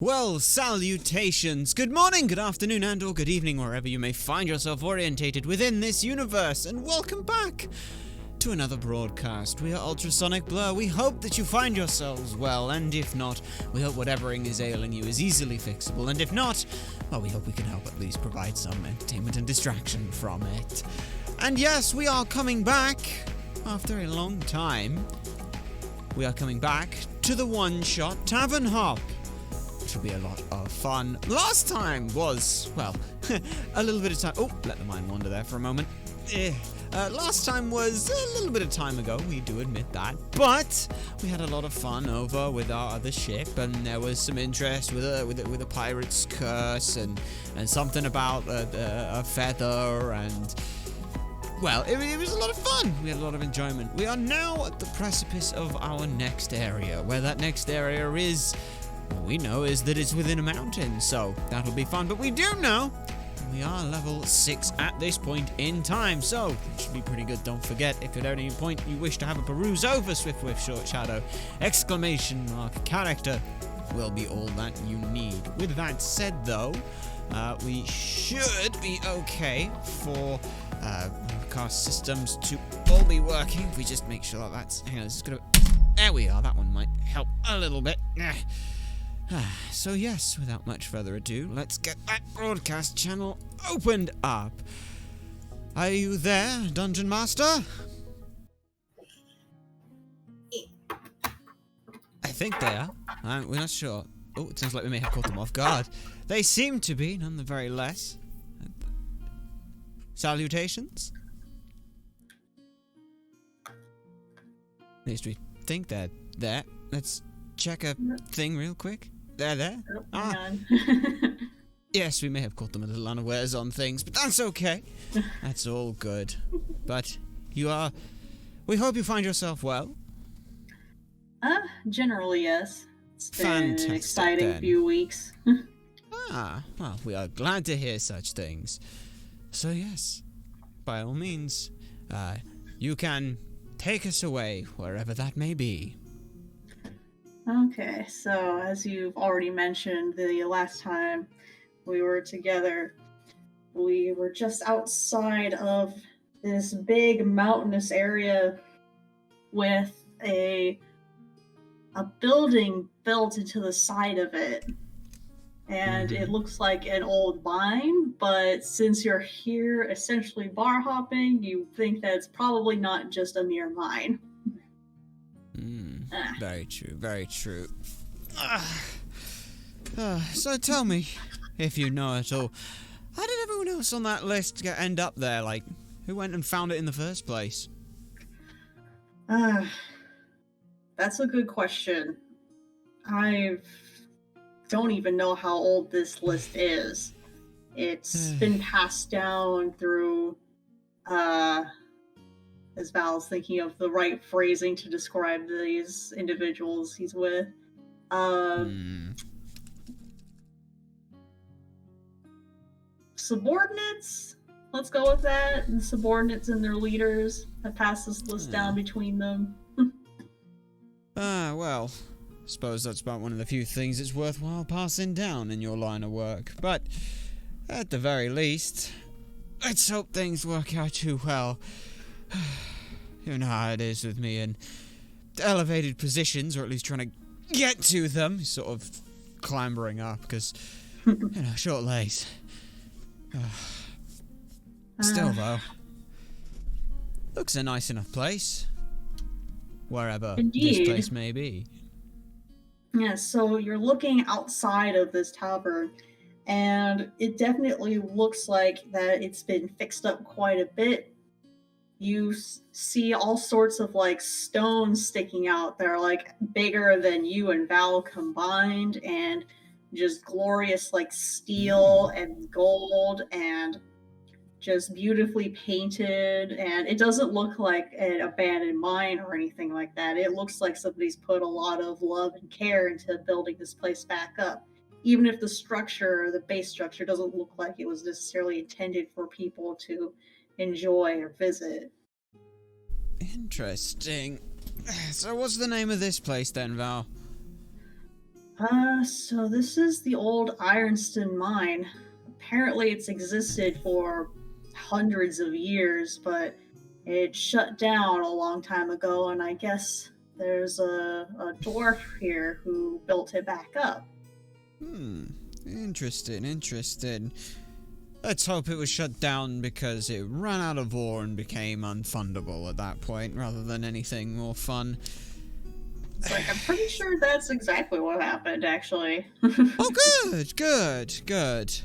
Well, salutations, good morning, good afternoon, and or good evening, wherever you may find yourself orientated within this universe, and welcome back to another broadcast. We are Ultrasonic Blur. We hope that you find yourselves well, and if not, we hope whatever is ailing you is easily fixable, and if not, well, we hope we can help at least provide some entertainment and distraction from it. And yes, we are coming back after a long time. We are coming back to the one-shot Tavern Hop. Which will be a lot of fun. Last time was, well, a little bit of time. Oh, let the mind wander there for a moment. Last time was a little bit of time ago, we do admit that. But we had a lot of fun over with our other ship, and there was some interest with a pirate's curse and something about a feather, and well, it was a lot of fun. We had a lot of enjoyment. We are now at the precipice of our next area. Where that next area is, all we know is that it's within a mountain, so that'll be fun. But we do know we are level 6 at this point in time, so it should be pretty good. Don't forget, if at any point you wish to have a peruse over Swiftwift Short Shadow, exclamation mark character will be all that you need. With that said, though, we should be okay for cast systems to all be working. If we just make sure that's... hang on, this is gonna... there we are. That one might help a little bit. So yes, without much further ado, let's get that broadcast channel opened up. Are you there, Dungeon Master? I think they are. We're not sure. Oh, it sounds like we may have caught them off guard. They seem to be, none the very less. Salutations? At least we think they're there. Let's check a thing real quick. They're there. Oh, Yes, we may have caught them a little unawares on things, but that's okay. That's all good. But you are... we hope you find yourself well. Generally, yes. It's been Fantastic, an exciting then. few weeks. Well, we are glad to hear such things. So yes, by all means, you can take us away, wherever that may be. Okay, so as you've already mentioned, the last time we were together, we were just outside of this big mountainous area with a building built into the side of it. And it looks like an old mine, but since you're here essentially bar hopping, you think that it's probably not just a mere mine. Very true, very true. So tell me, if you know at all, how did everyone else on that list end up there? Like, who went and found it in the first place? That's a good question. I don't even know how old this list is. It's been passed down through, as Val's thinking of the right phrasing to describe these individuals he's with. Subordinates? Let's go with that. The subordinates and their leaders. I pass this list down between them. Well, suppose that's about one of the few things it's worthwhile passing down in your line of work. But, at the very least, let's hope things work out too well. You know how it is with me in elevated positions, or at least trying to get to them, sort of clambering up, because, short legs. Still, though, looks a nice enough place, wherever Indeed. this place may be. Yeah, so you're looking outside of this tavern, and it definitely looks like that it's been fixed up quite a bit. You see all sorts of like stones sticking out that are like bigger than you and Val combined, and just glorious like steel and gold and just beautifully painted. And it doesn't look like an abandoned mine or anything like that. It looks like somebody's put a lot of love and care into building this place back up, even if the structure, the base structure, doesn't look like it was necessarily intended for people to enjoy or visit. Interesting. So what's the name of this place then, Val? So this is the old Ironston mine. Apparently, it's existed for hundreds of years, but it shut down a long time ago, and I guess there's a dwarf here who built it back up. Interesting. Let's hope it was shut down because it ran out of ore and became unfundable at that point, rather than anything more fun. It's like, I'm pretty sure that's exactly what happened, actually. Oh, good.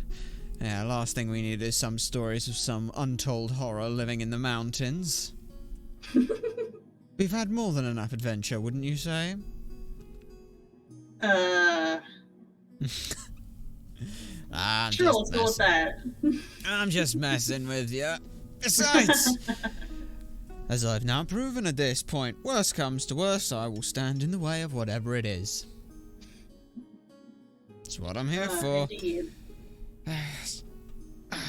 Yeah, last thing we need is some stories of some untold horror living in the mountains. We've had more than enough adventure, wouldn't you say? Sure, let's go with that. I'm just messing with you. Besides, as I've now proven at this point, worst comes to worst, I will stand in the way of whatever it is. That's what I'm here for. Indeed.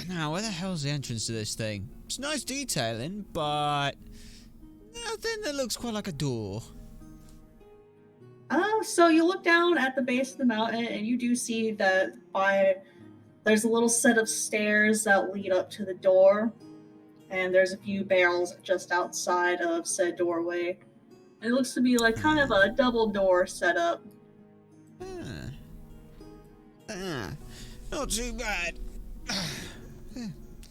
Now, where the hell's the entrance to this thing? It's nice detailing, but nothing that looks quite like a door. So you look down at the base of the mountain, and you do see that there's a little set of stairs that lead up to the door, and there's a few barrels just outside of said doorway. It looks to be like kind of a double door setup. Not too bad.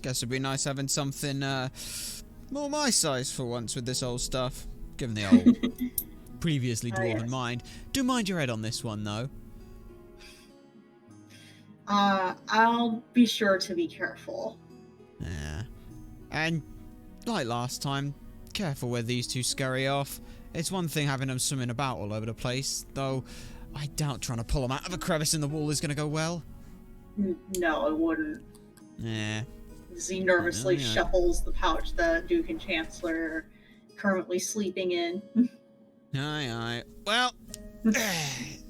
Guess it'd be nice having something more my size for once with this old stuff, given the old previously dwarven mind. Do mind your head on this one, though. I'll be sure to be careful. Yeah. And, like last time, careful where these two scurry off. It's one thing having them swimming about all over the place, though I doubt trying to pull them out of a crevice in the wall is going to go well. No, it wouldn't. Yeah. Z nervously shuffles the pouch that Duke and Chancellor are currently sleeping in. Aye. Well,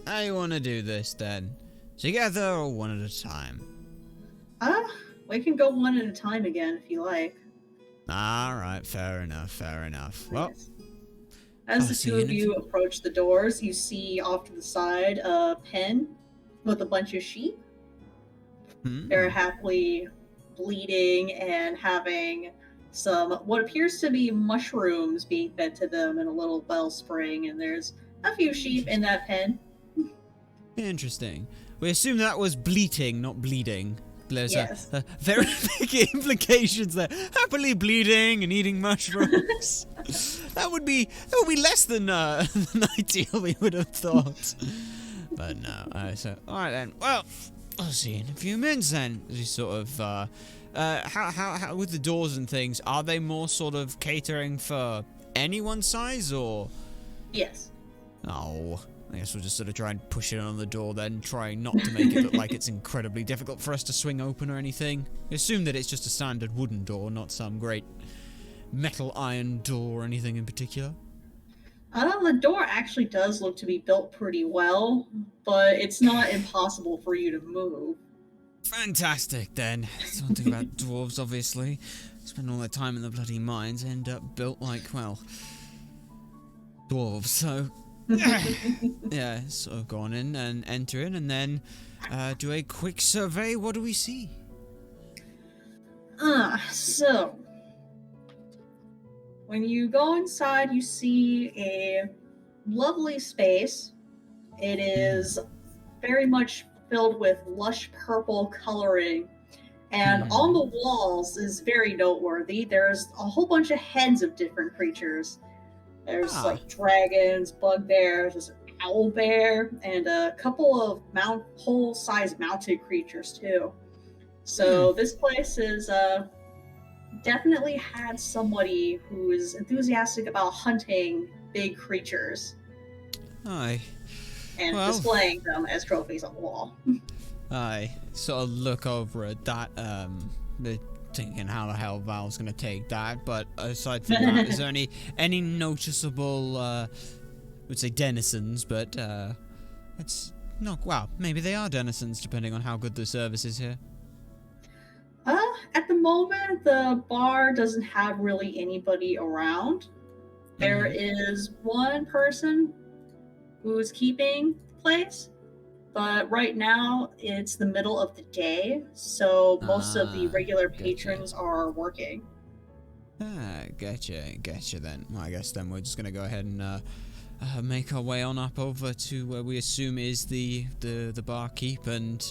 how you want to do this then? Together or one at a time? We can go one at a time again if you like. Alright, fair enough. Well, Yes. As the two of you approach the doors, you see off to the side a pen with a bunch of sheep. They're happily bleeding and having some what appears to be mushrooms being fed to them in a little wellspring, and there's a few sheep in that pen. Interesting. We assume that was bleating, not bleeding. There's Yes. very big implications there. Happily bleeding and eating mushrooms. that would be less than ideal, we would have thought. But no. So all right then. Well, I'll see you in a few minutes then. You sort of how with the doors and things, are they more sort of catering for anyone's size or? Yes. Oh, I guess we'll just sort of try and push it on the door then, trying not to make it look like it's incredibly difficult for us to swing open or anything. Assume that it's just a standard wooden door, not some great metal iron door or anything in particular. The door actually does look to be built pretty well, but it's not impossible for you to move. Fantastic, then. That's one thing about dwarves, obviously. Spend all their time in the bloody mines, end up built like, well, dwarves. So, yeah, sort of go on in and enter in, and then do a quick survey. What do we see? So, when you go inside, you see a lovely space. It is very much filled with lush purple coloring, and on the walls is very noteworthy. There's a whole bunch of heads of different creatures. There's like dragons, bugbears, there's an owl bear, and a couple of whole-sized mounted creatures too. So this place is definitely had somebody who is enthusiastic about hunting big creatures. Aye. And displaying them as trophies on the wall. I sort of look over at that, thinking how the hell Val's gonna take that. But aside from that, is there any noticeable, would say denizens, but it's not. Wow, maybe they are denizens, depending on how good the service is here. At the moment, the bar doesn't have really anybody around. There is one person who is keeping the place, But right now, it's the middle of the day, so most of the regular Gotcha. patrons are working. Getcha then. Well, I guess then we're just gonna go ahead and make our way on up over to where we assume is the barkeep and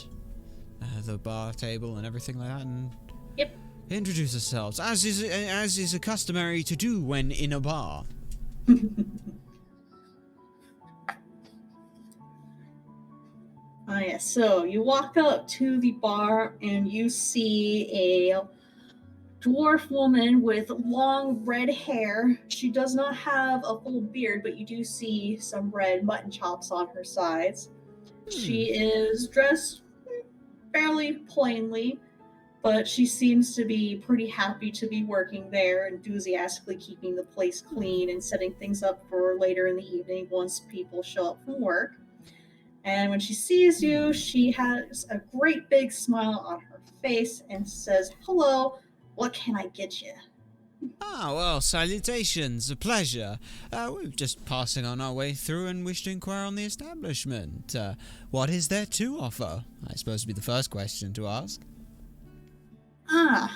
the bar table and everything like that, and Yep. introduce ourselves as is customary to do when in a bar. Yeah, so you walk up to the bar and you see a dwarf woman with long red hair. She does not have a full beard, but you do see some red mutton chops on her sides. She is dressed fairly plainly, but she seems to be pretty happy to be working there, enthusiastically keeping the place clean and setting things up for later in the evening once people show up from work. And when she sees you, she has a great big smile on her face and says, "Hello, what can I get you?" Well, salutations, a pleasure. We're just passing on our way through and wish to inquire on the establishment. What is there to offer? I suppose would be the first question to ask. Well,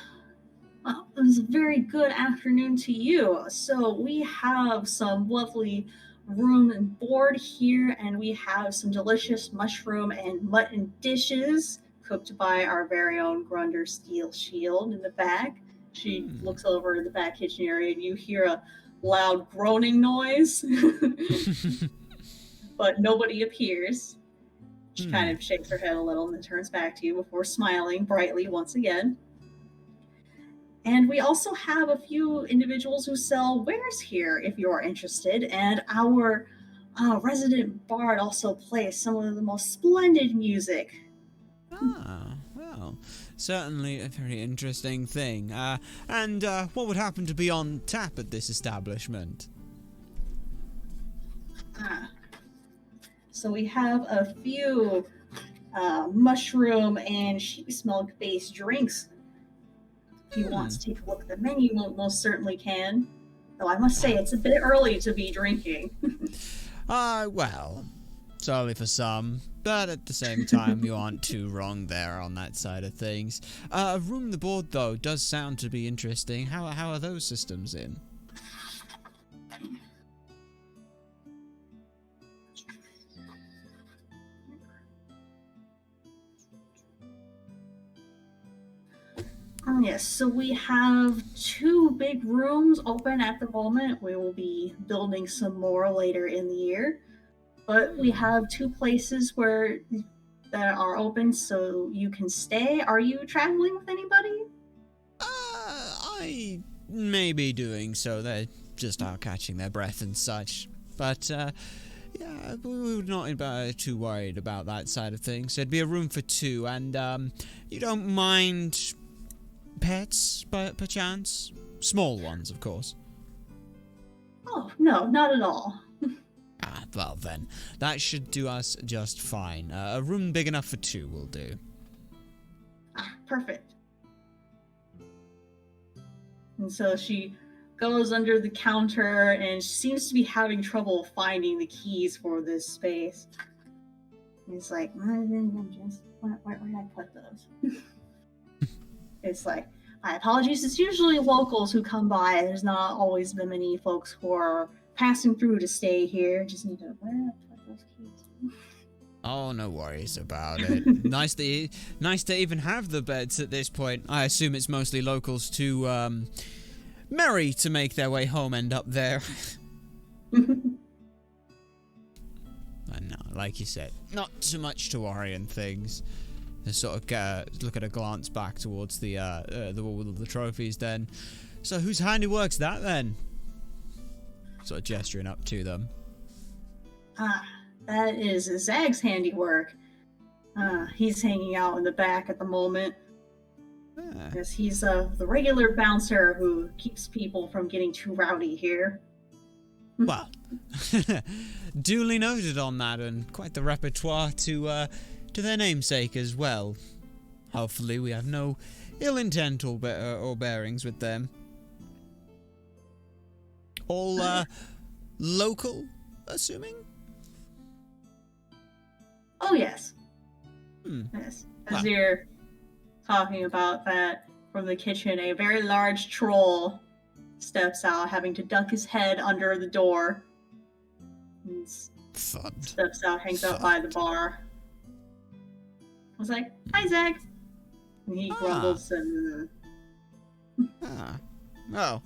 it was a very good afternoon to you. So we have some lovely room and board here, and we have some delicious mushroom and mutton dishes cooked by our very own Grunder Steel Shield in the back. She looks over in the back kitchen area, and you hear a loud groaning noise, but nobody appears. She kind of shakes her head a little and then turns back to you before smiling brightly once again. And we also have a few individuals who sell wares here if you're interested. And our resident bard also plays some of the most splendid music. Well, certainly a very interesting thing. And what would happen to be on tap at this establishment? So we have a few mushroom and sheep's milk based drinks. If you want to take a look at the menu, you most certainly can. Though I must say, it's a bit early to be drinking. Well, sorry for some, but at the same time, you aren't too wrong there on that side of things. Room the board, though, does sound to be interesting. How are those systems in? Yes, so we have 2 big rooms open at the moment. We will be building some more later in the year. But we have 2 places that are open so you can stay. Are you traveling with anybody? I may be doing so. They're just out catching their breath and such. But, yeah, we were not too worried about that side of things. There'd be a room for 2, and, you don't mind pets, perchance? Small ones, of course. Oh, no, not at all. Well then, that should do us just fine. A room big enough for 2 will do. Perfect. And so she goes under the counter and seems to be having trouble finding the keys for this space. And it's like, where did I put those? It's like, my apologies, it's usually locals who come by. There's not always been many folks who are passing through to stay here. Just need to, where did I put those keys? Oh, no worries about it. Nice to even have the beds at this point. I assume it's mostly locals too, merry to make their way home end up there. No, like you said, not too much to worry and things. Just sort of look at a glance back towards the wall of the trophies then. So whose handiwork's that then? Sort of gesturing up to them. That is Zag's handiwork. He's hanging out in the back at the moment. Because he's the regular bouncer who keeps people from getting too rowdy here. Well, duly noted on that, and quite the repertoire to their namesake as well. Hopefully we have no ill intent or bearings with them. All local, assuming? Oh, yes. Hmm. Yes. As Well. you're talking about that, from the kitchen, a very large troll steps out, having to duck his head under the door. And Thud. steps out, hangs out by the bar. I was like, "Hi, Zach." And he grumbles and. Ah. Oh.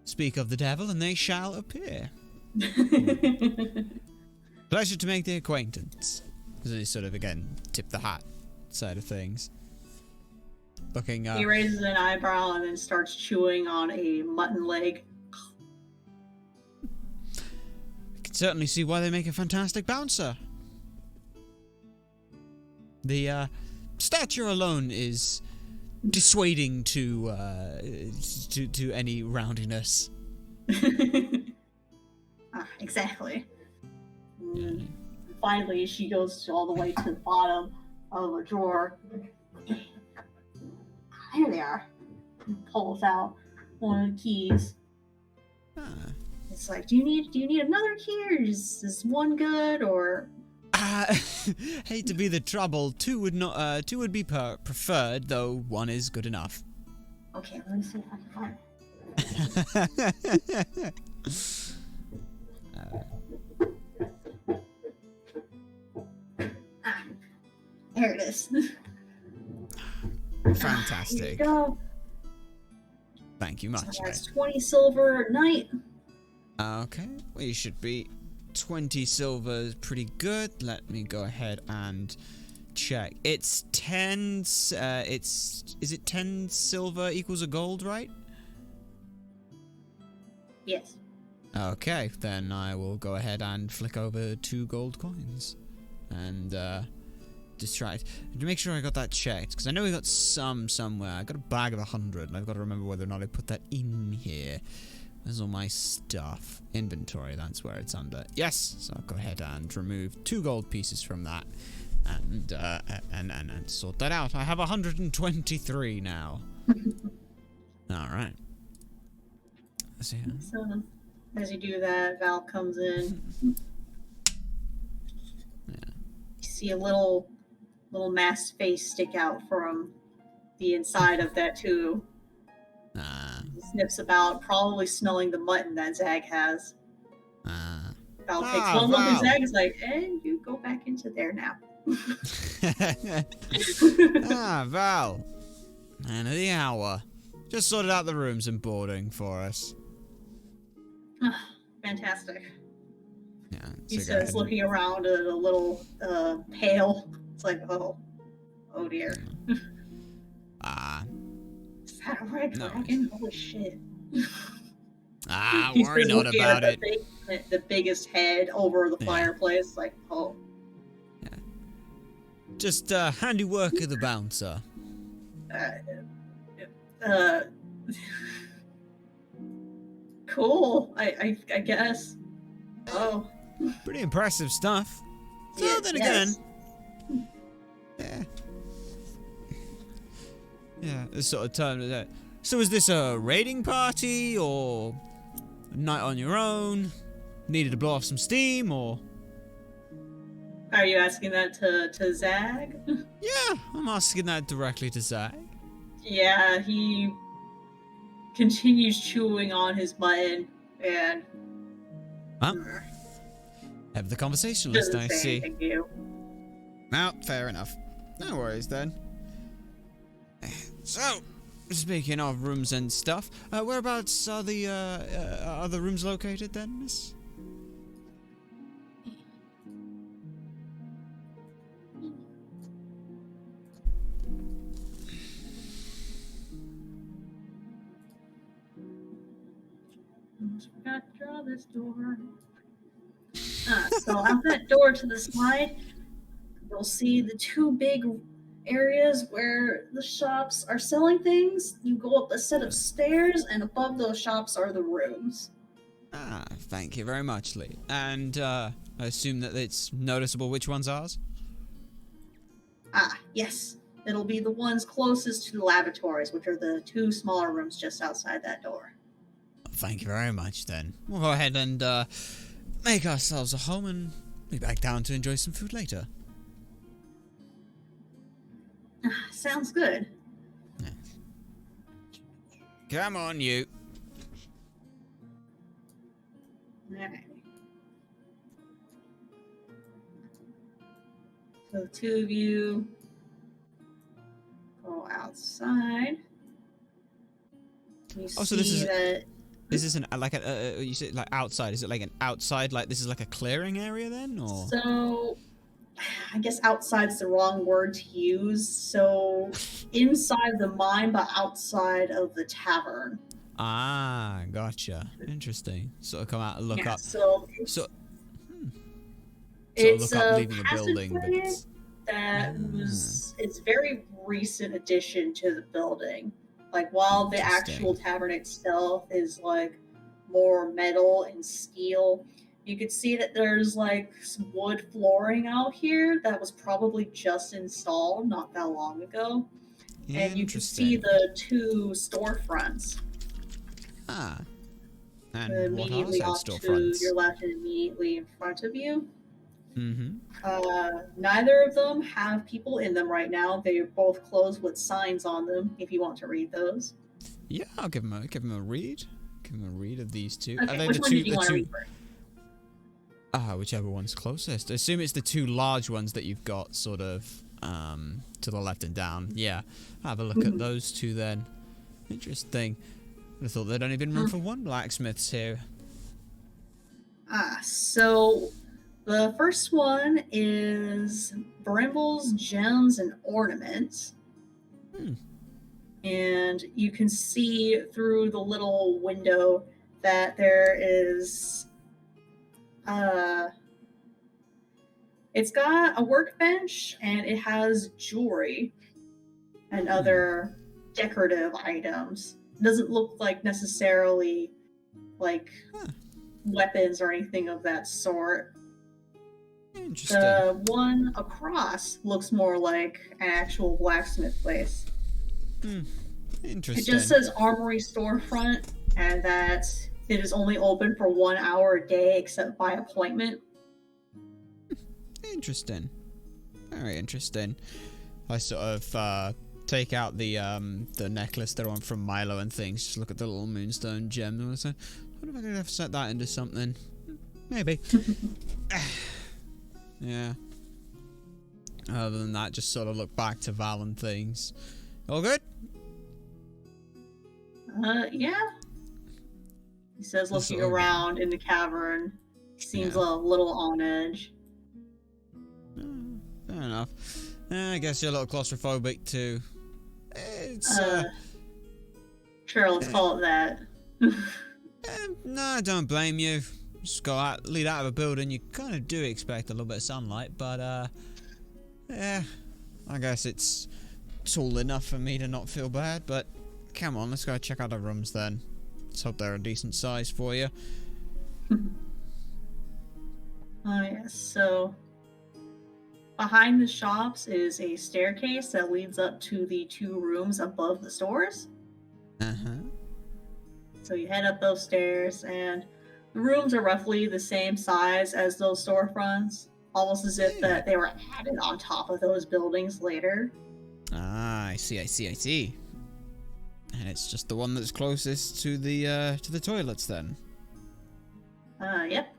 Speak of the devil, and they shall appear. Pleasure to make the acquaintance. So he sort of, again, tip the hat side of things. Looking He raises an eyebrow and then starts chewing on a mutton leg. I can certainly see why they make a fantastic bouncer. The stature alone is dissuading to any roundiness. Exactly. Finally, she goes all the way to the bottom of a drawer. There they are. And pulls out one of the keys. It's like, do you need another key, or is this one good, or? Hate to be the trouble. Two would be preferred, though one is good enough. Okay, let me see if I can find it. There it is. Fantastic. Here you go. Thank you much. So that's 20 silver a night. Okay, we should be 20 silver is pretty good. Let me go ahead and check. It's 10. Is it 10 silver equals a gold, right? Yes. Okay, then I will go ahead and flick over 2 gold coins, and just try to make sure I got that checked, because I know we got some somewhere. I got a bag of 100, and I've got to remember whether or not I put that in here. There's all my stuff. Inventory, that's where it's under. Yes! So I'll go ahead and remove 2 gold pieces from that and sort that out. I have 123 now. Alright. So as you do that, Val comes in. Yeah. You see a little masked face stick out from the inside of that tube. He sniffs about, probably smelling the mutton that Zag has. Val takes one look at Zag, is like, and you go back into there now. Val. Man of the hour. Just sorted out the rooms and boarding for us. Fantastic. Yeah. He says, looking around a little pale. It's like, oh dear. Is that a red dragon? Holy shit. Worry not about it. The biggest head over the fireplace, like, oh. Yeah. Just handiwork of the bouncer. Cool. I guess. Oh. Pretty impressive stuff. So Yeah, then yes. again. Yeah. Yeah, this sort of turn to that. So is this a raiding party, or a night on your own? Needed to blow off some steam, or? Are you asking that to Zag? Yeah, I'm asking that directly to Zag. Yeah, he continues chewing on his mutton and Have the conversationalist, I see. anything to you. No, fair enough. No worries then. So, speaking of rooms and stuff, whereabouts are the rooms located then, miss? Forgot to draw this door. So out that door to the side, you'll see the 2 big areas where the shops are selling things. You go up a set of stairs, and above those shops are the rooms. Thank you very much, Lee. And I assume that it's noticeable which one's ours? Yes. It'll be the ones closest to the lavatories, which are the 2 smaller rooms just outside that door. Thank you very much, then. We'll go ahead and make ourselves a home and Be back down to enjoy some food later. Sounds good. Come on, you. Alright. So the two of you go outside. You Oh, so this is that is this an like a you said like outside? Is it like an outside, like this is like a clearing area then, or? so I guess outside's the wrong word to use. So inside the mine, but outside of the tavern. Ah, gotcha. Interesting. Sort of come out and look Yeah, up. so So, it's look up a leaving the building, but passageway it's, that was it's very recent addition to the building. Like while the actual tavern itself is like more metal and steel, you could see that there's like some wood flooring out here that was probably just installed not that long ago. And you can see the two storefronts. Ah. And what are Immediately said off to storefronts? your left and immediately in front of you. Mm-hmm. Neither of them have people in them right now. They're both closed with signs on them. If you want to read those. Yeah, I'll give him a read. Give him a read of these two. Okay, Are they which the one two? did you want to read first? Whichever one's closest. I assume it's the two large ones that you've got, sort of, to the left and down. Yeah, have a look at those two then. Interesting. I thought there'd only been room for one blacksmith's here. So the first one is Brimbles, Gems, and Ornaments. And you can see through the little window that there is it's got a workbench and it has jewelry and other decorative items. It doesn't look like necessarily like weapons or anything of that sort. Interesting. The one across looks more like an actual blacksmith place. Interesting. It just says Armory Storefront and that it is only open for 1 hour a day except by appointment. Interesting. Very interesting. I sort of take out the necklace that I want from Milo and things. Just look at the little moonstone gem and I say, what if I could have set that into something? Maybe. Yeah. Other than that, just sort of look back to Val and things. All good? Yeah. He says, looking So- around in the cavern. He seems Yeah. a little on edge. Fair enough. I guess you're a little claustrophobic too. It's Sure, let's call it that. no, I don't blame you. Just go out, lead out of a building. You kind of do expect a little bit of sunlight, but yeah, I guess it's tall enough for me to not feel bad. But come on, let's go check out the rooms then. Let's hope they're a decent size for you. Oh yes, so behind the shops is a staircase that leads up to the two rooms above the stores. So you head up those stairs, and the rooms are roughly the same size as those storefronts, almost as if that they were added on top of those buildings later. Ah, I see. And it's just the one that's closest to the toilets then. Yep.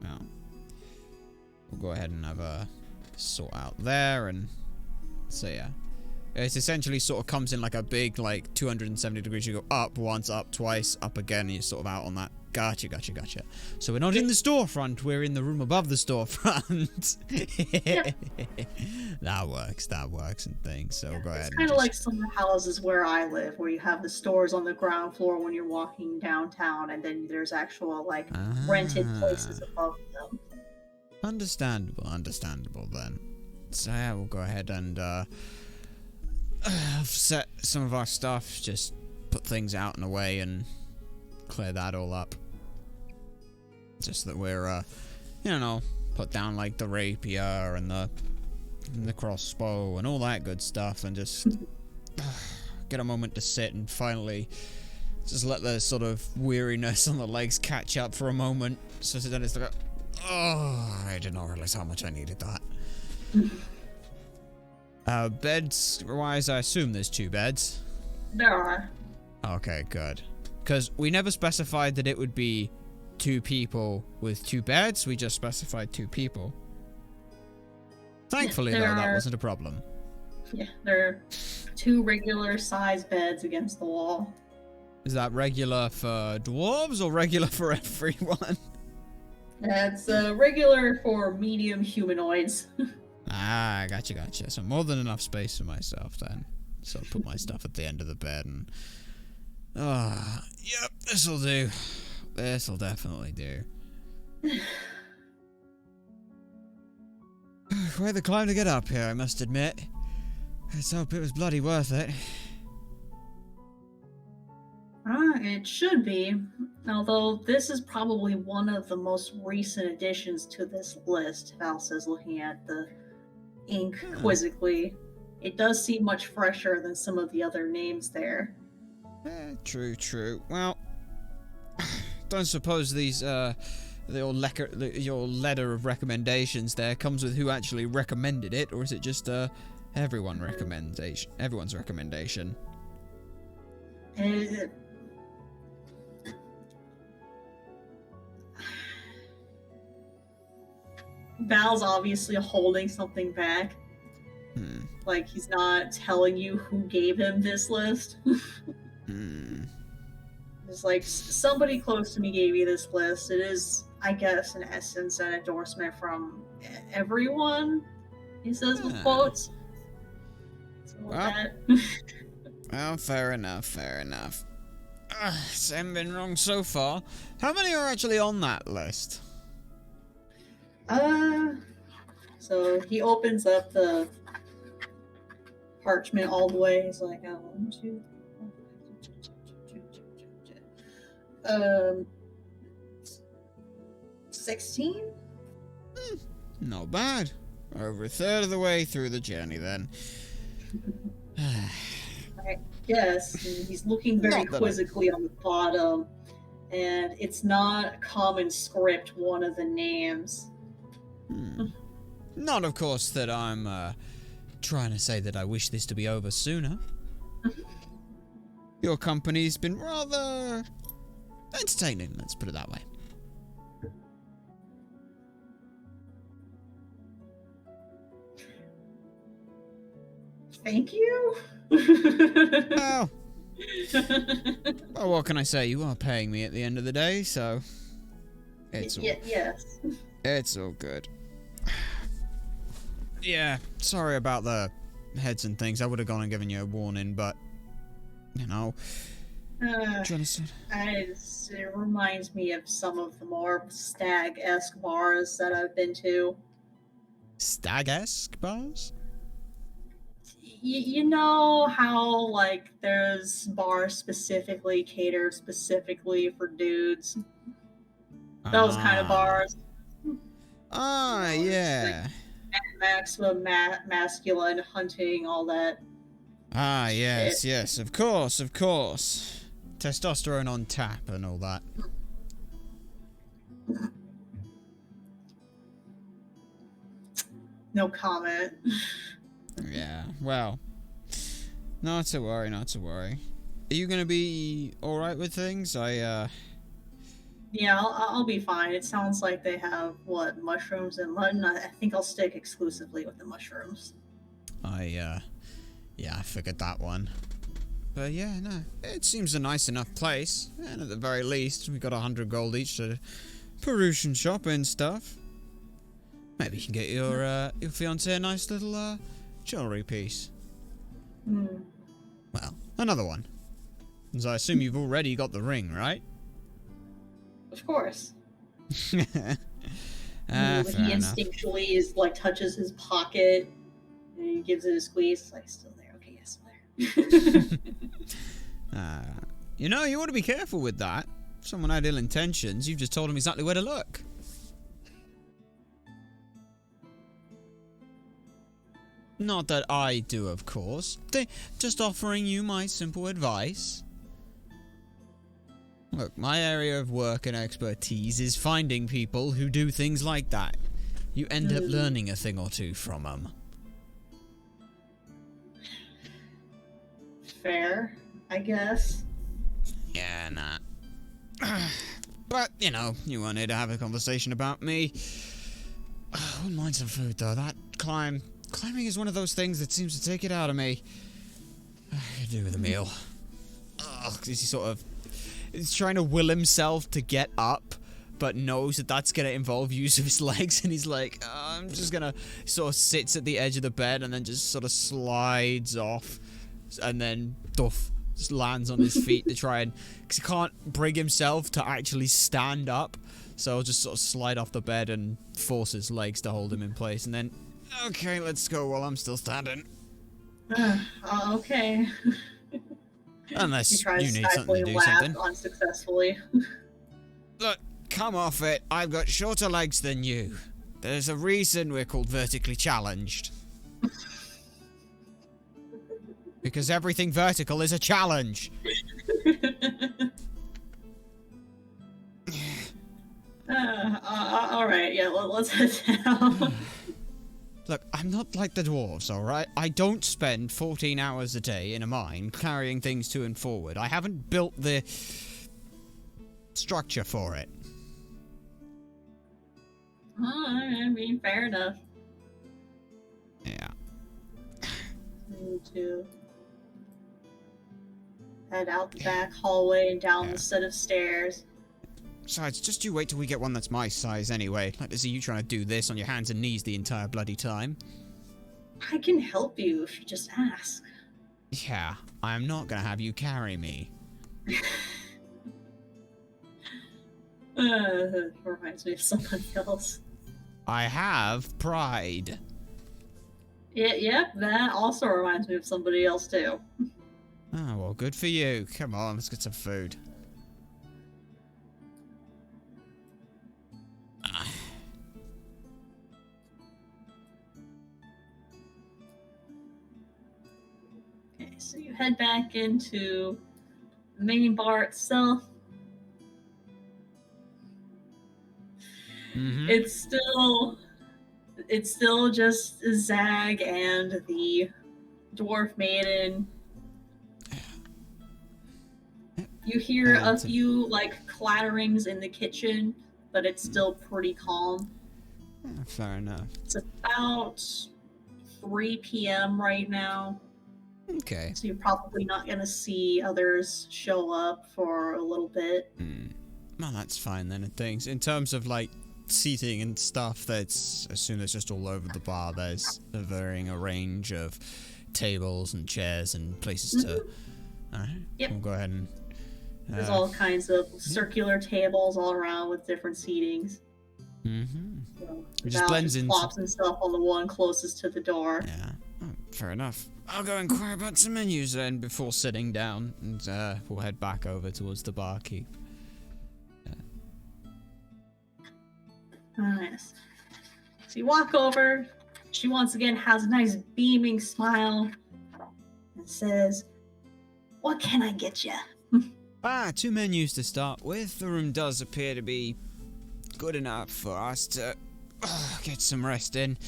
Well, we'll go ahead and have a sort out there, and so yeah. It's essentially sort of comes in like a big, like 270 degrees. You go up once, up twice, up again, and you're sort of out on that. Gotcha. So we're not in the storefront, we're in the room above the storefront. Yep. That works and things. So go ahead. It's kind of like some houses where I live, where you have the stores on the ground floor when you're walking downtown, and then there's actual like rented places above them. Understandable then. So yeah, we'll go ahead and set some of our stuff, just put things out and away and clear that all up. Just that we're, put down like the rapier and the crossbow and all that good stuff, and just get a moment to sit and finally just let the sort of weariness on the legs catch up for a moment. So then it's like, Oh, I did not realize how much I needed that. Beds-wise, I assume there's 2 beds. There are. Okay, good. Because we never specified that it would be 2 people with 2 beds. We just specified 2 people. Thankfully, though, that wasn't a problem. Yeah, there are 2 regular size beds against the wall. Is that regular for dwarves or regular for everyone? That's regular for medium humanoids. Ah, gotcha. So more than enough space for myself then. So I'll put my stuff at the end of the bed and... yep, this'll do. This'll definitely do. Quite the climb to get up here, I must admit. Let's hope it was bloody worth it. It should be. Although this is probably one of the most recent additions to this list, Val says, looking at the ink quizzically. It does seem much fresher than some of the other names there. True. Well, don't suppose these, your letter of recommendations there comes with who actually recommended it, or is it just, everyone's recommendation? Val's obviously holding something back. Like, he's not telling you who gave him this list. It's like, somebody close to me gave you this list. It is, I guess, in essence, an endorsement from everyone, he says with quotes. Well, fair enough. Haven't been wrong so far. How many are actually on that list? So he opens up the parchment all the way. He's like, 1, 2, 16? Not bad. Over a third of the way through the journey, then. Yes, he's looking very quizzically on the bottom, and it's not common script, one of the names. Not, of course, that I'm trying to say that I wish this to be over sooner. Your company's been rather entertaining, let's put it that way. Thank you? Well, what can I say? You are paying me at the end of the day, so yes. It's all good. Yeah, sorry about the heads and things. I would have gone and given you a warning, but you know. It reminds me of some of the more stag-esque bars that I've been to. Stag-esque bars? You know how, like, there's bars specifically catered specifically for dudes? Those kind of bars. Yeah. Like maximum masculine hunting, all that. Yes, shit. Yes, of course. Testosterone on tap and all that. No comment. Yeah, well, not to worry. Are you gonna be alright with things? Yeah, I'll be fine. It sounds like they have, mushrooms and mutton? I think I'll stick exclusively with the mushrooms. I figured that one. But yeah, no, it seems a nice enough place. And at the very least, we got 100 gold each to Perusian shop and stuff. Maybe you can get your fiancé a nice little, jewelry piece. Well, another one. As I assume you've already got the ring, right? Of course. Fair He enough. instinctually touches his pocket and he gives it a squeeze. It's like, still there. Okay, yes, still there. You know, you ought to be careful with that. If someone had ill intentions, you've just told him exactly where to look. Not that I do, of course. Just offering you my simple advice. Look, my area of work and expertise is finding people who do things like that. You end up learning a thing or two from them. Fair, I guess. Yeah, nah. But, you know, you wanted to have a conversation about me. I wouldn't mind some food, though. That climbing is one of those things that seems to take it out of me. I could do with a meal. He's trying to will himself to get up, but knows that that's going to involve use of his legs, and he's like, I'm just going to... Sort of sits at the edge of the bed and then just sort of slides off, and then just lands on his feet to try and... Because he can't bring himself to actually stand up, so he'll just sort of slide off the bed and force his legs to hold him in place, and then... Okay, let's go while I'm still standing. Okay. Unless you need something to do something. Unsuccessfully. Look, come off it. I've got shorter legs than you. There's a reason we're called vertically challenged. Because everything vertical is a challenge. Alright, yeah, let's head down. Look, I'm not like the dwarves, alright? I don't spend 14 hours a day in a mine carrying things to and forward. I haven't built the structure for it. I mean, fair enough. Yeah. Need to head out the back hallway and down the set of stairs. Besides, just you wait till we get one that's my size anyway. Like to see you trying to do this on your hands and knees the entire bloody time. I can help you if you just ask. Yeah, I'm not gonna have you carry me. Reminds me of somebody else. I have pride. Yeah, that also reminds me of somebody else too. Oh, well, good for you. Come on, let's get some food. Okay, so you head back into the main bar itself. Mm-hmm. It's still just Zag and the dwarf maiden. You hear a few like clatterings in the kitchen, but it's still pretty calm. Fair enough. It's about 3 p.m. right now. Okay. So you're probably not going to see others show up for a little bit. Well, that's fine then, and things. In terms of, like, seating and stuff, that's, I assume it's just all over the bar. There's a varying range of tables and chairs and places to... Alright, yep. We'll go ahead and... There's all kinds of circular tables all around with different seatings. Mm-hmm. So it just blends in. Plops himself on the one closest to the door. Yeah, fair enough. I'll go inquire about some menus then before sitting down, and we'll head back over towards the barkeep. Nice. So you walk over. She once again has a nice beaming smile and says, "What can I get you?" 2 menus to start with. The room does appear to be good enough for us to get some rest in.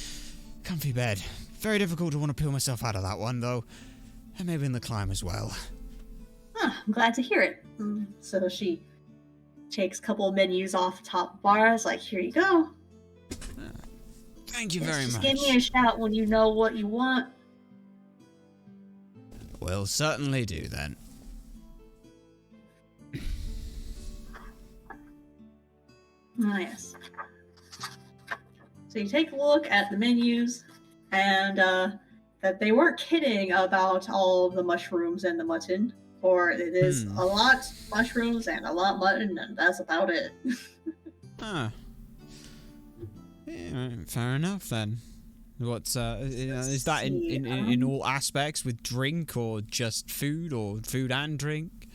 Comfy bed. Very difficult to want to peel myself out of that one, though. And maybe in the climb as well. I'm glad to hear it. So she takes a couple of menus off the top bar. It's like, here you go. Thank you very much. Just give me a shout when you know what you want. We'll certainly do then. Yes. So you take a look at the menus, and that they weren't kidding about all of the mushrooms and the mutton, for it is a lot mushrooms and a lot mutton, and that's about it. Yeah, fair enough then. What's is that in all aspects with drink or just food or food and drink?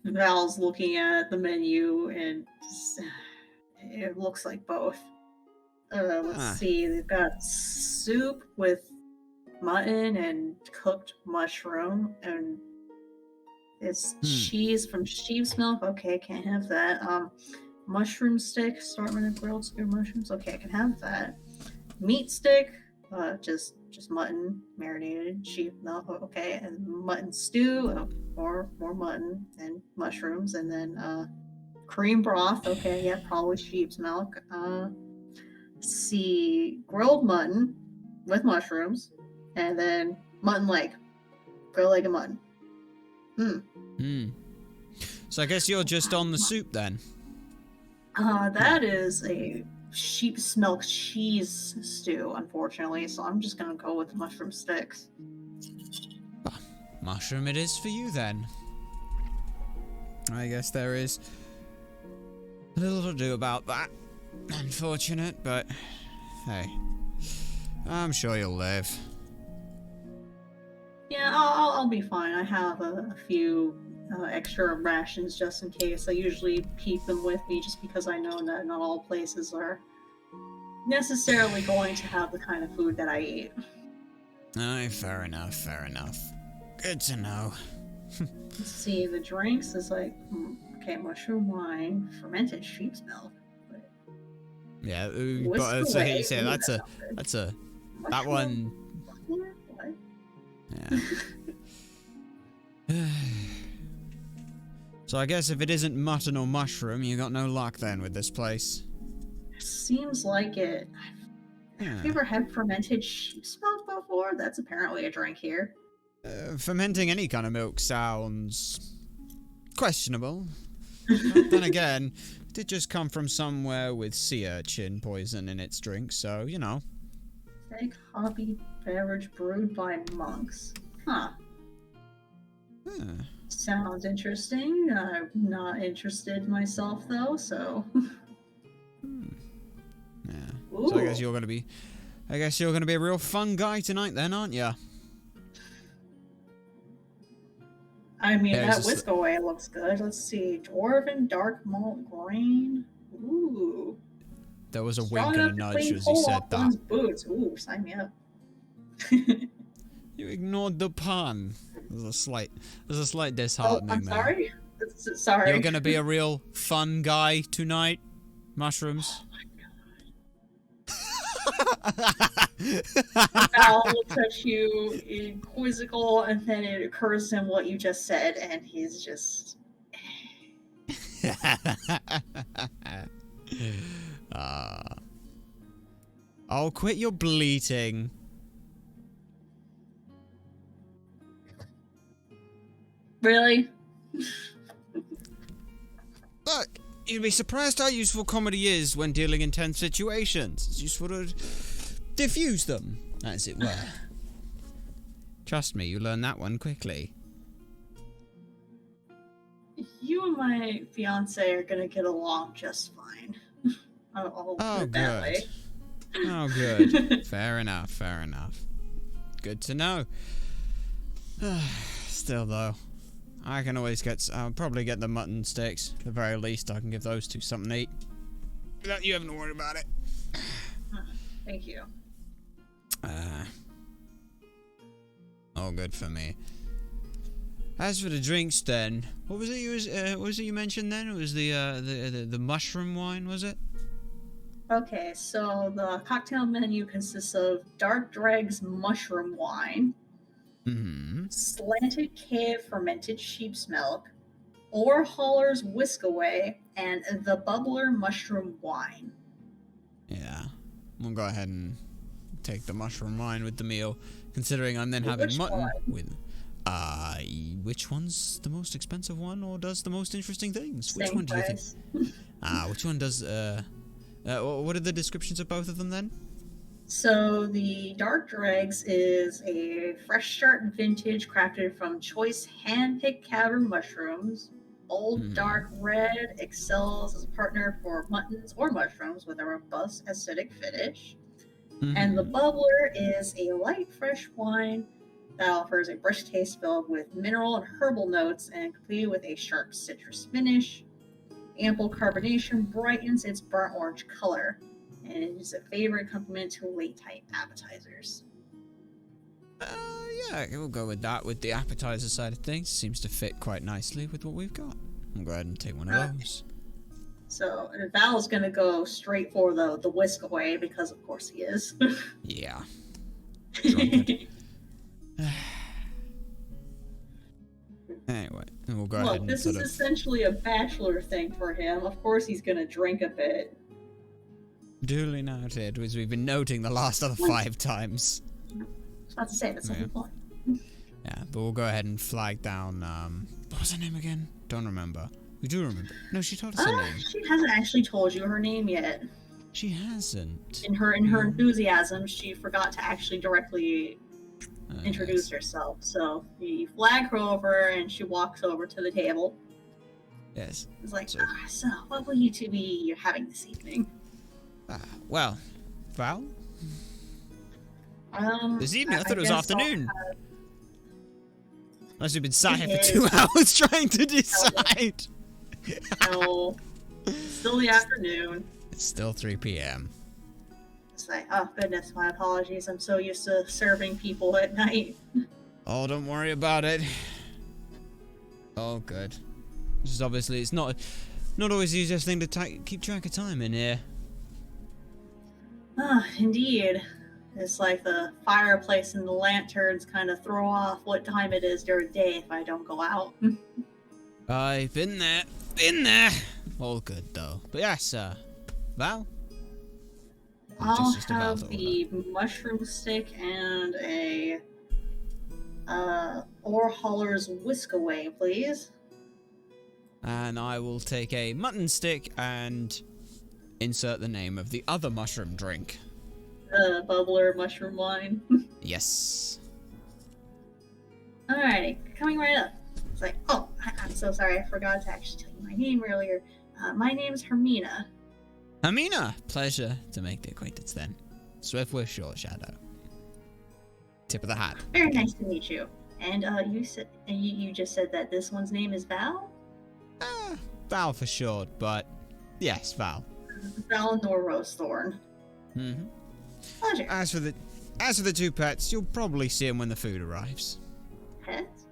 Val's looking at the menu and it looks like both. Let's see, they've got soup with mutton and cooked mushroom, and It's cheese from sheep's milk. Okay, I can't have that. Mushroom stick, assortment of grilled stewed mushrooms. Okay, I can have that. Meat stick, just mutton, marinated sheep milk. Okay, and mutton stew, more mutton and mushrooms, and then cream broth. Okay, yeah, probably sheep's milk. See, grilled mutton with mushrooms, and then mutton leg, grilled leg of mutton. So I guess you're just on the soup then. That is a sheep's milk cheese stew, unfortunately, so I'm just gonna go with the mushroom sticks. Mushroom it is for you then. I guess there is a little to do about that. Unfortunate, but hey, I'm sure you'll live. Yeah, I'll be fine. I have a few extra rations just in case. I usually keep them with me just because I know that not all places are necessarily going to have the kind of food that I eat. Aye, fair enough. Good to know. Let's see, the drinks is like, okay, mushroom wine, fermented sheep's milk. Yeah, but so you say that one. What? Yeah. So I guess if it isn't mutton or mushroom, you got no luck then with this place. Seems like it. Have you ever had fermented sheep's milk before? That's apparently a drink here. Fermenting any kind of milk sounds questionable. But then again, it did just come from somewhere with sea urchin poison in its drink, so, you know. Egg hobby beverage brewed by monks. Huh. Sounds interesting. I'm not interested myself, though, so... Yeah. So I guess you're gonna be a real fun guy tonight then, aren't you? I mean, that whisk away looks good. Let's see. Dwarven dark malt grain. Ooh. There was a wink and a nudge as he said that. Boots. Ooh, sign me up. You ignored the pun. There's a slight disheartening there. I'm sorry? Sorry. You're gonna be a real fun guy tonight, mushrooms. Val looks at you in quizzical, and then it occurs to him what you just said, and he's just... Oh, quit your bleating. Really? Look, you'd be surprised how useful comedy is when dealing in tense situations. It's useful to diffuse them, as it were. Trust me, you learn that one quickly. You and my fiance are gonna get along just fine. I'll put it that way. Oh, good. Fair enough. Good to know. Still, though, I can always I'll probably get the mutton sticks. At the very least, I can give those two something to eat. Without you having to worry about it. Thank you. All good for me. As for the drinks, then, what was it you mentioned then? It was the mushroom wine, was it? Okay, so the cocktail menu consists of Dark Dreg's mushroom wine, Slanted Cave fermented sheep's milk, Ore Hauler's Whisk Away, and the Bubbler mushroom wine. Yeah, we'll go ahead and take the mushroom wine with the meal, considering I'm then having mutton with... which one's the most expensive one, or does the most interesting things? Which one do you think? Which one does, what are the descriptions of both of them then? So the Dark Dregs is a fresh start vintage crafted from choice hand-picked cavern mushrooms. Bold dark red excels as a partner for muttons or mushrooms with a robust acidic finish. And the Bubbler is a light fresh wine that offers a brisk taste filled with mineral and herbal notes and completed with a sharp citrus finish. Ample carbonation brightens its burnt orange color, and it is a favorite accompaniment to late-night appetizers. Yeah, we'll go with that. With the appetizer side of things, seems to fit quite nicely with what we've got. I'll go ahead and take one of those. So Val's gonna go straight for the whisk away because of course he is. Yeah. Drunkard. Anyway, and we'll go ahead Look, and this sort is of... essentially a bachelor thing for him. Of course he's gonna drink a bit. Duly noted, as we've been noting the last other 5 times. I was about to say, that's the whole point. Yeah, but we'll go ahead and flag down, what was her name again? Don't remember. We do remember. No, she told us her name. She hasn't actually told you her name yet. She hasn't. In her enthusiasm, she forgot to actually directly introduce herself. So you flag her over, and she walks over to the table. Yes. It's like, so what will you two be having this evening? Well, Val? This evening? I thought it was guess afternoon. Unless we've been sat here for 2 hours trying to decide. No, still the afternoon. It's still 3 p.m. It's like, oh goodness, my apologies. I'm so used to serving people at night. Oh, don't worry about it. Oh, good. Just obviously, it's not always the easiest thing to keep track of time in here. Ah, indeed. It's like the fireplace and the lanterns kind of throw off what time it is during the day if I don't go out. I've been there. Been there. All good, though. But yes, Val? I'll have the mushroom stick and a Orhaller's whisk away, please. And I will take a mutton stick and insert the name of the other mushroom drink. Bubbler mushroom wine. Yes. Alrighty, coming right up. It's like, oh, I'm so sorry, I forgot to actually tell you my name earlier. My name's Hermina. Hermina! Pleasure to make the acquaintance then. Swiftwish Short Shadow. Tip of the hat. Very nice to meet you. And you said you just said that this one's name is Val? Val for short, but yes, Val. Valinor Rosethorn. Mm-hmm. Pleasure. As for the 2 pets, you'll probably see them when the food arrives. Pets?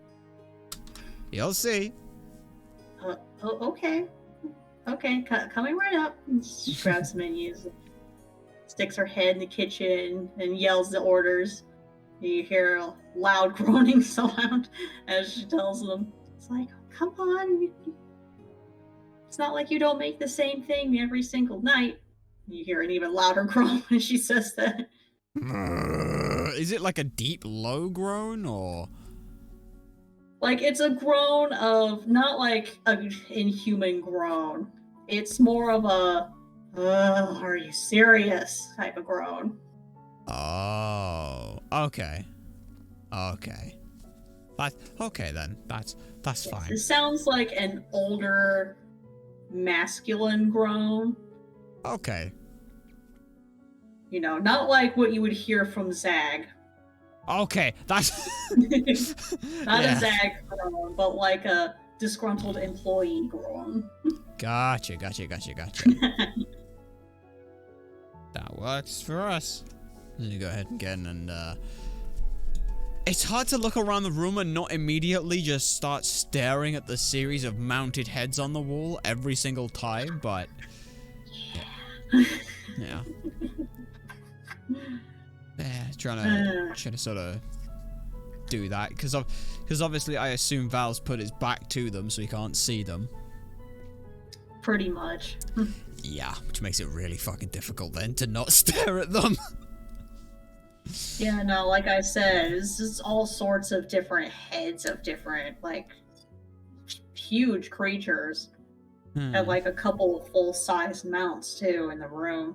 You'll see. Oh, okay. Okay, coming right up. She grabs the menus, sticks her head in the kitchen, and yells the orders. You hear a loud groaning sound as she tells them. It's like, come on. It's not like you don't make the same thing every single night. You hear an even louder groan when she says that. Is it like a deep, low groan, or...? Like, it's a groan of, not like an inhuman groan. It's more of a, are you serious type of groan. Oh, okay. Okay. Okay then, that's fine. It sounds like an older, masculine groan. Okay. You know, not like what you would hear from Zag. Okay, that's... Not a Zag groan, but like a disgruntled employee groan. Gotcha. That works for us. Let me go ahead and get in and, It's hard to look around the room and not immediately just start staring at the series of mounted heads on the wall every single time, but... Yeah. Yeah, trying to sort of do that, because obviously I assume Val's put his back to them so he can't see them. Pretty much. Yeah, which makes it really fucking difficult then to not stare at them. Yeah, no, like I said, this is all sorts of different heads of different, like, huge creatures. And like a couple of full-size mounts too in the room.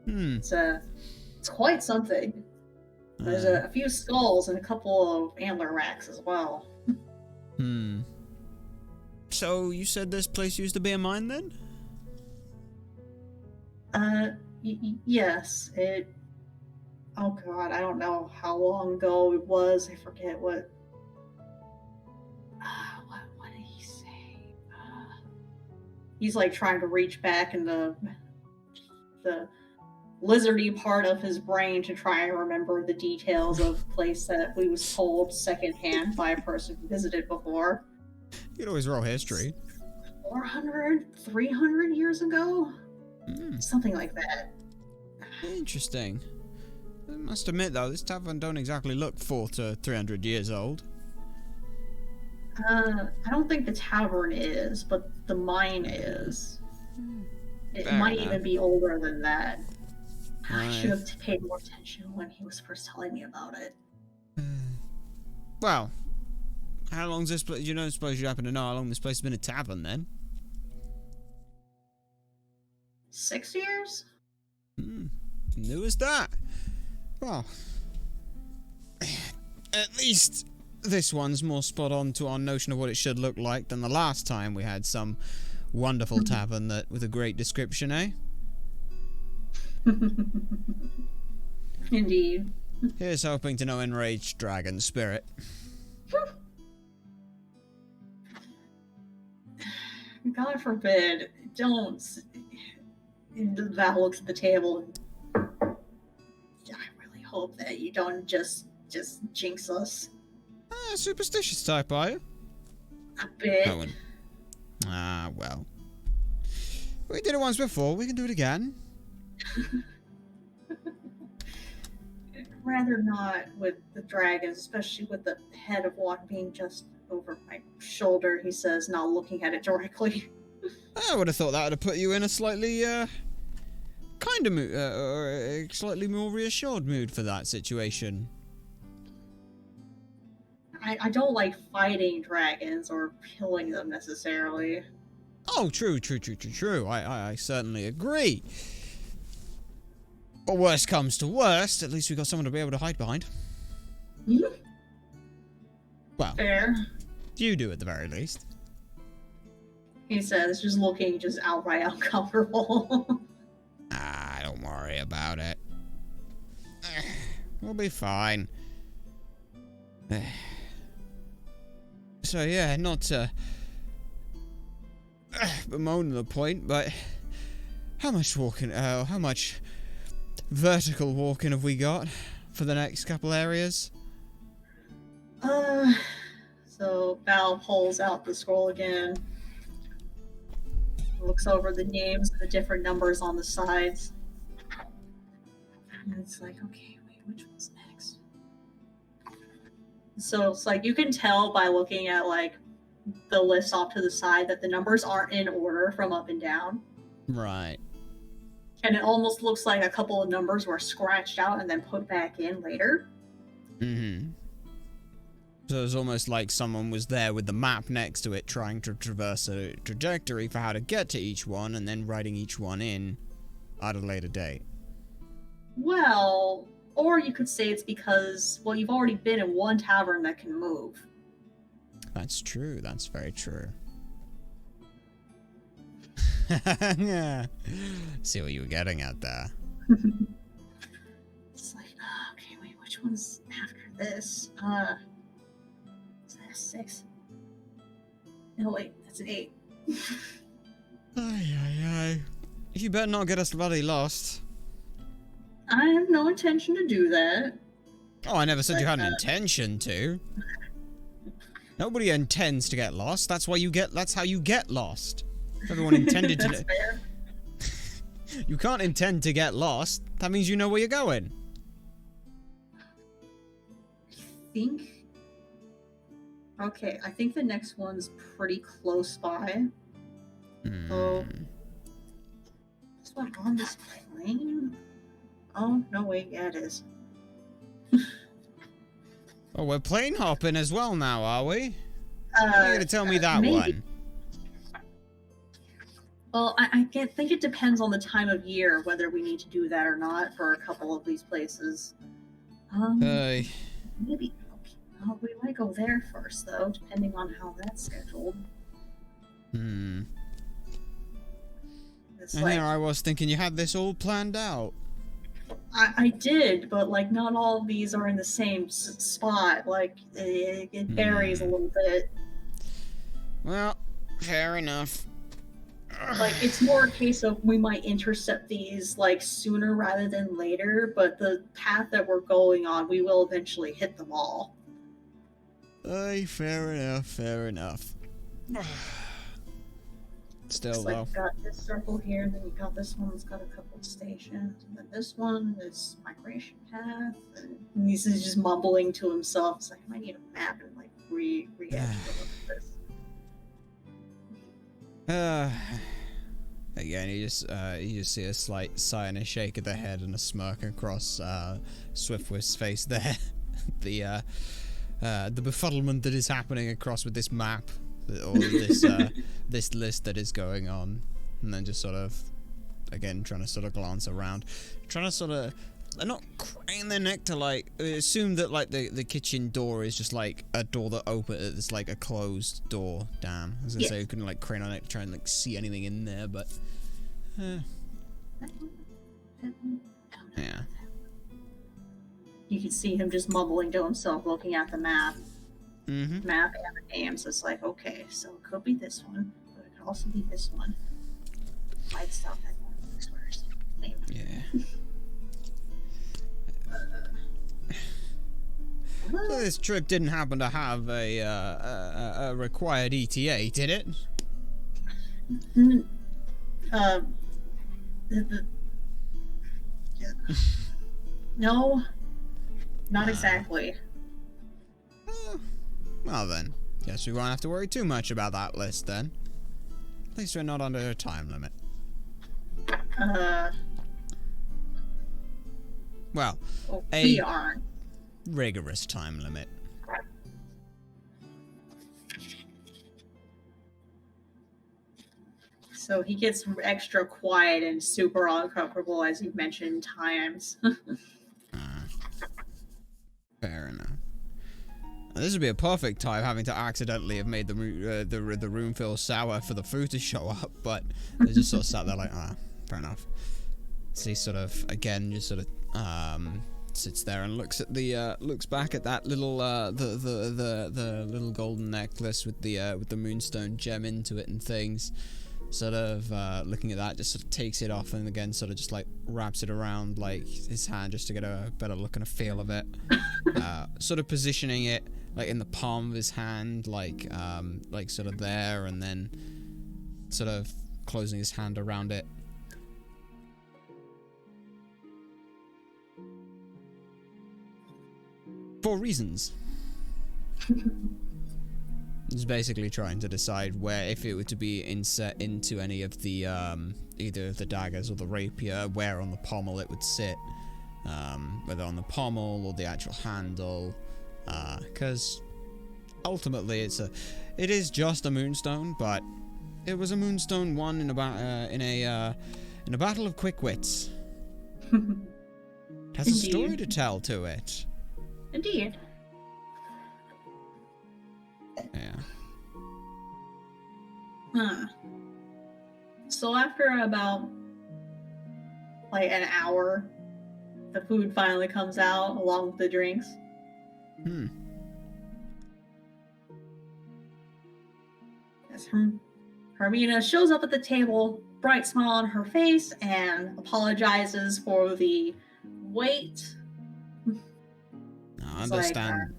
It's quite something. There's a few skulls and a couple of antler racks as well. So you said this place used to be a mine then? Yes. Oh god, I don't know how long ago it was. I forget what. What did he say? He's like trying to reach back in the lizardy part of his brain to try and remember the details of a place that we was told secondhand by a person who visited before. You could always roll history. 400, 300 years ago? Something like that. Interesting. I must admit, though, this tavern don't exactly look 400 to 300 years old. I don't think the tavern is, but the mine is. It might even be older than that. I should have paid more attention when he was first telling me about it. Well, how long's this place? You don't suppose you happen to know how long this place has been a tavern, then? 6 years? New as that. Well, at least this one's more spot on to our notion of what it should look like than the last time we had some wonderful tavern that with a great description, eh? Indeed. Here's hoping to no enraged dragon spirit. God forbid, don't. Val looks at the table. I really hope that you don't just jinx us. Superstitious type, are you? A bit. Owen. Ah, well. We did it once before, we can do it again. Rather not with the dragons, especially with the head of one being just over my shoulder, he says, not looking at it directly. I would have thought that would have put you in a slightly, kind of mood, or a slightly more reassured mood for that situation. I don't like fighting dragons or killing them necessarily. Oh, true. I certainly agree. But worst comes to worst, at least we've got someone to be able to hide behind. Well, fair. You do at the very least. He says, just looking just outright uncomfortable. Don't worry about it. We'll be fine. So yeah, not to bemoan the point, but how much vertical walking have we got for the next couple areas? So Val pulls out the scroll again. Looks over the names and the different numbers on the sides. And it's like, okay, wait, which one's next? So it's like, you can tell by looking at like the list off to the side that the numbers aren't in order from up and down. Right. And it almost looks like a couple of numbers were scratched out and then put back in later. Mm-hmm. So it's almost like someone was there with the map next to it trying to traverse a trajectory for how to get to each one and then writing each one in at a later date. Well, or you could say it's because, well, you've already been in one tavern that can move. That's true. That's very true. Yeah. See what you were getting at there. It's like, okay, wait, which one's after this? Is that a 6? No, wait, that's an 8. Aye. You better not get us bloody lost. I have no intention to do that. Oh, I never said you had an intention to. Nobody intends to get lost. That's how you get lost. Everyone intended to. That's fair. You can't intend to get lost. That means you know where you're going. I think the next one's pretty close by. So, this one on this plane? Oh, no, wait, yeah, it is. Oh, we're plane hopping as well now, are we? You're gonna tell me that maybe. one. Well, I think it depends on the time of year whether we need to do that or not for a couple of these places. Maybe. Oh, we might go there first, though, depending on how that's scheduled. It's And here I was thinking you had this all planned out. I did, but like not all of these are in the same spot. Like it varies a little bit. Well, fair enough. Like, it's more a case of we might intercept these, like, sooner rather than later, but the path that we're going on, we will eventually hit them all. Aye, fair enough, fair enough. Still, It's like, though. you got this circle here, and then you got this one that's got a couple of stations, and then this one is migration path, and he's just mumbling to himself. It's like, I might need a map and, like, re-edit this. Again, you just see a slight sigh and a shake of the head and a smirk across Swiftwift's face there. The befuddlement that is happening across with this map, or this this list that is going on, and then just sort of, again, trying to sort of glance around, trying to sort of, they're not craning their neck to, like, assume that, like, the kitchen door is just, like, a door that opens, it's, like, a closed door. Damn. I was gonna say you couldn't, like, crane on it to try and, like, see anything in there, but... yeah. You can see him just mumbling to himself, looking at the map. Mm-hmm. Map and the names. It's like, okay, so it could be this one, but it could also be this one. Might stop at one of those squares. Anyway. Yeah. So this trip didn't happen to have a required ETA, did it? No, not exactly. Well then, guess we won't have to worry too much about that list then. At least we're not under a time limit. Well, we aren't. Rigorous time limit. So he gets extra quiet and super uncomfortable, as you've mentioned times. Fair enough. This would be a perfect time, having to accidentally have made the room feel sour for the food to show up, but they just sort of sat there like, fair enough. So he sort of, again, just sort of sits there and looks at the looks back at that little the little golden necklace with the moonstone gem into it and things. Sort of looking at that, just sort of takes it off and again sort of just like wraps it around like his hand just to get a better look and a feel of it. Sort of positioning it like in the palm of his hand, like sort of there, and then sort of closing his hand around it. For reasons. He's basically trying to decide where, if it were to be inset into any of the, either of the daggers or the rapier, where on the pommel it would sit. Whether on the pommel or the actual handle. Because ultimately it is just a moonstone, but it was a moonstone won in a battle of quick wits. It has a story to tell to it. Indeed. Yeah. So after about like an hour, the food finally comes out along with the drinks. As Hermina shows up at the table, bright smile on her face, and apologizes for the wait. I understand.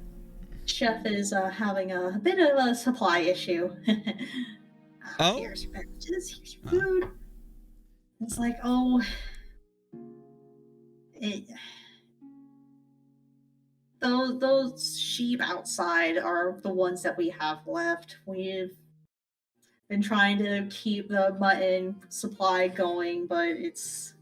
Chef is having a bit of a supply issue. Oh? Here's your beverages, here's your food. It's like, oh... Those sheep outside are the ones that we have left. We've been trying to keep the mutton supply going, but it's...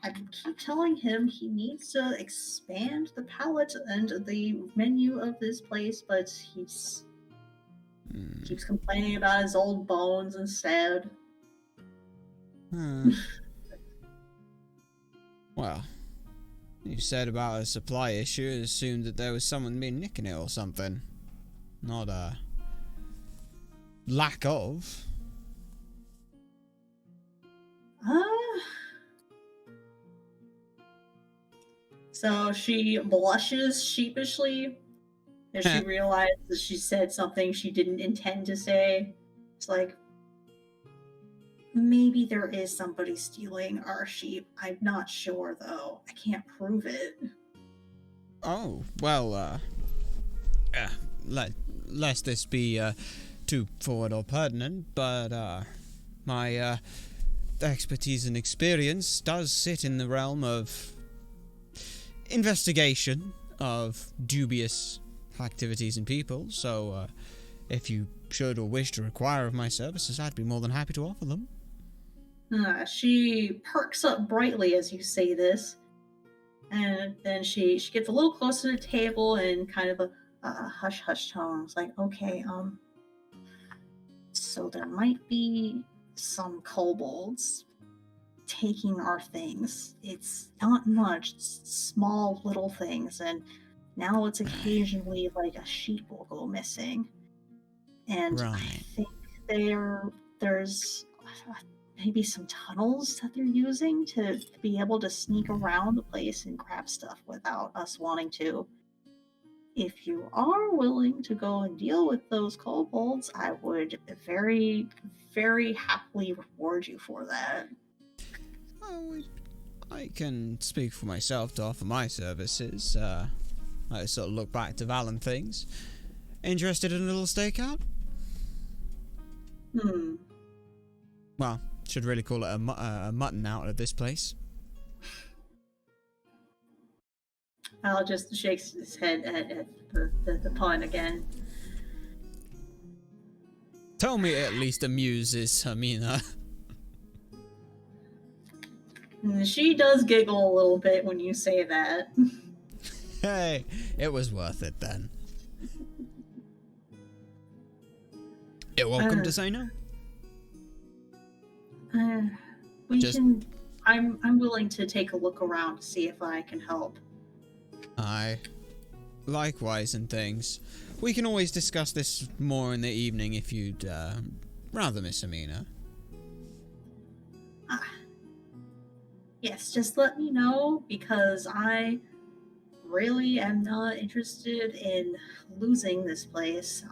I keep telling him he needs to expand the palette and the menu of this place, but he's keeps complaining about his old bones instead. Well, you said about a supply issue and assumed that there was someone been nicking it or something. Not a lack of. So she blushes sheepishly as she realizes that she said something she didn't intend to say. It's like, maybe there is somebody stealing our sheep. I'm not sure, though. I can't prove it. Oh, well, lest this be too forward or pertinent, but my expertise and experience does sit in the realm of investigation of dubious activities and people, so if you should or wish to require of my services, I'd be more than happy to offer them. She perks up brightly as you say this, and then she gets a little closer to the table and kind of a hush tone. It's like, okay, so there might be some kobolds taking our things. It's not much, it's small little things, and now it's occasionally like a sheep will go missing. And Right. I think there's maybe some tunnels that they're using to be able to sneak around the place and grab stuff without us wanting to. If you are willing to go and deal with those kobolds, I would very, very happily reward you for that. Oh, I can speak for myself to offer my services. I sort of look back to Val and things. Interested in a little stakeout? Well, should really call it a mutton out at this place. Al just shakes his head at the pun again. Tell me it at least amuses Hermina. She does giggle a little bit when you say that. Hey, it was worth it then. You're welcome to say no. I'm willing to take a look around to see if I can help. Aye. Likewise and things. We can always discuss this more in the evening if you'd rather, Miss Hermina. Yes, just let me know, because I really am not interested in losing this place.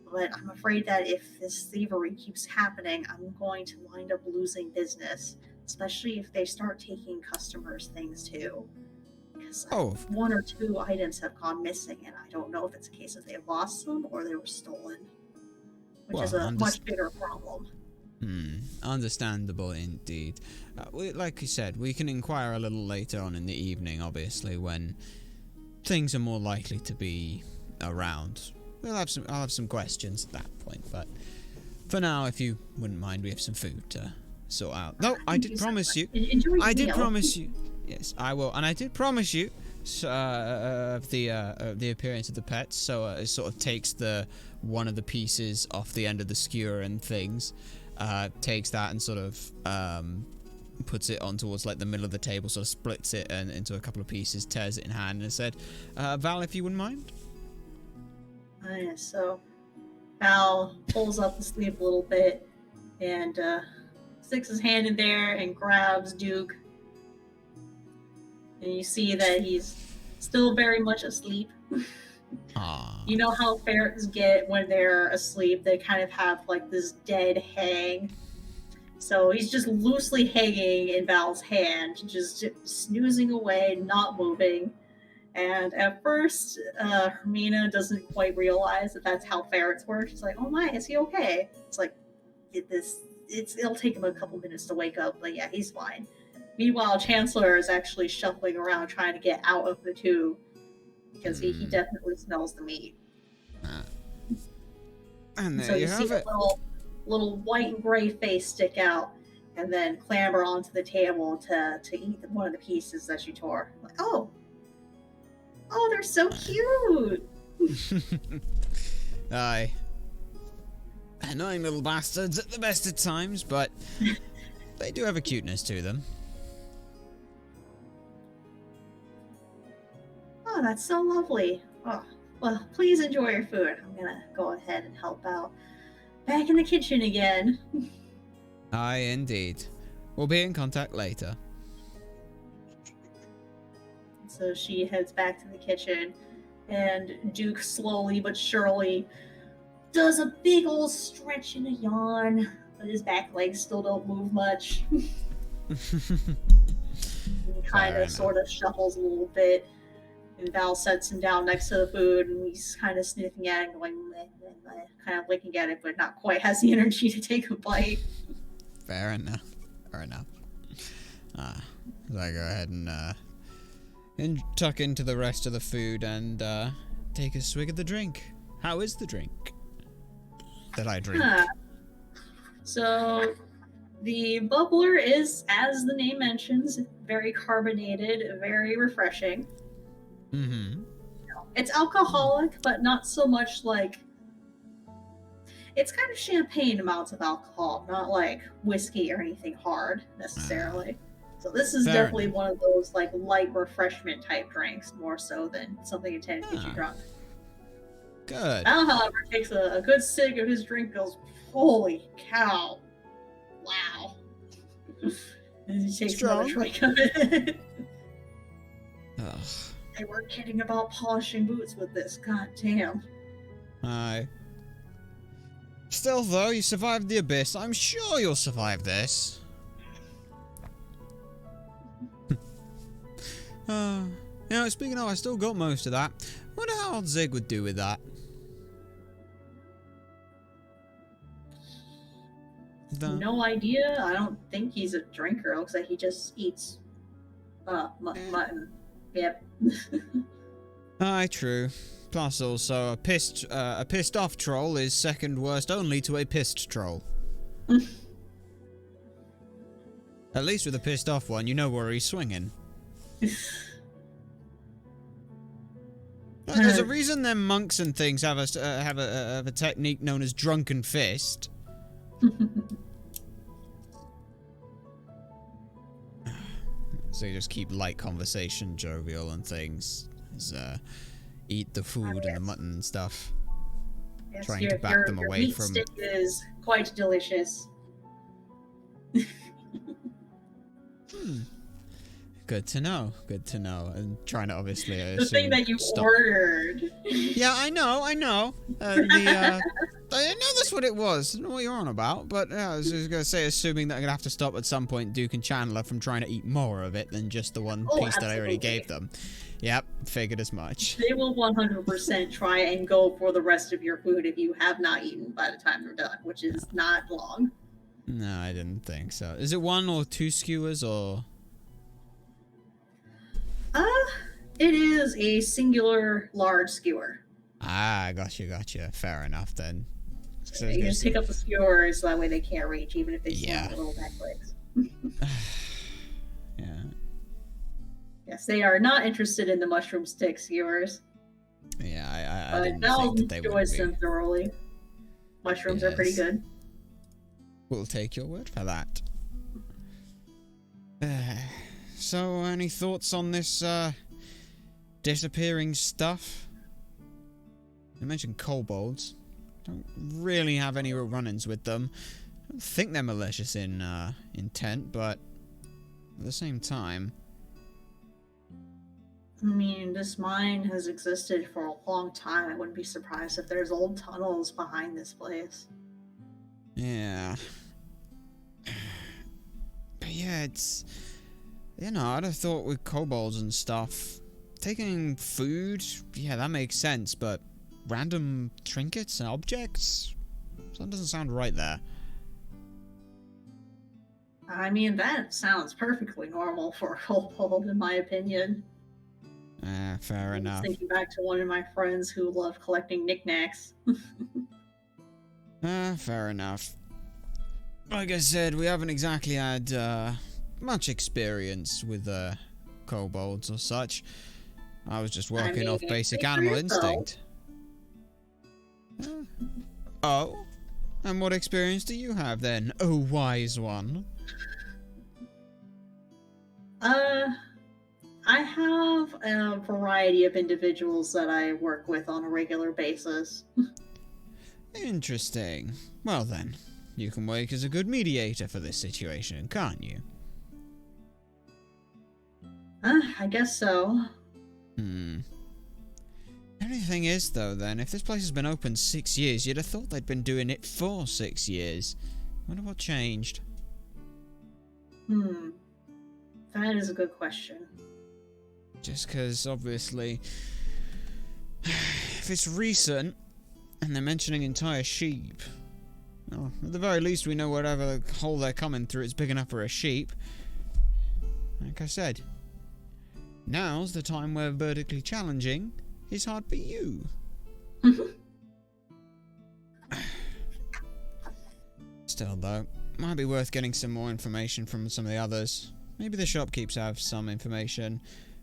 But I'm afraid that if this thievery keeps happening, I'm going to wind up losing business, especially if they start taking customers' things too. Because one or two items have gone missing, and I don't know if it's a case of they lost them or they were stolen, which is a much bigger problem. Understandable indeed. Like you said, we can inquire a little later on in the evening, obviously, when things are more likely to be around. I'll have some questions at that point, but for now, if you wouldn't mind, we have some food to sort out. No, I did promise you. I did promise you. Yes, I will, and I did promise you of the appearance of the pets. So it sort of takes one of the pieces off the end of the skewer and things, takes that and sort of puts it on towards like the middle of the table, sort of splits it into a couple of pieces, tears it in hand, and said, "Val, if you wouldn't mind." So Val pulls up the sleeve a little bit and sticks his hand in there and grabs Duke. And you see that he's still very much asleep. You know how ferrets get when they're asleep? They kind of have like this dead hang. So he's just loosely hanging in Val's hand, just snoozing away, not moving. And at first, Hermina doesn't quite realize that that's how ferrets work. She's like, "Oh my, is he okay?" It's like, it'll take him a couple minutes to wake up, but yeah, he's fine. Meanwhile, Chancellor is actually shuffling around trying to get out of the tube because he definitely smells the meat. And there so you you have see it. a little white and gray face stick out, and then clamber onto the table to eat one of the pieces that you tore. Like, oh, they're so cute. Aye. Annoying little bastards at the best of times, but they do have a cuteness to them. Oh, that's so lovely. Oh, well, please enjoy your food. I'm gonna go ahead and help out. Back in the kitchen again. Aye, indeed. We'll be in contact later. So she heads back to the kitchen, and Duke slowly but surely does a big old stretch and a yawn, but his back legs still don't move much. Kind Fair of, sort of shuffles a little bit. And Val sets him down next to the food, and he's kind of sniffing at it, going, meh, meh, meh, kind of licking at it, but not quite has the energy to take a bite. Fair enough. Fair enough. So I go ahead and tuck into the rest of the food and take a swig of the drink. How is the drink that I drink? So the bubbler is, as the name mentions, very carbonated, very refreshing. Mm-hmm. It's alcoholic, but not so much like... It's kind of champagne amounts of alcohol, not like whiskey or anything hard, necessarily. So this is definitely one of those like light refreshment type drinks, more so than something intended to get you drunk. Good. Al, however, takes a good sig of his drink, goes, holy cow. Wow. And he takes another drink of it. Ugh. They weren't kidding about polishing boots with this, god damn. Aye. Still, though, you survived the abyss. I'm sure you'll survive this. Speaking of, I still got most of that. Wonder how old Zig would do with that. No idea. I don't think he's a drinker. It looks like he just eats mutton. Yep. Aye, true. Plus, also, a pissed off troll is second worst only to a pissed troll. At least with a pissed off one, you know where he's swinging. There's a reason them monks and things have a technique known as drunken fist. So you just keep light conversation jovial and things. Eat the food and the mutton and stuff. Yes, trying to back them away meat from... stick is quite delicious. Good to know. Good to know. And trying to obviously the thing that you ordered. Yeah, I know. I know that's what it was. I don't know what you're on about, but I was just going to say, assuming that I'm going to have to stop at some point Duke and Chandler from trying to eat more of it than just the one piece that I already gave them. Yep, figured as much. They will 100% try and go for the rest of your food if you have not eaten by the time they're done, which is not long. No, I didn't think so. Is it 1 or 2 skewers, or...? It is a singular large skewer. Ah, gotcha. Fair enough, then. So you just pick up the skewers, so that way they can't reach, even if they still have little back legs. Yeah. Yes, they are not interested in the mushroom stick skewers. Yeah, I didn't Val think that they would be. enjoys them thoroughly. Mushrooms are pretty good. We'll take your word for that. So, any thoughts on this, disappearing stuff? You mentioned kobolds. Don't really have any real run-ins with them. I don't think they're malicious in intent, but at the same time... I mean, this mine has existed for a long time. I wouldn't be surprised if there's old tunnels behind this place. Yeah. But yeah, it's... You know, I'd have thought with kobolds and stuff, taking food, yeah, that makes sense, but random trinkets and objects? That doesn't sound right there. I mean, that sounds perfectly normal for a kobold, in my opinion. Fair enough. Thinking back to one of my friends who loved collecting knickknacks. Fair enough. Like I said, we haven't exactly had, much experience with, kobolds or such. I was just working off basic animal instinct. Oh? And what experience do you have then, oh wise one? I have a variety of individuals that I work with on a regular basis. Interesting. Well then, you can work as a good mediator for this situation, can't you? I guess so. The only thing is, though, then, if this place has been open 6 years, you'd have thought they'd been doing it for 6 years. Wonder what changed. That is a good question. Just because, obviously, if it's recent, and they're mentioning entire sheep, well, at the very least we know whatever hole they're coming through is big enough for a sheep. Like I said, now's the time where vertically challenging is hard for you. Still, though, might be worth getting some more information from some of the others. Maybe the shopkeepers have some information.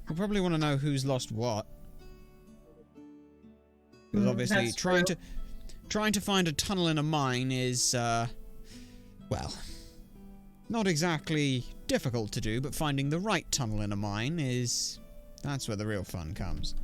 We'll probably want to know who's lost what. Because obviously, trying to find a tunnel in a mine is, well, not exactly difficult to do, but finding the right tunnel in a mine is... that's where the real fun comes.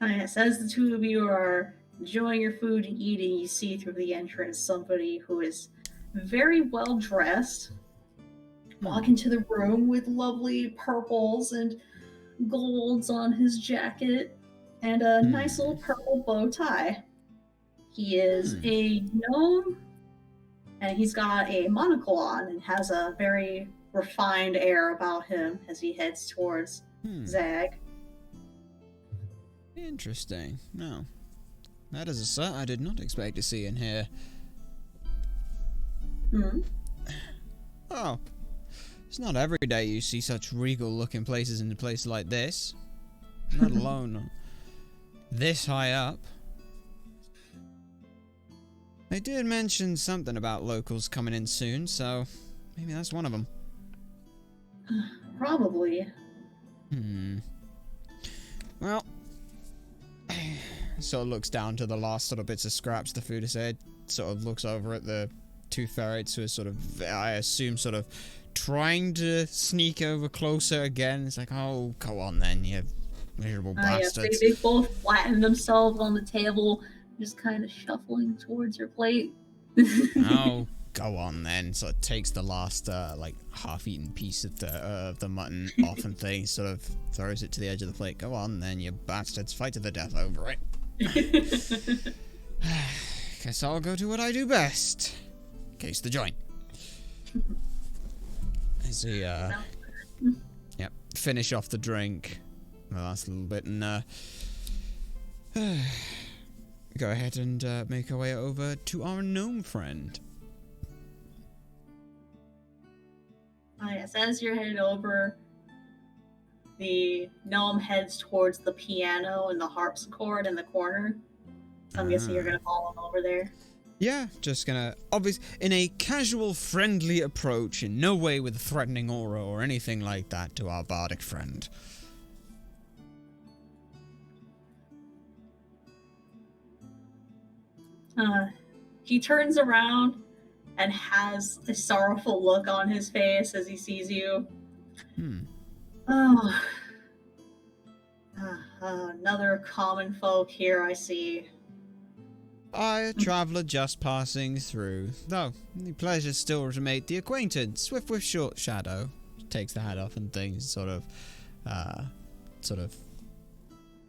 Yes, as the two of you are enjoying your food and eating, you see through the entrance somebody who is very well dressed walk into the room with lovely purples and golds on his jacket and a nice little purple bow tie. He is a gnome, and he's got a monocle on and has a very refined air about him as he heads towards Zag. Interesting. No. That is a sight I did not expect to see in here. Oh. It's not every day you see such regal-looking places in a place like this. Let alone this high up. They did mention something about locals coming in soon, so maybe that's one of them. Probably. Well, sort of looks down to the last sort of bits of scraps the food has had, sort of looks over at the two ferrets who are sort of, I assume, sort of trying to sneak over closer again. It's like, oh, go on then, you miserable bastards. They both flatten themselves on the table, just kind of shuffling towards your plate. Oh, go on then. So it takes the last, like, half-eaten piece of the mutton off and things, sort of throws it to the edge of the plate. Go on then, you bastards. Fight to the death over it. Guess I'll go do what I do best. Case the joint. As he, yep, finish off the drink. The last little bit and, go ahead and make our way over to our gnome friend. Yes, as you're headed over, the gnome heads towards the piano and the harpsichord in the corner. So I'm guessing you're gonna follow him over there. Yeah, just gonna, obviously, in a casual, friendly approach, in no way with a threatening aura or anything like that to our bardic friend. He turns around and has a sorrowful look on his face as he sees you. Oh, another common folk here, I see. I, a traveller just passing through, though the pleasure still to make the acquaintance. Swift with short shadow, takes the hat off and things, sort of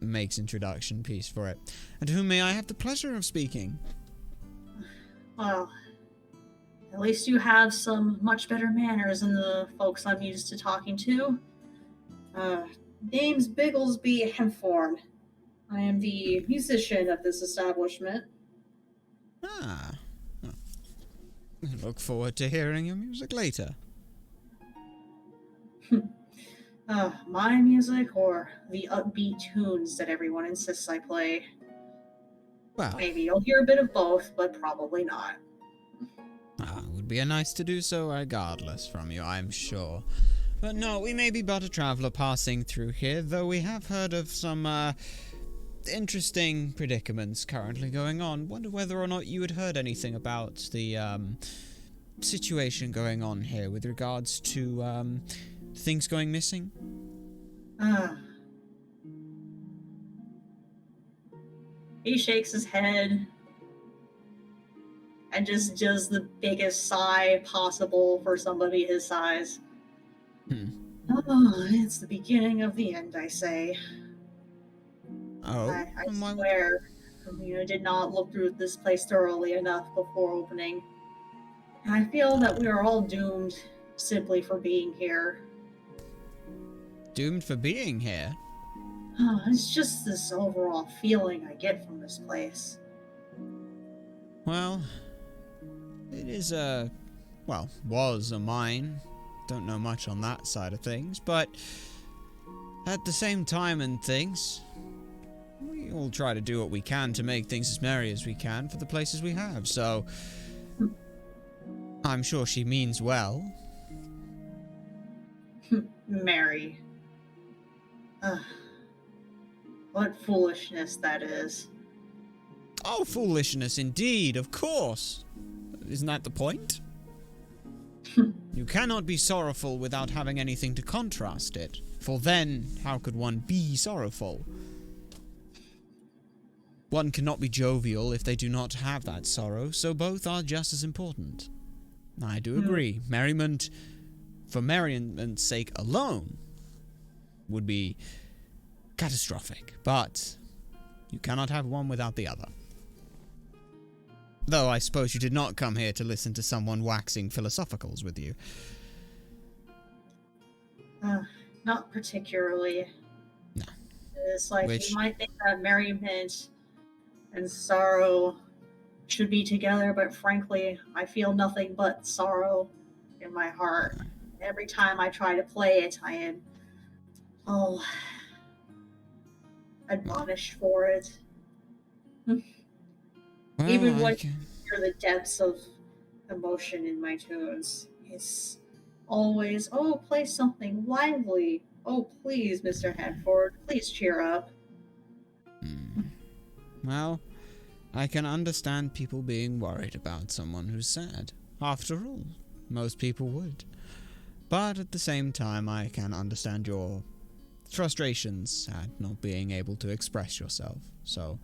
makes introduction piece for it. And to whom may I have the pleasure of speaking? Well, at least you have some much better manners than the folks I'm used to talking to. Name's Bigglesby Hemthorne. I am the musician of this establishment. Ah. Well, I look forward to hearing your music later. My music or the upbeat tunes that everyone insists I play? Well, maybe you'll hear a bit of both, but probably not. It would be nice to do so regardless from you, I'm sure. But no, we may be but a traveller passing through here, though we have heard of some, interesting predicaments currently going on. Wonder whether or not you had heard anything about the, situation going on here with regards to, things going missing? He shakes his head. and just does the biggest sigh possible for somebody his size. Oh, it's the beginning of the end, I say. Oh, I swear, I did not look through this place thoroughly enough before opening. I feel that we are all doomed simply for being here. Doomed for being here? It's just this overall feeling I get from this place. Well, it is was a mine. Don't know much on that side of things, but at the same time and things, we all try to do what we can to make things as merry as we can for the places we have, so I'm sure she means well. Merry. What foolishness that is. Oh, foolishness indeed, of course. Isn't that the point? You cannot be sorrowful without having anything to contrast it, for then how could one be sorrowful? One cannot be jovial if they do not have that sorrow, so both are just as important. I do agree. Merriment, for merriment's sake alone, would be catastrophic, but you cannot have one without the other. Though I suppose you did not come here to listen to someone waxing philosophicals with you. Not particularly. No. It's like you might think that merriment and sorrow should be together, but frankly, I feel nothing but sorrow in my heart. Every time I try to play it, I am, admonished for it. Well, Even when you hear the depths of emotion in my tunes, it's always, play something lively. Oh, please, Mr. Hanford, please cheer up. Well, I can understand people being worried about someone who's sad. After all, most people would. But at the same time, I can understand your frustrations at not being able to express yourself. So,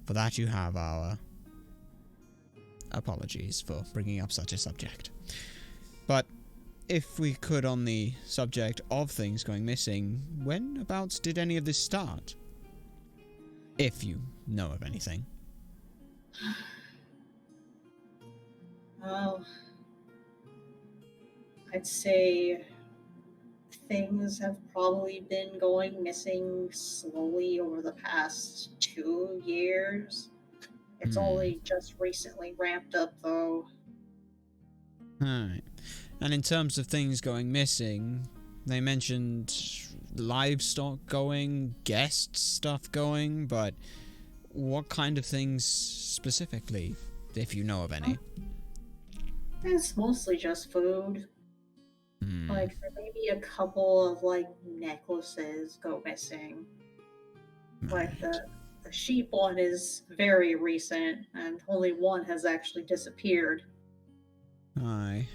for that you have our apologies for bringing up such a subject. But if we could, on the subject of things going missing, when abouts did any of this start? If you know of anything. Well, I'd say things have probably been going missing slowly over the past 2 years. It's only just recently ramped up, though. Alright. And in terms of things going missing, they mentioned livestock going, guest stuff going, but what kind of things specifically, if you know of any? It's mostly just food. Like, there may be a couple of, necklaces go missing. Right. Like, the sheep one is very recent, and only one has actually disappeared. Aye.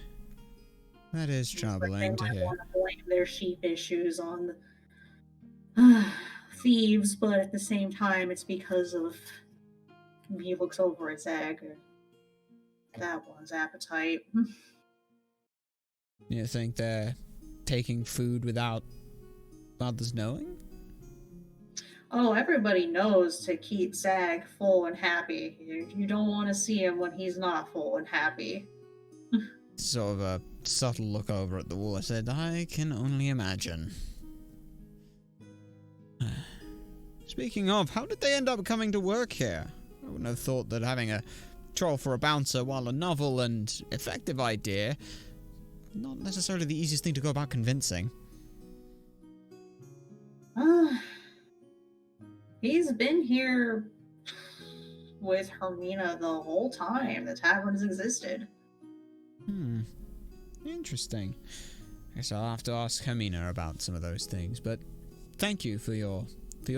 That is troubling to hear. They might want to blame their sheep issues on thieves, but at the same time, it's because of he looks over its egg. That one's appetite. You think they're taking food without others knowing? Oh, everybody knows to keep Zag full and happy. You don't want to see him when he's not full and happy. Sort of a subtle look over at the wall. I said, I can only imagine. Speaking of, how did they end up coming to work here? I wouldn't have thought that having a troll for a bouncer, while a novel and effective idea, not necessarily the easiest thing to go about convincing. He's been here with Hermina the whole time the tavern's existed. Interesting. Guess I'll have to ask Hermina about some of those things, but thank you for your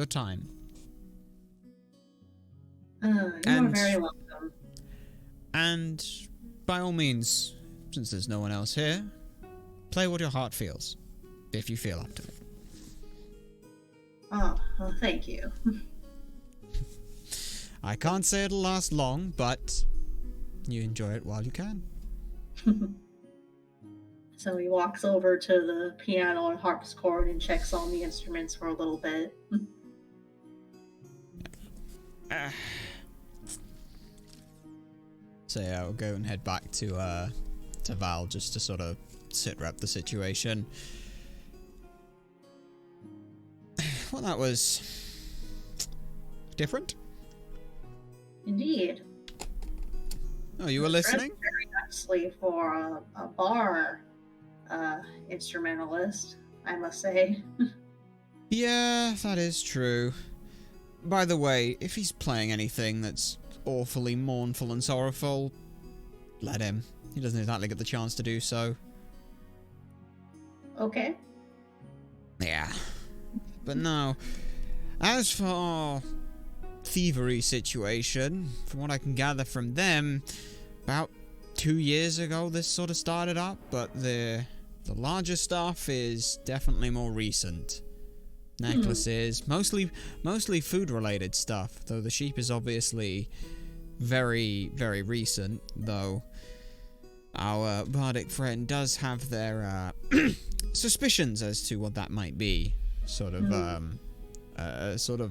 time. You are very welcome. And by all means, since there's no one else here, play what your heart feels, if you feel up to it. Oh, well, thank you. I can't say it'll last long, but you enjoy it while you can. So he walks over to the piano and harpsichord and checks on the instruments for a little bit. So yeah, I'll go and head back to Val just to sort of sit rep the situation. Well, that was different. Indeed. Oh, you were listening? Very nicely for a bar instrumentalist, I must say. Yeah, that is true. By the way, if he's playing anything that's awfully mournful and sorrowful, let him. He doesn't exactly get the chance to do so. Okay. Yeah. But no. As for our thievery situation, from what I can gather from them, about 2 years ago this sort of started up, but the larger stuff is definitely more recent. Necklaces, mostly food related stuff, though the sheep is obviously very, very recent, though our bardic friend does have their suspicions as to what that might be. Sort of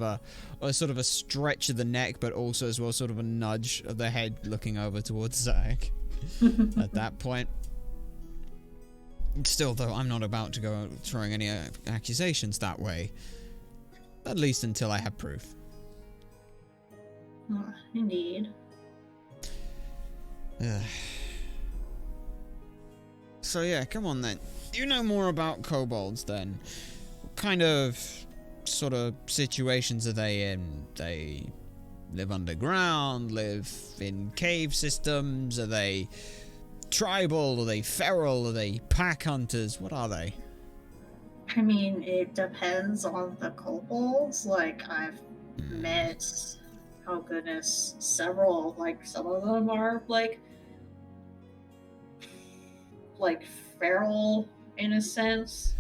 a stretch of the neck, but also as well sort of a nudge of the head looking over towards Zach at that point. Still, though, I'm not about to go throwing any accusations that way. At least until I have proof. Indeed. So yeah, come on then. You know more about kobolds then. What kind of sort of situations are they in? They live underground, live in cave systems, are they tribal, are they feral, are they pack hunters? What are they? I mean, it depends on the kobolds. Like, I've met, oh goodness, several. Like, some of them are like feral in a sense.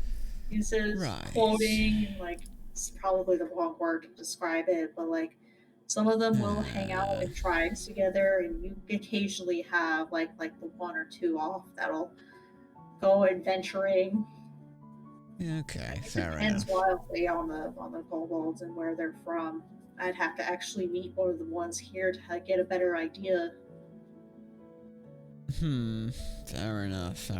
He says, Right. quoting, like, it's probably the wrong word to describe it, but like, some of them will hang out in tribes together, and you occasionally have like the one or two off that'll go adventuring. Okay, fair enough. Depends wildly on the kobolds and where they're from. I'd have to actually meet one of the ones here to get a better idea. Fair enough.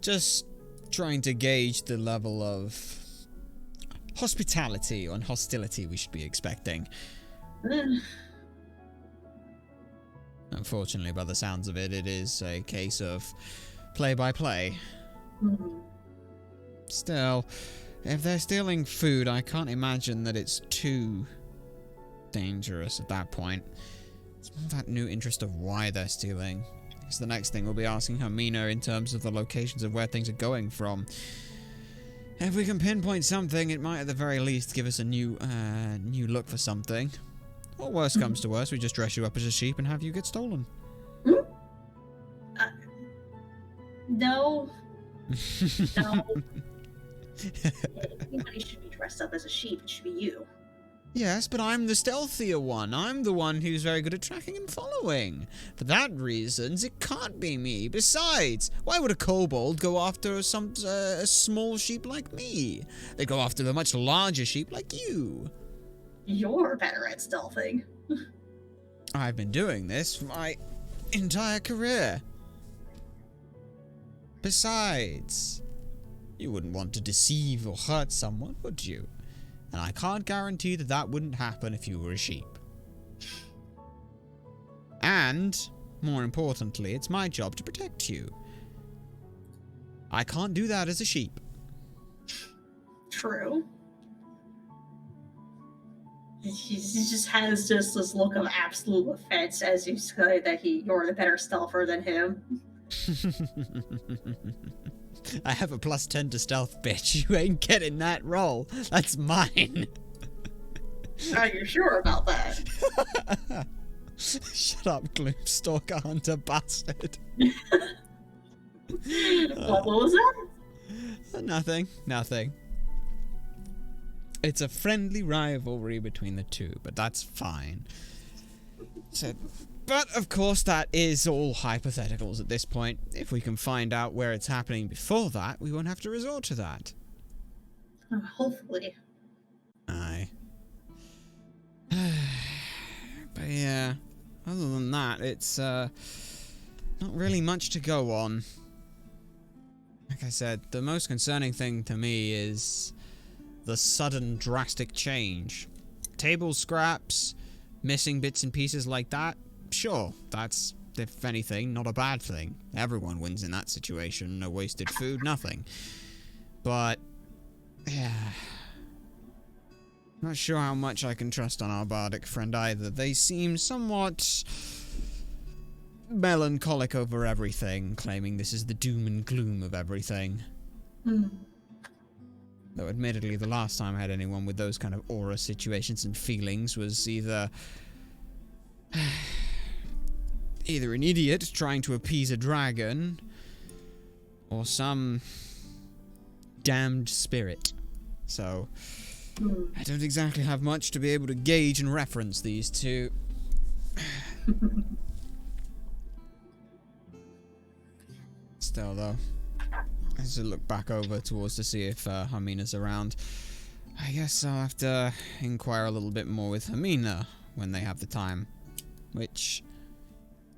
Just trying to gauge the level of hospitality and hostility we should be expecting. Unfortunately, by the sounds of it, it is a case of play-by-play. Still, if they're stealing food, I can't imagine that it's too dangerous at that point. It's more that new interest of why they're stealing. Because the next thing we'll be asking Hermina in terms of the locations of where things are going from. If we can pinpoint something, it might at the very least give us a new look for something. Or worst comes to worst, we just dress you up as a sheep and have you get stolen. No. No. Anybody should be dressed up as a sheep. It should be you. Yes, but I'm the stealthier one. I'm the one who's very good at tracking and following. For that reasons, it can't be me. Besides, why would a kobold go after a small sheep like me? They go after a much larger sheep like you. You're better at stealthing. I've been doing this for my entire career. Besides, you wouldn't want to deceive or hurt someone, would you? And I can't guarantee that that wouldn't happen if you were a sheep. And, more importantly, it's my job to protect you. I can't do that as a sheep. True. He just has just this look of absolute offense as you say that you're the better stealther than him. I have a +10 to stealth, bitch. You ain't getting that roll. That's mine. Are you sure about that? Shut up, Gloomstalker Hunter bastard. What was that? Nothing. It's a friendly rivalry between the two, but that's fine. So, But, of course, that is all hypotheticals at this point. If we can find out where it's happening before that, we won't have to resort to that. Hopefully. Aye. But yeah, other than that, it's not really much to go on. Like I said, the most concerning thing to me is the sudden drastic change. Table scraps, missing bits and pieces like that, sure, that's, if anything, not a bad thing. Everyone wins in that situation. No wasted food, nothing. But, yeah, not sure how much I can trust on our bardic friend either. They seem somewhat melancholic over everything, claiming this is the doom and gloom of everything. Though admittedly, the last time I had anyone with those kind of aura situations and feelings was either an idiot trying to appease a dragon, or some damned spirit. So, I don't exactly have much to be able to gauge and reference these two. Still, though, as I look back over towards to see if Hermina's around, I guess I'll have to inquire a little bit more with Hermina when they have the time. Which,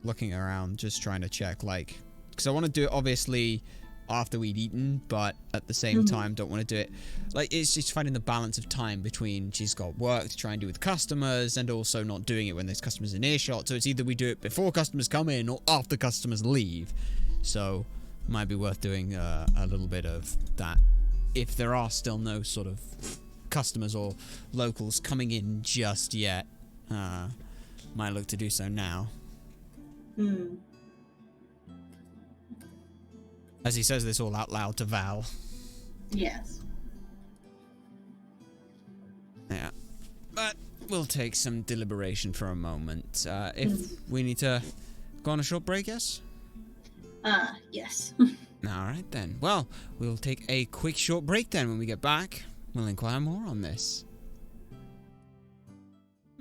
looking around, just trying to check, like, because I want to do it obviously after we'd eaten, but at the same time don't want to do it, like, it's just finding the balance of time between she's got work to try and do with customers and also not doing it when there's customers in earshot. So it's either we do it before customers come in or after customers leave. So might be worth doing a little bit of that if there are still no sort of customers or locals coming in just yet. Might look to do so now. As he says this all out loud to Val. Yes. Yeah. But we'll take some deliberation for a moment. If we need to go on a short break, yes? Yes. Alright then. Well, we'll take a quick short break then. When we get back, we'll inquire more on this.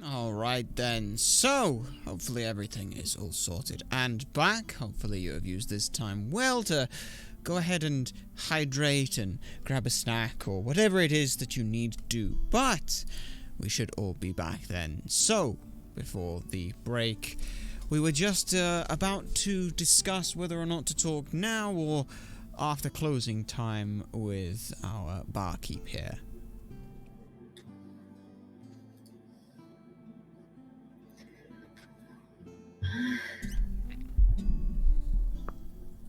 Alright then, so hopefully everything is all sorted and back. Hopefully you have used this time well to go ahead and hydrate and grab a snack or whatever it is that you need to do. But we should all be back then. So, before the break, we were just about to discuss whether or not to talk now or after closing time with our barkeep here.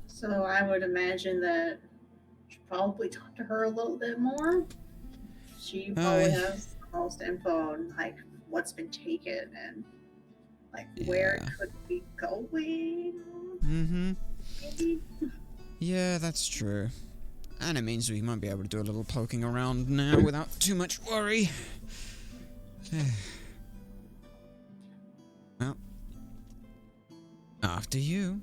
So I would imagine that you should probably talk to her a little bit more. She probably has the most info on like what's been taken and like where it could be going. Maybe? Yeah, that's true. And it means we might be able to do a little poking around now without too much worry. Well, after you.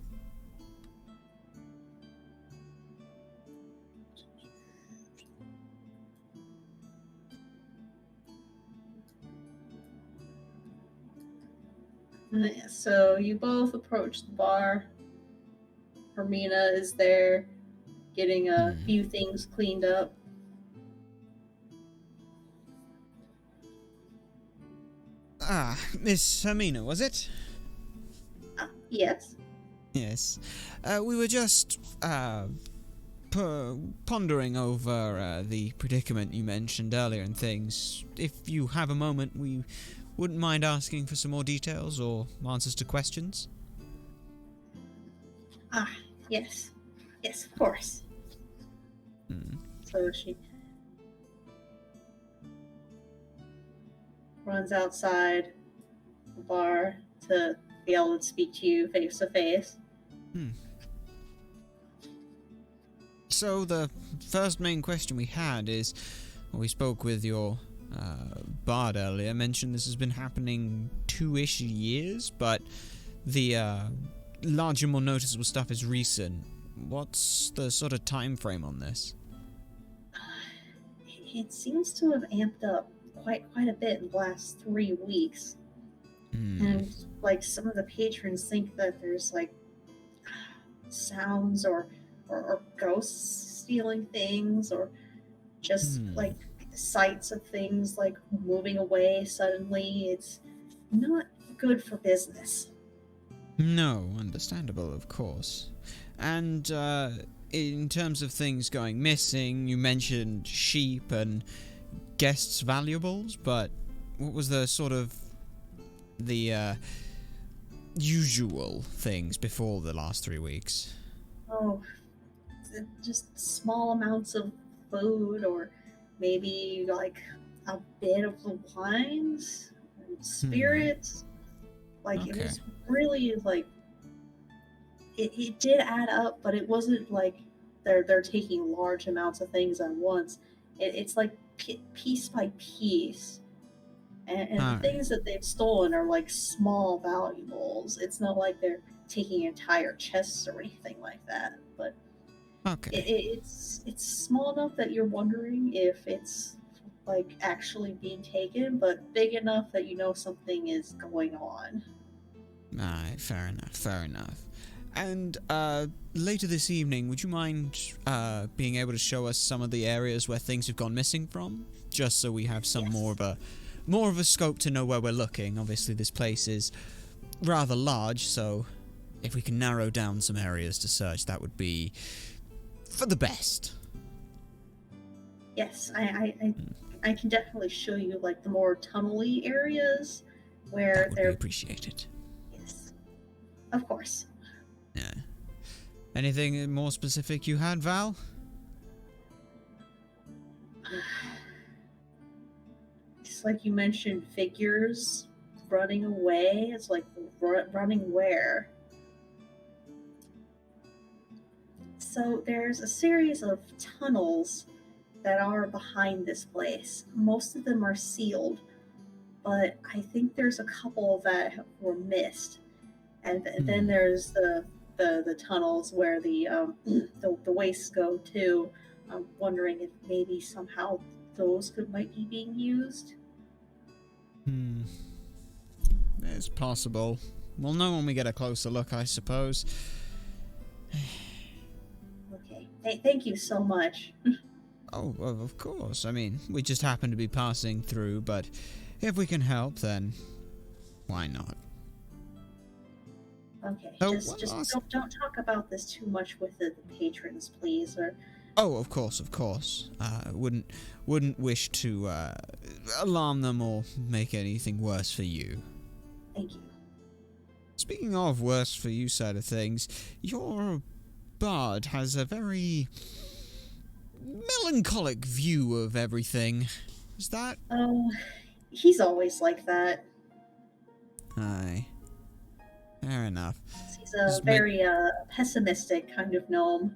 So you both approach the bar. Hermina is there getting a few things cleaned up. Ah, Miss Hermina, was it? Yes. Yes. We were just pondering over the predicament you mentioned earlier and things. If you have a moment, we wouldn't mind asking for some more details or answers to questions. Yes. Yes, of course. So she runs outside the bar to be able to speak to you face to face. So the first main question we had is, we spoke with your bard earlier, mentioned this has been happening 2-ish years, but the larger, more noticeable stuff is recent. What's the sort of time frame on this? It seems to have amped up quite a bit in the last 3 weeks. And like some of the patrons think that there's like sounds or ghosts stealing things, or just Hmm. like sights of things like moving away suddenly. It's not good for business. No, understandable, of course. And, in terms of things going missing, you mentioned sheep and guests' valuables, but what was the sort of the usual things before the last 3 weeks? Oh, just small amounts of food, or maybe like a bit of the wines and Hmm. spirits. Like it Okay. was really like it did add up, but it wasn't like they're taking large amounts of things at once. It's like piece by piece, and the Alright. things that they've stolen are like small valuables. It's not like they're taking entire chests or anything like that. But Okay. it's small enough that you're wondering if it's like actually being taken, but big enough that you know something is going on. Alright, fair enough, fair enough. And, later this evening, would you mind, being able to show us some of the areas where things have gone missing from? Just so we have some Yes. more of a scope to know where we're looking. Obviously, this place is rather large, so if we can narrow down some areas to search, that would be for the best. Yes, I can definitely show you like the more tunnely areas That where would be there. appreciated. Yes, of course. Yeah. Anything more specific you had, Val? Just like you mentioned, figures running away. It's like running where? So there's a series of tunnels that are behind this place. Most of them are sealed, but I think there's a couple that were missed. And then Hmm. there's the tunnels where the wastes go to. I'm wondering if maybe somehow those might be being used. Hmm. It's possible. We'll know when we get a closer look, I suppose. Okay, thank you so much. Oh, of course. I mean, we just happen to be passing through, but if we can help, then why not? Okay, Oh, just one just last. don't talk about this too much with the patrons, please. Or Oh, of course, of course. Wouldn't wish to alarm them or make anything worse for you. thank you. Speaking of worse for you side of things, your bard has a very melancholic view of everything. Is that? Oh, he's always like that. Aye, fair enough. He's a Just make. very pessimistic kind of gnome.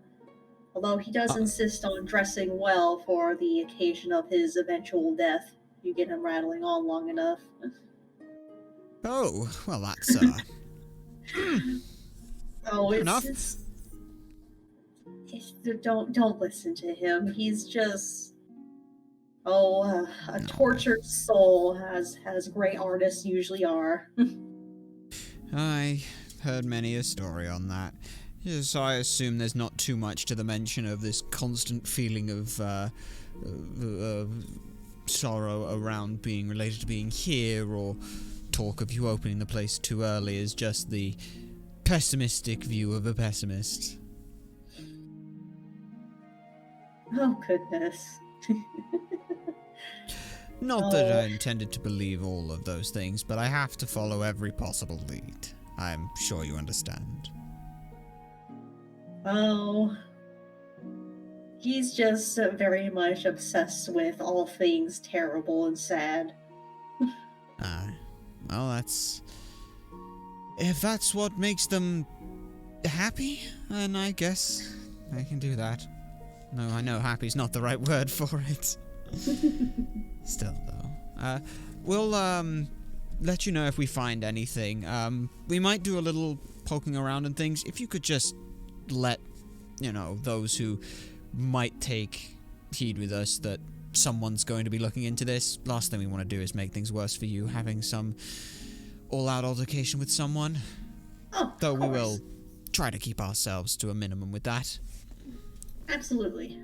Although he does Uh, insist on dressing well for the occasion of his eventual death. You get him rattling on long enough. oh, well, that's hmm, Oh, fair enough. it's don't listen to him. He's just a No, tortured soul, as great artists usually are. I heard many a story on that. Yes, I assume there's not too much to the mention of this constant feeling of sorrow around being related to being here, or talk of you opening the place too early is just the pessimistic view of a pessimist. Oh goodness. Not that I Oh, intended to believe all of those things, but I have to follow every possible lead. I'm sure you understand. oh, he's just very much obsessed with all things terrible and sad. Ah, well, if that's what makes them happy, then I guess I can do that. No, I know happy's not the right word for it. Still, though. We'll, let you know if we find anything. We might do a little poking around and things. If you could just let, those who might take heed with us that someone's going to be looking into this. Last thing we want to do is make things worse for you, having some all-out altercation with someone. Oh, Though of we course. will try to keep ourselves to a minimum with that. Absolutely.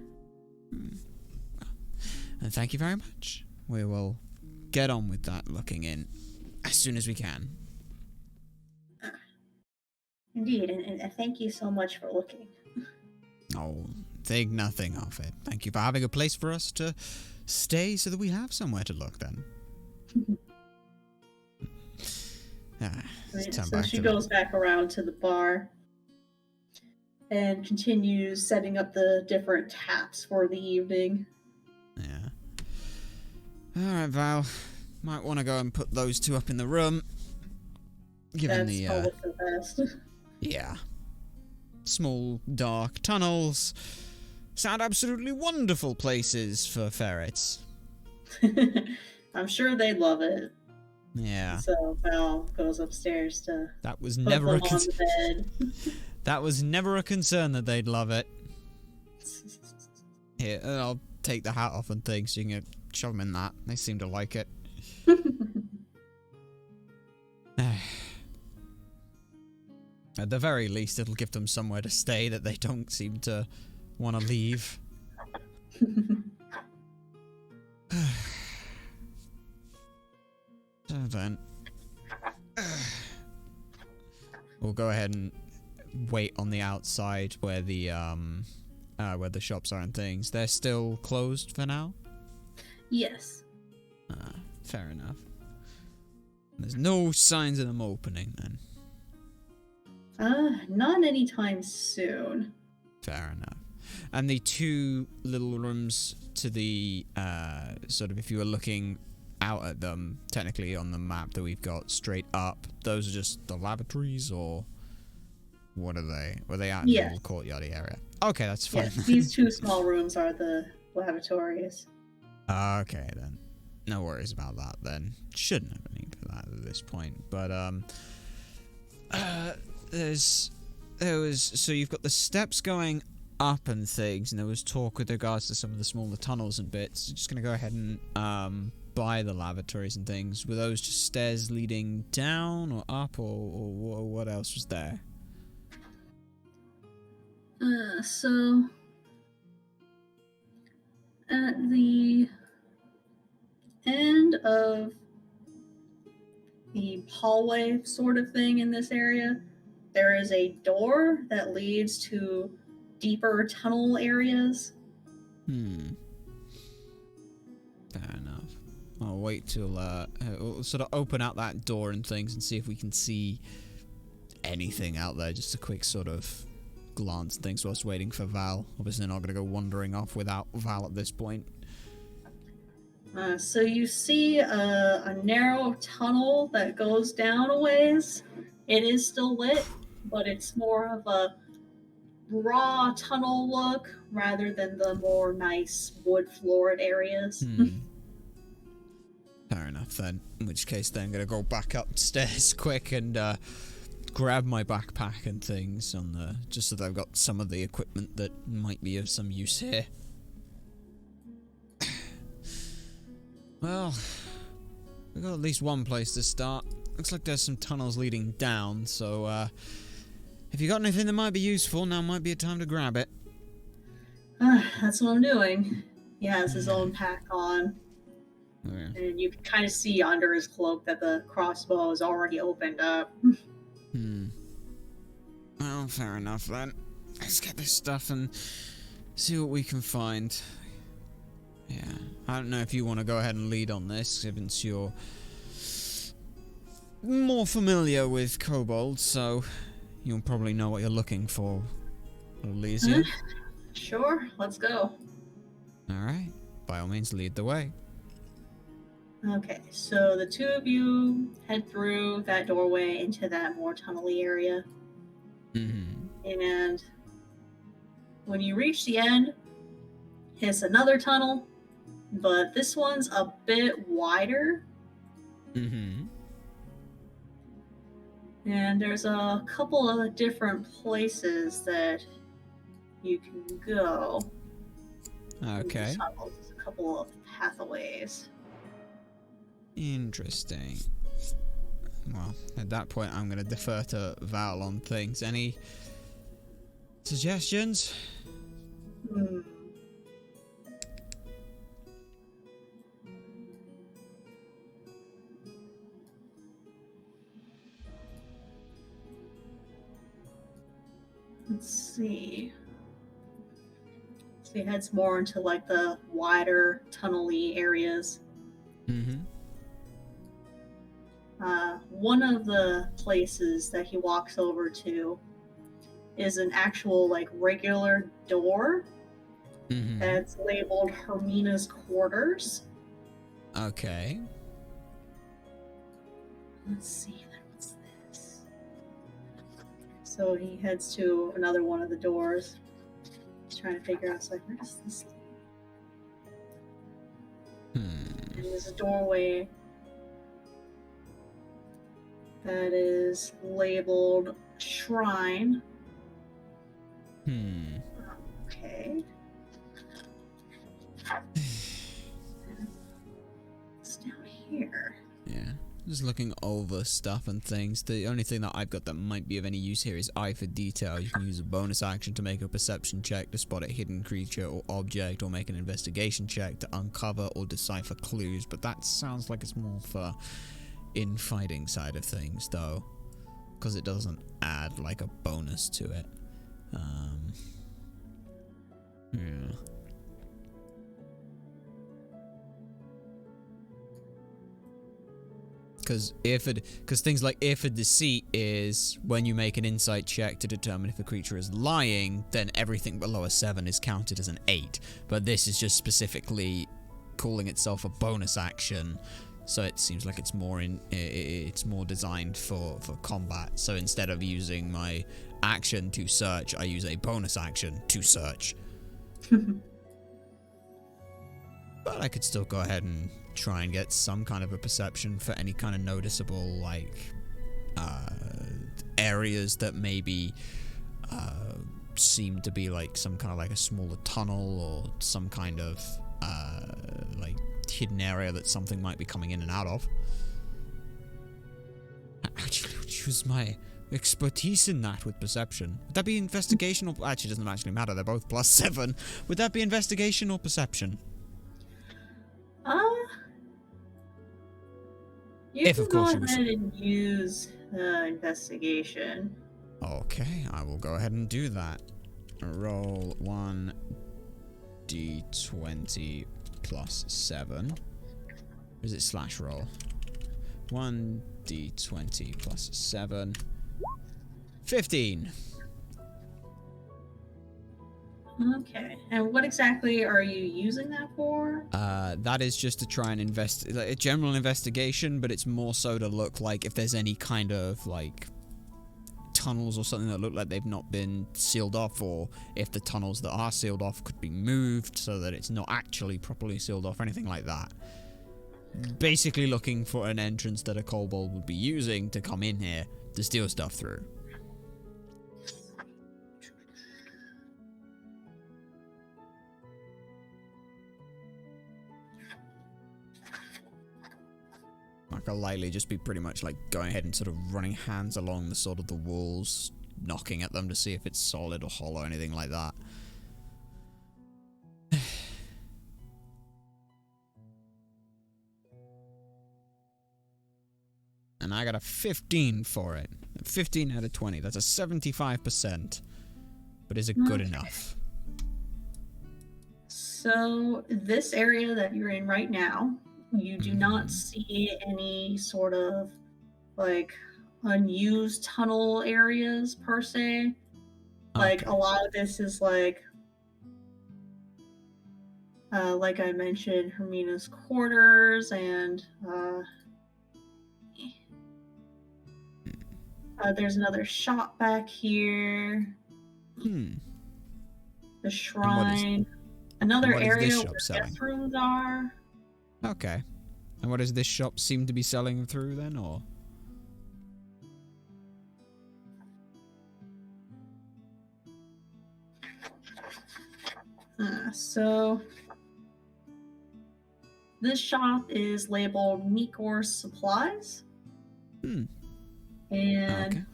And thank you very much. We will get on with that looking in as soon as we can. Indeed, and thank you so much for looking. Oh, think nothing of it. Thank you for having a place for us to stay so that we have somewhere to look then. Let's turn So back she to goes back around to the bar and continues setting up the different taps for the evening. Yeah. Alright, Val. Might want to go and put those two up in the room. Given That's probably for the best. Yeah. Small, dark tunnels. Sound absolutely wonderful places for ferrets. I'm sure they'd love it. Yeah. So Val goes upstairs to That was put never them on the bed. That was never a concern that they'd love it. Here, I'll take the hat off and things so you can shove them in that. They seem to like it. At the very least, it'll give them somewhere to stay that they don't seem to want to leave. So then, we'll go ahead and wait on the outside where the shops are and things. They're still closed for now? Yes. Fair enough. There's no signs of them opening then. Not anytime soon. Fair enough. And the two little rooms to the, sort of if you were looking out at them, technically on the map that we've got straight up, those are just the lavatories, or what are they? Were they out in the little courtyardy area? Okay, that's fine. Yes, these two small rooms are the lavatories. Okay, then. No worries about that, then. Shouldn't have a need for that at this point. But, so you've got the steps going up and things, and there was talk with regards to some of the smaller tunnels and bits. Just gonna go ahead and, buy the lavatories and things. Were those just stairs leading down or up, or what else was there? So at the end of the hallway sort of thing in this area, there is a door that leads to deeper tunnel areas. Fair enough. I'll wait till we'll sort of open out that door and things and see if we can see anything out there. Just a quick sort of glance and things whilst waiting for Val. Obviously not going to go wandering off without Val at this point. So you see a narrow tunnel that goes down a ways. It is still lit, but it's more of a raw tunnel look rather than the more nice wood-floored areas. Fair enough then. In which case then I'm going to go back upstairs quick and grab my backpack and things on the just so that I've got some of the equipment that might be of some use here. Well, we've got at least one place to start. Looks like there's some tunnels leading down, so if you got anything that might be useful, now might be a time to grab it. That's what I'm doing. He has his own pack on. Yeah. And you can kind of see under his cloak that the crossbow is already opened up. Well, fair enough then. Let's get this stuff and see what we can find. Yeah, I don't know if you want to go ahead and lead on this, since you're more familiar with kobolds, so you'll probably know what you're looking for a little easier. Sure, let's go. Alright, by all means lead the way. Okay, so the two of you head through that doorway into that more tunnely area. And when you reach the end, it's another tunnel, but this one's a bit wider. And there's a couple of different places that you can go. Okay. There's a couple of pathways. Interesting. Well, at that point, I'm going to defer to Val on things. Any suggestions? Hmm. Let's see. So he heads more into like the wider tunnel-y areas. Mm-hmm. One of the places that he walks over to is an actual like regular door Mm-hmm. that's labeled Hermina's quarters. Okay. Let's see, what's this? So he heads to another one of the doors. He's trying to figure out, like, where does this lead? And there's a doorway that is labeled Shrine. Okay. It's down here. Yeah. Just looking over stuff and things. The only thing that I've got that might be of any use here is Eye for Detail. You can use a bonus action to make a perception check to spot a hidden creature or object, or make an investigation check to uncover or decipher clues, but that sounds like it's more for infighting side of things, though, because it doesn't add like a bonus to it. Yeah. Because things like if a deceit is when you make an insight check to determine if a creature is lying, then everything below a 7 is counted as an 8. But this is just specifically calling itself a bonus action, so it seems like it's more designed for combat. So instead of using my action to search, I use a bonus action to search. But I could still go ahead and try and get some kind of a perception for any kind of noticeable, like, areas that maybe seem to be like some kind of like a smaller tunnel, or some kind of like hidden area that something might be coming in and out of. Actually, I'll use my expertise in that with perception. Would that be investigation or... Actually, it doesn't actually matter. They're both +7. Would that be investigation or perception? You If, can of course, go ahead and use investigation. Okay, I will go ahead and do that. Roll 1d20 plus 7. Or is it slash roll? 1d20 plus 7. 15. Okay, and what exactly are you using that for? That is just to try and a general investigation, but it's more so to look like if there's any kind of like tunnels or something that look like they've not been sealed off, or if the tunnels that are sealed off could be moved so that it's not actually properly sealed off, anything like that. Basically looking for an entrance that a kobold would be using to come in here to steal stuff through. I could lightly just be pretty much like going ahead and sort of running hands along the sort of the walls, knocking at them to see if it's solid or hollow, anything like that. And I got a 15 for it. 15 out of 20. That's a 75%. But is it good enough? So, this area that you're in right now, you do not see any sort of like unused tunnel areas per se. Like a lot of this is like I mentioned, Hermina's quarters, and there's another shop back here. The shrine. Another area where guest rooms are. Okay. And what does this shop seem to be selling through then, or? So this shop is labeled Meekor's Supplies. Hmm. And Okay.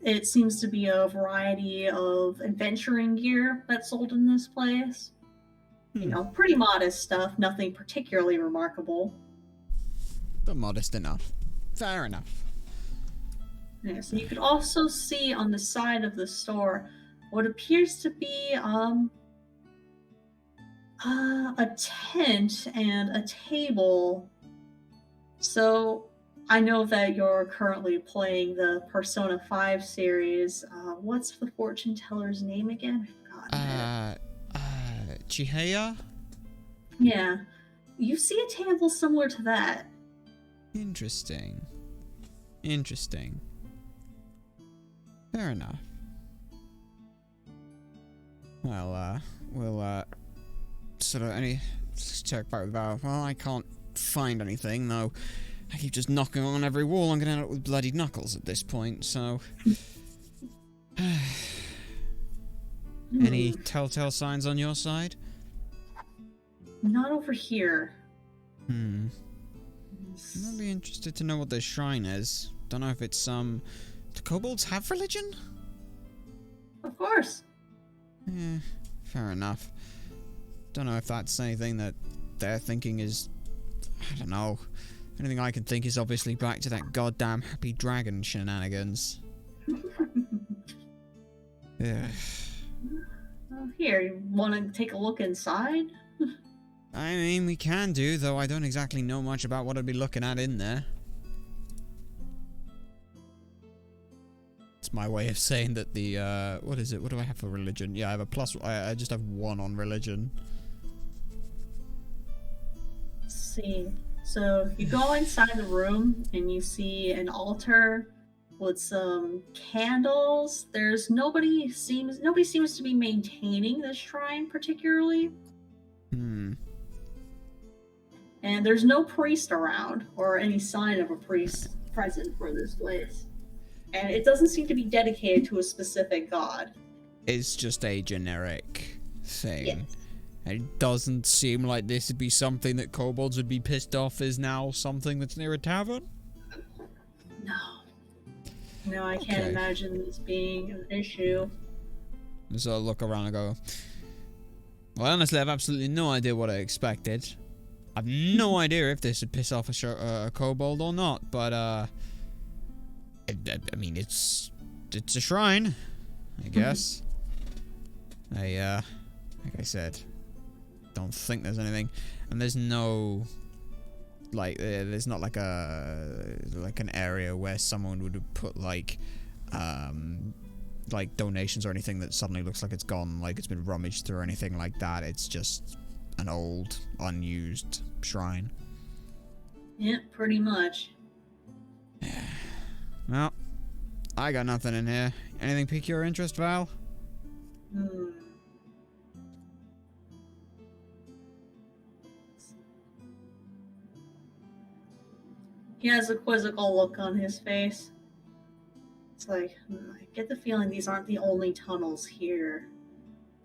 it seems to be a variety of adventuring gear that's sold in this place. You Hmm. know, pretty modest stuff, nothing particularly remarkable. But modest enough. Fair enough. Yeah, so you could also see on the side of the store what appears to be a tent and a table. So I know that you're currently playing the Persona 5 series. What's the fortune teller's name again? I've forgotten it. Uh, Chihaya? Yeah. You see a table similar to that. Interesting. Interesting. Fair enough. Well, we'll, sort of, let's check back with Val. Well, I can't find anything, though. I keep just knocking on every wall. I'm gonna end up with bloody knuckles at this point, so... Any telltale signs on your side? Not over here. I'd be interested to know what this shrine is. Don't know if it's do kobolds have religion? Of course. Yeah, fair enough. Don't know if that's anything that they're thinking is... I don't know. Anything I can think is obviously back to that goddamn happy dragon shenanigans. Yeah. Well, here, you want to take a look inside? I mean, we can do, though I don't exactly know much about what I'd be looking at in there. It's my way of saying that the, what is it? What do I have for religion? Yeah, I have a plus, I just have 1 on religion. Let's see. So you go inside the room and you see an altar with some candles. Nobody seems to be maintaining this shrine particularly. And there's no priest around or any sign of a priest present for this place. And it doesn't seem to be dedicated to a specific god. It's just a generic thing. Yes. It doesn't seem like this would be something that kobolds would be pissed off is now something that's near a tavern. No. No, I can't imagine this being an issue. So I look around and go, well, honestly, I have absolutely no idea what I expected. I've no idea if this would piss off a kobold or not, but, I mean, it's a shrine, I guess. Like I said, don't think there's anything, and there's no, like, there's not like an area where someone would put like donations or anything that suddenly looks like it's gone, like it's been rummaged through or anything like that. It's just an old, unused shrine. Yeah, pretty much. Well, I got nothing in here. Anything pique your interest, Val? He has a quizzical look on his face. It's like, I get the feeling these aren't the only tunnels here.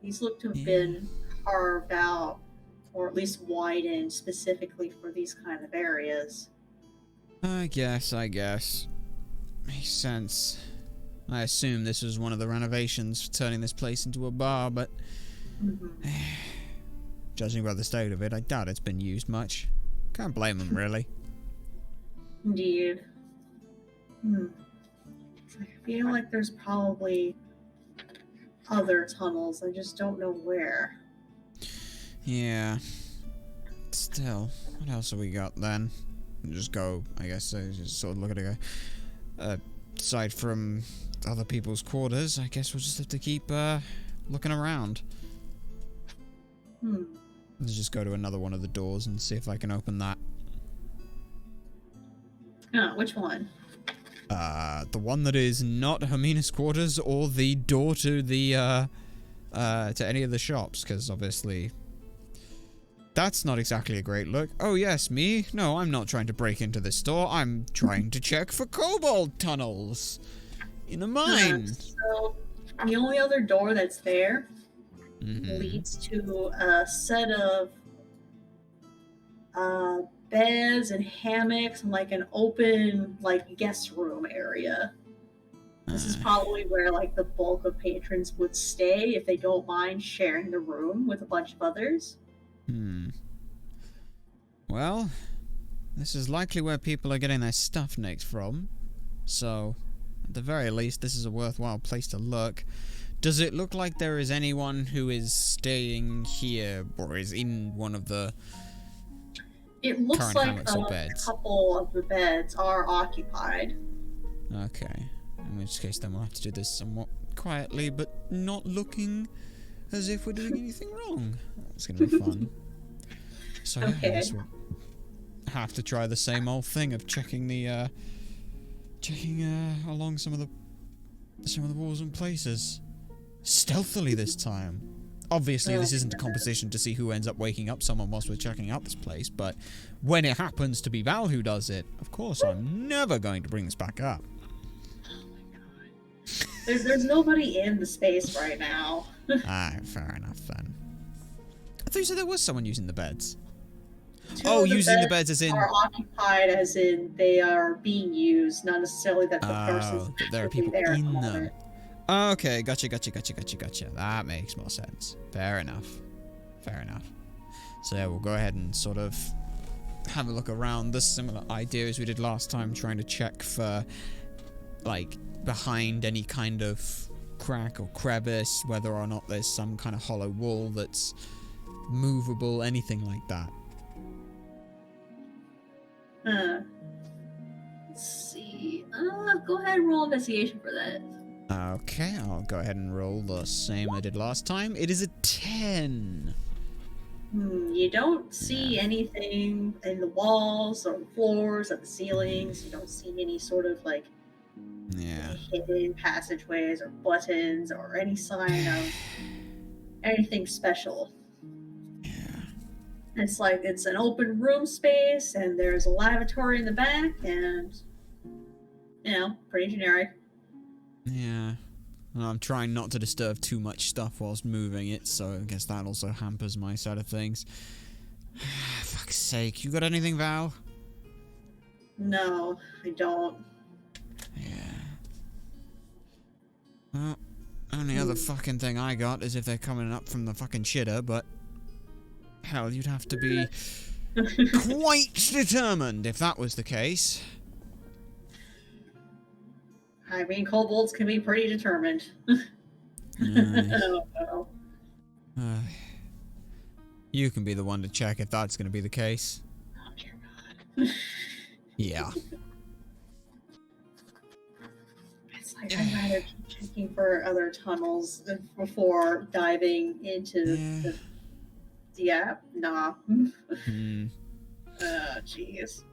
These look to have been carved out, or at least widened specifically for these kind of areas. I guess. Makes sense. I assume this was one of the renovations turning this place into a bar, but... judging by the state of it, I doubt it's been used much. Can't blame them, really. Indeed. I feel like there's probably other tunnels. I just don't know where. Yeah. Still, what else have we got then? Just go, I guess, just sort of look at it. Aside from other people's quarters, I guess we'll just have to keep looking around. Let's just go to another one of the doors and see if I can open that. Which one? The one that is not Hermina's quarters or the door to the, to any of the shops, because obviously that's not exactly a great look. Oh yes, me? No, I'm not trying to break into this store. I'm trying to check for kobold tunnels in a mine. So the only other door that's there leads to a set of beds and hammocks and like an open like guest room area. This is probably where like the bulk of patrons would stay if they don't mind sharing the room with a bunch of others. Well, this is likely where people are getting their stuff nicked from, so at the very least this is a worthwhile place to look. Does it look like there is anyone who is staying here or is in one of the It looks current like hammocks or beds? a couple of the beds are occupied. Okay. In which case, then we'll have to do this somewhat quietly, but not looking as if we're doing anything wrong. It's gonna be fun. So yeah, I guess we'll have to try the same old thing of checking along some of the walls and places, stealthily this time. Obviously, this isn't a competition to see who ends up waking up someone whilst we're checking out this place, but when it happens to be Val who does it, of course, I'm never going to bring this back up. There's nobody in the space right now. Fair enough then. I thought you said there was someone using the beds. Using the beds as in are occupied, as in they are being used, not necessarily that the person's that there are people there in them. Okay, gotcha. That makes more sense. Fair enough. So yeah, we'll go ahead and sort of have a look around. The similar idea as we did last time, trying to check for like behind any kind of crack or crevice, whether or not there's some kind of hollow wall that's movable, anything like that. Let's see. Go ahead and roll investigation for that. Okay, I'll go ahead and roll the same I did last time. It is a 10. You don't see anything in the walls or the floors or the ceilings. You don't see any sort of like hidden passageways or buttons or any sign of anything special. It's like it's an open room space, and there's a lavatory in the back, and pretty generic. Yeah. Well, I'm trying not to disturb too much stuff whilst moving it, so I guess that also hampers my side of things. Fuck's sake, you got anything, Val? No, I don't. Yeah. Well, only other fucking thing I got is if they're coming up from the fucking shitter, but hell, you'd have to be quite determined if that was the case. I mean, kobolds can be pretty determined. I don't know. You can be the one to check if that's going to be the case. Oh, dear God. Yeah. It's like I'd rather keep checking for other tunnels before diving into the... Yeah, nah. Jeez.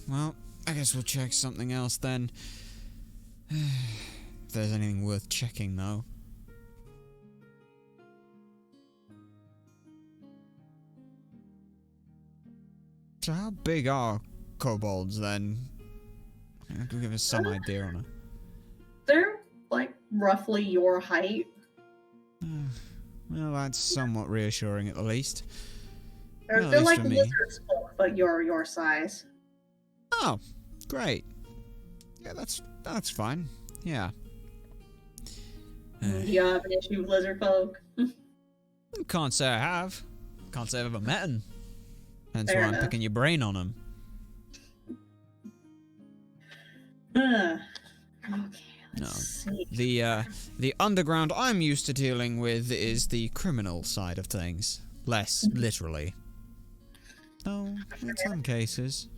Well, I guess we'll check something else then. If there's anything worth checking, though. So how big are kobolds, then? Could give us some idea on it. They're, like, roughly your height. Well, that's somewhat reassuring, at the least. They're like lizards, but your size. Oh, great. Yeah, that's fine. Yeah. Do you have an issue with lizard folk? Can't say I have. Can't say I've ever met them. Hence Fair why enough. I'm picking your brain on them. Okay, No. let's see. The underground I'm used to dealing with is the criminal side of things. Less literally. Though, in some cases.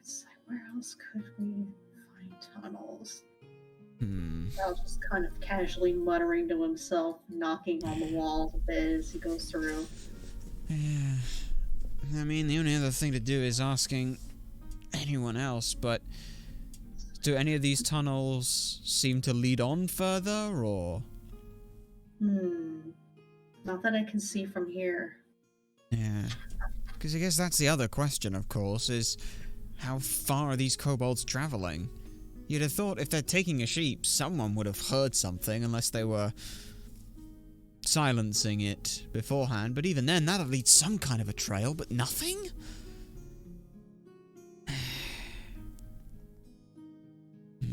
It's like, where else could we find tunnels? Val just kind of casually muttering to himself, knocking on the walls a bit as he goes through. Yeah. I mean, the only other thing to do is asking anyone else, but do any of these tunnels seem to lead on further, or? Not that I can see from here. Yeah. Because I guess that's the other question, of course, is how far are these kobolds traveling? You'd have thought if they're taking a sheep, someone would have heard something, unless they were silencing it beforehand. But even then, that'd lead some kind of a trail, but nothing? I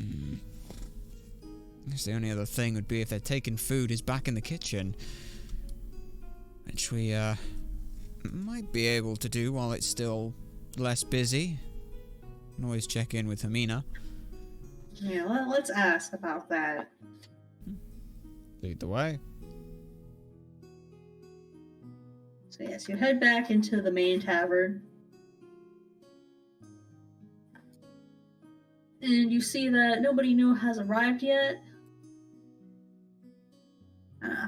guess the only other thing would be if they're taking food is back in the kitchen. Which we, might be able to do while it's still less busy. Can always check in with Hermina. Yeah, let's ask about that. Lead the way. So yes, you head back into the main tavern. And you see that nobody new has arrived yet.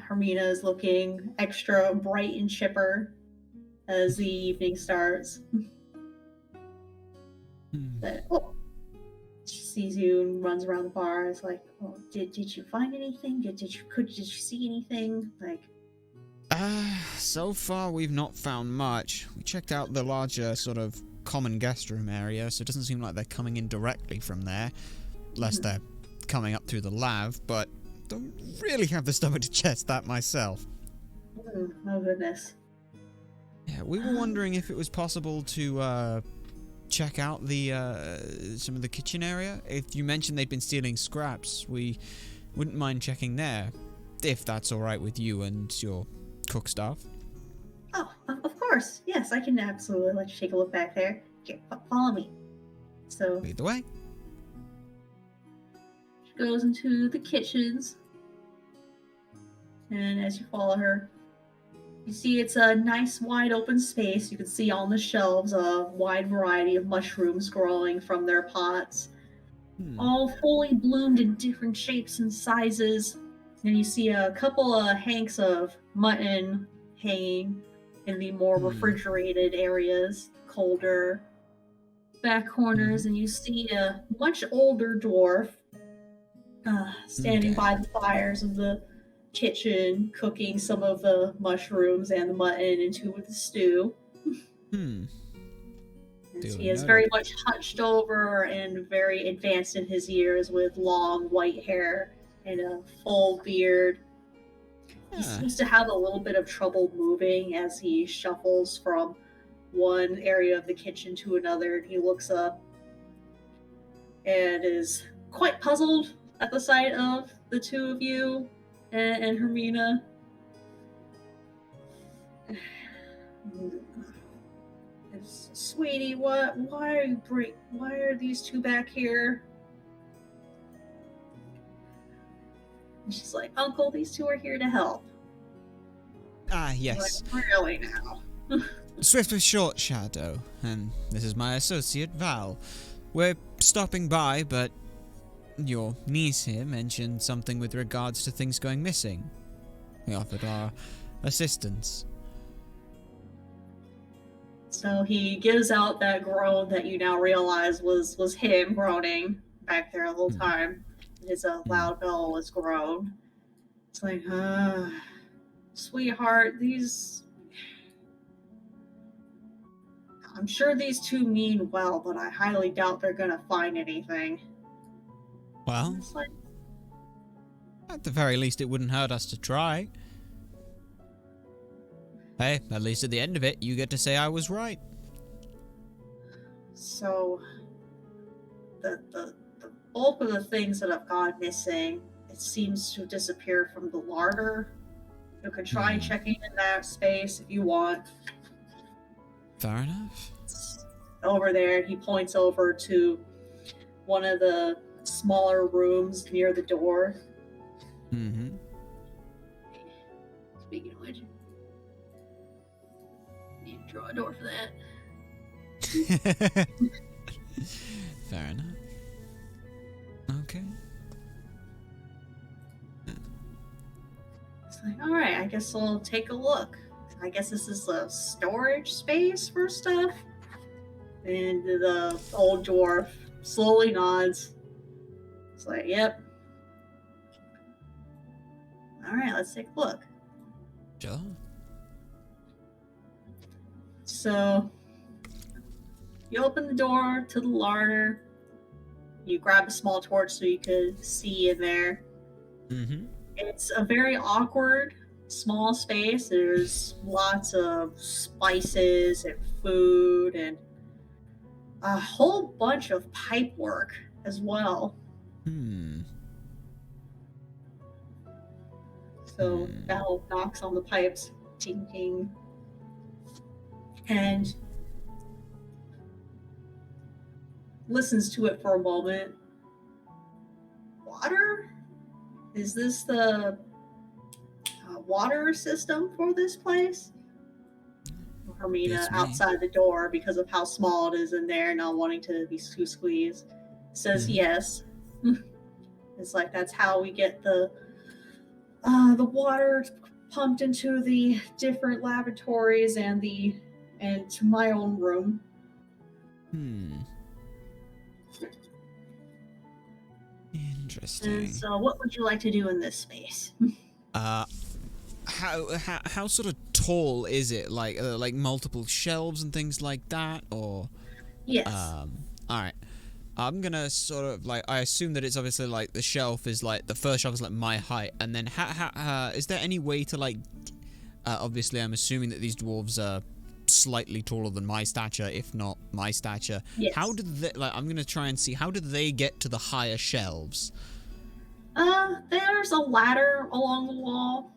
Hermina is looking extra bright and chipper as the evening starts. But, she sees you and runs around the bar. It's like, oh, did you find anything? Did you see anything? Like, so far we've not found much. We checked out the larger sort of common guest room area, so it doesn't seem like they're coming in directly from there, unless they're coming up through the lav, but don't really have the stomach to chest that myself. Oh goodness. Yeah, we were wondering if it was possible to check out the some of the kitchen area. If you mentioned they'd been stealing scraps, we wouldn't mind checking there, if that's alright with you and your cook staff. Oh, of course. Yes, I can absolutely let you take a look back there. Here, follow me. So Lead the way. she goes into the kitchens, and as you follow her, you see it's a nice wide open space. You can see on the shelves a wide variety of mushrooms growing from their pots, all fully bloomed in different shapes and sizes. And you see a couple of hanks of mutton hanging in the more refrigerated areas, colder back corners, and you see a much older dwarf standing by the fires of the kitchen, cooking some of the mushrooms and the mutton into the stew. He is very much hunched over and very advanced in his years, with long white hair and a full beard. He seems to have a little bit of trouble moving as he shuffles from one area of the kitchen to another, and he looks up and is quite puzzled at the sight of the two of you and Hermina. Sweetie, why are these two back here? And she's like, Uncle, these two are here to help. Yes. Like, really now? Swift with Short Shadow, and this is my associate, Val. We're stopping by, but your niece here mentioned something with regards to things going missing. We offered our assistance. So he gives out that groan that you now realize was him groaning back there the whole time. His loud bellow groan. It's like, sweetheart, I'm sure these two mean well, but I highly doubt they're gonna find anything. Well, Like, at the very least it wouldn't hurt us to try. Hey, at least at the end of it, you get to say I was right. so the bulk of the things that have gone missing, it seems to disappear from the larder. You can try checking in that space if you want. Fair enough. Over there, he points over to one of the smaller rooms near the door. Speaking of which, I need to draw a door for that. Fair enough. Okay. It's like, alright, I guess we'll take a look. I guess this is a storage space for stuff. And the old dwarf slowly nods. It's like, yep. Alright, let's take a look. Sure. So, you open the door to the larder, You grab a small torch so you could see in there. Mm-hmm. It's a very awkward, small space. There's lots of spices and food and a whole bunch of pipe work as well. So Val knocks on the pipes, ting ting, and listens to it for a moment. Water? Is this the water system for this place? Hermina, outside the door, because of how small it is in there, not wanting to be too squeezed, says yes. It's like that's how we get the water pumped into the different lavatories and to my own room. Interesting. And so, what would you like to do in this space? How sort of tall is it? Like multiple shelves and things like that, or? Yes. All right. I'm gonna sort of I assume that it's obviously like the shelf is like the first shelf is like my height, and then is there any way to obviously I'm assuming that these dwarves are slightly taller than my stature, if not my stature. Yes. How did they I'm gonna try and see how did they get to the higher shelves? There's a ladder along the wall.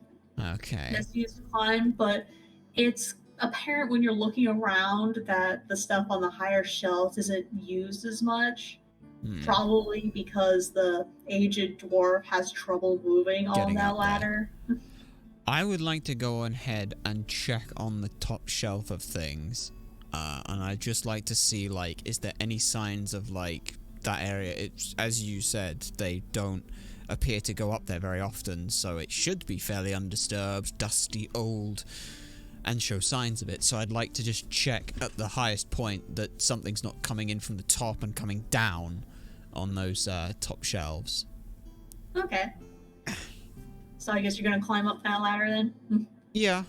Okay. That's used to climb, but it's apparent when you're looking around that the stuff on the higher shelves isn't used as much. Probably because the aged dwarf has trouble moving on that ladder. I would like to go ahead and check on the top shelf of things. And I'd just like to see, is there any signs of, that area? It's, as you said, they don't appear to go up there very often, so it should be fairly undisturbed, dusty, old, and show signs of it. So I'd like to just check at the highest point that something's not coming in from the top and coming down on those top shelves. Okay. So I guess you're going to climb up that ladder then? Yeah.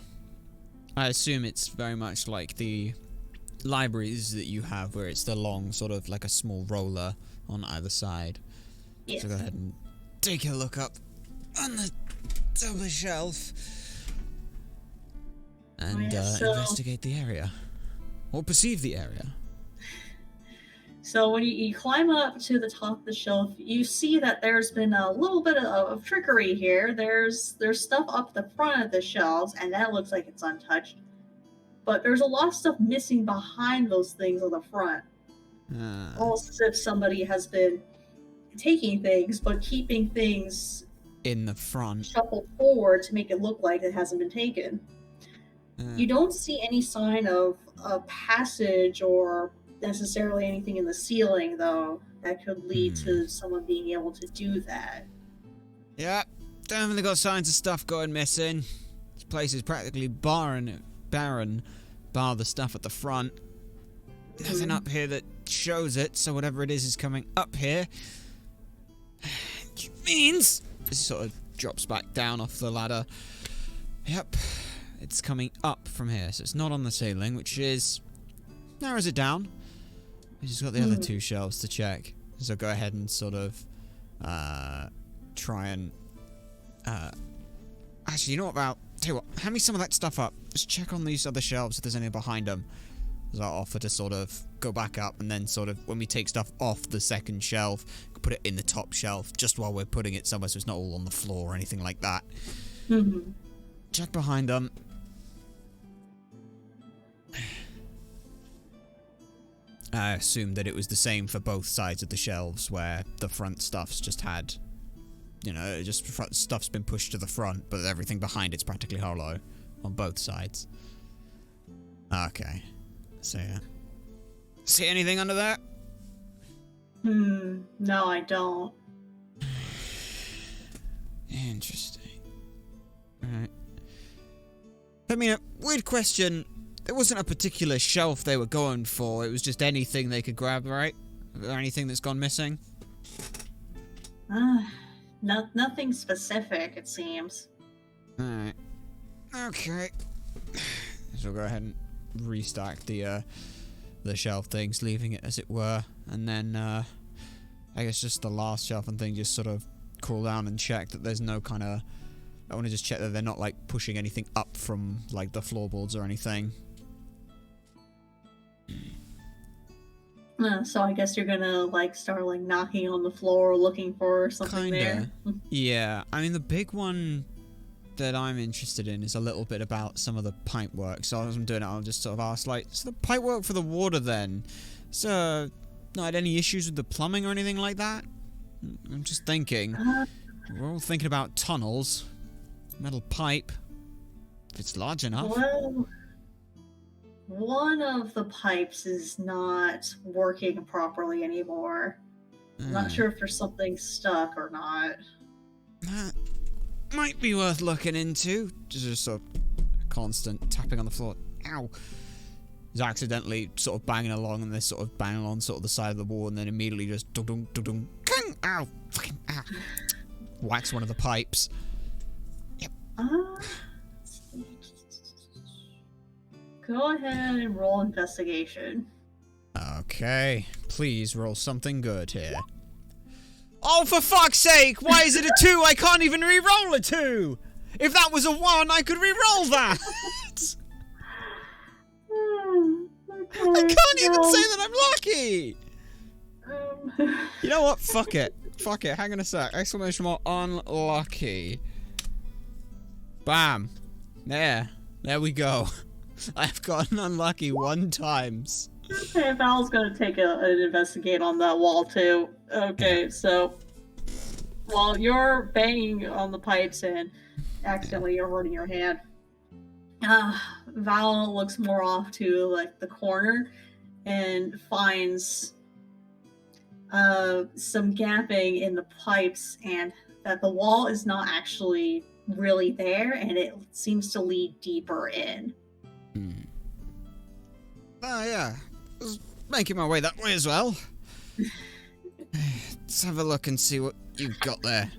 I assume it's very much like the libraries that you have, where it's the long, sort of like a small roller on either side. Yes. So go ahead and take a look up on the top of the shelf and investigate the area. Or perceive the area. So when you climb up to the top of the shelf, you see that there's been a little bit of trickery here. There's stuff up the front of the shelves, and that looks like it's untouched. But there's a lot of stuff missing behind those things on the front. Almost as if somebody has been taking things, but keeping things in the front, shuffled forward to make it look like it hasn't been taken. You don't see any sign of a passage or necessarily anything in the ceiling, though, that could lead to someone being able to do that. Yeah, definitely got signs of stuff going missing. This place is practically barren, bar the stuff at the front. Nothing up here that shows it, so whatever it is coming up here. Which means this sort of drops back down off the ladder. Yep, it's coming up from here, so it's not on the ceiling, which is narrows it down. We just got the other two shelves to check, so go ahead and sort of try and actually, you know what, Val? Tell you what, hand me some of that stuff up. Just check on these other shelves if there's any behind them. So I'll offer to sort of go back up, and then sort of when we take stuff off the second shelf, put it in the top shelf, just while we're putting it somewhere so it's not all on the floor or anything like that. Check behind them. I assumed that it was the same for both sides of the shelves, where the front stuff's just had, just front stuff's been pushed to the front, but everything behind it's practically hollow on both sides. Okay. So, yeah. See anything under that? No, I don't. Interesting. Alright. I mean, a weird question. There wasn't a particular shelf they were going for. It was just anything they could grab, right? Or anything that's gone missing? Nothing specific, it seems. Alright. Okay. So we'll go ahead and restack the shelf things, leaving it as it were. And then, I guess just the last shelf and thing, just sort of crawl down and check that there's no kind of... I want to just check that they're not, like, pushing anything up from, like, the floorboards or anything. So I guess you're gonna, like, start, like, knocking on the floor looking for something there? Yeah. I mean, the big one that I'm interested in is a little bit about some of the pipe work. So as I'm doing it, I'll just sort of ask, like, so the pipe work for the water then? So, not had any issues with the plumbing or anything like that? I'm just thinking. We're all thinking about tunnels. Metal pipe. If it's large enough. Well, one of the pipes is not working properly anymore. I'm not sure if there's something stuck or not. That might be worth looking into. Just sort of constant tapping on the floor. Ow. He's accidentally sort of banging along and they're sort of banging on sort of the side of the wall and then immediately just dum dum kang, ow, fucking ow. Whacks one of the pipes. Yep. Go ahead and roll investigation. Okay, please roll something good here. Oh, for fuck's sake! Why is it a 2? I can't even re-roll a 2! If that was a 1, I could re-roll that! Okay, I can't even say that I'm lucky! You know what? Fuck it. Fuck it. Hang on a sec. Exclamation mark unlucky. Bam. There we go. I've gotten unlucky 1 times. Okay, Val's gonna take an investigate on that wall too. Okay, so while you're banging on the pipes and accidentally you're hurting your hand, Val looks more off to like the corner and finds some gapping in the pipes and that the wall is not actually really there and it seems to lead deeper in. Oh, yeah. I was making my way that way as well. Let's have a look and see what you've got there.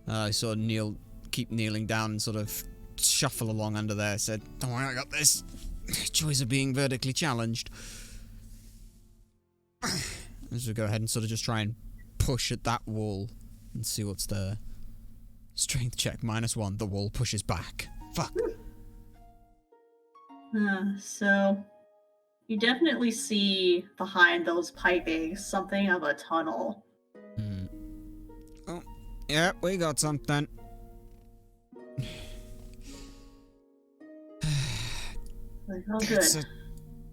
I sort of keep kneeling down and sort of shuffle along under there. Said, don't worry, I got this. Joys of being vertically challenged. Let's go ahead and sort of just try and push at that wall and see what's there. Strength check, -1. The wall pushes back. Fuck. So you definitely see behind those pipings something of a tunnel. Oh, yeah, we got something. Like, oh, good. It's a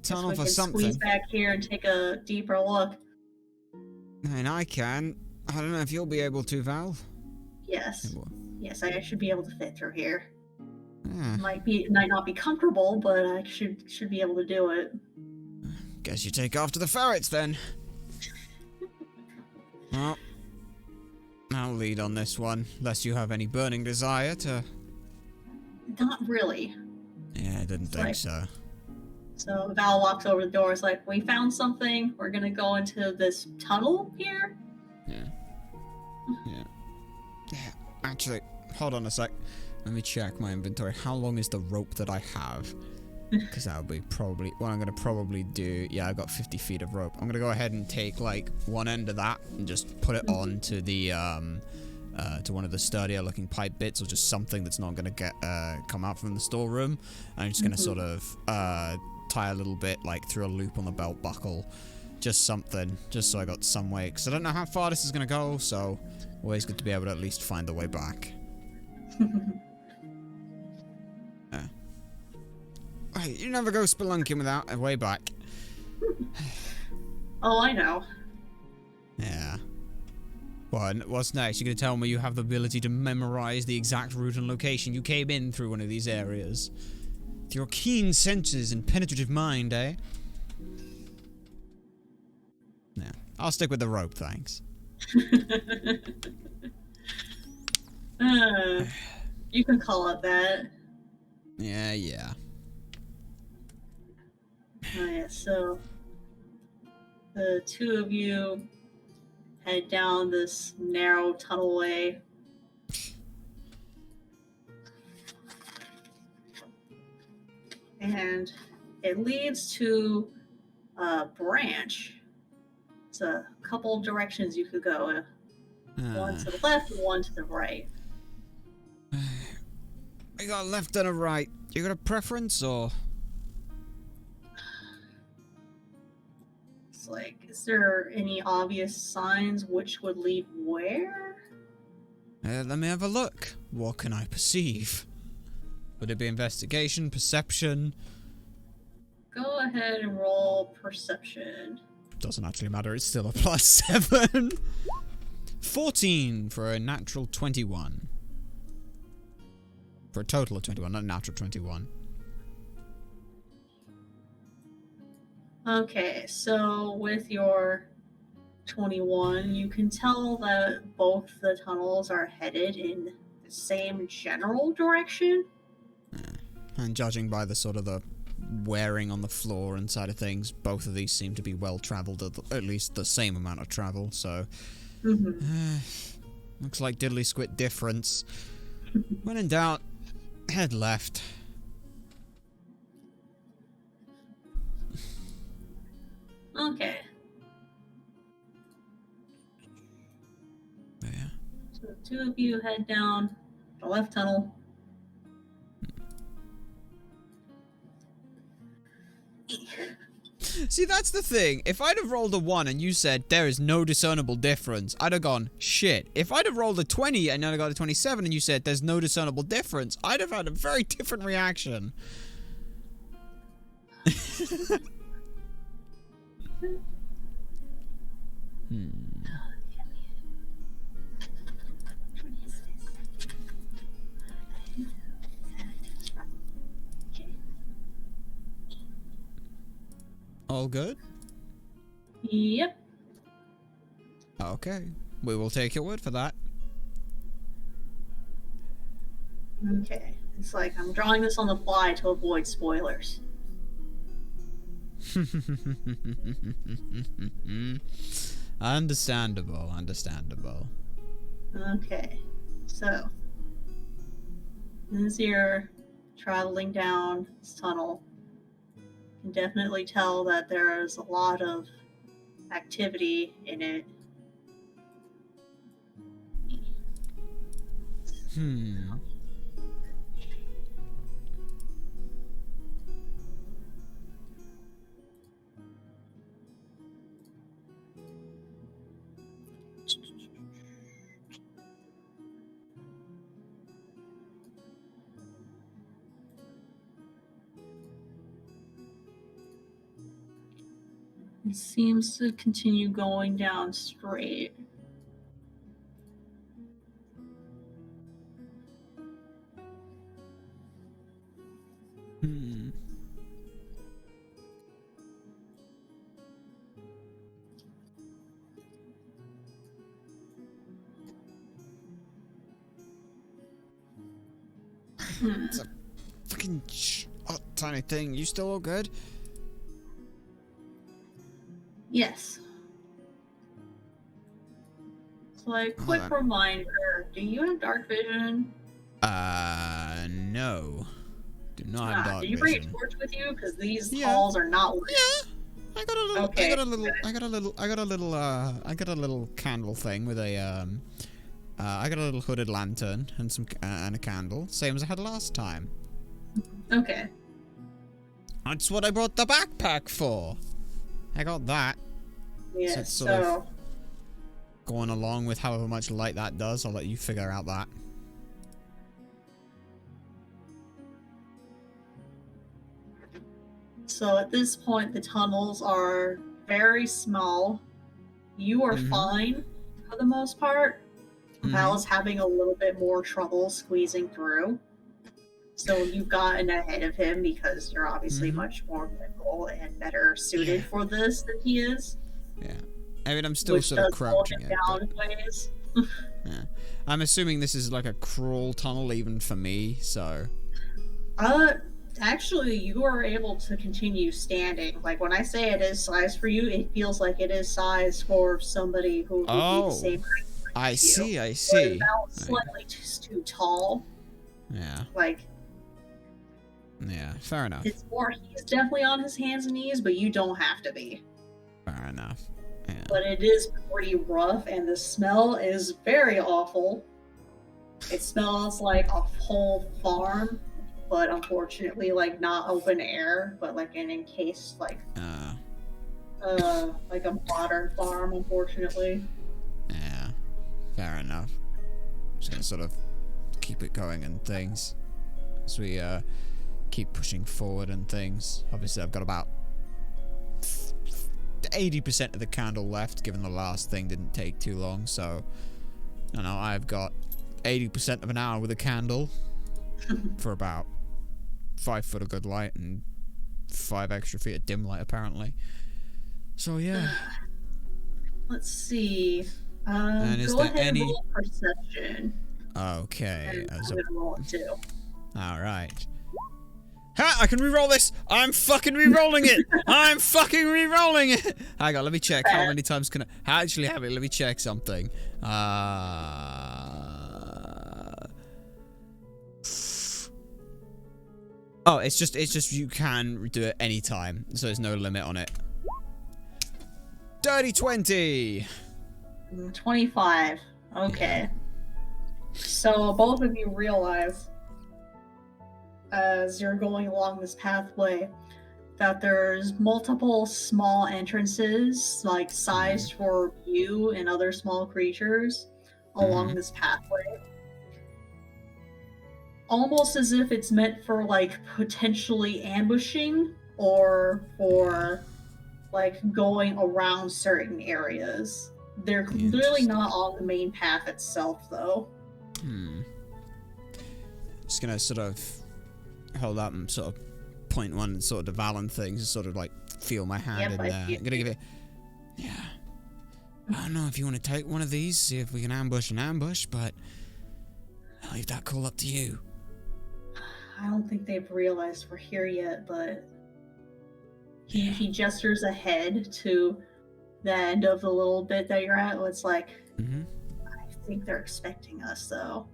tunnel for something. Squeeze back here and take a deeper look. I mean, I can. I don't know if you'll be able to, Val. Yes. Yes, I should be able to fit through here. Yeah. Might not be comfortable, but I should be able to do it. Guess you take after the ferrets then. Well, I'll lead on this one, unless you have any burning desire to... Not really. Yeah, I didn't think so. So Val walks over the door. It's like, we found something. We're gonna go into this tunnel here. Yeah. Actually, hold on a sec. Let me check my inventory. How long is the rope that I have? Because that would be probably... What I'm going to probably do... Yeah, I've got 50 feet of rope. I'm going to go ahead and take, like, one end of that and just put it on to the, to one of the sturdier looking pipe bits or just something that's not going to get, come out from the storeroom. I'm just going to sort of, tie a little bit, like, through a loop on the belt buckle. Just something. Just so I got some way. Because I don't know how far this is going to go, so... Always good to be able to at least find the way back. Right, you never go spelunking without a way back. Oh, I know. Yeah. What's next? You're going to tell me you have the ability to memorize the exact route and location you came in through one of these areas? With your keen senses and penetrative mind, eh? Yeah. I'll stick with the rope, thanks. You can call it that. Yeah. Alright, so the two of you head down this narrow tunnelway. And it leads to a branch. It's a couple directions you could go. One to the left and one to the right. I got a left and a right. You got a preference, or? It's like, is there any obvious signs which would lead where? Let me have a look. What can I perceive? Would it be investigation, perception? Go ahead and roll perception. Doesn't actually matter, it's still a +7. 14 for a natural 21. For a total of 21, not a natural 21. Okay, so with your 21, you can tell that both the tunnels are headed in the same general direction. And judging by the sort of the wearing on the floor and side of things, both of these seem to be well traveled, at least the same amount of travel, so looks like diddly squid difference. When in doubt, head left. Okay. Yeah. So the two of you head down the left tunnel. See, that's the thing. If I'd have rolled a 1 and you said there is no discernible difference, I'd have gone, shit. If I'd have rolled a 20 and then I got a 27 and you said there's no discernible difference, I'd have had a very different reaction. All good? Yep. Okay. We will take your word for that. Okay. It's like I'm drawing this on the fly to avoid spoilers. Understandable, understandable. Okay. So, as you're traveling down this tunnel, you can definitely tell that there is a lot of activity in it. It seems to continue going down straight. It's a fucking tiny thing. You still all good? Yes. So, like, quick reminder, do you have dark vision? No. Do not have dark Did you bring a vision. torch with you? Because these halls are not lit. Yeah. I got a little Okay. I got a little candle thing with a I got a little hooded lantern and some and a candle, same as I had last time. Okay. That's what I brought the backpack for. I got that. Yeah, it's sort of going along with however much light that does. I'll let you figure out that. So at this point, the tunnels are very small. You are fine for the most part. Val is having a little bit more trouble squeezing through. So you've gotten ahead of him because you're obviously much more nimble and better suited for this than he is. Yeah. I mean, I'm still sort of crouching it. Ways. Yeah. I'm assuming this is like a crawl tunnel even for me, so... Actually, you are able to continue standing. Like, when I say it is size for you, it feels like it is size for somebody who would be the same height as you. I see. But slightly too tall. Yeah. Like... Yeah, fair enough. It's more, he's definitely on his hands and knees, but you don't have to be. Fair enough. Yeah. But it is pretty rough, and the smell is very awful. It smells like a whole farm, but unfortunately, like not open air, but like an encased, like a modern farm. Unfortunately. Yeah. Fair enough. Just gonna sort of keep it going and things as we keep pushing forward and things. Obviously, I've got about 80% of the candle left, given the last thing didn't take too long. So, I know I've got 80% of an hour with a candle for about 5 foot of good light and 5 extra feet of dim light, apparently. So yeah. Let's see. And is go there ahead any... and roll perception. Okay. And I'm gonna roll it too. All right. Ha! I can re-roll this. I'm fucking re-rolling it. I'm fucking re-rolling it. Hang on, let me check. How many times can I actually have it? Let me check something. Oh, it's just you can do it any time, so there's no limit on it. Dirty 20. 25. Okay. So both of you realize, as you're going along this pathway, that there's multiple small entrances, like sized for you and other small creatures, along this pathway. Almost as if it's meant for, like, potentially ambushing or for, like, going around certain areas. They're clearly not on the main path itself, though. Just gonna sort of hold up and sort of point one sort of Valen things and sort of like feel my hand in there. I'm gonna give it. Yeah. I don't know if you want to take one of these, see if we can ambush an ambush, but I'll leave that call up to you. I don't think they've realized we're here yet, but he gestures ahead to the end of the little bit that you're at. It's like, I think they're expecting us, though.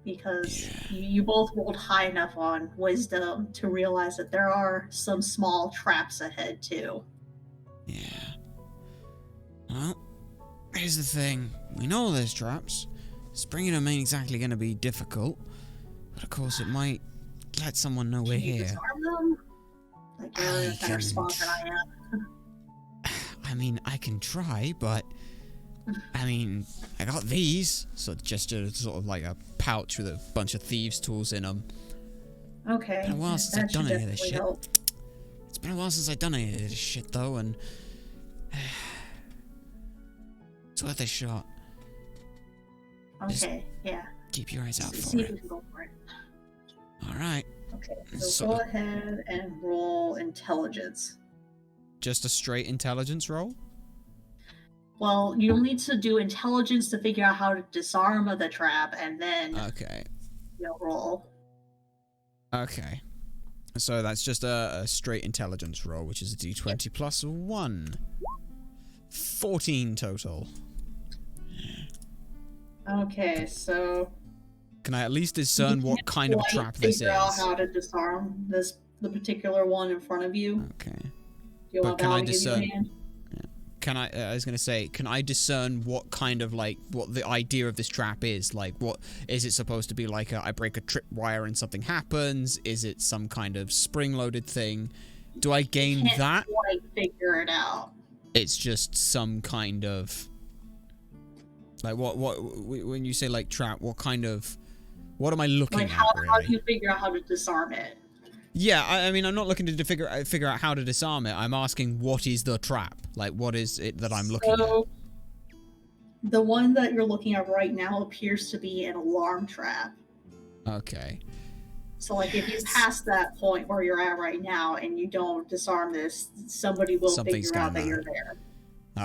Because you both rolled high enough on wisdom to realize that there are some small traps ahead, too. Yeah. Well, here's the thing. We know there's traps. Springing them ain't exactly going to be difficult. But of course, it might let someone know we're here. Disarm them? Like, you're in a better spot than I am. I mean, I can try, but... I mean, I got these. So gesture sort of like a pouch with a bunch of thieves' tools in them. Okay. It's been a while since I've done any of this shit. It's been a while since I've done any of this shit, though, and... it's worth a shot. Okay, yeah. Keep your eyes out for See if it. we can go for it. Alright. Okay, so go ahead and roll intelligence. Just a straight intelligence roll? Well, you'll need to do intelligence to figure out how to disarm the trap, and then you'll roll. Okay. So that's just a straight intelligence roll, which is a d20 plus 1. 14 total. Okay, so... Can I at least discern what kind of a trap this is? Figure out how to disarm the particular one in front of you. Okay. But can I discern... Can I was going to say, can I discern what kind of, like, what the idea of this trap is? Like, what, is it supposed to be like I break a tripwire and something happens? Is it some kind of spring-loaded thing? Do I gain that? Quite figure it out. It's just some kind of... Like, when you say, like, trap, what kind of... What am I looking at, really? How do you figure out how to disarm it? Yeah, I mean, I'm not looking to figure out how to disarm it. I'm asking, what is the trap? Like, what is it that I'm looking at? The one that you're looking at right now appears to be an alarm trap. Okay. So, like, if you pass that point where you're at right now and you don't disarm this, somebody will figure out that you're there.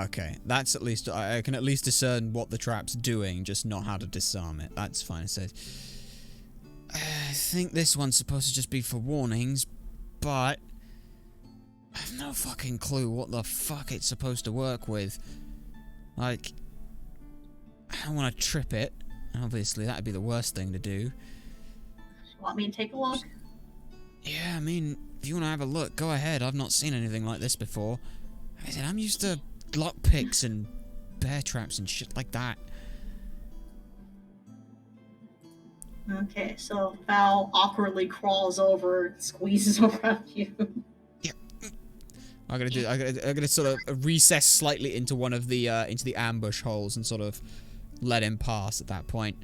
Okay, that's at least... I can at least discern what the trap's doing, just not how to disarm it. That's fine. It says... I think this one's supposed to just be for warnings, but... I have no fucking clue what the fuck it's supposed to work with. Like... I don't want to trip it. Obviously, that'd be the worst thing to do. Want me to take a look? Yeah, I mean, if you want to have a look, go ahead. I've not seen anything like this before. I said, I'm used to lockpicks and bear traps and shit like that. Okay, so Val awkwardly crawls over, squeezes around you. Yeah. I'm gonna sort of recess slightly into one of the ambush holes and sort of let him pass at that point.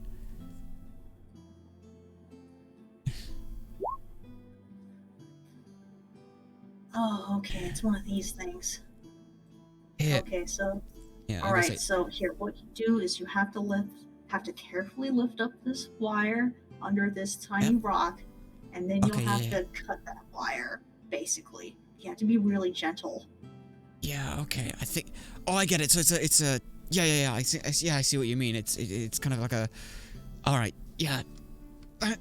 Oh, okay, it's one of these things. Here. Okay, so Yeah. all right, so here, what you do is you have to carefully lift up this wire under this tiny rock, and then you'll have to cut that wire. Basically, you have to be really gentle. Yeah. Okay. I think. Oh, I get it. So it's a. Yeah. I see what you mean. It's kind of like a. All right. Yeah. That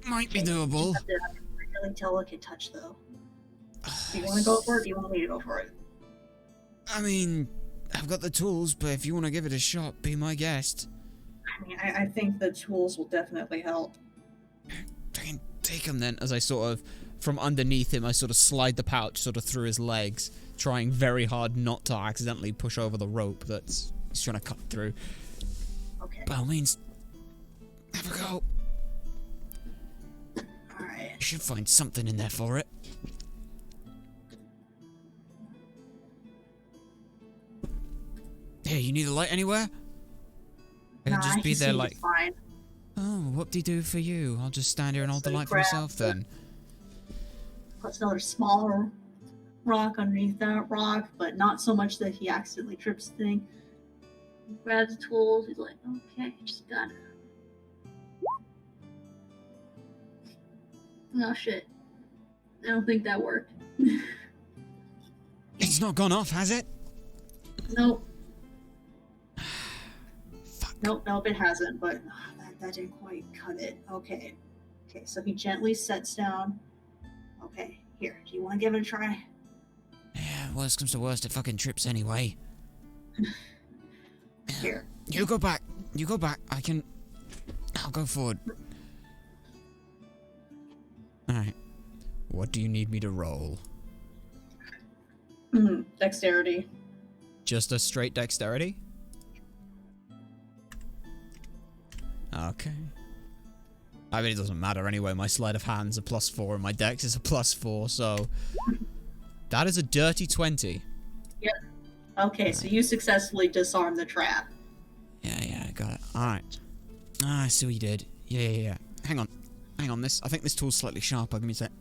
might be doable. You have to have a really delicate touch, though. Do you want to go for it? Or do you want me to go for it? I mean, I've got the tools, but if you want to give it a shot, be my guest. I mean, I think the tools will definitely help. Take them then, as I sort of, from underneath him, I sort of slide the pouch sort of through his legs, trying very hard not to accidentally push over the rope that's he's trying to cut through. Okay. By all means, have a go. Alright. You should find something in there for it. Here, you need a light anywhere? I can just be there like... Fine. Oh, whoop-de-doo for you. I'll just stand here and hold the light for myself then. Puts another smaller rock underneath that rock, but not so much that he accidentally trips the thing. He grabs the tools, he's like, okay, just got it. Oh shit. I don't think that worked. It's not gone off, has it? Nope. Fuck. Nope, it hasn't, but that didn't quite cut it. Okay, so he gently sets down. Okay, here, do you want to give it a try? Yeah, worst comes to worst, it fucking trips anyway. Here. You go back. I'll go forward. Alright. What do you need me to roll? Dexterity. Just a straight dexterity? Okay. I mean, it doesn't matter anyway. My sleight of hand's a +4 and my dex is a +4, so... That is a dirty 20. Yep. Okay, so you successfully disarm the trap. Yeah, I got it. Alright. I see what you did. Yeah. Hang on, I think this tool's slightly sharper. Give me a sec.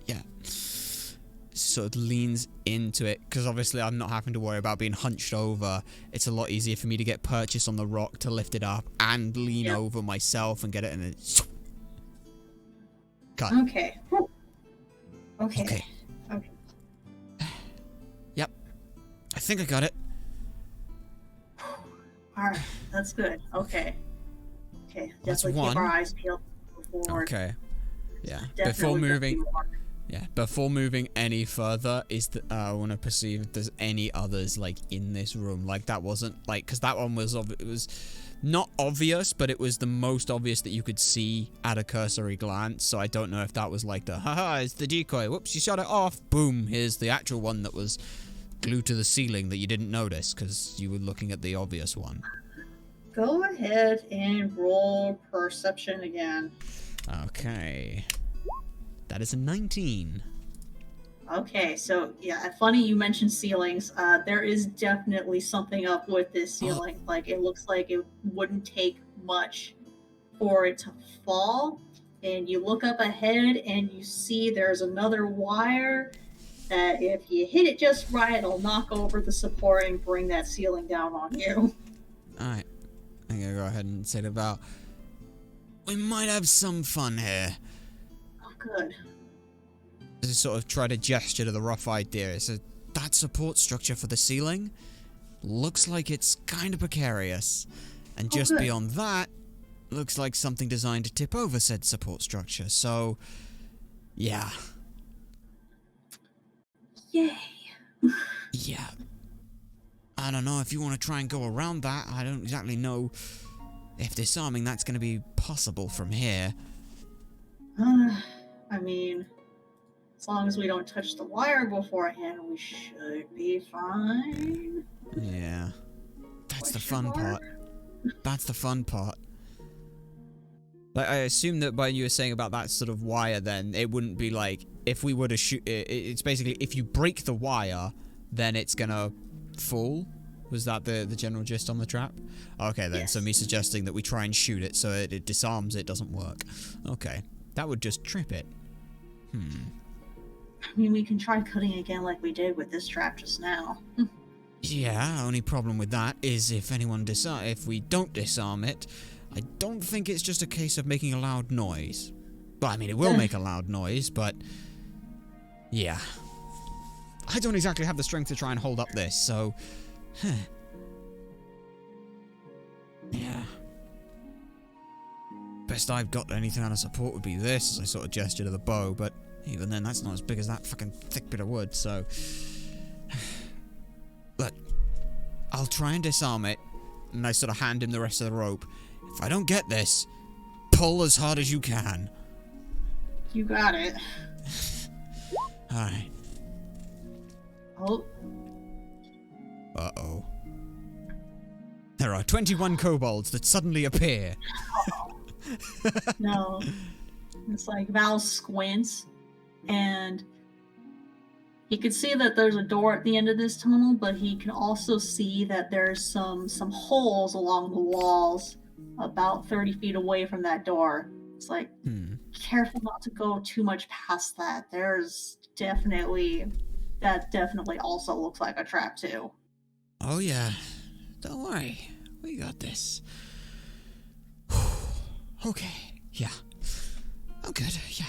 Yeah. Sort of leans into it, because obviously I'm not having to worry about being hunched over. It's a lot easier for me to get purchase on the rock to lift it up and lean over myself and get it in it. Cut. Okay. Okay. Yep. I think I got it. Alright, that's good. Okay. That's Definitely one. keep our eyes peeled before. Okay. Yeah. Definitely Before moving any further, I want to perceive if there's any others like in this room. Like that wasn't like, because that one was it was not obvious, but it was the most obvious that you could see at a cursory glance. So I don't know if that was like the haha, it's the decoy. Whoops, you shot it off. Boom, here's the actual one that was glued to the ceiling that you didn't notice because you were looking at the obvious one. Go ahead and roll perception again. Okay. That is a 19. Okay, so yeah, funny you mentioned ceilings. There is definitely something up with this ceiling. Like it looks like it wouldn't take much for it to fall. And you look up ahead and you see there's another wire that if you hit it just right, it'll knock over the support and bring that ceiling down on you. Alright. I'm gonna go ahead and say it about. We might have some fun here. Oh, good. To sort of try to gesture to the rough idea. So that support structure for the ceiling looks like it's kind of precarious. And just beyond that, looks like something designed to tip over said support structure. So, yeah. Yay. Yeah. I don't know if you want to try and go around that. I don't exactly know if disarming that's going to be possible from here. I mean, as long as we don't touch the wire beforehand, we should be fine. Yeah. That's the Question fun part. mark? That's the fun part. Like, I assume that when you were saying about that sort of wire, then it wouldn't be like, if we were to shoot it, it's basically, if you break the wire, then it's gonna fall? Was that the general gist on the trap? Okay, then, Yes. so me suggesting that we try and shoot it so it disarms it doesn't work. Okay. That would just trip it. I mean, we can try cutting again like we did with this trap just now. Yeah, only problem with that is if we don't disarm it, I don't think it's just a case of making a loud noise. Well, I mean, it will make a loud noise, but yeah. I don't exactly have the strength to try and hold up this, so yeah. Best I've got anything out of support would be this, as I sort of gesture to the bow, but even then, that's not as big as that fucking thick bit of wood, so look, I'll try and disarm it, and I sort of hand him the rest of the rope. If I don't get this, pull as hard as you can. You got it. Alright. Oh. Uh-oh. There are 21 kobolds that suddenly appear. No. It's like Val squints, and he can see that there's a door at the end of this tunnel, but he can also see that there's some holes along the walls about 30 feet away from that door. It's like, careful not to go too much past that. That definitely also looks like a trap too. Oh yeah. Don't worry. We got this. Okay. Yeah. I'm good. Yeah.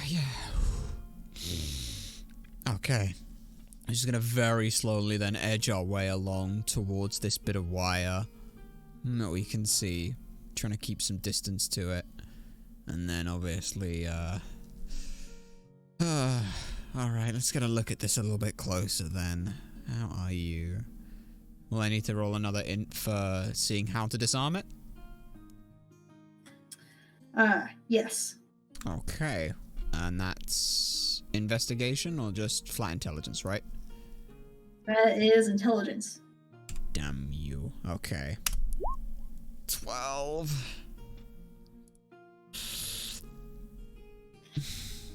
Yeah. Okay. I'm just gonna very slowly then edge our way along towards this bit of wire that we can see. Trying to keep some distance to it. And then obviously, alright, let's get a look at this a little bit closer then. How are you? Will I need to roll another int for seeing how to disarm it? Yes. Okay. And that's investigation or just flat intelligence, right? That is intelligence. Damn you. Okay. 12.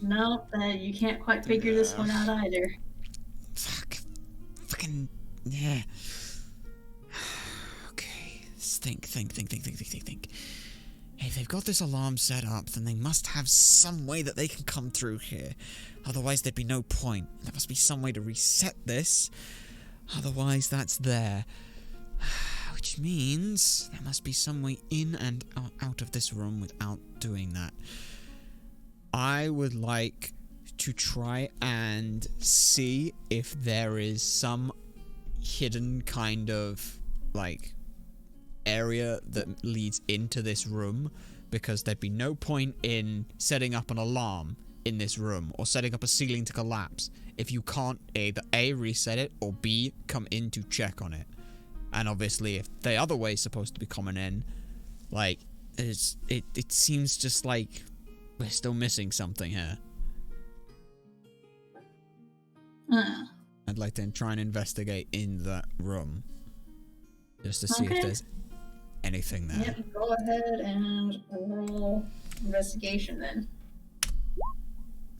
Nope, you can't quite figure this one out either. Fuck. Fucking. Yeah. Okay. Think. If they've got this alarm set up, then they must have some way that they can come through here. Otherwise, there'd be no point. There must be some way to reset this. Otherwise, that's there. Which means there must be some way in and out of this room without doing that. I would like to try and see if there is some hidden kind of, like, area that leads into this room, because there'd be no point in setting up an alarm in this room or setting up a ceiling to collapse if you can't either A, reset it, or B, come in to check on it. And obviously if the other way is supposed to be coming in, like, it seems just like we're still missing something here. I'd like to try and investigate in that room just to see if there's anything there. Yep, go ahead and roll investigation then.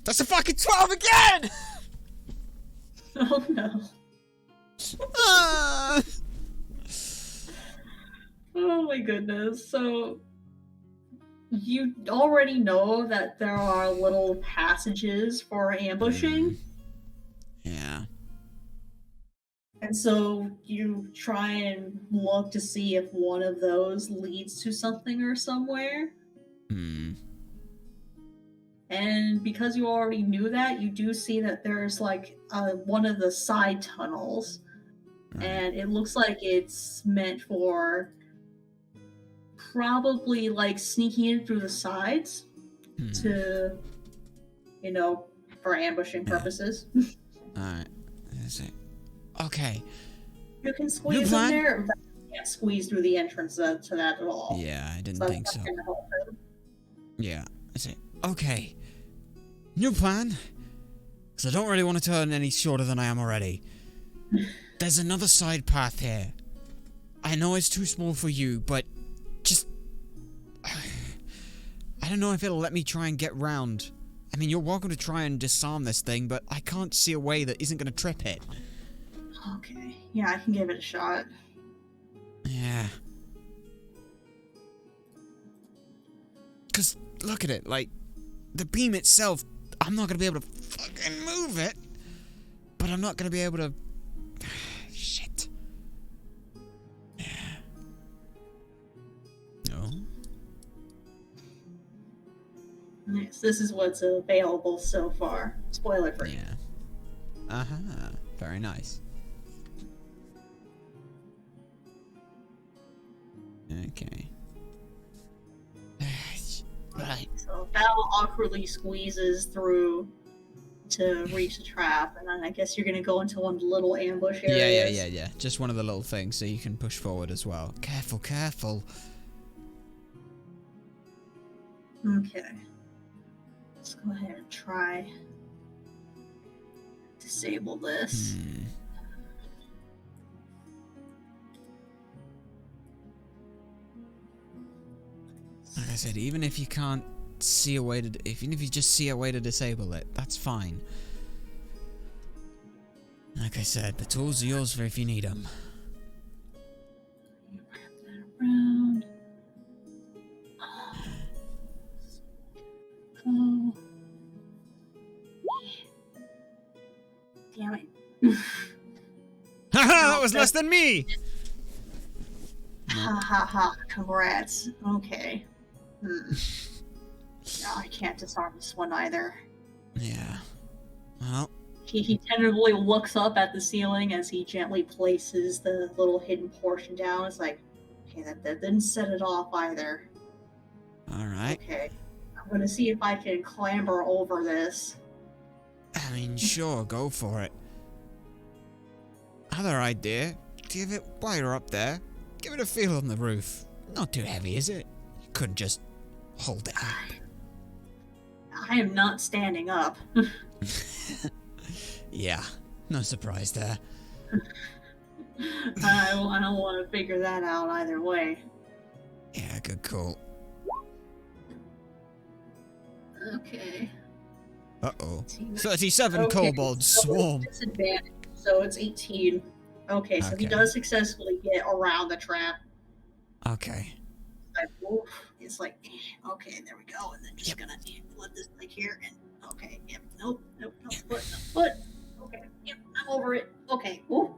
That's a fucking 12 again! Oh no. Ah! Oh my goodness. So you already know that there are little passages for ambushing. Yeah. And so you try and look to see if one of those leads to something or somewhere. And because you already knew that, you do see that there's like one of the side tunnels. And it looks like it's meant for probably like sneaking in through the sides to, for ambushing purposes. Alright. Okay. You can squeeze in there, but you can't squeeze through the entrance to that at all. Yeah, I didn't think so. Yeah. Okay. New plan. Because I don't really want to turn any shorter than I am already. There's another side path here. I know it's too small for you, but just... I don't know if it'll let me try and get round. I mean, you're welcome to try and disarm this thing, but I can't see a way that isn't going to trip it. Okay. Yeah, I can give it a shot. Yeah. Because, look at it, like, the beam itself, I'm not going to be able to fucking move it, but I'm not going to be able to... Shit. Yeah. No. Yes, this is what's available so far. Spoiler free. Yeah. Uh-huh. Very nice. Okay. Right. So Val awkwardly squeezes through to reach the trap, and then I guess you're gonna go into one of the little ambush areas. Yeah. Just one of the little things so you can push forward as well. Careful, careful. Okay. Let's go ahead and try disable this. Like I said, even if you can't see a way to, even if you just see a way to disable it, that's fine. Like I said, the tools are yours for if you need them. Wrap that around. Go. Damn it. Haha, that was less than me! Ha ha ha, congrats. Okay. No, I can't disarm this one either. Yeah. Well. He tentatively looks up at the ceiling as he gently places the little hidden portion down. It's like, okay, that didn't set it off either. Alright. Okay. I'm gonna see if I can clamber over this. I mean, sure, go for it. Other idea, give it, while you're up there, give it a feel on the roof. Not too heavy, is it? You couldn't just hold it up. I am not standing up. Yeah, no surprise there. I don't want to figure that out either way. Yeah, good call. Okay. Uh-oh. 37 Okay, kobolds so swarm. Disadvantage, so it's 18. Okay, so he Okay. does successfully get around the trap. Okay. It's like, okay, there we go, and then just gonna let this like here, and okay, yep, nope, foot, okay, yep, I'm over it. Okay, ooh,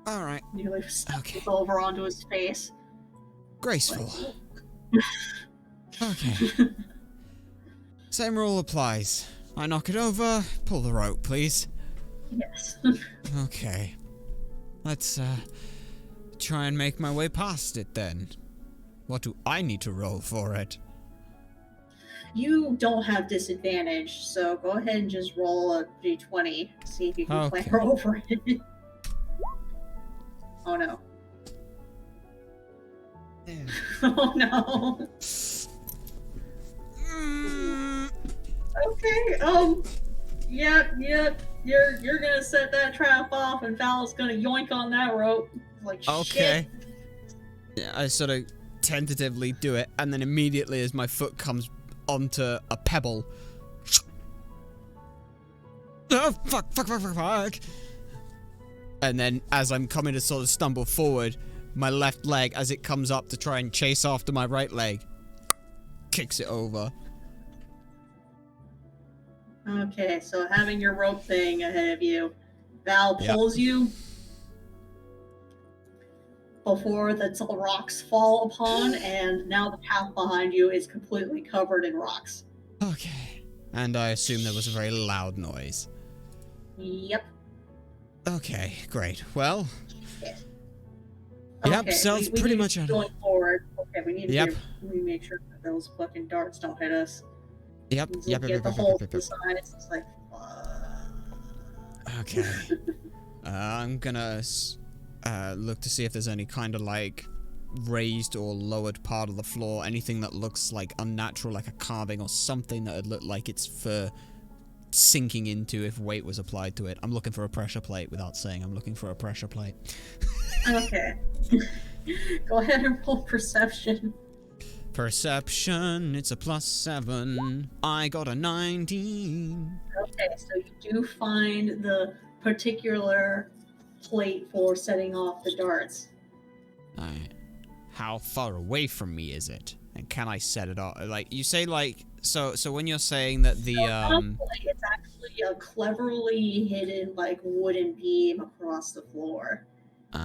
Alright. nearly stepped Okay. over onto his face. Graceful. Like, Okay. Same rule applies. I knock it over, pull the rope, please. yes. Okay. Let's, try and make my way past it then. What do I need to roll for it? You don't have disadvantage, so go ahead and just roll a d20. See if you can Okay. clamber over it. Oh no. Oh no. Okay, yeah, you're gonna set that trap off, and Val's gonna yoink on that rope. Like, Okay. shit. Yeah, I sort of tentatively do it, and then immediately as my foot comes onto a pebble. Oh, fuck. And then as I'm coming to sort of stumble forward, my left leg, as it comes up to try and chase after my right leg, kicks it over. Okay, so having your rope thing ahead of you, Val pulls you before the rocks fall upon, and now the path behind you is completely covered in rocks. Okay. And I assume there was a very loud noise. Yep. Okay, great. Well, Yes. yep, Okay, sounds we pretty need much to going forward. Okay, we need to Yep. make sure that those fucking darts don't hit us. Yep. Get the hole to the sides. It's like, Okay. I'm gonna look to see if there's any kind of like raised or lowered part of the floor, anything that looks like unnatural, like a carving or something that would look like it's for sinking into if weight was applied to it. I'm looking for a pressure plate without saying I'm looking for a pressure plate. Okay. Go ahead and roll perception. Perception, it's a +7. I got a 19. Okay, so you do find the particular plate for setting off the darts. How far away from me is it? And can I set it off? Like, you say, like, so when you're saying that the, it's actually a cleverly hidden, like, wooden beam across the floor.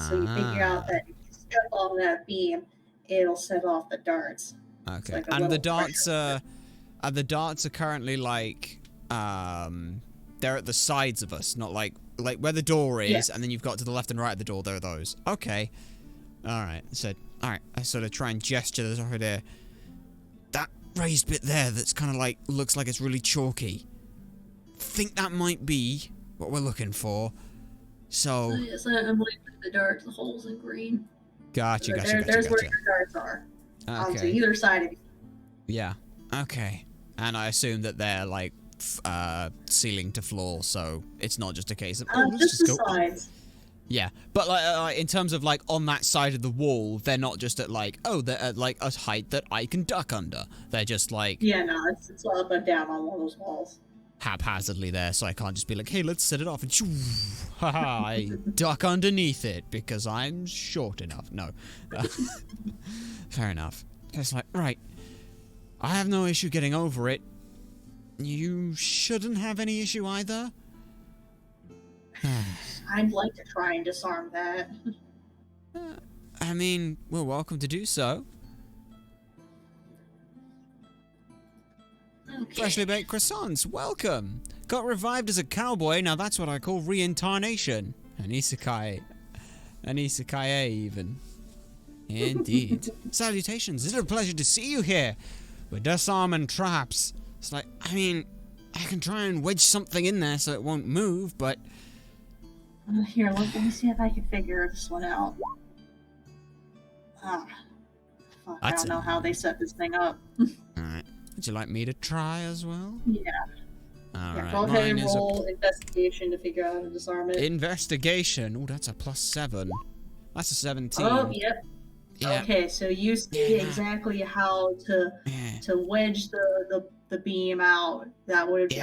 So you figure out that if you step on that beam, it'll set off the darts. Okay. Like And the darts are currently, like, they're at the sides of us, not like where the door is, Yes. and then you've got to the left and right of the door, there are those. Okay. Alright, so, alright, I sort of try and gesture this over there. That raised bit there that's kind of like, looks like it's really chalky. Think that might be what we're looking for. So... Yes, I'm looking at the darts, the holes in green. Gotcha. There's where your darts are. On to either side of you. Yeah. Okay. And I assume that they're, like, ceiling to floor, so it's not just a case of... just the sides. Yeah, but like in terms of like on that side of the wall, they're not just at like they're at like a height that I can duck under. They're just like it's up and down on one of those walls. Haphazardly there, so I can't just be like, hey, let's set it off and shoo, haha, I duck underneath it because I'm short enough. No, fair enough. It's like right, I have no issue getting over it. You shouldn't have any issue either. I'd like to try and disarm that. I mean, we're welcome to do so. Okay. Freshly baked croissants, welcome! Got revived as a cowboy, now that's what I call reincarnation. An isekai. An isekai even. Indeed. Salutations, it's a pleasure to see you here. We're disarming traps. It's like, I mean, I can try and wedge something in there so it won't move, but... Here, let me see if I can figure this one out. Fuck, I don't know how they set this thing up. Alright. Would you like me to try as well? Yeah. Alright. Go ahead and roll investigation to figure out how to disarm it. Investigation? Oh, that's a +7. That's a 17. Oh, yep. Yeah. Okay, so you see exactly how to wedge the beam out. That would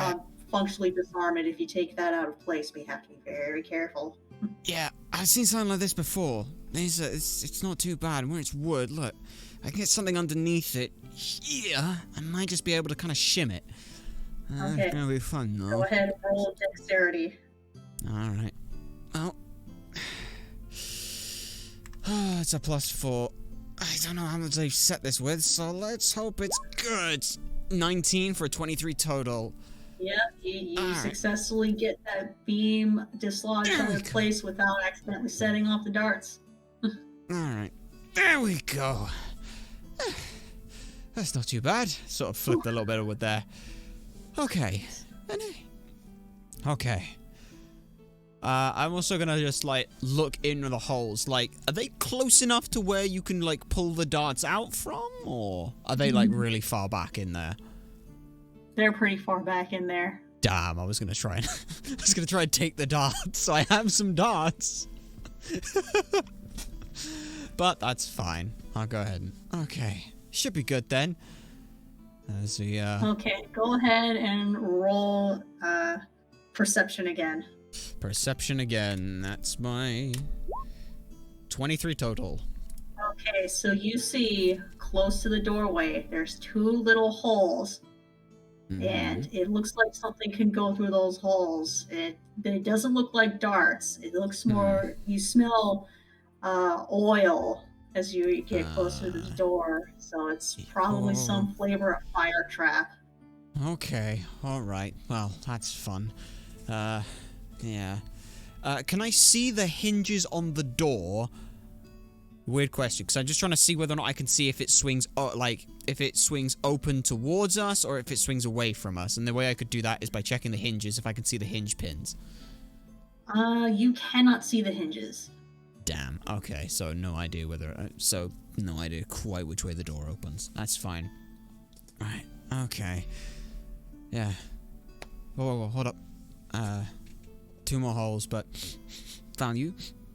functionally disarm it if you take that out of place, but you have to be very careful. Yeah, I've seen something like this before. It's not too bad. Where it's wood, look, I can get something underneath it here. I might just be able to kind of shim it. Okay. It's gonna be fun, though. Go ahead and roll dexterity. Alright. Well. It's a +4. I don't know how much they've set this with, so let's hope it's good. 19 for a 23 total. Yep, you successfully get that beam dislodged out of place without accidentally setting off the darts. Alright. There we go. That's not too bad. Sort of flipped a little bit of wood there. Okay. Okay. I'm also gonna just, like, look in the holes. Like, are they close enough to where you can, like, pull the darts out from? Or are they, like, really far back in there? They're pretty far back in there. Damn, I was gonna try and take the darts, so I have some darts. But that's fine. I'll go ahead and... Okay. Should be good then. As we, Okay, go ahead and roll, perception again. Perception again. That's my 23 total. Okay, so you see close to the doorway, there's two little holes. And it looks like something can go through those holes. It doesn't look like darts. It looks more, you smell oil as you get closer to the door. So it's probably some flavor of fire trap. Okay, alright. Well, that's fun. Yeah. Can I see the hinges on the door? Weird question, because I'm just trying to see whether or not I can see if it swings, if it swings open towards us or if it swings away from us. And the way I could do that is by checking the hinges, if I can see the hinge pins. You cannot see the hinges. Damn. Okay, so no idea whether, no idea quite which way the door opens. That's fine. Right. Okay. Yeah. Whoa, hold up. 2 more holes, but found you.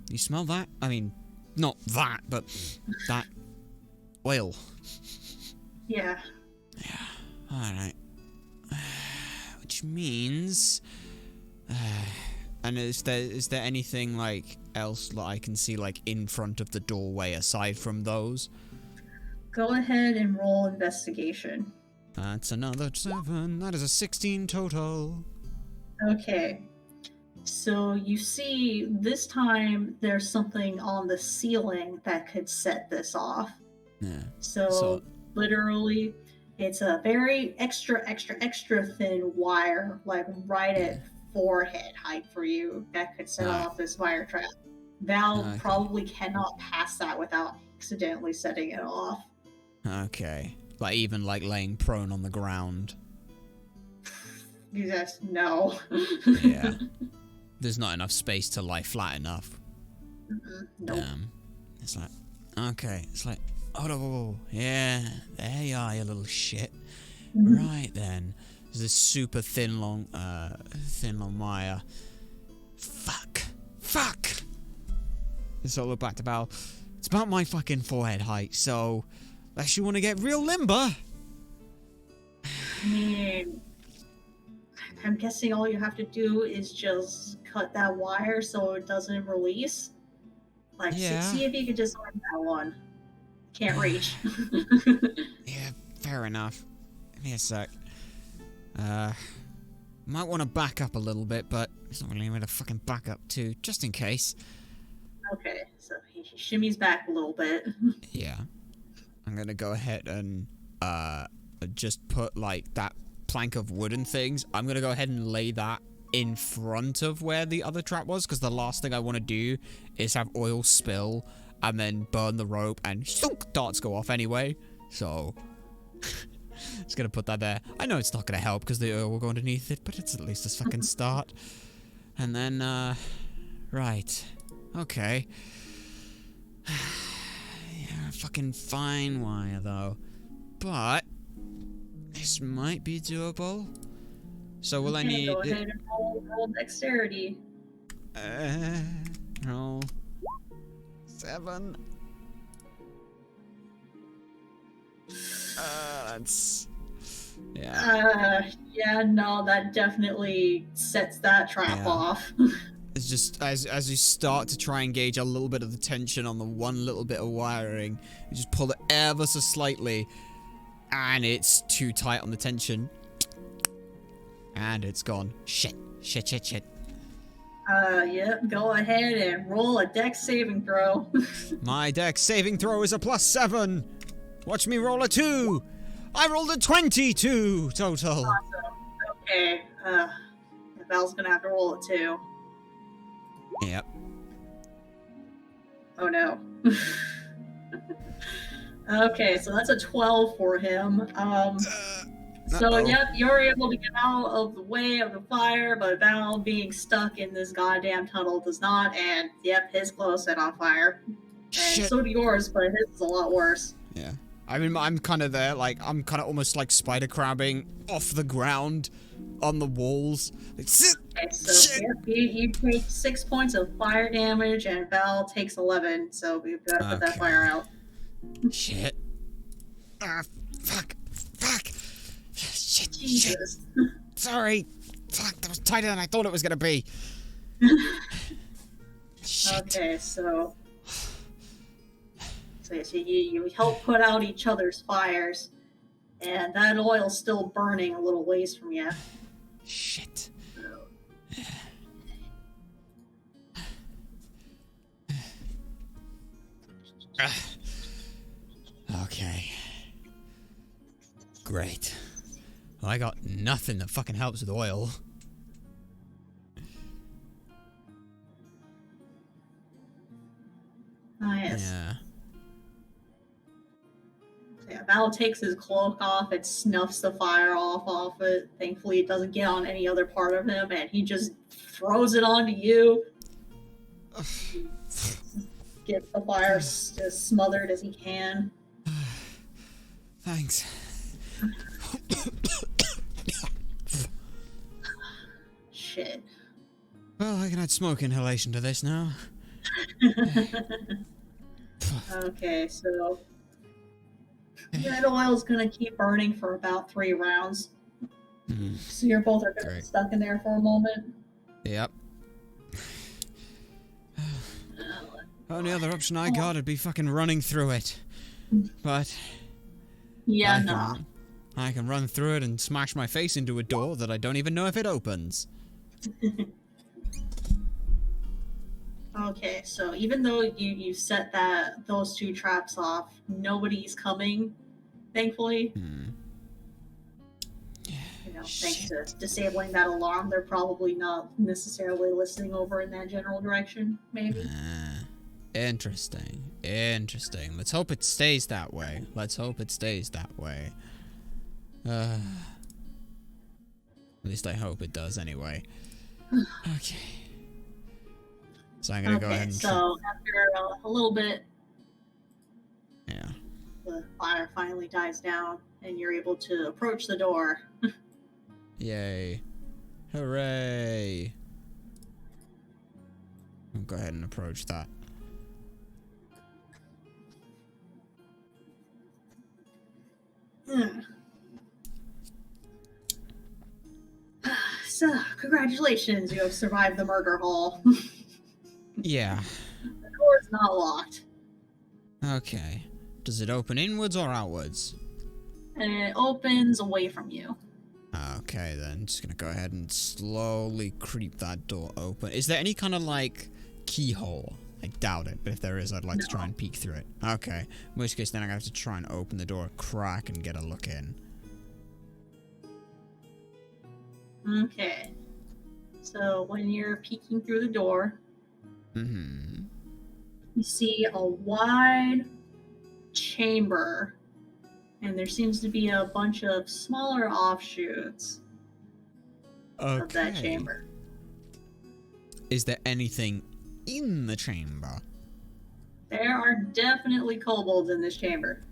You smell that? I mean, not that, but that oil. Yeah. Yeah. All right. Which means, and is there anything like else that I can see like in front of the doorway aside from those? Go ahead and roll investigation. That's another 7. That is a 16 total. Okay. So you see, this time there's something on the ceiling that could set this off. Yeah. So literally, it's a very extra thin wire, like right at forehead height for you, that could set off this fire trap. Val probably cannot pass that without accidentally setting it off. Okay. Like even like laying prone on the ground. Yes, no. Yeah. There's not enough space to lie flat enough. Nope. It's like, okay. It's like, oh, yeah, there you are, you little shit. Right then. There's this super thin long wire. Fuck. So I look back to Bal. It's about my fucking forehead height, so unless you want to get real limber. I mean, I'm guessing all you have to do is just cut that wire so it doesn't release. Like, see if you can just arm that one. Can't reach. Yeah, fair enough. Give me a sec. Might want to back up a little bit, but there's not really anywhere to fucking back up to, just in case. Okay, so he shimmies back a little bit. Yeah. I'm gonna go ahead and, just put, like, that plank of wooden things. I'm gonna go ahead and lay that in front of where the other trap was, because the last thing I want to do is have oil spill and then burn the rope and shunk, darts go off anyway. So, just gonna put that there. I know it's not gonna help because the oil will go underneath it, but it's at least a fucking start. And then, right. Okay. Yeah, fucking fine wire though. But this might be doable. So will I need... Go ahead and roll dexterity. Roll 7. That's... Yeah. Yeah, no, that definitely sets that trap off. It's just, as you start to try and gauge a little bit of the tension on the one little bit of wiring, you just pull it ever so slightly, and it's too tight on the tension. And it's gone. Shit. Yep, go ahead and roll a dex saving throw. My dex saving throw is a +7. Watch me roll a 2. I rolled a 22 total. Awesome. Okay, Val's gonna have to roll a 2. Yep. Oh no. Okay, so that's a 12 for him. So, yep, you're able to get out of the way of the fire, but Val being stuck in this goddamn tunnel does not, and, yep, his clothes set on fire. And Shit. so do yours, but his is a lot worse. Yeah. I mean, I'm kind of there, like, I'm kind of almost like spider crabbing off the ground on the walls. Like, okay, so yep, you take 6 points of fire damage, and Val takes 11, so we've got to put that fire out. Shit. Fuck. Shit. Jesus. Sorry. Fuck, that was tighter than I thought it was gonna be. Shit. Okay, so you help put out each other's fires, and that oil's still burning a little ways from you. Shit. Okay. Great. Well, I got nothing that fucking helps with oil. Nice. Yeah. Yeah, Val takes his cloak off and snuffs the fire off it. Thankfully, it doesn't get on any other part of him, and he just throws it onto you. Gets the fire as smothered as he can. Thanks. shit. Well, I can add smoke inhalation to this now. Okay, so that oil's gonna keep burning for about 3 rounds. So you're both are gonna be stuck in there for a moment. Yep. Only other option I got would be fucking running through it. But yeah, I can run through it and smash my face into a door that I don't even know if it opens. Okay, so even though you set those 2 traps off, nobody's coming, thankfully. You know, thanks to disabling that alarm, they're probably not necessarily listening over in that general direction, maybe. Interesting. Let's hope it stays that way. At least I hope it does anyway. Okay. So I'm gonna go ahead and... so after a little bit... Yeah. The fire finally dies down, and you're able to approach the door. Yay. Hooray. I'll go ahead and approach that. So, congratulations, you have survived the murder hall. Yeah. The door's not locked. Okay. Does it open inwards or outwards? And it opens away from you. Okay, then. Just gonna go ahead and slowly creep that door open. Is there any kind of, like, keyhole? I doubt it, but if there is, I'd like to try and peek through it. Okay. In which case, then I'm gonna have to try and open the door a crack and get a look in. Okay. So, when you're peeking through the door, you see a wide chamber, and there seems to be a bunch of smaller offshoots of that chamber. Is there anything in the chamber? There are definitely kobolds in this chamber.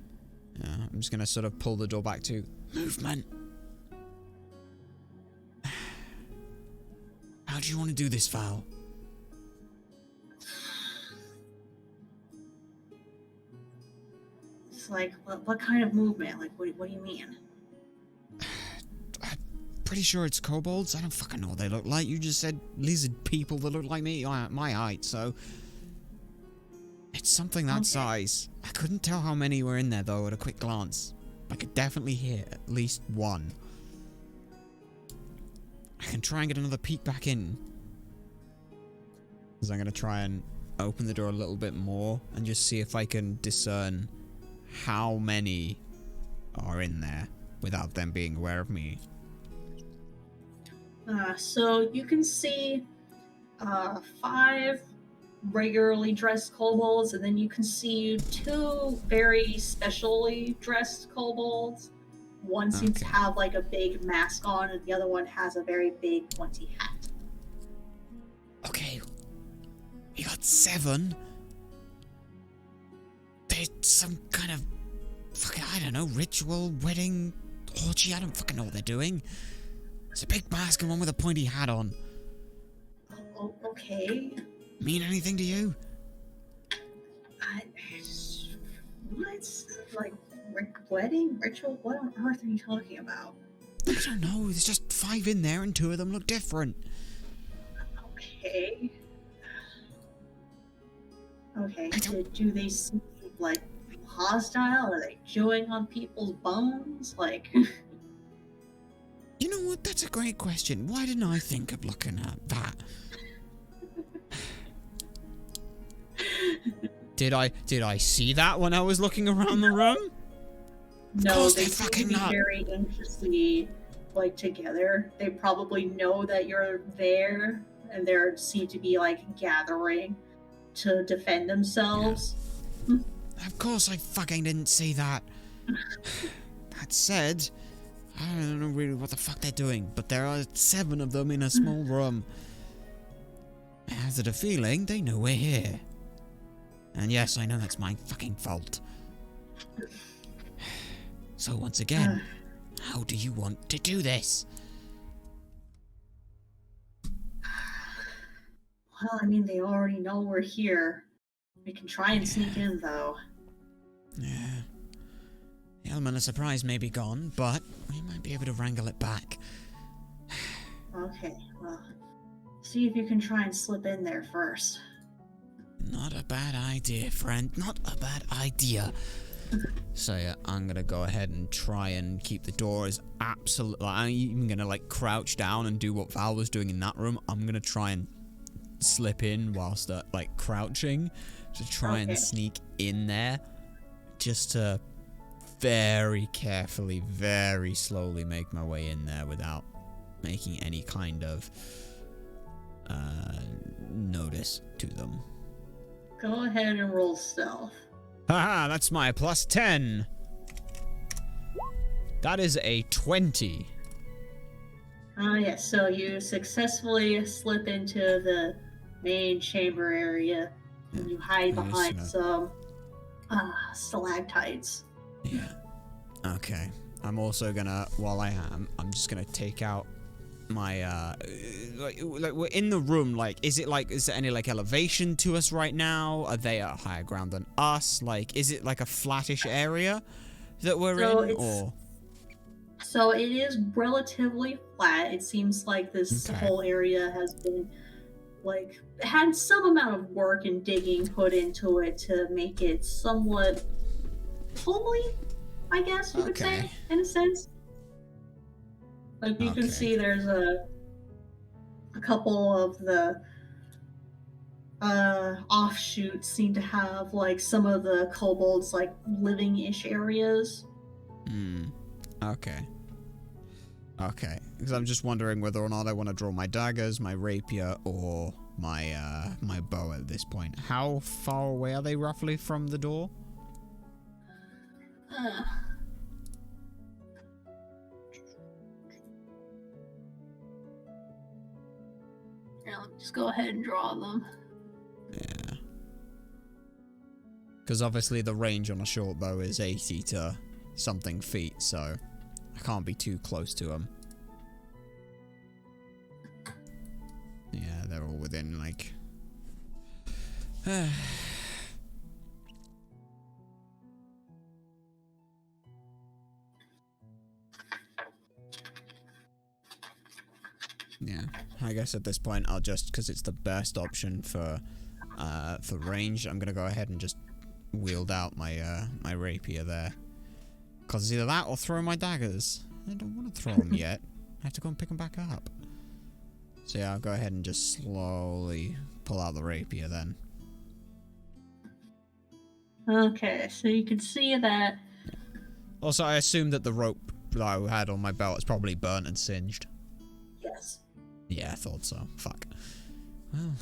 Yeah, I'm just gonna sort of pull the door back to movement. How do you want to do this, Val? It's like, what kind of movement? Like, what do you mean? I'm pretty sure it's kobolds. I don't fucking know what they look like. You just said lizard people that look like me, my height, so... It's something that size. I couldn't tell how many were in there, though, at a quick glance. I could definitely hear at least one. I can try and get another peek back in. Because I'm going to try and open the door a little bit more and just see if I can discern how many are in there without them being aware of me. So you can see 5 regularly dressed kobolds, and then you can see 2 very specially dressed kobolds. One seems to have like a big mask on, and the other one has a very big pointy hat. Okay. We got 7. There's some kind of fucking, I don't know, ritual, wedding, orgy. I don't fucking know what they're doing. There's a big mask and one with a pointy hat on. Oh, okay. Mean anything to you? What? Like, wedding? Ritual? What on earth are you talking about? I don't know. There's just 5 in there and 2 of them look different. Okay. Okay. Do they seem, like, hostile? Are they chewing on people's bones? Like... You know what? That's a great question. Why didn't I think of looking at that? Did I see that when I was looking around the room? No, they seem to be very anxiously, like, together. They probably know that you're there, and they seem to be, like, gathering to defend themselves. Yeah. Of course I fucking didn't see that. That said, I don't know really what the fuck they're doing, but there are 7 of them in a small room. I have a feeling they know we're here. And yes, I know that's my fucking fault. So once again, how do you want to do this? Well, I mean, they already know we're here. We can try and sneak in, though. Yeah. The element of surprise may be gone, but we might be able to wrangle it back. Okay, well, see if you can try and slip in there first. Not a bad idea, friend. Not a bad idea. So yeah, I'm gonna go ahead and try and keep the doors absolutely. I'm even gonna like crouch down and do what Val was doing in that room. I'm gonna try and slip in whilst like crouching to try and sneak in there, just to very carefully, very slowly make my way in there without making any kind of notice to them. Go ahead and roll stealth. Haha, that's my plus 10. That is a 20. Yes, so you successfully slip into the main chamber area and you hide behind some stalactites. Yeah. Okay. I'm also gonna, while I am, I'm just gonna take out my like we're in the room, like is there any like elevation to us right now? Are they at higher ground than us? Like is it like a flattish area that we're in, or? So it is relatively flat. It seems like this whole area has been like had some amount of work and digging put into it to make it somewhat homely, I guess you could say, in a sense. Like you can see there's a couple of the offshoots seem to have like some of the kobolds like living-ish areas. Okay. Because I'm just wondering whether or not I want to draw my daggers, my rapier, or my my bow at this point. How far away are they roughly from the door? Just go ahead and draw them. Yeah. Because obviously the range on a short bow is 80 to something feet, so I can't be too close to them. Yeah, they're all within, like... Yeah, I guess at this point I'll just, because it's the best option for range, I'm gonna go ahead and just wield out my my rapier there. Because it's either that or throw my daggers. I don't want to throw them yet. I have to go and pick them back up. So yeah, I'll go ahead and just slowly pull out the rapier then. Okay, so you can see that. Also, I assume that the rope that I had on my belt is probably burnt and singed. Yes. Yeah, I thought so. Fuck. Well.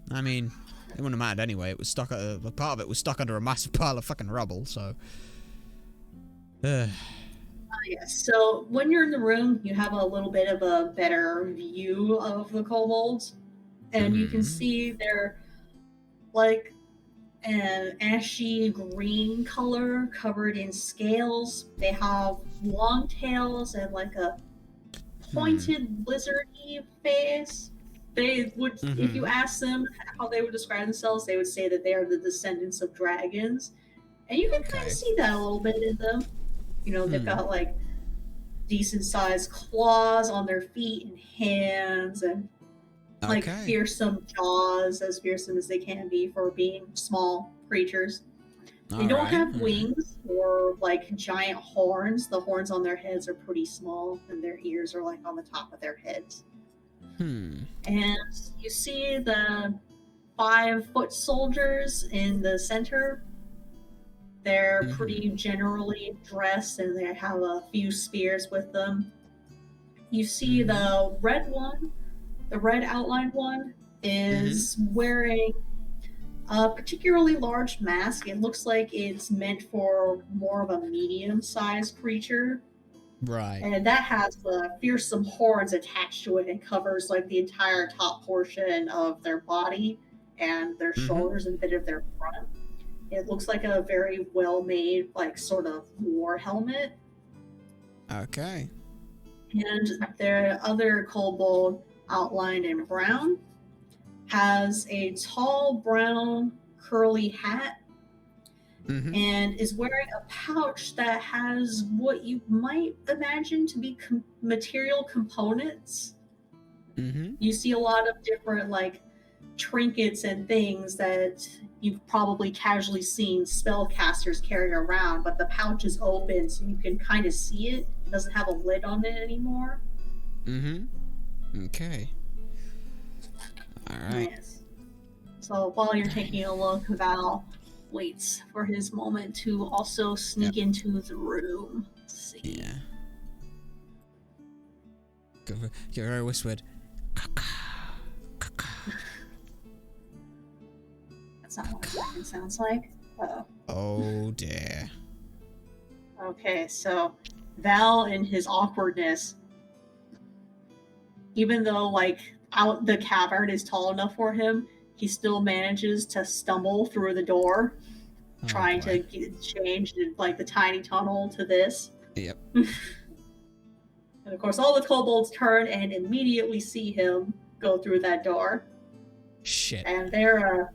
I mean, it wouldn't have mattered anyway. It was stuck at a part of it was stuck under a massive pile of fucking rubble, so. Yes. So when you're in the room, you have a little bit of a better view of the kobolds, and you can see they're like an ashy green color covered in scales. They have long tails and like a pointed lizardy face. They would, if you ask them how they would describe themselves, they would say that they are the descendants of dragons. And you can kind of see that a little bit in them. You know, they've got like decent sized claws on their feet and hands, and like fearsome jaws, as fearsome as they can be for being small creatures. They don't have wings or like giant horns. The horns on their heads are pretty small, and their ears are like on the top of their heads. And you see the 5-foot soldiers in the center. They're pretty generally dressed, and they have a few spears with them. You see the red one, the red outlined one, is wearing a particularly large mask. It looks like it's meant for more of a medium-sized creature. Right. And that has the fearsome horns attached to it and covers like the entire top portion of their body and their shoulders and a bit of their front. It looks like a very well-made, like, sort of war helmet. Okay. And their other kobold outlined in brown, has a tall brown curly hat, and is wearing a pouch that has what you might imagine to be material components. You see a lot of different like trinkets and things that you've probably casually seen spellcasters carry around, but the pouch is open so you can kind of see it. It doesn't have a lid on it anymore. Okay. Alright. Yes. So while you're taking a look, Val waits for his moment to also sneak into the room. Let's see. Yeah. You're very whispered. That's not what it sounds like. Oh dear. Okay, so Val in his awkwardness, even though like out the cavern is tall enough for him, he still manages to stumble through the door, trying to get changed in like the tiny tunnel to this. Yep. And of course, all the kobolds turn and immediately see him go through that door. Shit. And they're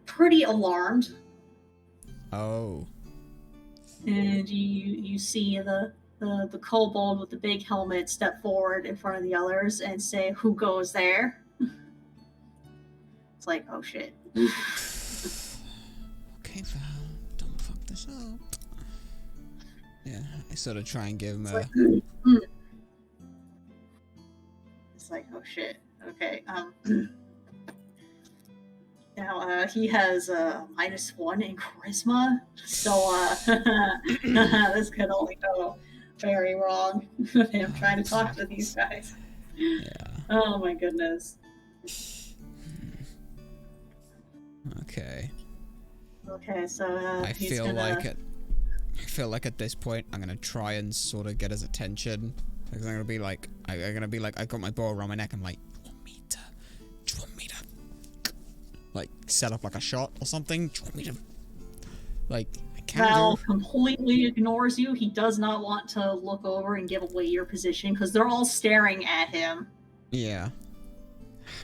pretty alarmed. Oh. And you see the kobold with the big helmet step forward in front of the others and say, "Who goes there?" It's like, oh shit. Okay, Val, don't fuck this up. Yeah, I sort of try and give him It's like, oh shit. Okay. Now he has -1 in charisma, so this could only go very wrong with him trying to talk to these guys. Yeah. Oh my goodness. Okay. Okay, so I feel like at this point I'm gonna try and sort of get his attention. Because I'm gonna be like, I got my bow around my neck. I'm like, do you want me to, like, set up like a shot or something? Do you want me to, like, I can't Val completely ignores you. He does not want to look over and give away your position because they're all staring at him. Yeah.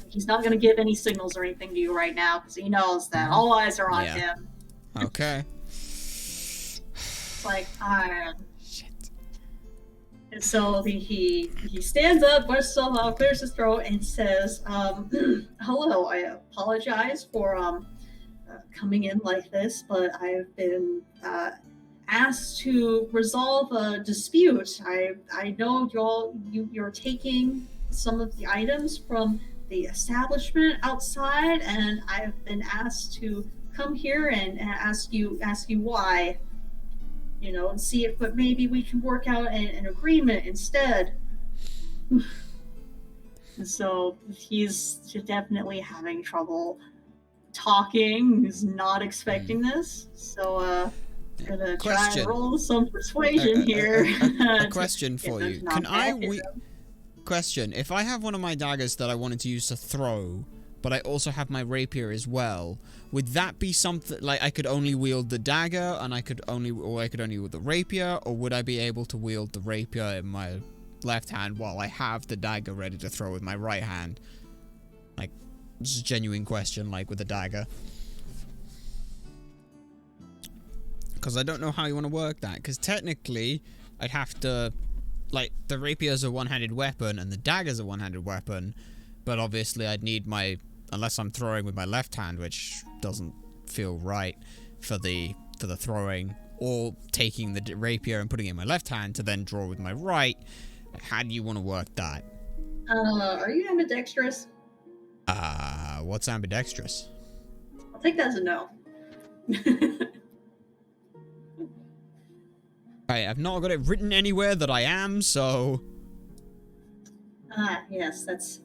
He's not going to give any signals or anything to you right now because he knows that all eyes are on him. Okay. It's like, shit. And so he stands up, bursts himself out, clears his throat, and says, "Hello, I apologize for coming in like this, but I've been asked to resolve a dispute. I know you're taking some of the items from the establishment outside, and I've been asked to come here and ask you why, and see if but maybe we can work out an agreement instead." And so he's definitely having trouble talking. He's not expecting this, so gonna try and roll some persuasion here. A question for you. Question: if I have one of my daggers that I wanted to use to throw, but I also have my rapier as well, would that be something like I could only wield the dagger and I could only wield the rapier, or would I be able to wield the rapier in my left hand while I have the dagger ready to throw with my right hand? Like, this is a genuine question, like with the dagger. Because I don't know how you want to work that, because technically I'd have to, like, the rapier's a one-handed weapon and the dagger's a one-handed weapon, but obviously I'd need my, unless I'm throwing with my left hand, which doesn't feel right for the throwing, or taking the rapier and putting it in my left hand to then draw with my right. How do you want to work that? Are you ambidextrous? What's ambidextrous? I'll take that as a no. I've not got it written anywhere that I am, so... Yes, that's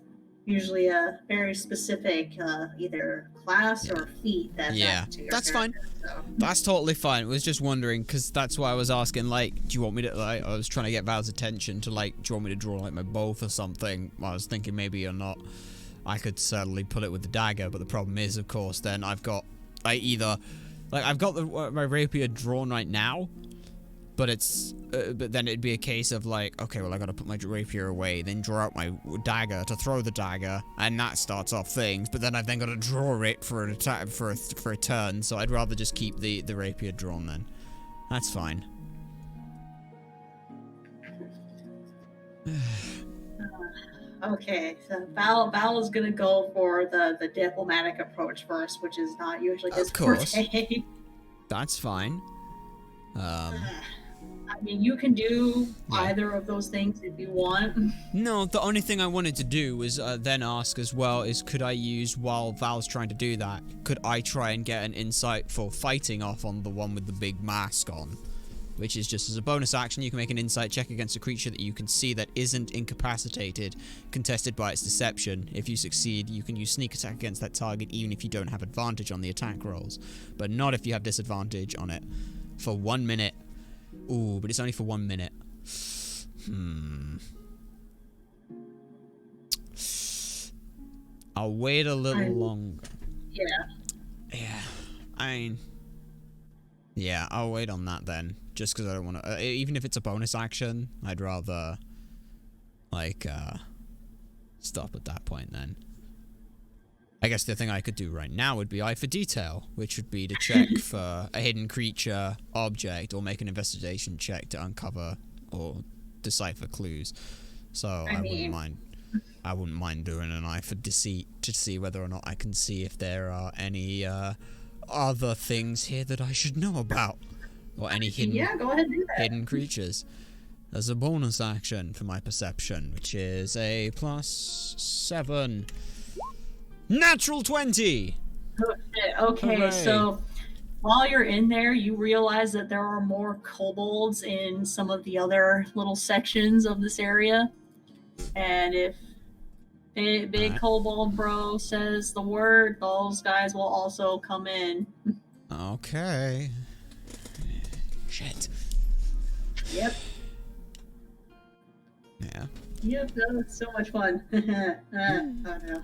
usually a very specific, either class or feat that's added to your that's fine. So. That's totally fine. I was just wondering, because that's why I was asking, like, do you want me to, like, I was trying to get Val's attention to, like, do you want me to draw, like, my both or something? I was thinking maybe or not. I could certainly pull it with the dagger, but the problem is, of course, then I've got, I've got my rapier drawn right now, But it's, but then it'd be a case of like, okay, well I gotta put my rapier away, then draw out my dagger to throw the dagger, and that starts off things. But then I've then got to draw it for an attack for a turn. So I'd rather just keep the rapier drawn then. That's fine. Okay, so Val is gonna go for the diplomatic approach first, which is not usually his forte. That's fine. I mean, you can do either of those things if you want. No, the only thing I wanted to do was then ask as well is could I use, while Val's trying to do that, could I try and get an insight for fighting off on the one with the big mask on? Which is just as a bonus action, you can make an insight check against a creature that you can see that isn't incapacitated, contested by its deception. If you succeed, you can use sneak attack against that target even if you don't have advantage on the attack rolls, but not if you have disadvantage on it. For 1 minute. Ooh, but it's only for 1 minute. I'll wait a little longer. Yeah, I'll wait on that then. Just because I don't want to... even if it's a bonus action, I'd rather... like, stop at that point then. I guess the thing I could do right now would be Eye for Detail, which would be to check for a hidden creature, object, or make an investigation check to uncover or decipher clues. So I wouldn't mind doing an Eye for Deceit to see whether or not I can see if there are any other things here that I should know about, or any hidden go ahead and do that. Hidden creatures. There's a bonus action for my perception, which is a +7. Natural 20! Okay, so while you're in there, you realize that there are more kobolds in some of the other little sections of this area. And if big kobold bro says the word, those guys will also come in. Okay. Shit. Yep. Yeah. Yep, that was so much fun. Oh no.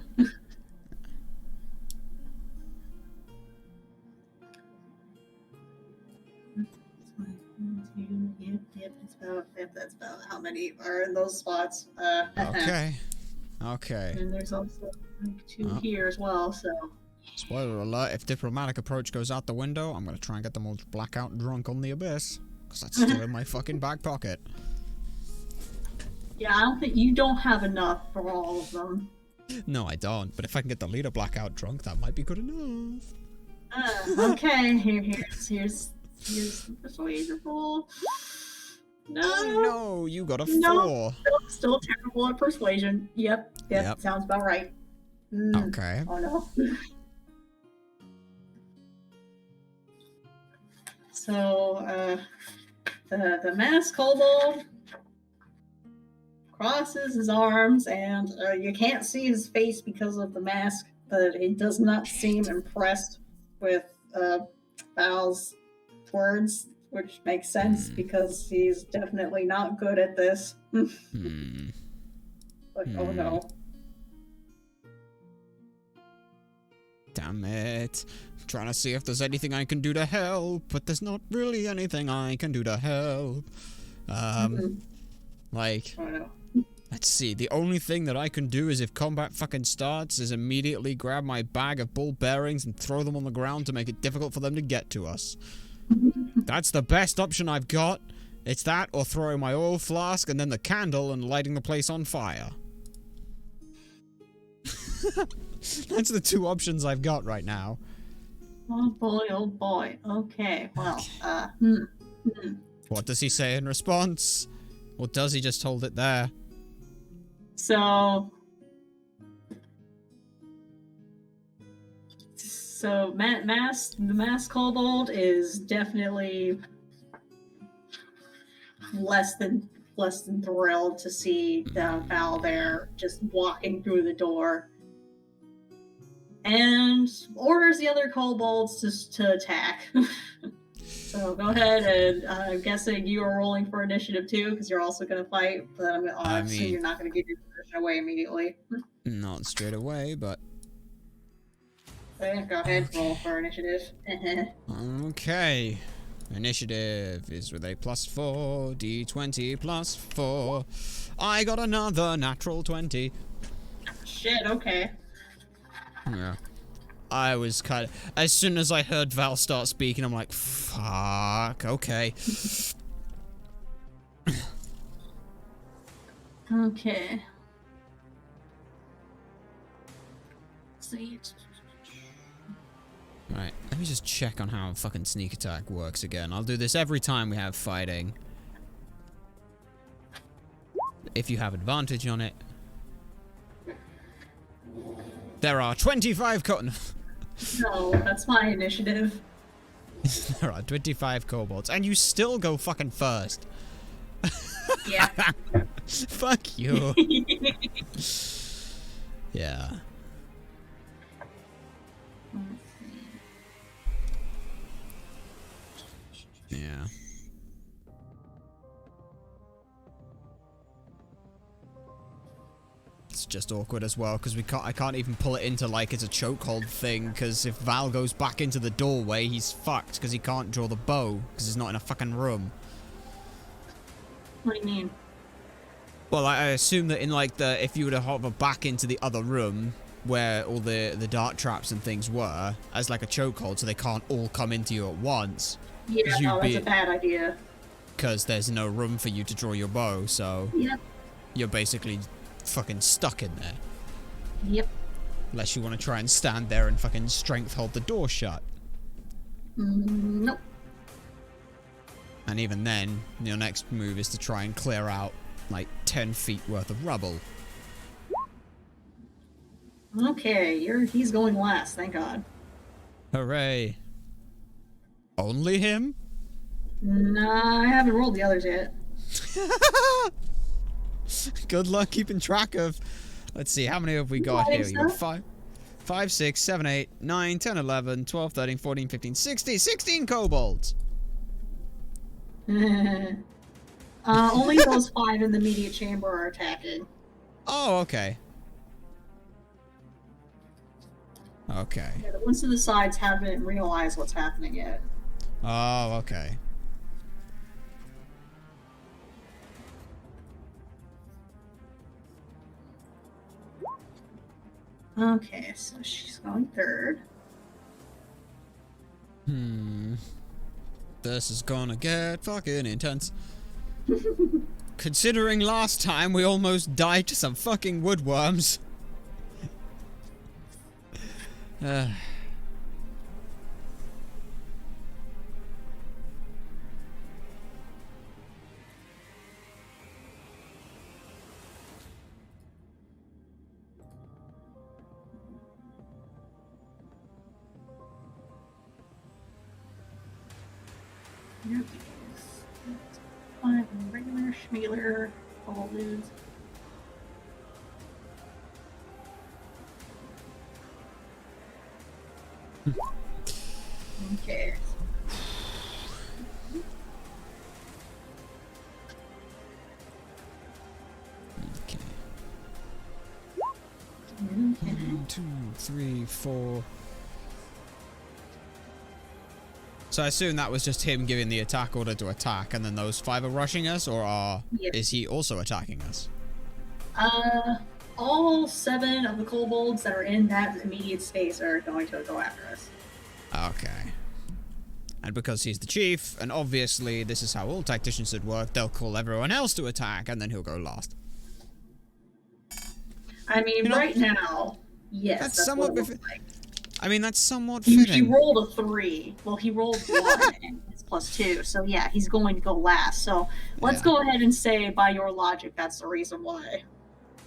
Yep, that's about how many are in those spots. Okay. And there's also like 2 here as well, so. Spoiler alert, if diplomatic approach goes out the window, I'm gonna try and get them all blackout drunk on the abyss. Because that's still in my fucking back pocket. Yeah, I don't think you don't have enough for all of them. No, I don't. But if I can get the leader blackout drunk, that might be good enough. Okay, here's the persuasion roll. No. Oh no, you got a 4. No, still terrible at persuasion. Yep, sounds about right. Okay. Oh no. So, the masked kobold crosses his arms, and you can't see his face because of the mask, but he does not seem impressed with Val's words, which makes sense because he's definitely not good at this. Like, oh no. Damn it. I'm trying to see if there's anything I can do to help, but there's not really anything I can do to help. Like, oh no. Let's see, the only thing that I can do is if combat fucking starts is immediately grab my bag of ball bearings and throw them on the ground to make it difficult for them to get to us. That's the best option I've got. It's that or throwing my oil flask and then the candle and lighting the place on fire. That's the 2 options I've got right now. Oh boy. Okay, well, What does he say in response? Or does he just hold it there? So the masked kobold is definitely less than thrilled to see Val there just walking through the door, and orders the other kobolds to attack. So go ahead, and I'm guessing you are rolling for initiative too, because you're also going to fight, but I assume you're not going to give your position away immediately. Not straight away, but... Okay, go ahead, roll for initiative. Okay. Initiative is with a +4, D20 +4. I got another natural 20. Shit, okay. Yeah. I was kind of... As soon as I heard Val start speaking, I'm like, fuck, okay. Okay. See. Right, let me just check on how fucking sneak attack works again. I'll do this every time we have fighting. If you have advantage on it. There are 25 No, that's my initiative. There are 25 kobolds, and you still go fucking first. Yeah. Fuck you. Yeah. Yeah. It's just awkward as well because I can't even pull it into like it's a chokehold thing because if Val goes back into the doorway, he's fucked because he can't draw the bow because he's not in a fucking room. What do you mean? Well, I assume that in like if you were to hover back into the other room where all the dart traps and things were as like a chokehold, so they can't all come into you at once. Yeah, no, that's a bad idea. Because there's no room for you to draw your bow, so yep. You're basically fucking stuck in there. Yep. Unless you want to try and stand there and fucking strength hold the door shut. Nope. And even then, your next move is to try and clear out like 10 feet worth of rubble. Okay, he's going last, thank God. Hooray. Only him? Nah, I haven't rolled the others yet. Good luck keeping track of... Let's see, how many have we got here? You got 5, 6, 7, 8, 9, 10, 11, 12, 13, 14, 15, 16 kobolds. Only those 5 in the immediate chamber are attacking. Oh, okay. Okay. Yeah, the ones to the sides haven't realized what's happening yet. Oh, okay. Okay, so she's going third. This is gonna get fucking intense. Considering last time we almost died to some fucking woodworms. Regular schmealer, all dudes. Okay. Okay. Okay. 1, 2, 3, 4. So I assume that was just him giving the attack order to attack, and then those 5 are rushing us, or is he also attacking us? All 7 of the kobolds that are in that immediate space are going to go after us. Okay. And because he's the chief, and obviously this is how all tacticians should work, they'll call everyone else to attack, and then he'll go last. I mean, right now, yes, that's somewhat somewhat like. I mean, that's somewhat fitting. He rolled a 3. Well, he rolled 1 and it's +2. So yeah, he's going to go last. So let's go ahead and say, by your logic, that's the reason why.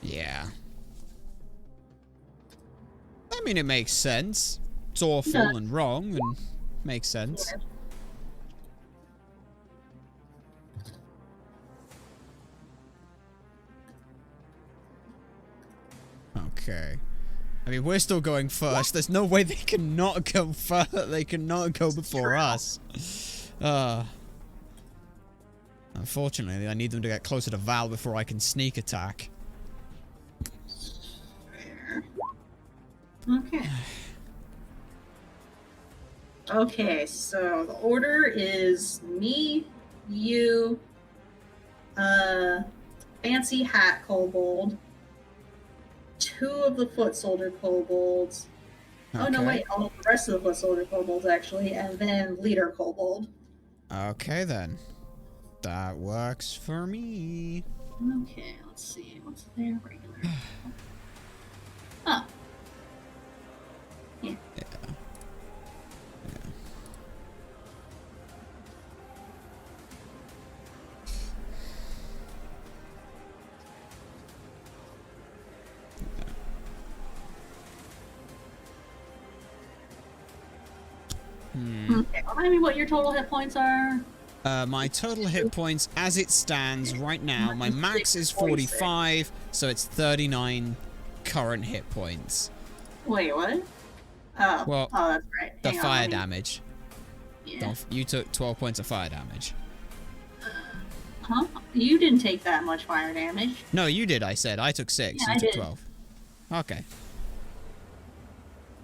Yeah. I mean, it makes sense. It's awful and wrong, and makes sense. Yeah. Okay. I mean, we're still going first. There's no way they cannot go first. They cannot go before us. Unfortunately, I need them to get closer to Val before I can sneak attack. Okay. Okay, so the order is me, you, Fancy Hat Kobold, 2 of the Foot Soldier Kobolds. Okay. Oh no, wait, all the rest of the Foot Soldier Kobolds actually, and then Leader Kobold. Okay then. That works for me. Okay, let's see. What's their regular? Oh. Yeah. Yeah. Okay, remind me what your total hit points are. My total hit points as it stands right now, my max is 45, so it's 39 current hit points. Wait, what? Oh, Well, oh, that's right. The Hang on, fire let me- damage. Yeah. You took 12 points of fire damage. Huh? You didn't take that much fire damage. No, you did, I said. I took 6. Yeah, You I took did. 12. Okay.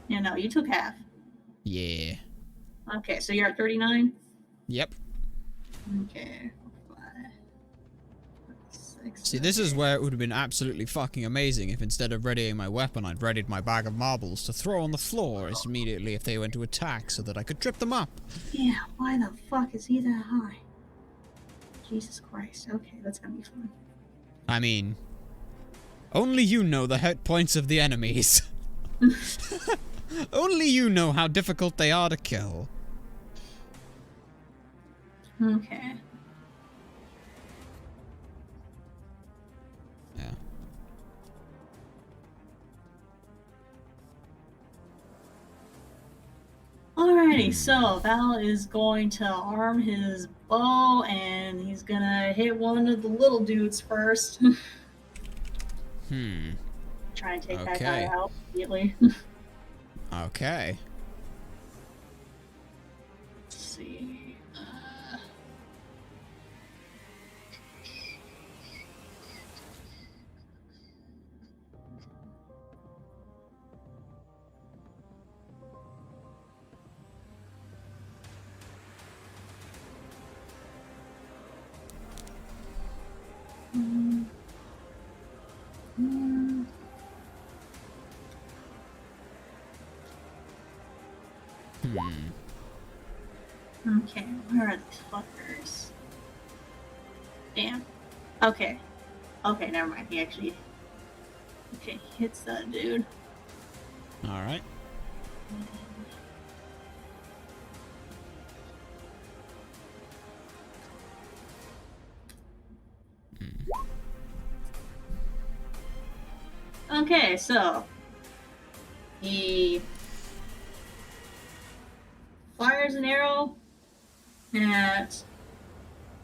Yeah, no, you took half. Yeah. Okay, so you're at 39? Yep. Okay. 5, 6. See, this is where it would have been absolutely fucking amazing if instead of readying my weapon, I'd readied my bag of marbles to throw on the floor as immediately if they went to attack so that I could trip them up. Yeah, why the fuck is he that high? Jesus Christ. Okay, that's gonna be fun. I mean, only you know the hit points of the enemies. Only you know how difficult they are to kill. Okay. Yeah. Alrighty, so Val is going to arm his bow and he's gonna hit one of the little dudes first. Try and take that guy Okay. out immediately. Okay. Let's see. Okay, where are these fuckers? Damn. Okay. Okay, never mind. He actually... Okay, he hits that dude. Alright. Okay, so... He... fires an arrow at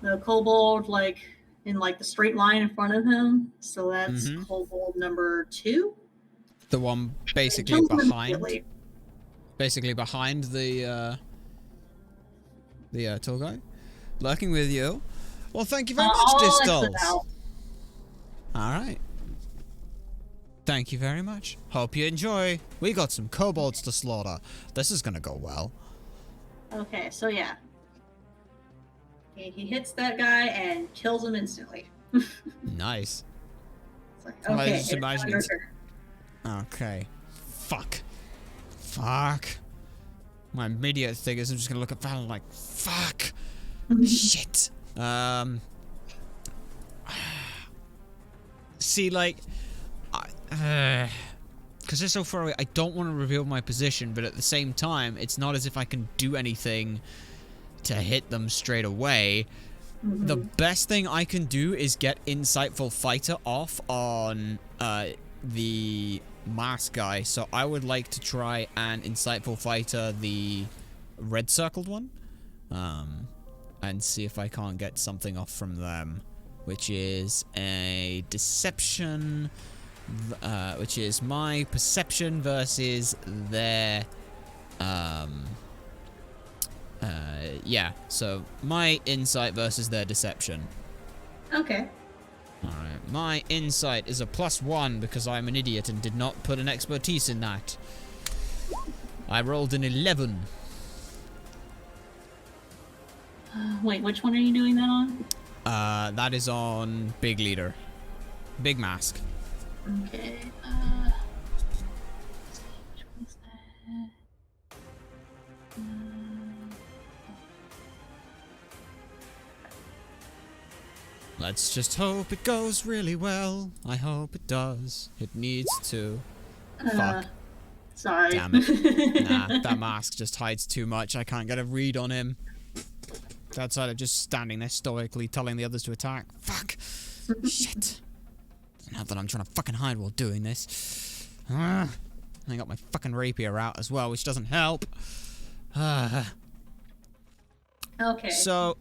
the kobold, like, in, like, the straight line in front of him. So that's kobold number 2. The one basically Kills him behind. immediately. Basically behind the tall guy. Lurking with you. Well, thank you very much, I'll exit Distals. out. Alright. Thank you very much. Hope you enjoy. We got some kobolds to slaughter. This is gonna go well. Okay, so yeah. He hits that guy and kills him instantly. Nice. It's like, I okay, just it's imagine your it's- turn. Okay. Fuck. Fuck. My immediate thing is I'm just gonna look at Val like, fuck. Shit. See, like, because they're so far away, I don't want to reveal my position, but at the same time, it's not as if I can do anything to hit them straight away. The best thing I can do is get Insightful Fighter off on the mask guy, so I would like to try and Insightful Fighter the red circled one, and see if I can't get something off from them, which is a deception, which is my perception versus their, yeah, so my insight versus their deception. Okay. Alright, my insight is a +1 because I'm an idiot and did not put an expertise in that. I rolled an 11. Wait, which one are you doing that on? That is on Big Leader. Big Mask. Okay, which one's that? Let's just hope it goes really well. I hope it does. It needs to. Fuck. Sorry. Damn it. Nah, that mask just hides too much. I can't get a read on him. Outside of just standing there stoically telling the others to attack. Fuck. Shit. Not that I'm trying to fucking hide while doing this. I got my fucking rapier out as well, which doesn't help. Okay. So,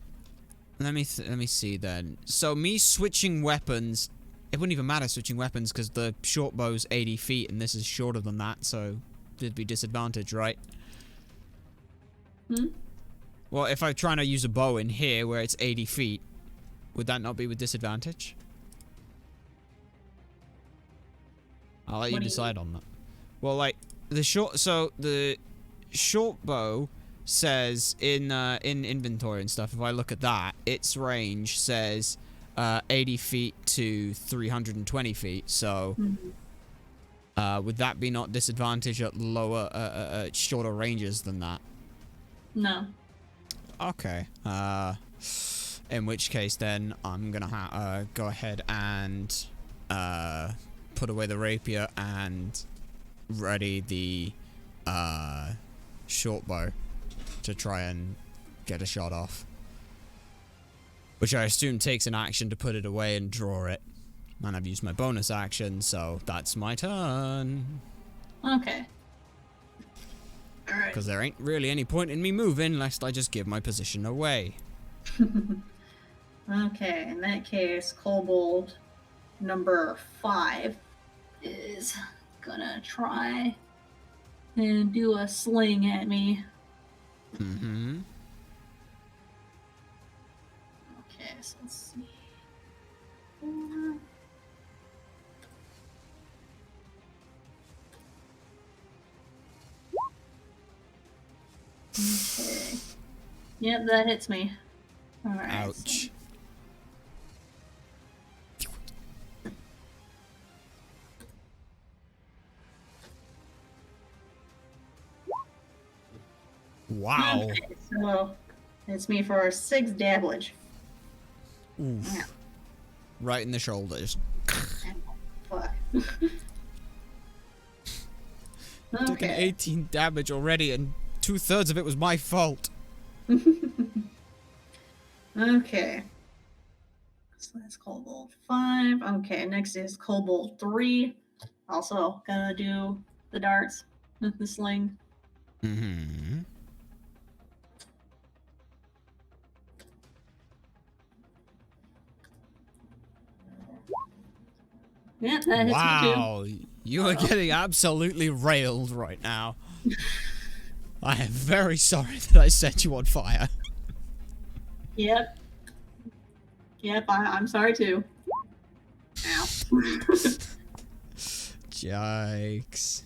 let me see then. So me switching weapons, it wouldn't even matter switching weapons because the short bow's 80 feet and this is shorter than that, so it'd be disadvantage, right? Hmm? Well, if I'm trying to use a bow in here where it's 80 feet, would that not be with disadvantage? I'll let you decide on that. Well, like the short bow says in inventory and stuff. If I look at that, its range says 80 feet to 320 feet. So, would that be not disadvantage at lower, shorter ranges than that? No. Okay. In which case, then I'm gonna go ahead and put away the rapier and ready the short bow to try and get a shot off. Which I assume takes an action to put it away and draw it. And I've used my bonus action, so that's my turn. Okay. Alright. Because there ain't really any point in me moving lest I just give my position away. Okay, in that case, Kobold number 5 is gonna try and do a sling at me. Mm-hmm. Okay, so let's see. 4. Okay. Yep, that hits me. Alright. Ouch. So. Wow. Okay, so it's me for 6 damage. Oof. Yeah. Right in the shoulders. Fuck. Took an 18 damage already, and 2/3 of it was my fault. Okay. So that's Kobold 5. Okay, next is Kobold 3. Also gonna do the darts with the sling. Mm-hmm. Yeah, that hits me Wow, you are getting absolutely railed right now. I am very sorry that I set you on fire. too. Yep. Yep, I'm sorry too. Ow. Yikes.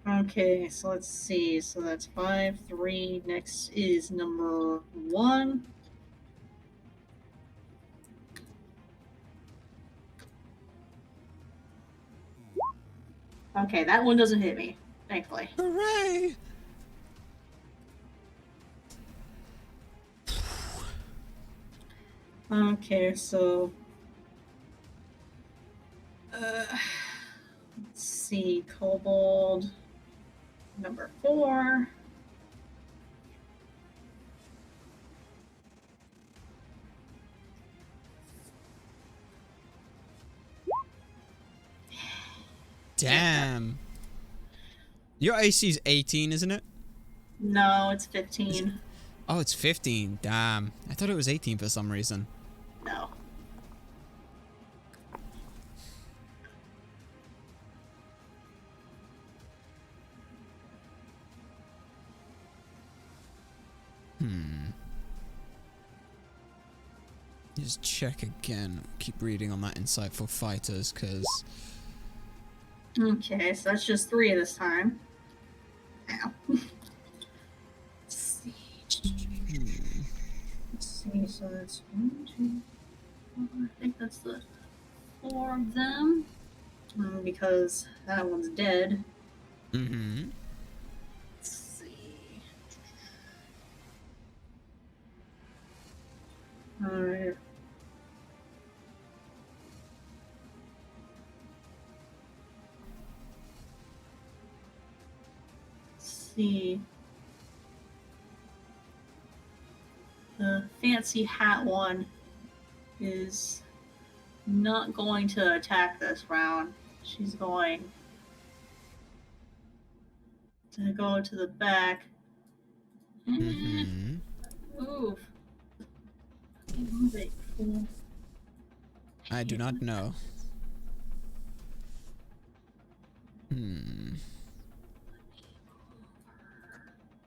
Okay, so let's see. So that's 5, 3. Next is number 1. Okay, that one doesn't hit me, thankfully. Hooray! Okay, so let's see, Kobold number 4. Damn. Your AC is 18, isn't it? No, it's 15. Oh, it's 15. Damn. I thought it was 18 for some reason. No. Just check again. Keep reading on that Insightful Fighters, because... Okay, so that's just 3 this time. Ow. Let's see. Okay, so that's 1, 2, 4. I think that's the 4 of them. Because that one's dead. Mm-hmm. Let's see. Alright. Let's see. The fancy hat one is not going to attack this round. She's going to go to the back. Mm-hmm. Move. Move it, fool. I do not know.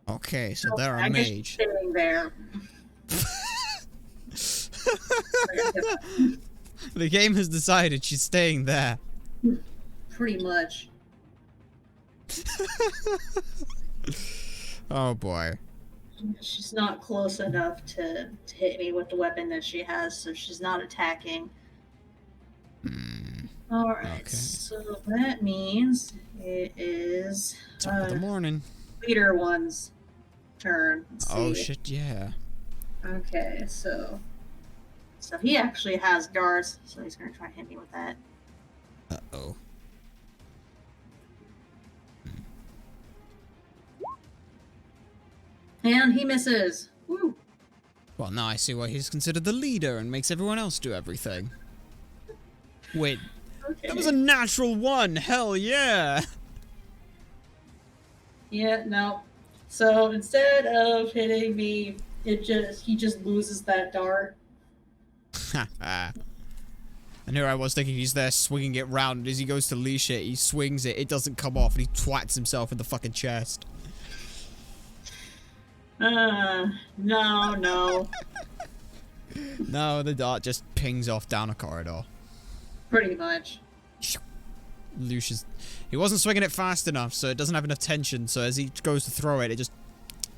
Okay, so they're a I guess she's mage. sitting there. The game has decided she's staying there. Pretty much. Oh boy. She's not close enough to hit me with the weapon that she has, so she's not attacking. Alright, Okay. so that means it is Top of the morning. leader one's turn. Let's Oh see. shit, yeah. Okay, so he actually has guards, so he's gonna try to hit me with that. Uh-oh. And he misses. Woo! Well, now I see why he's considered the leader and makes everyone else do everything. Wait, Okay. that was a natural one! Hell yeah! Yeah, no. So instead of hitting me, he just loses that dart. And here I was thinking he's there swinging it round, and as he goes to leash it, he swings it, it doesn't come off, and he twats himself in the fucking chest. No. No, the dart just pings off down a corridor. Pretty much. Lucius, he wasn't swinging it fast enough, so it doesn't have enough tension, so as he goes to throw it, it just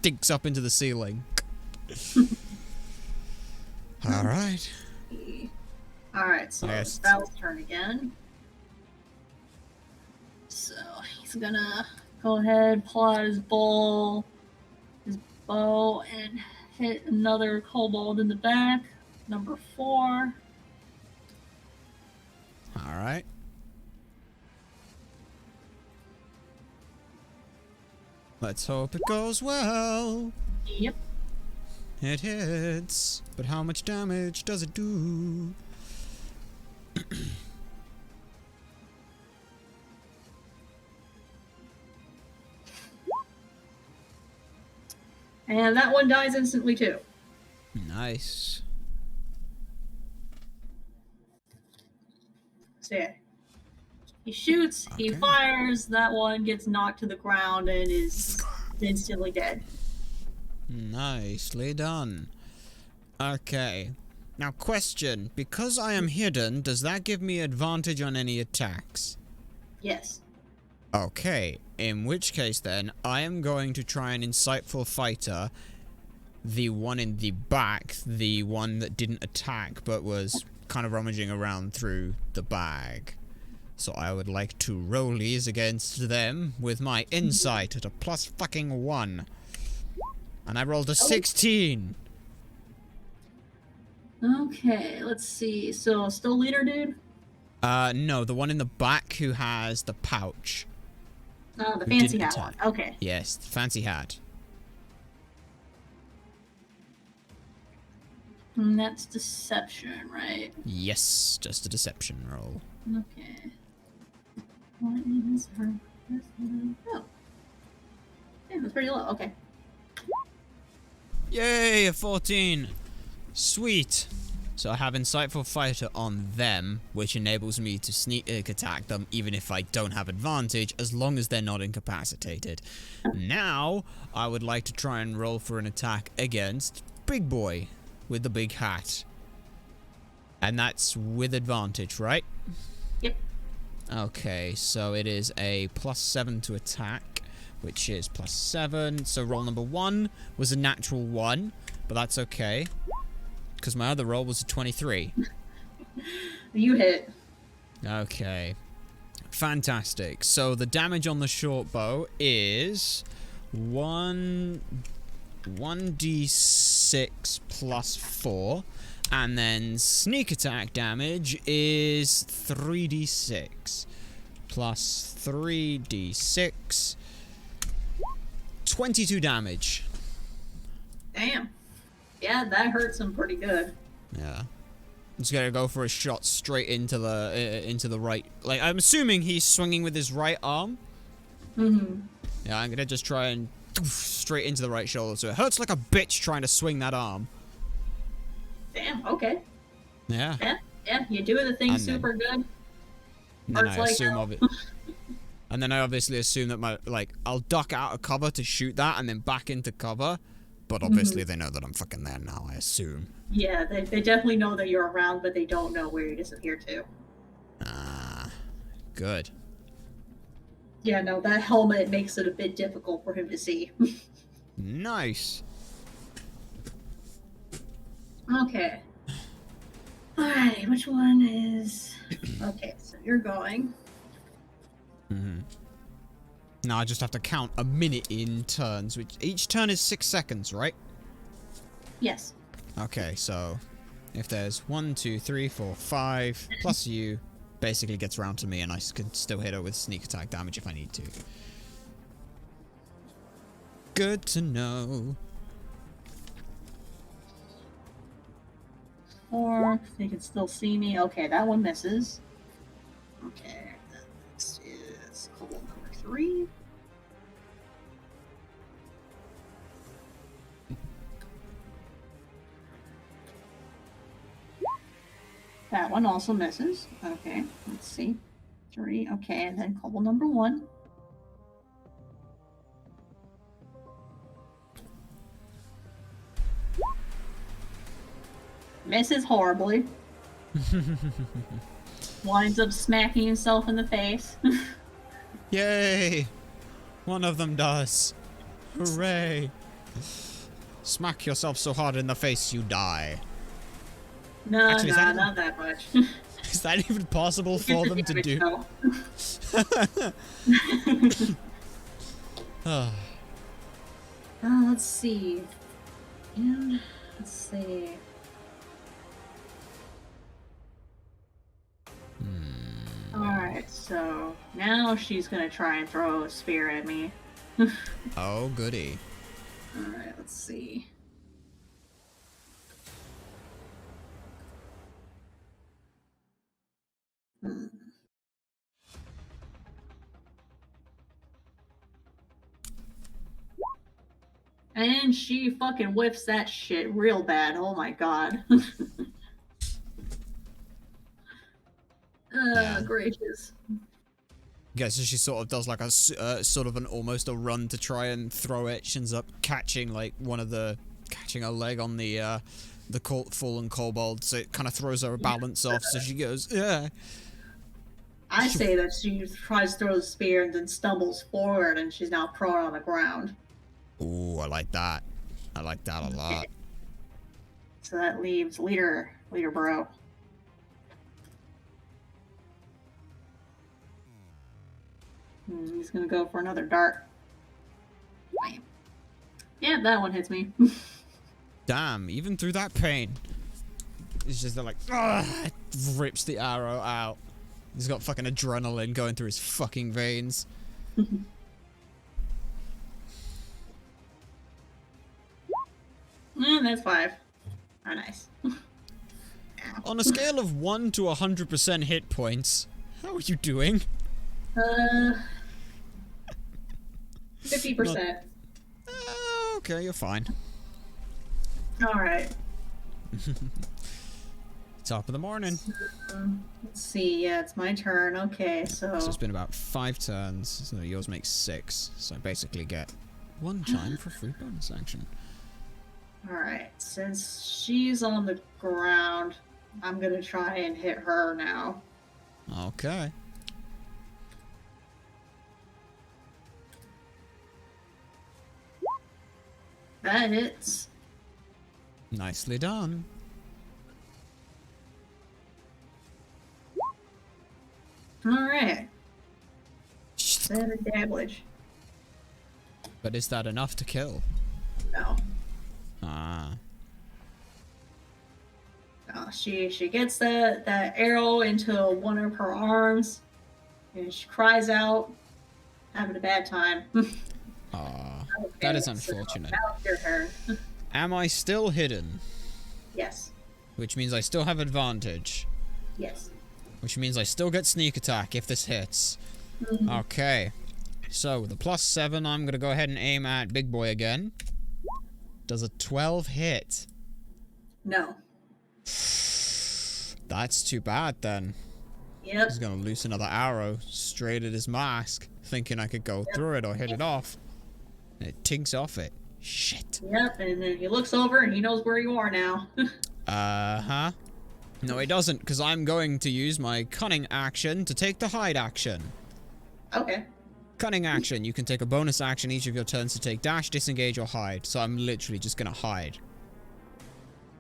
dinks up into the ceiling. Alright. Alright, so Yes. it's Val's turn again. So he's gonna go ahead, pull out his bow, and hit another kobold in the back. Number 4. Alright. Let's hope it goes well. Yep. It hits. But how much damage does it do? And that one dies instantly too. Nice. So yeah. He shoots, he Okay. fires, that one gets knocked to the ground and is instantly dead. Nicely done. Okay. Now question, because I am hidden, does that give me advantage on any attacks? Yes. Okay, in which case then, I am going to try and insightful fighter the one in the back, the one that didn't attack but was kind of rummaging around through the bag. So I would like to roll these against them with my insight at a +1. And I rolled a 16. Okay, let's see. So still leader dude? No, the one in the back who has the pouch. Oh, the Who fancy didn't hat one. attack. Okay. Yes, the fancy hat. And that's deception, right? Yes, just a deception roll. Okay. What is her? Oh. Yeah, that's pretty low. Okay. Yay, a 14. Sweet. So I have insightful fighter on them, which enables me to sneak attack them even if I don't have advantage, as long as they're not incapacitated. Now, I would like to try and roll for an attack against Big Boy with the big hat. And that's with advantage, right? Yep. Okay, so it is a +7 to attack, which is +7. So roll number 1 was a natural 1, but that's okay. Because my other roll was a 23. You hit. Okay. Fantastic. So the damage on the short bow is 1d6 plus 4. And then sneak attack damage is 3d6 plus 3d6. 22 damage. Damn. Yeah, that hurts him pretty good. Yeah. I'm just gonna go for a shot straight into the right. Like, I'm assuming he's swinging with his right arm. Mm-hmm. Yeah, I'm gonna just try and straight into the right shoulder. So it hurts like a bitch trying to swing that arm. Damn, okay. Yeah. Yeah, you do the thing And super good. And then Hurts I like assume hell. of it. And then I obviously assume that I'll duck out of cover to shoot that and then back into cover. But obviously they know that I'm fucking there now, I assume. Yeah, they definitely know that you're around, but they don't know where you disappear to. Ah, good. Yeah, no, that helmet makes it a bit difficult for him to see. Nice. Okay. Alright, which one is... Okay, so you're going. Mm-hmm. Now I just have to count a minute in turns, which each turn is 6 seconds, right? Yes. Okay, so if there's 1, 2, 3, 4, 5, plus you, basically gets around to me and I can still hit her with sneak attack damage if I need to. Good to know. 4, they can still see me. Okay, that one misses. Okay, this is hole number 3. That one also misses. Okay, let's see. 3, okay, and then cobble number 1. Misses horribly. Winds up smacking himself in the face. Yay! One of them does. Hooray! Smack yourself so hard in the face you die. No, Actually, is that not that much. Is that even possible for them to do? Let's see. And let's see. Alright, so now she's gonna try and throw a spear at me. Oh, goody. Alright, let's see. And she fucking whiffs that shit real bad. Oh my god. Yeah. Gracious. Yeah, so she sort of does like a sort of an almost a run to try and throw it. She ends up catching like catching a leg on the fallen kobold, so it kind of throws her balance off. So she goes, yeah. I say that she tries to throw the spear and then stumbles forward, and she's now prone on the ground. Ooh, I like that. I like that a lot. So that leaves leader bro. He's gonna go for another dart. Bam. Yeah, that one hits me. Damn, even through that pain. It's just like, rips the arrow out. He's got fucking adrenaline going through his fucking veins. That's 5. Oh, nice. On a scale of 1 to 100% hit points, how are you doing? 50%. Okay, you're fine. Alright. Top of the morning. Let's see. Yeah, it's my turn. Okay, So it's been about 5 turns, so yours makes 6. So I basically get 1 chime for free bonus action. Alright, since she's on the ground, I'm gonna try and hit her now. Okay. That hits. Nicely done. Alright. 7 damage. But is that enough to kill? No. Ah. No, she gets that arrow into one of her arms, and she cries out, having a bad time. Ah. Okay, That is so unfortunate. now it's your turn. Am I still hidden? Yes. Which means I still have advantage. Yes. Which means I still get sneak attack if this hits. Okay. So, with a +7, I'm gonna go ahead and aim at Big Boy again. Does a 12 hit? No. That's too bad then. Yep. He's gonna loose another arrow straight at his mask, thinking I could go through it or hit it off. And it tinks off it. Shit. Yep, and then he looks over and he knows where you are now. Uh-huh. No, he doesn't, because I'm going to use my cunning action to take the hide action. Okay. Cunning action. You can take a bonus action each of your turns to take dash, disengage, or hide. So I'm literally just gonna hide.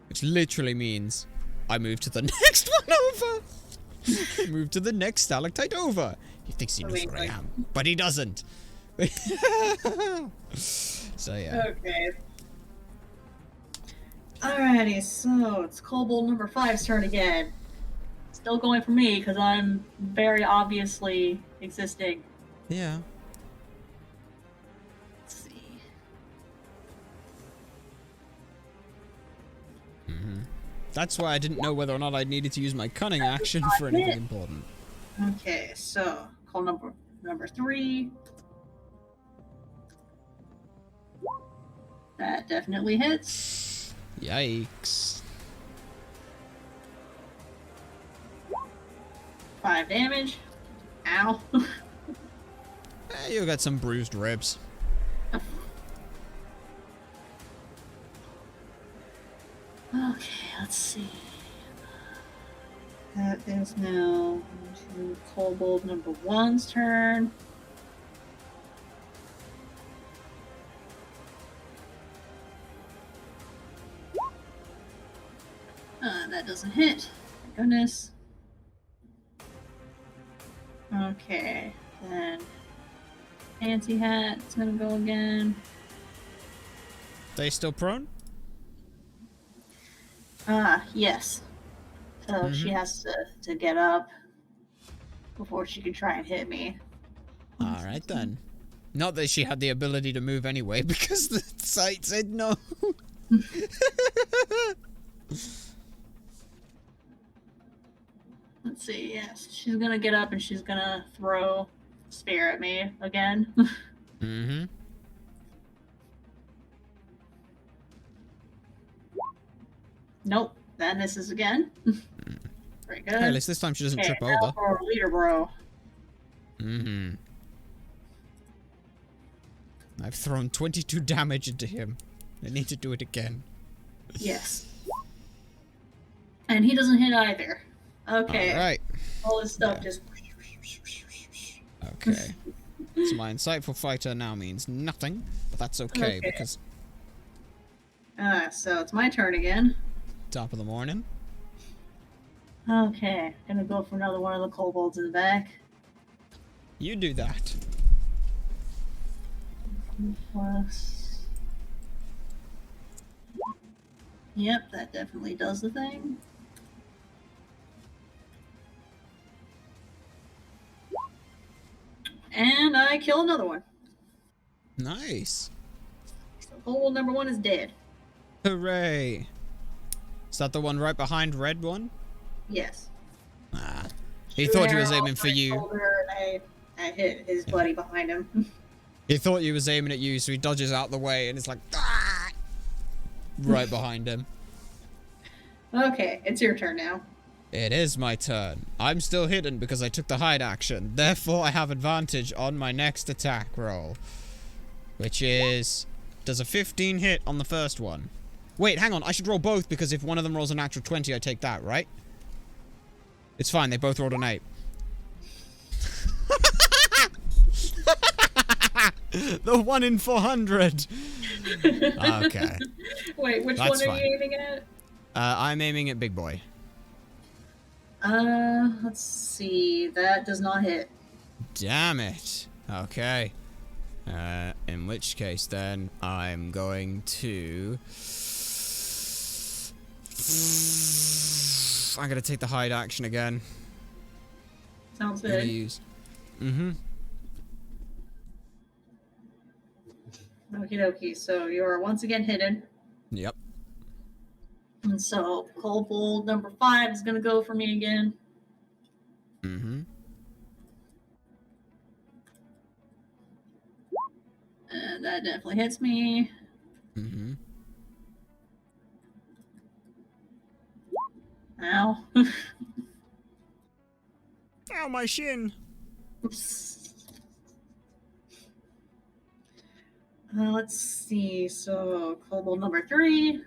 Which literally means I move to the next one over. I move to the next stalactite over. He thinks he knows where I am, but he doesn't. So yeah. Okay. Alrighty, so it's Kobold number 5's turn again. Still going for me because I'm very obviously existing. Yeah. Let's see. That's why I didn't know whether or not I needed to use my cunning action for anything important. Okay, so call number 3. That definitely hits. Yikes. 5 damage. Ow. You got some bruised ribs. Okay, let's see. That is now to Kobold number 1's turn. That doesn't hit. Thank goodness. Okay, then Fancy Hat's gonna go again. They still prone? Yes. So she has to get up before she can try and hit me. Alright then. Not that she had the ability to move anyway, because the site said no. Let's see, yes. She's gonna get up and she's gonna throw spear at me again. Nope, that misses again. Very good. Hey, at least this time she doesn't trip now over. for leader bro. I've thrown 22 damage into him. I need to do it again. Yes. And he doesn't hit either. Okay. Alright. All this stuff just... Okay. So my insightful fighter now means nothing, but that's okay, because... so it's my turn again. Top of the morning. Okay. Gonna go for another one of the kobolds in the back. You do that. Plus... Yep, that definitely does the thing. And I kill another one. Nice. So kobold number 1 is dead. Hooray. Is that the one right behind red one? Yes. Ah. He thought he was aiming for you. I hit his buddy behind him. He thought he was aiming at you, so he dodges out the way and it's like, ah! Right behind him. Okay, it's your turn now. It is my turn. I'm still hidden because I took the hide action. Therefore, I have advantage on my next attack roll. Which is... Does a 15 hit on the first one? Wait, hang on. I should roll both because if one of them rolls a natural 20, I take that, right? It's fine. They both rolled an 8. The 1 in 400. Okay. Wait, which That's one are fine. you aiming at? I'm aiming at Big Boy. Let's see. That does not hit. Damn it. Okay. In which case then I'm going to... I'm gonna take the hide action again. Sounds I'm gonna good. use... Okie dokie. So you are once again hidden. Yep. And so kobold number 5 is gonna go for me again. And that definitely hits me. Ow. Ow, my shin. Let's see. So kobold number 3.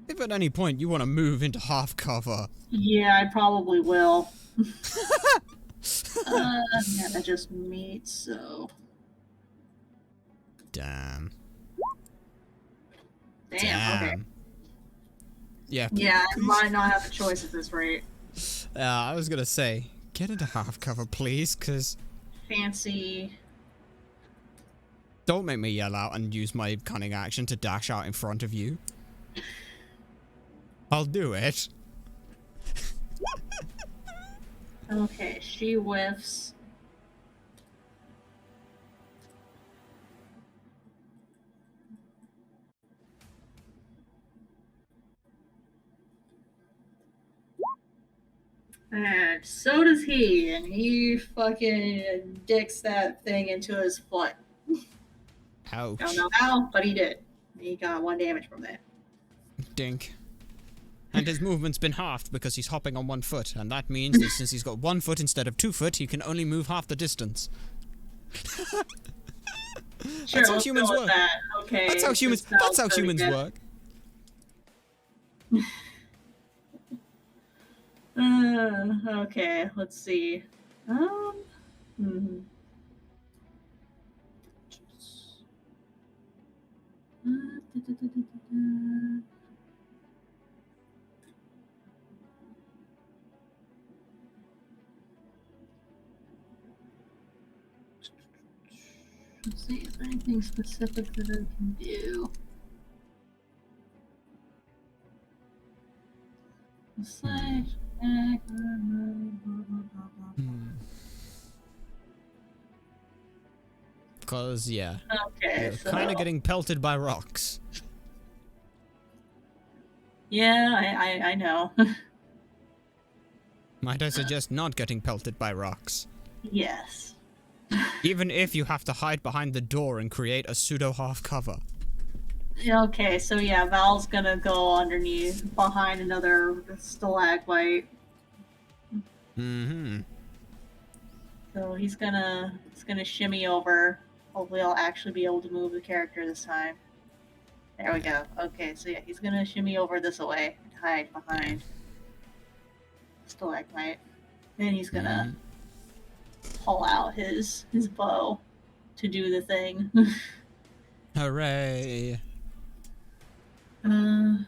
If at any point you want to move into half cover. Yeah, I probably will. Yeah, that just meets, so... Damn. Okay. Yeah. Yeah, I might not have a choice at this rate. I was gonna say, get into half cover, please, because... Fancy. Don't make me yell out and use my cunning action to dash out in front of you. I'll do it. Okay, she whiffs. And so does he, and he fucking dicks that thing into his foot. Ouch. Don't know how, but he did. He got 1 damage from that. Dink. And his movement's been halved because he's hopping on 1 foot, and that means that since he's got 1 foot instead of 2 foot, he can only move half the distance. Sure, That's how humans work. That. Okay. That's how humans work. Okay, let's see. Hmm. Let's see if there's anything specific that I can do. Because, yeah. Okay, You're so... kind of getting pelted by rocks. Yeah, I know. Might I suggest not getting pelted by rocks? Yes. Even if you have to hide behind the door and create a pseudo half cover. Okay, so yeah, Val's gonna go underneath, behind another stalagmite. So he's gonna shimmy over. Hopefully I'll actually be able to move the character this time. There we go. Okay, so yeah, he's gonna shimmy over this way and hide behind stalagmite. Then he's gonna pull out his bow to do the thing. Hooray! Let's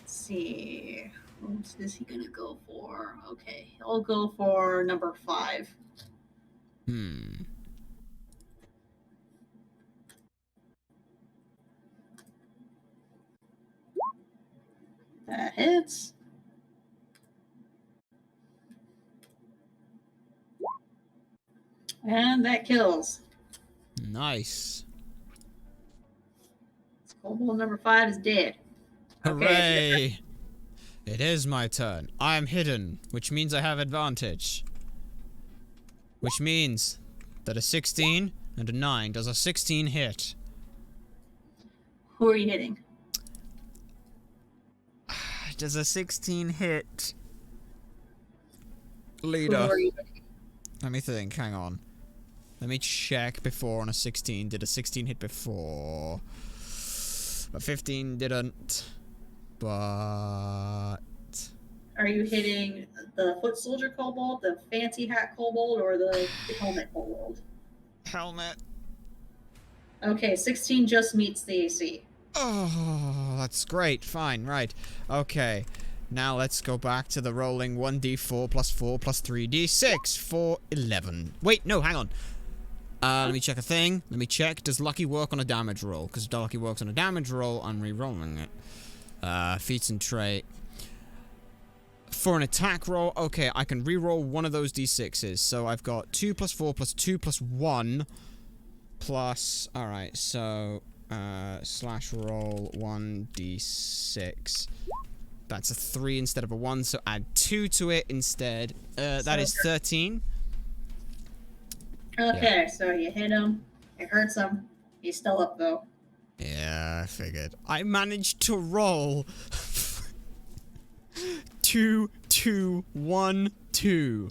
see. What is he gonna go for? Okay, I'll go for number 5. That hits. And that kills. Nice. Kobold number 5 is dead. Hooray! Okay. It is my turn. I am hidden, which means I have advantage. Which means that a 16 and a 9 does a 16 hit. Who are you hitting? Does a 16 hit? Who Leader. are you hitting? Let me think, hang on. Let me check before on a 16. Did a 16 hit before? A 15 didn't. But... Are you hitting the foot soldier kobold, the fancy hat kobold, or the helmet kobold? Helmet. Okay, 16 just meets the AC. Oh, that's great. Fine, right. Okay. Now let's go back to the rolling 1d4 plus 4 plus 3d6 for 11. Wait, no, hang on. Let me check a thing. Let me check. Does lucky work on a damage roll? Because if lucky works on a damage roll, I'm re-rolling it. Feats and trait. For an attack roll, okay, I can re-roll one of those d6s. So I've got 2 plus 4 plus 2 plus 1 plus... Alright, so... slash roll 1d6. That's a 3 instead of a 1, so add 2 to it instead. That is 13. Okay, Yeah. so you hit him. It hurts him. He's still up, though. Yeah, I figured. I managed to roll 2, 2, 1, 2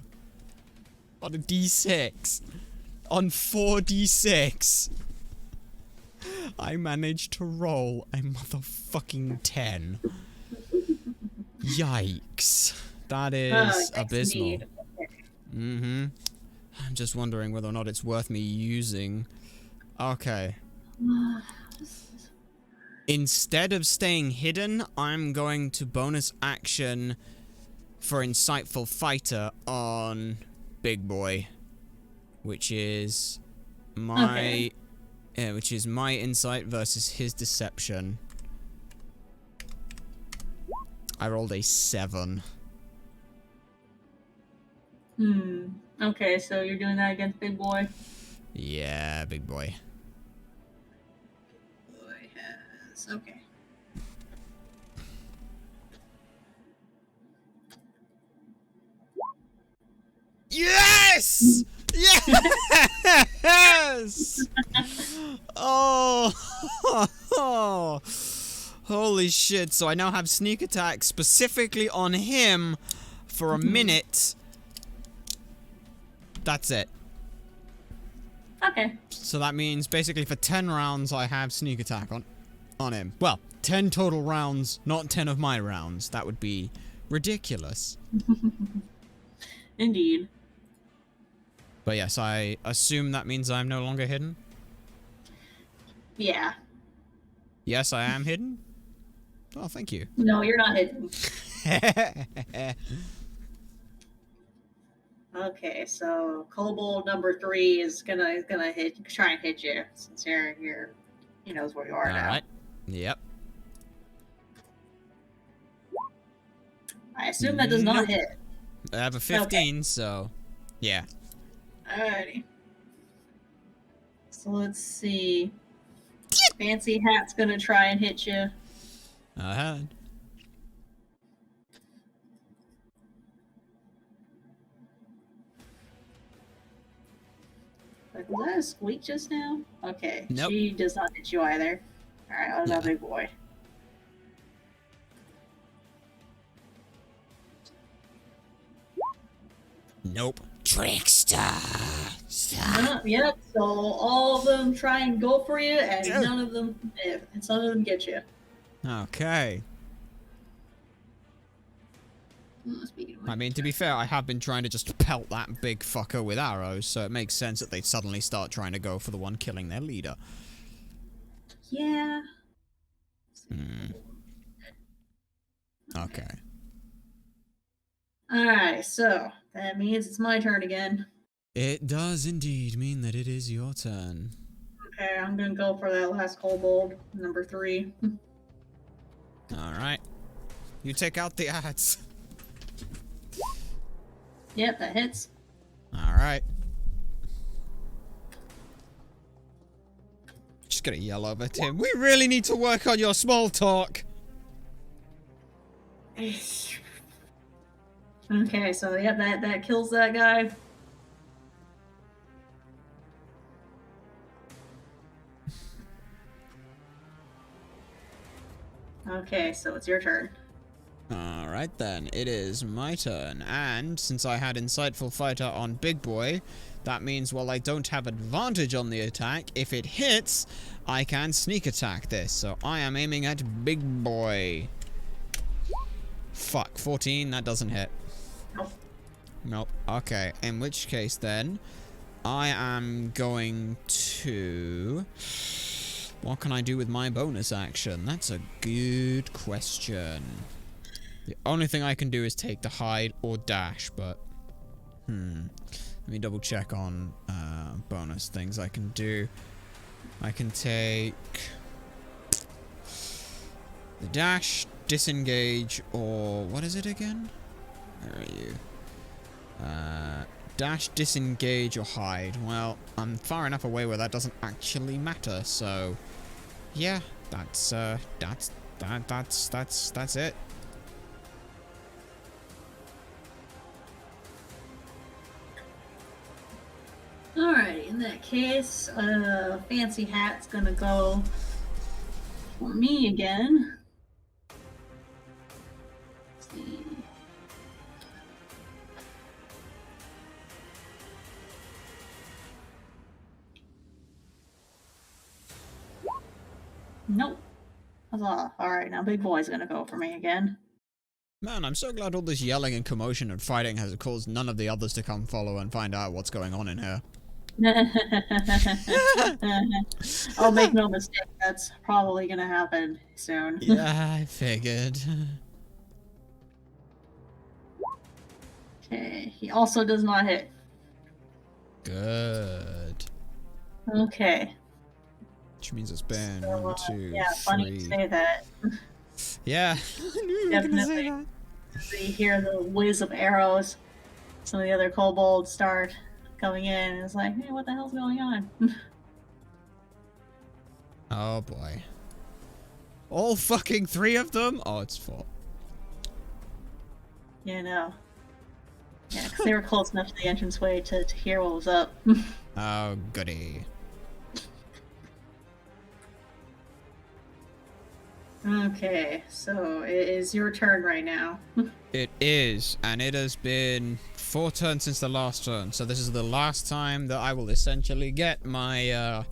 on a d6. On 4d6. I managed to roll a motherfucking 10. Yikes. That is abysmal. Mm-hmm. I'm just wondering whether or not it's worth me using. Okay. Instead of staying hidden, I'm going to bonus action for Insightful Fighter on Big Boy. Which is my... which is my insight versus his deception. I rolled a 7. Okay, so you're doing that against Big Boy? Yeah, Big Boy. Boy has... Okay. Yes! Yes! Oh! Holy shit. So I now have sneak attack specifically on him for a minute. That's it. Okay. So that means basically for 10 rounds I have sneak attack on him. Well, 10 total rounds, not 10 of my rounds. That would be ridiculous. Indeed. But yes, I assume that means I'm no longer hidden? Yeah. Yes, I am hidden? Oh, thank you. No, you're not hidden. Okay, so Kobold number 3 is gonna try and hit you since you're he knows where you are now. Alright. Yep. I assume that does not hit. I have a 15, so yeah. Alrighty. So let's see. Fancy Hat's gonna try and hit you. I had. Like, was that a squeak just now? Okay. Nope. She does not hit you either. Alright, what about Big Boy? Nope. Trickster. Yep, so all of them try and go for you, and none of them get you. Okay. I mean, to be fair, I have been trying to just pelt that big fucker with arrows, so it makes sense that they'd suddenly start trying to go for the one killing their leader. Yeah. Okay. Alright, so that means it's my turn again. It does indeed mean that it is your turn. Okay, I'm gonna go for that last kobold, number 3. Alright. You take out the ads. Yep, that hits. Alright. Just gonna yell over at him. We really need to work on your small talk. Okay, so yeah, that kills that guy. Okay, so it's your turn. Alright then, it is my turn, and since I had Insightful Fighter on Big Boy, that means while I don't have advantage on the attack, if it hits, I can sneak attack this, so I am aiming at Big Boy. Fuck, 14, that doesn't hit. Nope. Nope, okay, in which case then, I am going to... What can I do with my bonus action? That's a good question. The only thing I can do is take the hide or dash, but... Let me double check on bonus things I can do. I can take... the dash, disengage, or... what is it again? Where are you? Dash, disengage, or hide. Well, I'm far enough away where that doesn't actually matter, so... yeah, that's it. Alright, in that case, fancy hat's gonna go for me again. Let's see. Nope. Alright, now Big Boy's gonna go for me again. Man, I'm so glad all this yelling and commotion and fighting has caused none of the others to come follow and find out what's going on in here. Oh, make no mistake, that's probably gonna happen soon. Yeah, I figured. Okay, he also does not hit. Good. Okay. Which means it's been So, 1, 2, yeah, funny you 3. say that. Yeah, I knew you were gonna say that. So you hear the whiz of arrows. Some of the other kobolds start coming in, and it's like, hey, what the hell's going on? Oh boy. All fucking 3 of them? Oh, it's 4. You know. Yeah, because they were close enough to the entranceway to hear what was up. Oh, goody. Okay, so it is your turn right now. It is, and it has been 4 turns since the last turn, so this is the last time that I will essentially get my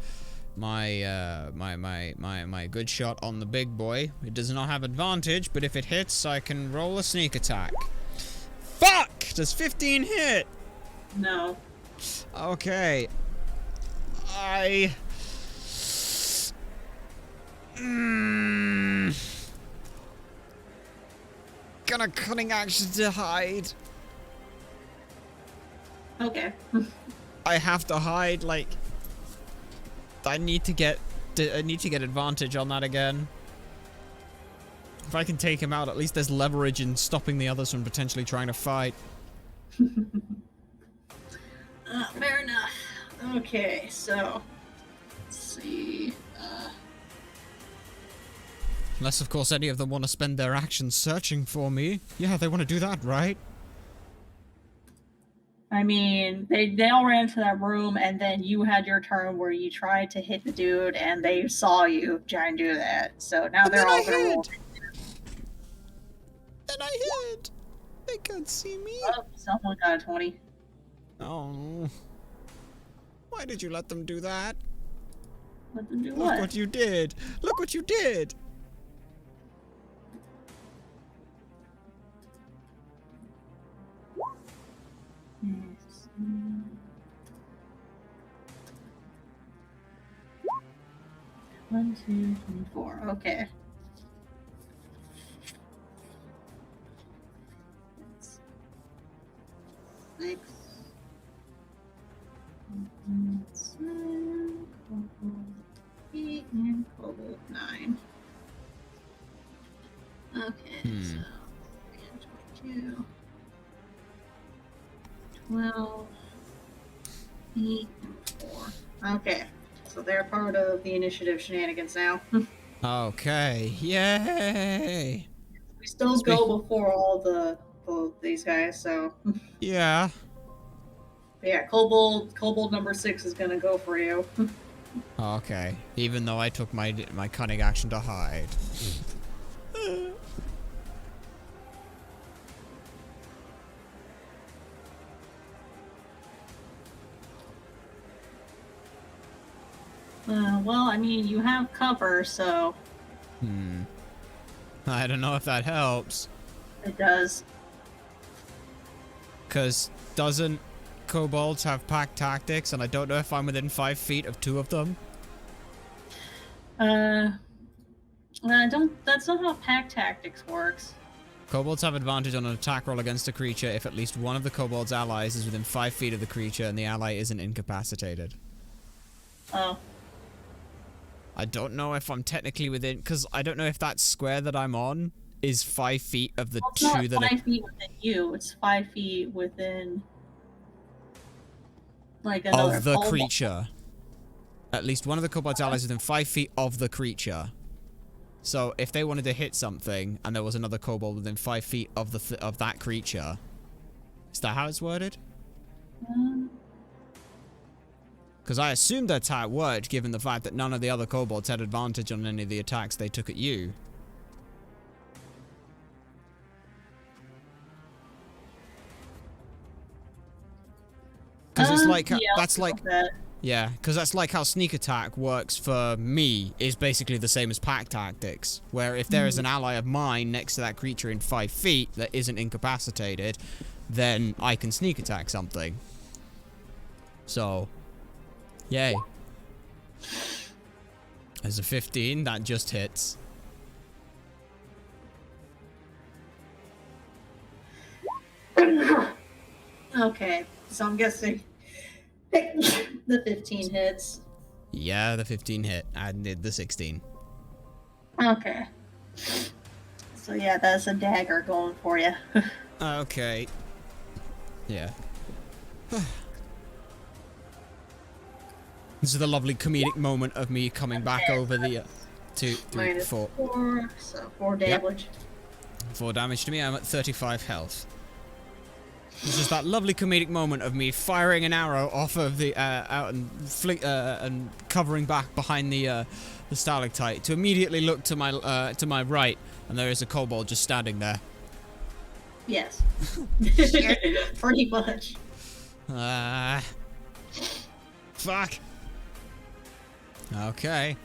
my good shot on the big boy. It does not have advantage, but if it hits, I can roll a sneak attack. Fuck! Does 15 hit? No. Okay. Gonna cunning action to hide. Okay. I have to hide, like... I need to get advantage on that again. If I can take him out, at least there's leverage in stopping the others from potentially trying to fight. Fair enough. Okay, so... let's see... Unless, of course, any of them want to spend their actions searching for me. Yeah, they want to do that, right? I mean, they all ran into that room, and then you had your turn where you tried to hit the dude, and they saw you try and do that. So now they're all gonna roll. And I hid! They can't see me. Oh, someone got a 20. Oh. Why did you let them do that? Let them do Look what? what you did! Look what you did! Yes. 1, 2, 3, 4. Okay. That's 6. 7, 8, and 9. Okay, so 22, 12, 8, and 4. Okay, so they're part of the initiative shenanigans now. Okay, yay! We still go before all these guys, so Yeah. yeah, kobold number 6 is gonna go for you. Okay, even though I took my cunning action to hide. Well, I mean, you have cover, so I don't know if that helps. it does. Because doesn't kobolds have pack tactics, and I don't know if I'm within 5 feet of 2 of them. That's not how pack tactics works. Kobolds have advantage on an attack roll against a creature if at least one of the kobold's allies is within 5 feet of the creature and the ally isn't incapacitated. Oh. I don't know if I'm technically within, because I don't know if that square that I'm on is 5 feet of the It's not two that 5 feet within you. It's 5 feet within, like, another of the kobold. creature. At least one of the kobold's allies within 5 feet of the creature. So if they wanted to hit something and there was another kobold within 5 feet of of that creature, is that how it's worded? Because I assumed that's how it worked, given the fact that none of the other kobolds had advantage on any of the attacks they took at you. Because it's like yeah, that's like that. yeah, because that's like how sneak attack works for me, is basically the same as pack tactics, where if there is an ally of mine next to that creature in 5 feet that isn't incapacitated, then I can sneak attack something. So, yay. There's a 15, that just hits. Okay, so I'm guessing the 15 hits. Yeah, the 15 hit. I did the 16. Okay. So yeah, that's a dagger going for you. Okay. Yeah. This is the lovely comedic moment of me coming back over the 2, 3, 4. 4, so 4 damage. Yep. 4 damage to me. I'm at 35 health. This is that lovely comedic moment of me firing an arrow off of the out and covering back behind the stalactite to immediately look to my right, and there is a kobold just standing there. Yes. Pretty much. Fuck. Okay.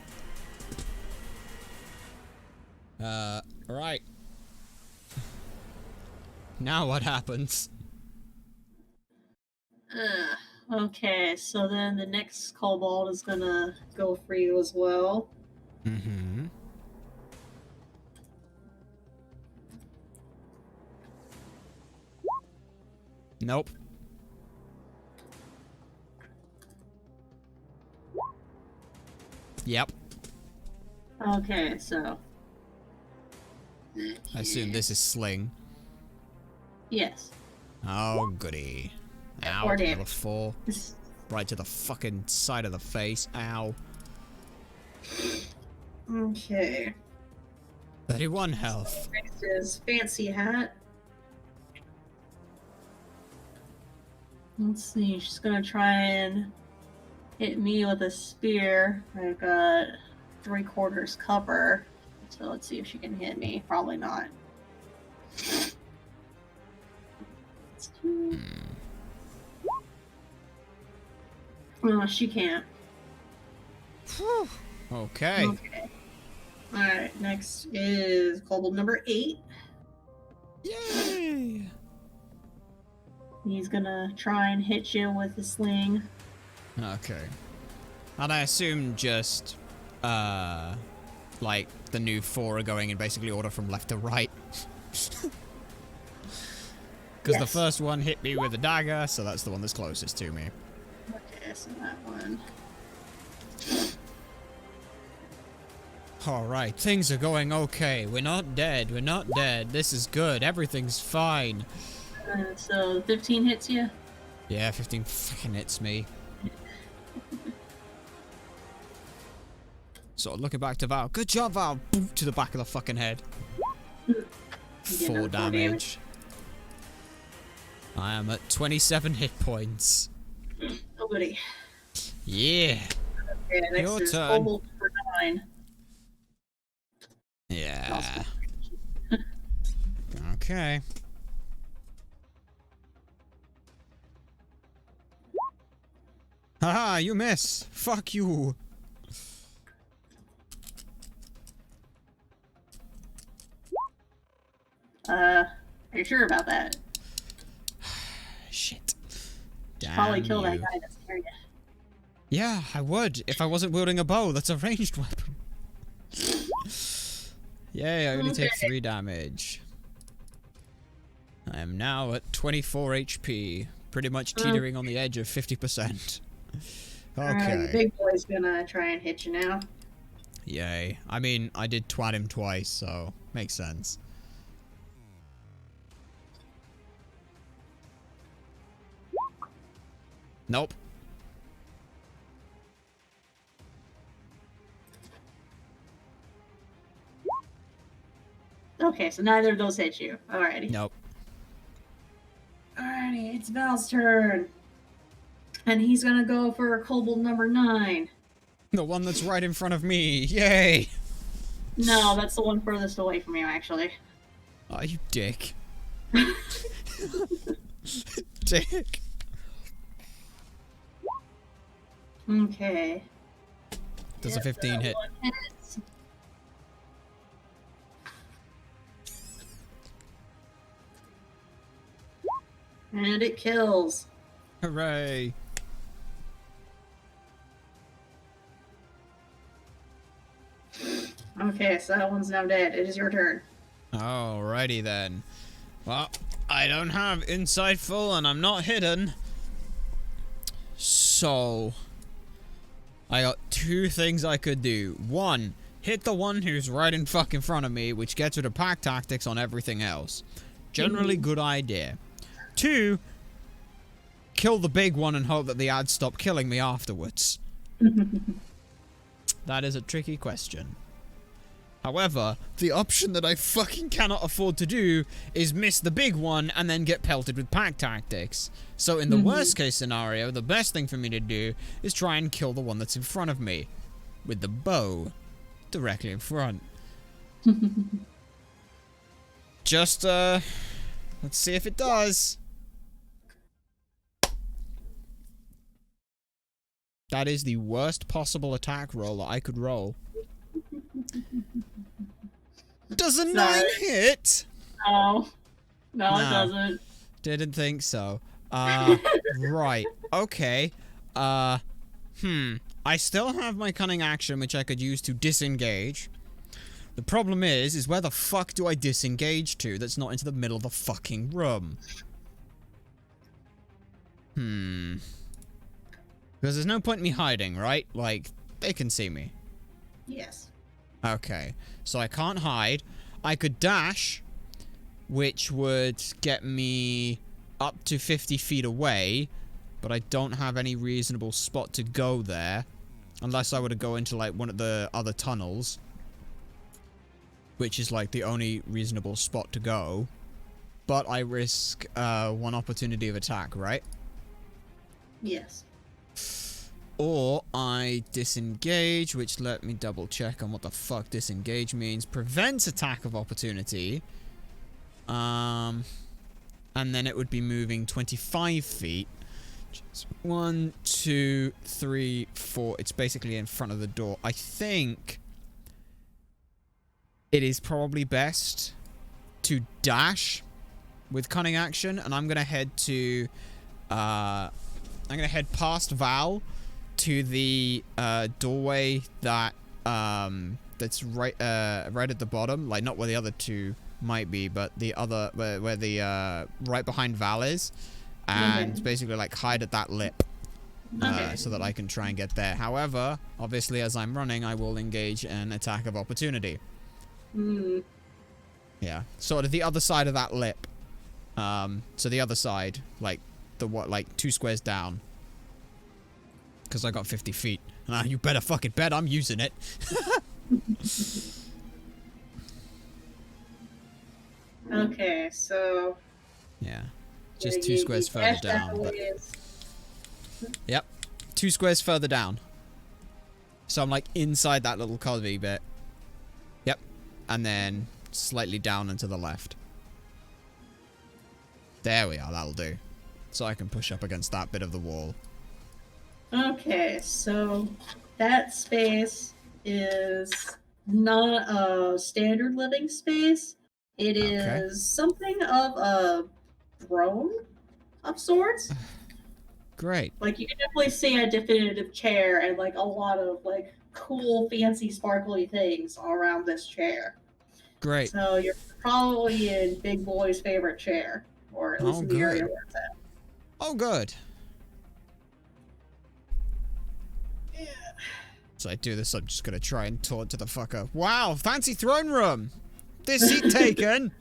Right. Now what happens? Okay, so then the next kobold is gonna go for you as well. Mm-hmm. Nope. Yep. Okay, so. I assume this is sling. Yes. Oh, goody. Ow, 4 damage. another 4. Right to the fucking side of the face. Ow. Okay. 31 health. Next is Fancy Hat. Let's see, she's gonna try and hit me with a spear. I've got 3/4 cover. So let's see if she can hit me. Probably not. Oh, she can't. Okay. Okay. Alright, next is kobold number 8. Yay! He's gonna try and hit you with a sling. Okay. And I assume just, like, the new 4 are going in basically order from left to right. Because the first one hit me with a dagger, so that's the one that's closest to me. Okay, so that one. Alright, things are going okay. We're not dead. We're not dead. This is good. Everything's fine. So 15 hits you? Yeah, 15 fucking hits me. Sort of looking back to Val. Good job, Val! Boop, to the back of the fucking head. 4 damage. I am at 27 hit points. Oh, goody. Yeah. Okay, next Your is turn. kobold number 9. Yeah. Okay. Haha, you miss. Fuck you. Are you sure about that? Shit. Damn Probably kill that you. guy that's near you. Yeah, I would if I wasn't wielding a bow. That's a ranged weapon. Yay, I only take Okay. 3 damage. I am now at 24 HP. Pretty much teetering on the edge of 50%. Okay. Big boy's gonna try and hit you now. Yay. I mean, I did twat him twice, so makes sense. Nope. Okay, so neither of those hit you. Alrighty. Nope. Alrighty, it's Val's turn. And he's gonna go for kobold number 9. The one that's right in front of me. Yay! No, that's the one furthest away from you, actually. Oh, you dick. Dick. Okay. Does a 15 hit? One hits. And it kills. Hooray. Okay, so that one's now dead. It is your turn. Alrighty then. Well, I don't have insightful and I'm not hidden. So, I got 2 things I could do. 1, hit the one who's right in fucking front of me, which gets rid of pack tactics on everything else. Generally good idea. 2, kill the big one and hope that the ads stop killing me afterwards. That is a tricky question. However, the option that I fucking cannot afford to do is miss the big one and then get pelted with pack tactics. So in the worst case scenario, the best thing for me to do is try and kill the one that's in front of me. With the bow. Directly in front. Just, let's see if it does. That is the worst possible attack roll that I could roll. Does a 9 hit? No. No, No. it doesn't. Didn't think so. Right. Okay. I still have my cunning action, which I could use to disengage. The problem is where the fuck do I disengage to that's not into the middle of the fucking room? Because there's no point in me hiding, right? Like, they can see me. Yes. Okay, so I can't hide. I could dash, which would get me up to 50 feet away, but I don't have any reasonable spot to go there, unless I were to go into, like, one of the other tunnels, which is, like, the only reasonable spot to go. But I risk, 1 opportunity of attack, right? Yes. Or I disengage, which let me double check on what the fuck disengage means. Prevents attack of opportunity. And then it would be moving 25 feet. 1, 2, 3, 4. It's basically in front of the door. I think it is probably best to dash with cunning action, and I'm gonna head to I'm gonna head past Val to the doorway that that's right at the bottom, like not where the other 2 might be, but the other where the right behind Val is, and basically like hide at that lip, so that I can try and get there. However, obviously as I'm running, I will engage an attack of opportunity. Yeah, sort of the other side of that lip. So the other side, like the like 2 squares down. Because I got 50 feet. You better fucking bet I'm using it. Okay, so... Yeah. Just 2 squares further down. But... Yep. 2 squares further down. So I'm like inside that little cubby bit. Yep. And then slightly down and to the left. There we are, that'll do. So I can push up against that bit of the wall. Okay, so that space is not a standard living space. It is something of a throne of sorts. Great. Like, you can definitely see a definitive chair and, like, a lot of, like, cool, fancy, sparkly things all around this chair. Great. So you're probably in Big Boy's favorite chair, or at least Oh, in the area good. where it's at. Oh, good. Yeah. So I do this, I'm just gonna try and taunt to the fucker. Wow, fancy throne room! This seat taken!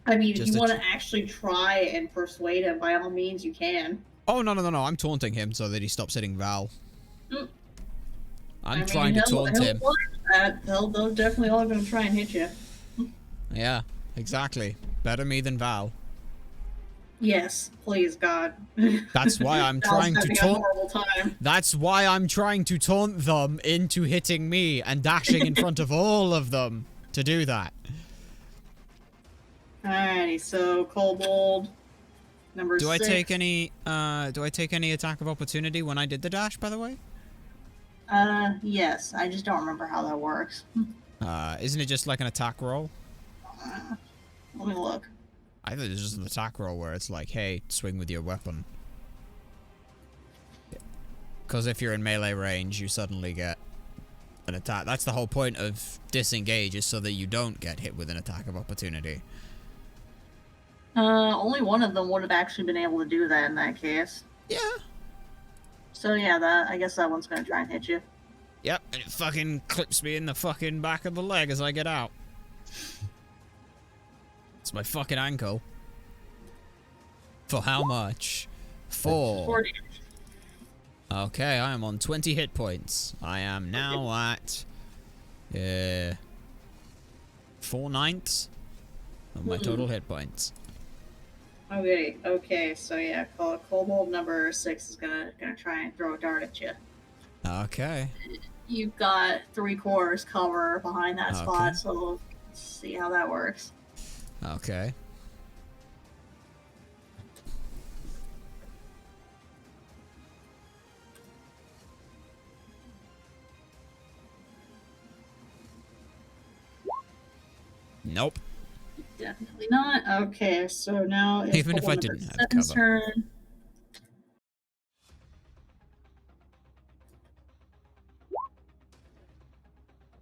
I mean, if Just you a want to actually try and persuade him, by all means, you can. Oh, no, I'm taunting him so that he stops hitting Val. Mm. I'm trying to taunt him. They'll definitely all gonna try and hit you. Yeah, exactly. Better me than Val. Yes, please, God. That's why I'm trying to taunt. Time. That's why I'm trying to taunt them into hitting me and dashing in front of all of them to do that. Alrighty, so Kobold number 6. Do I take any attack of opportunity when I did the dash, by the way? Yes. I just don't remember how that works. Isn't it just like an attack roll? Let me look. I thought it was just an attack roll where it's like, hey, swing with your weapon. Because if you're in melee range, you suddenly get an attack. That's the whole point of disengage, is so that you don't get hit with an attack of opportunity. Only one of them would have actually been able to do that in that case. Yeah. So yeah, I guess that one's gonna try and hit you. Yep, and it fucking clips me in the fucking back of the leg as I get out. It's my fucking ankle. For how much? 4. 40. Okay, I am on 20 hit points. I am now at 4/9 of my total hit points. Okay, so yeah, Kobold number 6 is gonna try and throw a dart at you. Okay. You've got 3/4 cover behind that spot, so we'll see how that works. Okay. Nope. Definitely not. Okay, so now it's Even if I didn't have cover. Turn.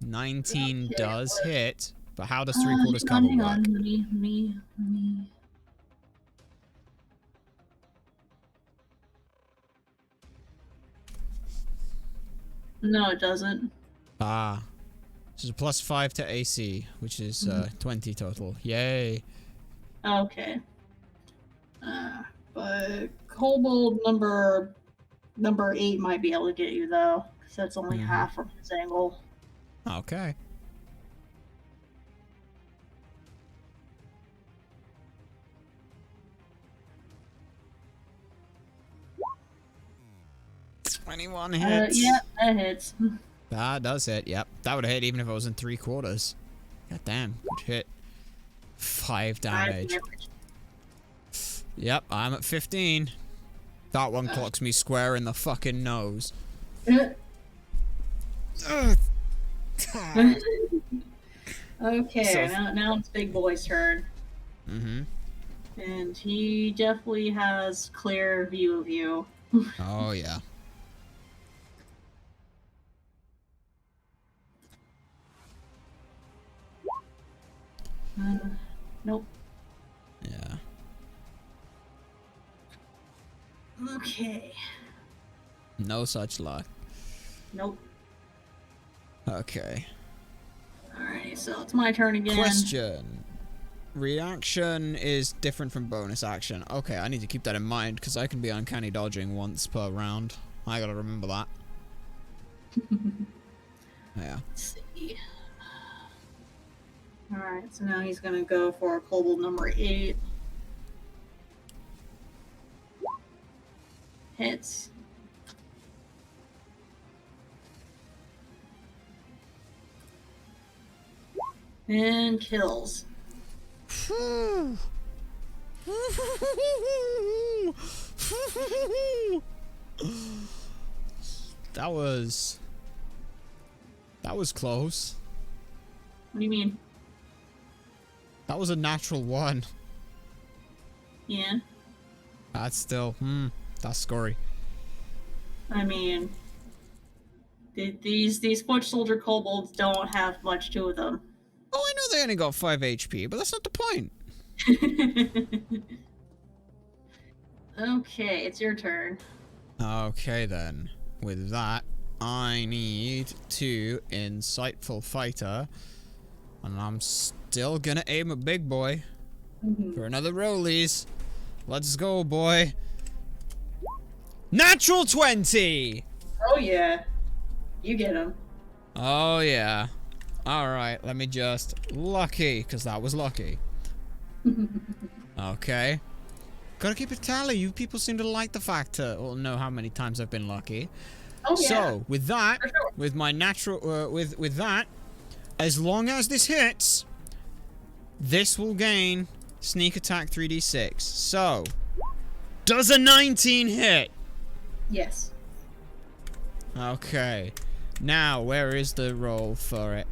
$19 Okay, does hit, but how does 3/4 cover hang work? on, me. No, it doesn't. Ah. This is a +5 to AC, which is 20 total. Yay. Okay. But Kobold number 8 might be able to get you though, because that's only half from his angle. Okay. $21 hits. Yeah, that hits. That does hit, yep. That would have hit even if it was in 3/4. God damn, good hit. 5 damage. Yep, I'm at 15. That one clocks me square in the fucking nose. Okay, So- now it's Big Boy's turn. And he definitely has clear view of you. Oh, yeah. Nope. Yeah. Okay. No such luck. Nope. Okay. Alright, so it's my turn again. Question. Reaction is different from bonus action. Okay, I need to keep that in mind because I can be uncanny dodging once per round. I gotta remember that. Yeah. Let's see. Alright, so now he's gonna go for Kobold number 8. Hits. And kills. That was close. What do you mean? That was a natural 1. Yeah. That's still, that's scary. I mean, These foot soldier kobolds don't have much to them. Oh, I know they only got 5 HP, but that's not the point. Okay, it's your turn. Okay then. With that, I need 2 insightful fighter. And I'm still gonna aim a big boy. For another rollies. Let's go, boy. Natural 20! Oh yeah. You get him. Oh yeah. Alright, let me just... Lucky, because that was lucky. Okay. Gotta keep a tally. You people seem to like the fact or know how many times I've been lucky. Oh yeah. So, with that, For sure. with my natural... with that, as long as this hits, this will gain sneak attack 3d6. So, does a 19 hit? Yes. Okay. Now, where is the roll for it?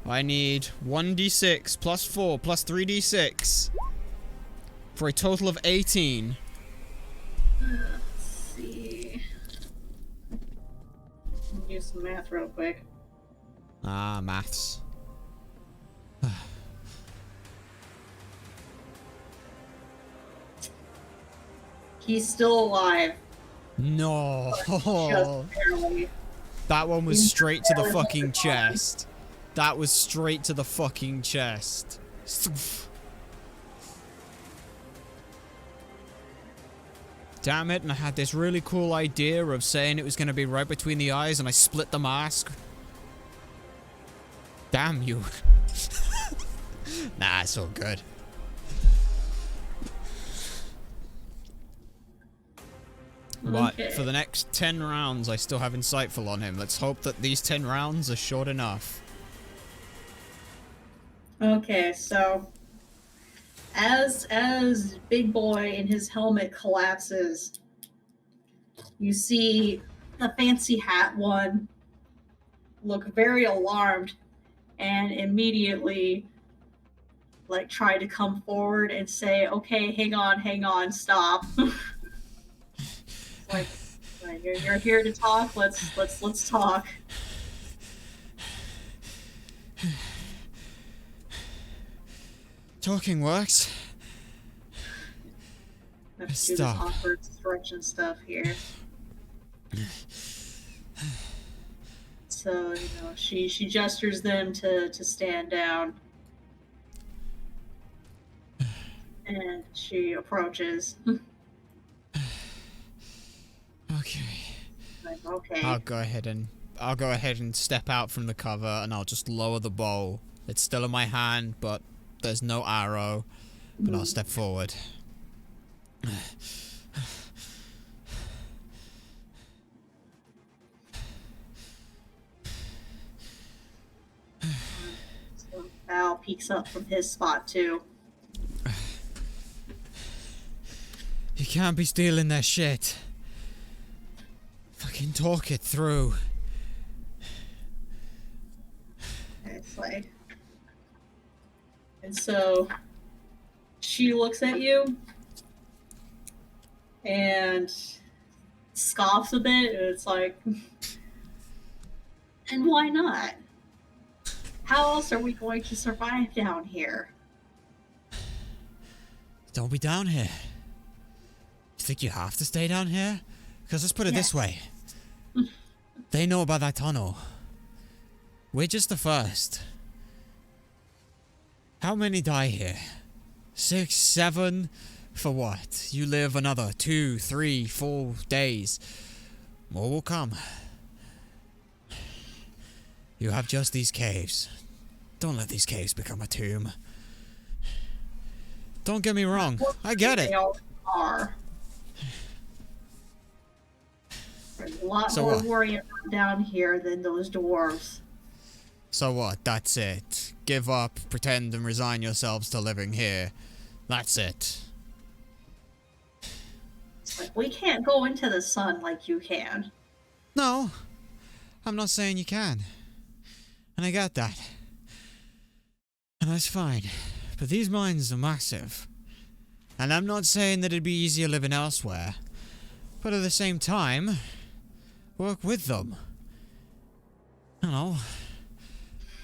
I need 1d6 plus 4 plus 3d6 for a total of 18. Let's see. Do some math real quick. Ah, maths. He's still alive. No. Just barely. That one was straight to the fucking chest. That was straight to the fucking chest. Damn it, and I had this really cool idea of saying it was going to be right between the eyes, and I split the mask. Damn you. Nah, it's all good. But Okay. for the next 10 rounds, I still have Insightful on him. Let's hope that these 10 rounds are short enough. Okay, so as Big Boy in his helmet collapses, you see the fancy hat one look very alarmed and immediately like try to come forward and say, "Okay, hang on, stop." like you're here to talk. Let's talk. Talking works. Let's do this Stop. awkward stretch and stuff here. So, she gestures them to stand down. And she approaches. Okay. Like, okay. I'll go ahead and step out from the cover, and I'll just lower the bow. It's still in my hand, but there's no arrow. But I'll step forward. So Val peeks up from his spot too. You can't be stealing their shit. Fucking talk it through. It's like, and so she looks at you and scoffs a bit. And it's like, and why not? How else are we going to survive down here? Don't be down here. You think you have to stay down here? Because let's put it this way. They know about that tunnel. We're just the first. How many die here? 6, 7? For what? You live another 2, 3, 4 days. More will come. You have just these caves. Don't let these caves become a tomb. Don't get me wrong. I get it. They all are. There's a lot So more what? worrying about down here than those dwarves. So what? That's it. Give up, pretend, and resign yourselves to living here. That's it. It's like, we can't go into the sun like you can. No, I'm not saying you can. And I got that. And that's fine. But these mines are massive. And I'm not saying that it'd be easier living elsewhere. But at the same time, work with them. No,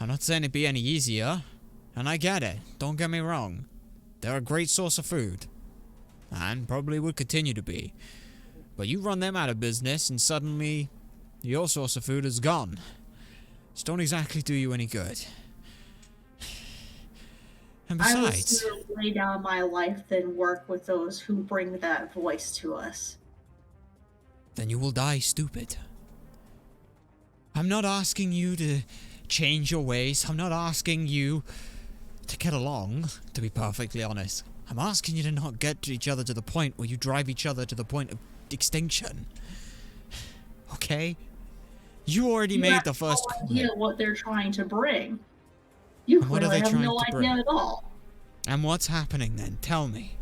I'm not saying it'd be any easier, and I get it, don't get me wrong. They're a great source of food, and probably would continue to be. But you run them out of business, and suddenly, your source of food is gone. Just don't exactly do you any good. And I will besides, sooner lay down my life than work with those who bring that voice to us. then you will die stupid. I'm not asking you to change your ways. I'm not asking you to get along, to be perfectly honest. I'm asking you to not get each other to the point where you drive each other to the point of extinction. Okay? You already made the first no idea what they're trying to bring. You And what are clearly they have trying no to idea bring? at all. And what's happening then? Tell me.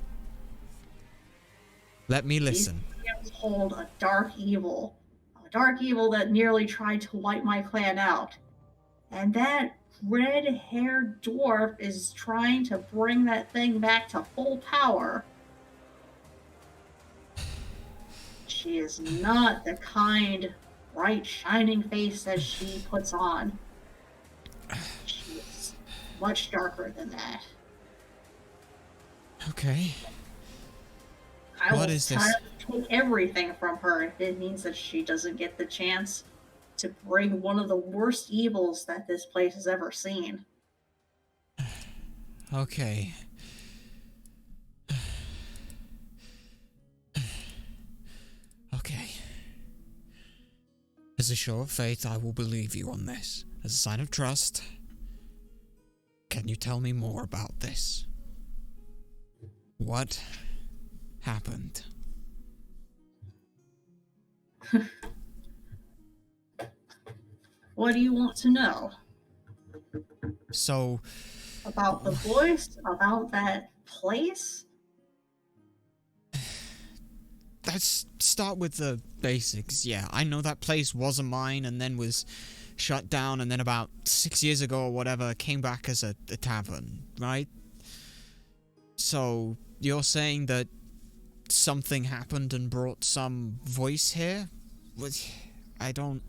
Let me listen. These hands hold a dark evil that nearly tried to wipe my clan out. And that red-haired dwarf is trying to bring that thing back to full power. She is not the kind, bright, shining face that she puts on. She is much darker than that. Okay. I What will is this? take everything from her if it means that she doesn't get the chance to bring one of the worst evils that this place has ever seen. Okay. Okay. As a show of faith, I will believe you on this. As a sign of trust, can you tell me more about this? What happened? What do you want to know? So, About the voice? About that place? let's start with the basics. Yeah, I know that place was a mine and then was shut down, and then about 6 years ago or whatever, came back as a tavern, right? So, you're saying that something happened and brought some voice here? I don't...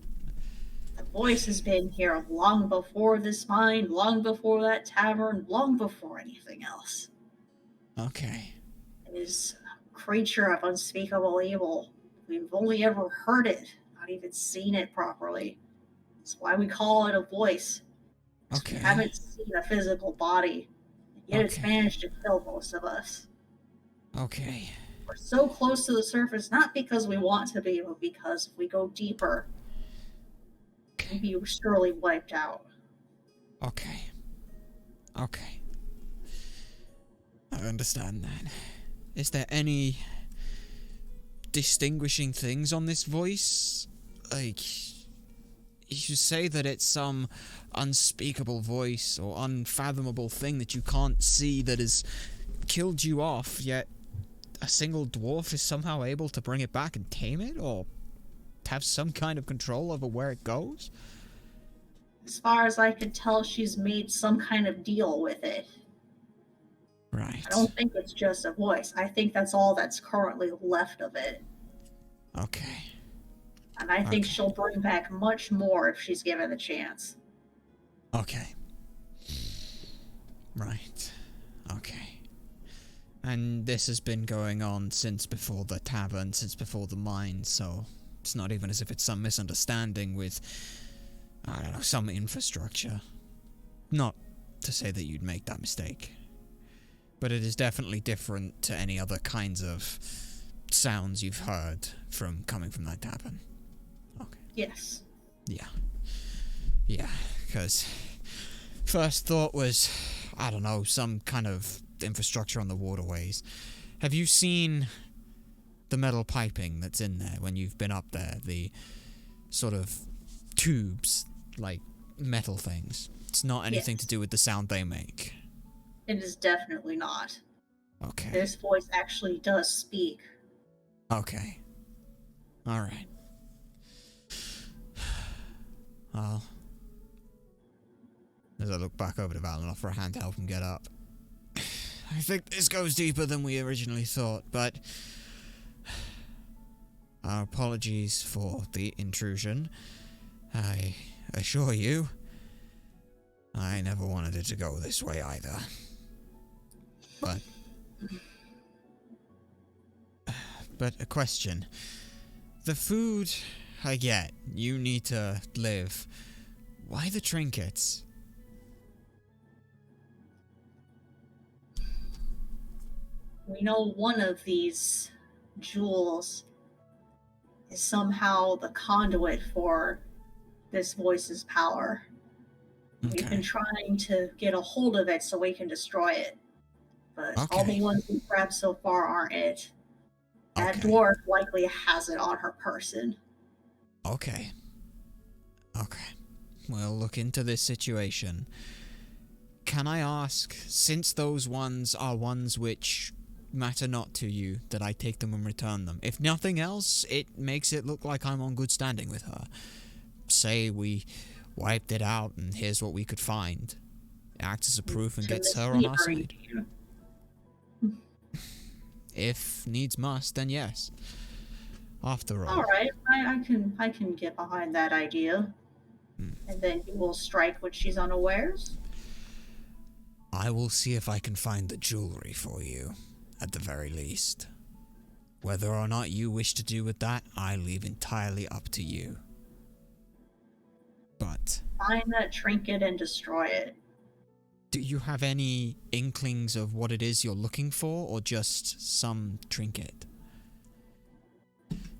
The voice has been here long before this mine, long before that tavern, long before anything else. Okay. It is a creature of unspeakable evil. We've only ever heard it, not even seen it properly. That's why we call it a voice. Okay. We haven't seen a physical body, yet it's Okay. managed to kill most of us. Okay. We're so close to the surface, not because we want to be, but because if we go deeper, we'll be surely wiped out. Okay. Okay. I understand that. Is there any distinguishing things on this voice? Like, you say that it's some unspeakable voice or unfathomable thing that you can't see that has killed you off, yet a single dwarf is somehow able to bring it back and tame it, or have some kind of control over where it goes? As far as I could tell, she's made some kind of deal with it. Right. I don't think it's just a voice. I think that's all that's currently left of it. Okay. And I think Okay. she'll bring back much more if she's given the chance. Okay. Right. Okay. And this has been going on since before the tavern, since before the mine, so it's not even as if it's some misunderstanding with, I don't know, some infrastructure. Not to say that you'd make that mistake. But it is definitely different to any other kinds of sounds you've heard from coming from that tavern. Okay. Yes. Yeah. Yeah, because first thought was, I don't know, some kind of infrastructure on the waterways. Have you seen the metal piping that's in there when you've been up there? The sort of tubes, like metal things. It's not anything to do with the sound they make. It is definitely not. Okay. This voice actually does speak. Okay. Alright. Well, as I look back over to Val and offer a hand to help him get up. I think this goes deeper than we originally thought, but our apologies for the intrusion. I assure you, I never wanted it to go this way either. But a question. The food, I get. You need to live. Why the trinkets? We know one of these jewels is somehow the conduit for this voice's power. We've been trying to get a hold of it so we can destroy it. But all the ones we've grabbed so far aren't it. That dwarf likely has it on her person. Okay. We'll look into this situation. Can I ask, since those ones are ones which matter not to you, that I take them and return them? If nothing else, it makes it look like I'm on good standing with her. Say we wiped it out and here's what we could find. Acts as a proof and gets her on our side. If needs must, then yes. After all. Alright, I can get behind that idea. And then you will strike when she's unawares. I will see if I can find the jewelry for you, at the very least. Whether or not you wish to do with that, I leave entirely up to you. But find that trinket and destroy it. Do you have any inklings of what it is you're looking for, or just some trinket?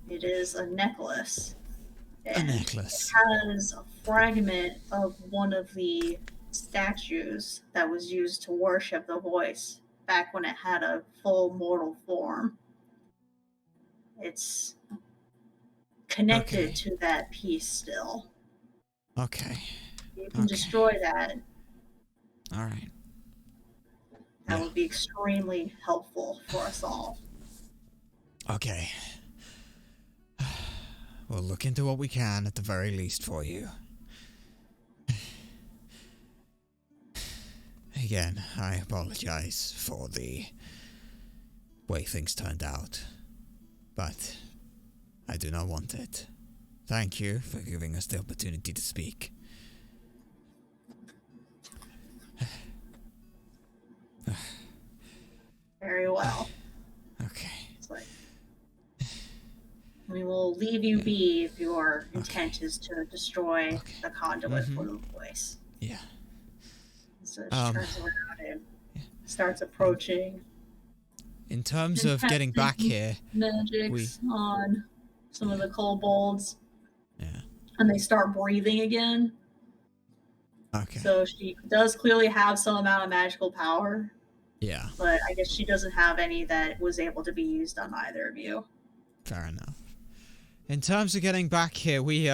It is a necklace. A necklace. It has a fragment of one of the statues that was used to worship the voice back when it had a full mortal form. It's connected to that piece still. Okay. You can destroy that. Alright. That would be extremely helpful for us all. Okay. We'll look into what we can at the very least for you. Again, I apologize for the way things turned out, but I do not want it. Thank you for giving us the opportunity to speak. Very well. Okay. We will leave you be if your intent is to destroy the conduit for the voice. Yeah. So she turns around and starts approaching. In terms of getting back here, magics on some of the kobolds. Yeah. And they start breathing again. Okay. So she does clearly have some amount of magical power. Yeah. But I guess she doesn't have any that was able to be used on either of you. Fair enough. In terms of getting back here, we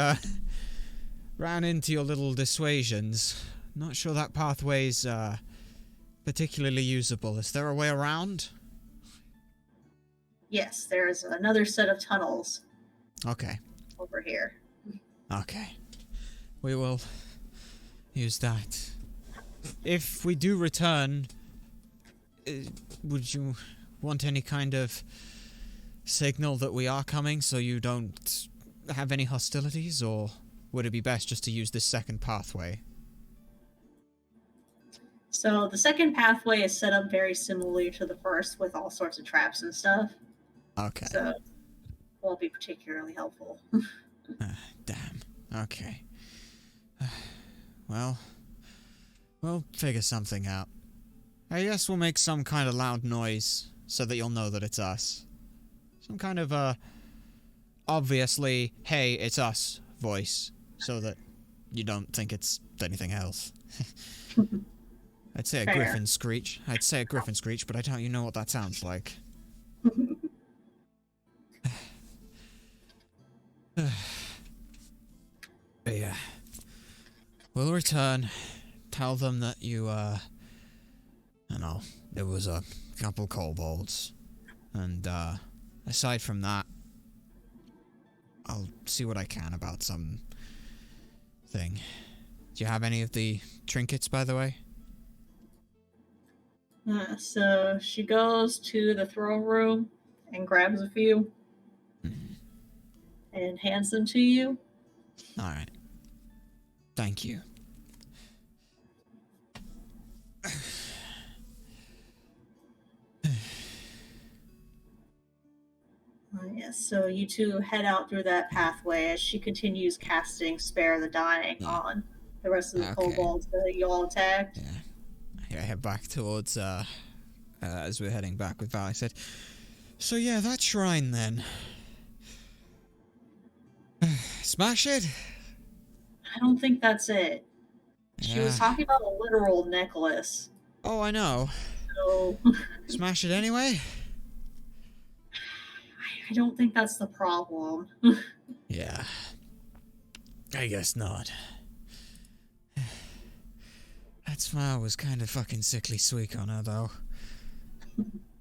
ran into your little dissuasions. Not sure that pathway's particularly usable. Is there a way around? Yes, there's another set of tunnels. Okay. Over here. Okay. We will use that. If we do return, would you want any kind of signal that we are coming so you don't have any hostilities, or would it be best just to use this second pathway? So the second pathway is set up very similarly to the first with all sorts of traps and stuff. Okay. So it won't be particularly helpful. Damn. Okay. Well, we'll figure something out. I guess we'll make some kind of loud noise so that you'll know that it's us. Some kind of, obviously, hey, it's us voice, so that you don't think it's anything else. I'd say a griffin screech. I'd say a griffin screech, but I doubt you know what that sounds like. But yeah. We'll return. Tell them that you, there was a couple kobolds. And, aside from that, I'll see what I can about some thing. Do you have any of the trinkets, by the way? So she goes to the throne room and grabs a few and hands them to you. Alright. Thank you. Yes, so you two head out through that pathway as she continues casting Spare the Dying Yeah. on the rest of the Okay. kobolds that you all attacked. Yeah. I head back towards, as we're heading back with Val, I said, so yeah, that shrine then. Smash it? I don't think that's it. She Yeah. was talking about a literal necklace. Oh, I know. So Smash it anyway? I don't think that's the problem. Yeah. I guess not. That smile was kind of fucking sickly sweet on her, though.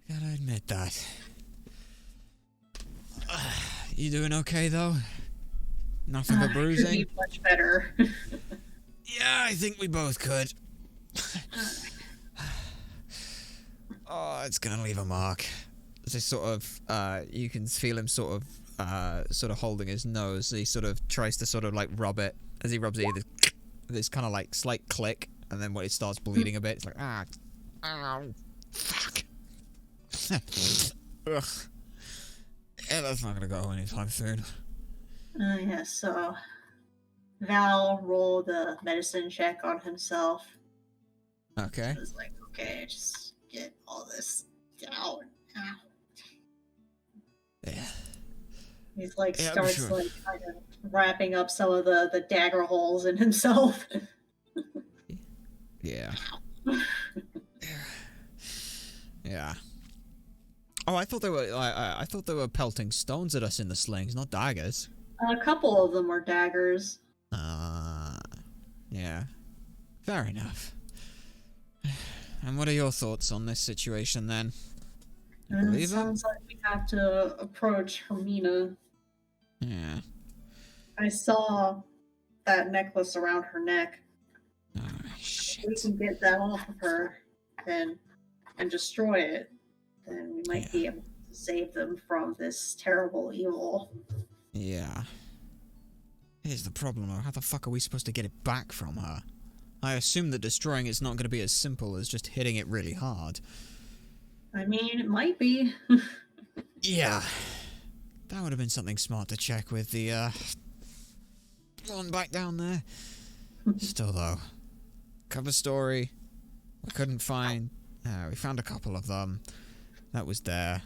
Gotta admit that. You doing okay, though? Nothing but bruising? Could be much better. Yeah, I think we both could. Oh, it's gonna leave a mark. This sort of, you can feel him sort of holding his nose. He sort of tries to sort of like rub it. As he rubs it, this kind of like slight click, and then when it starts bleeding a bit, it's like, ow, fuck. Ugh. Yeah, that's not gonna go anytime soon. Yes, so Val rolled a medicine check on himself. Okay. It was like, okay, just get all this down. Yeah. He's like Yeah, I'm starts sure. like kind of wrapping up some of the dagger holes in himself. Yeah. Yeah. Oh, I thought they were. I thought they were pelting stones at us in the slings, not daggers. A couple of them were daggers. Yeah. Fair enough. And what are your thoughts on this situation then? You It believe it? sounds like we have to approach Hermina. Yeah. I saw that necklace around her neck. Oh, If we shit. can get that off of her and destroy it, then we might be able to save them from this terrible evil. Yeah. Here's the problem though. How the fuck are we supposed to get it back from her? I assume that destroying it's not going to be as simple as just hitting it really hard. I mean, it might be. Yeah. That would have been something smart to check with the, one back down there. Still though. Cover story. We couldn't find... we found a couple of them. That was there.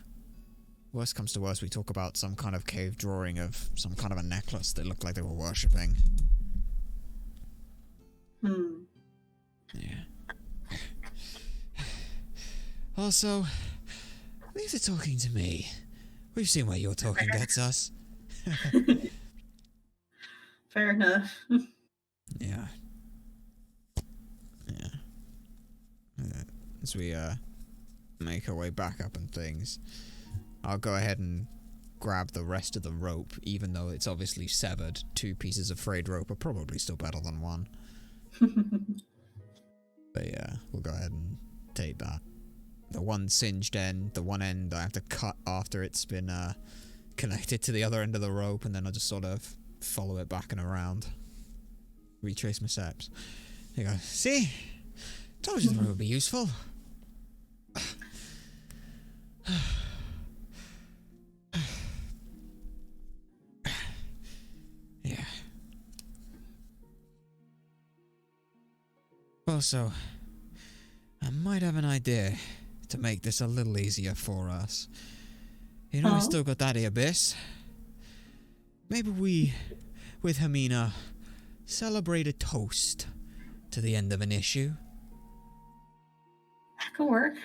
Worst comes to worst, we talk about some kind of cave drawing of some kind of a necklace that looked like they were worshipping. Yeah. Also, leave the talking to me. We've seen where your talking gets us. Fair enough. Yeah. Yeah. As we, make our way back up and things, I'll go ahead and grab the rest of the rope, even though it's obviously severed. 2 pieces of frayed rope are probably still better than 1. But yeah, we'll go ahead and take that. The one singed end, the one end I have to cut after it's been connected to the other end of the rope, and then I'll just sort of follow it back and around. Retrace my steps. There you go. See? Told you the rope would be useful. Yeah. Also, I might have an idea to make this a little easier for us. You know, we still got that abyss. Maybe we, with Hermina, celebrate a toast to the end of an issue. That could work.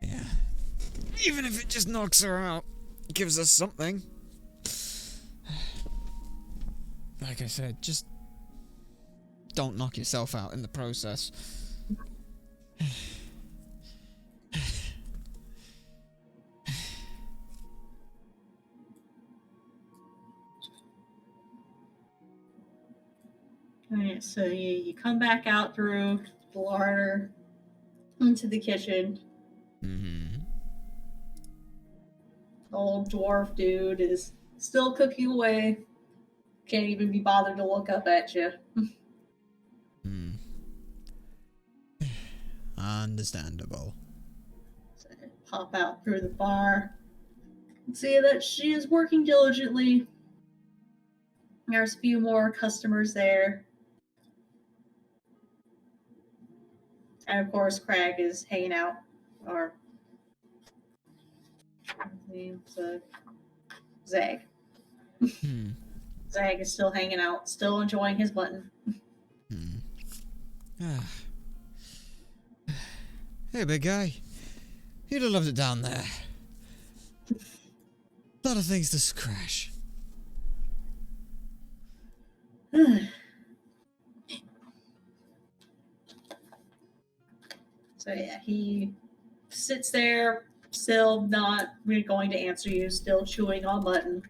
Yeah. Even if it just knocks her out, gives us something. Like I said, just don't knock yourself out in the process. Alright, so you come back out through the larder into the kitchen. Mm-hmm. The old dwarf dude is still cooking away. Can't even be bothered to look up at you. Understandable. So I pop out through the bar. See that she is working diligently. There's a few more customers there. And of course, Crag is hanging out. Or his name's Zag. Hmm. Zag is still hanging out, still enjoying his button. Hey, big guy. You'd have loved it down there. A lot of things to crash. So yeah, he sits there, still not really going to answer you, still chewing on button.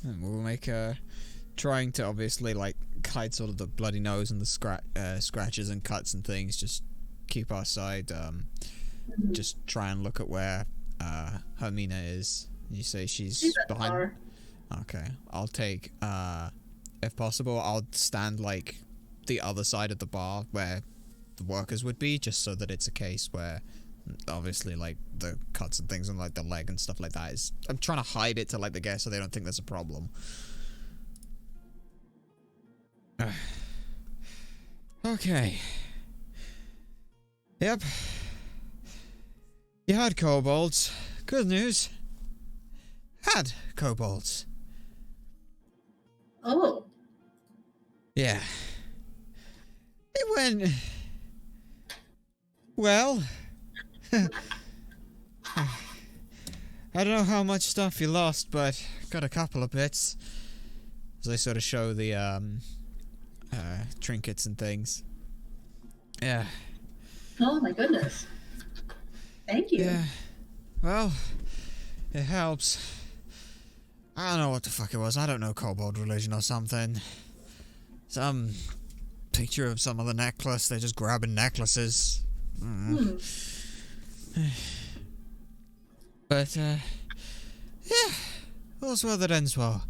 And we'll make trying to obviously like hide sort of the bloody nose and the scratches and cuts and things. Just keep our side. Just try and look at where Hermina is. You say she's behind. Bar. Okay, I'll take. If possible, I'll stand like the other side of the bar where the workers would be, just so that it's a case where. Obviously, like, the cuts and things on, like, the leg and stuff like that is... I'm trying to hide it to, like, the guests so they don't think there's a problem. Okay. Yep. You had kobolds. Good news. Had kobolds. Oh. Yeah. It went... Well... I don't know how much stuff you lost, but got a couple of bits. As they sort of show the trinkets and things. Yeah. Oh my goodness. Thank you. Yeah. Well, it helps. I don't know what the fuck it was. I don't know, kobold religion or something. Some picture of some other necklace. They're just grabbing necklaces. But, yeah, all's well that ends well.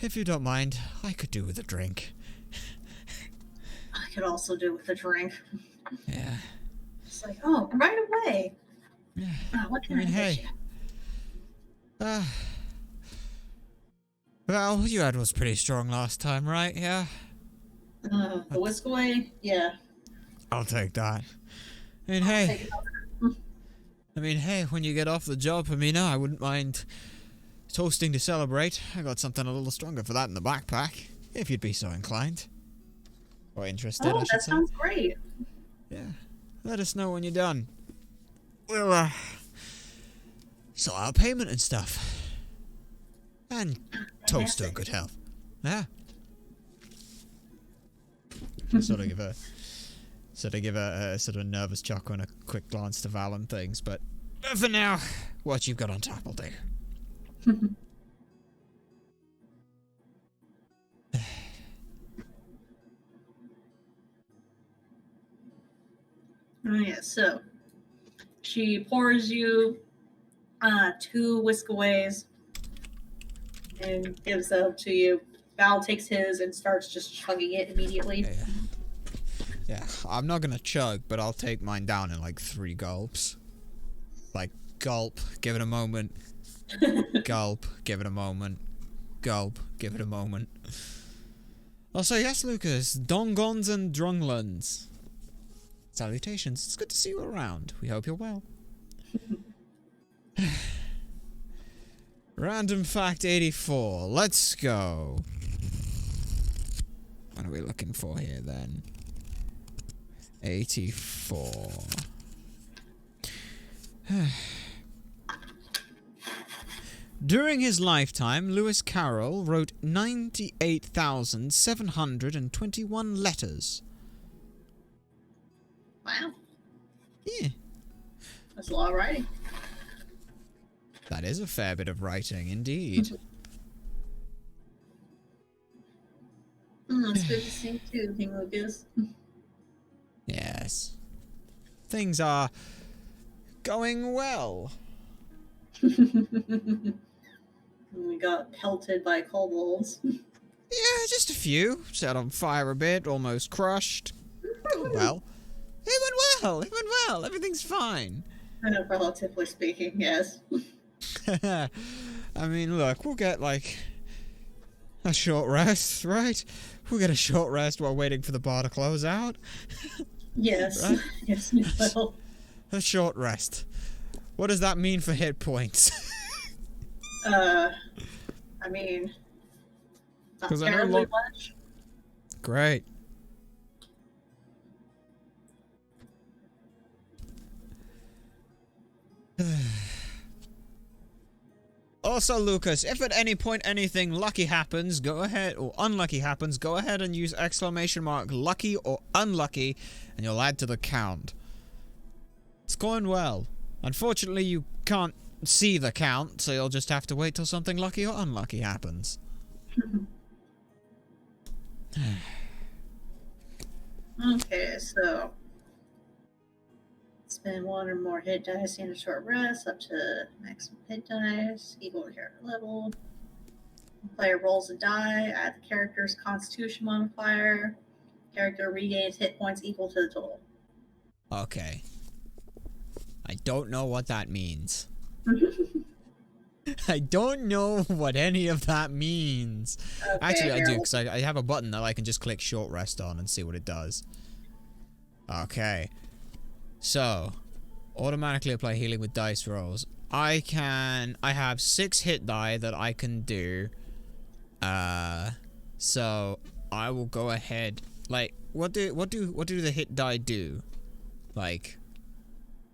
If you don't mind, I could do with a drink. I could also do with a drink. Yeah. It's like, oh, right away. Yeah. What can I get you? Well, you had was pretty strong last time, right? Yeah? The whisk away? Yeah. I'll take that. I mean, hey. When you get off the job, I wouldn't mind toasting to celebrate. I got something a little stronger for that in the backpack, if you'd be so inclined. Or interested, I should that say. sounds great. Yeah. Let us know when you're done. We'll, sort out payment and stuff. And toast to good health. Yeah. Sort of give a sort of nervous chuckle and a quick glance to Val and things, but for now, what you've got on tap will do. Yeah, so she pours you 2 whiskaways and gives them to you. Val takes his and starts just chugging it immediately. Yeah, I'm not gonna chug, but I'll take mine down in like 3 gulps. Like, gulp, give it a moment. Gulp, give it a moment. Gulp, give it a moment. Also, yes, Lucas, Dongons and Drunglands. Salutations, it's good to see you around. We hope you're well. Random fact 84, let's go. What are we looking for here then? 84. During his lifetime, Lewis Carroll wrote 98,721 letters. Wow. Yeah. That's a lot of writing. That is a fair bit of writing, indeed. It's good to see you too, King Lucas. Yes. Things are going well. We got pelted by kobolds. Yeah, just a few. Set on fire a bit, almost crushed. Well, it went well. It went well. Everything's fine. Relatively speaking, yes. I mean, look, we'll get, like, a short rest, right? We'll get a short rest while waiting for the bar to close out. Yes. Right? Yes, we will. A short rest. What does that mean for hit points? I mean, not 'Cause I know terribly much. Great. Also, Lucas, if at any point anything lucky happens, go ahead, or unlucky happens, go ahead and use exclamation mark lucky or unlucky, and you'll add to the count. It's going well. Unfortunately, you can't see the count, so you'll just have to wait till something lucky or unlucky happens. Okay, so spend one or more hit dice in a short rest up to maximum hit dice equal to character level. Player rolls a die, add the character's constitution modifier. Character regains hit points equal to the total. Okay. I don't know what that means. I don't know what any of that means. Okay, Actually, I do, Harold. because I have a button that I can just click short rest on and see what it does. Okay. So, automatically apply healing with dice rolls. I have 6 hit die that I can do. So I will go ahead. Like, what do the hit die do? Like,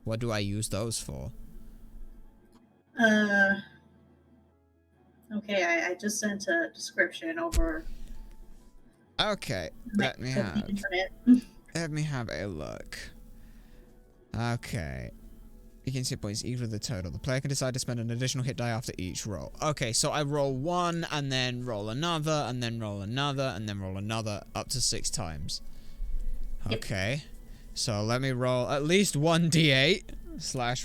what do I use those for? Okay, I just sent a description over. Okay, let me the have. internet. Let me have a look. Okay. You can hit points equal to the total. The player can decide to spend an additional hit die after each roll. Okay, so I roll one, and then roll another, and then roll another, and then roll another, up to 6 times. Okay. So let me roll at least 1d8,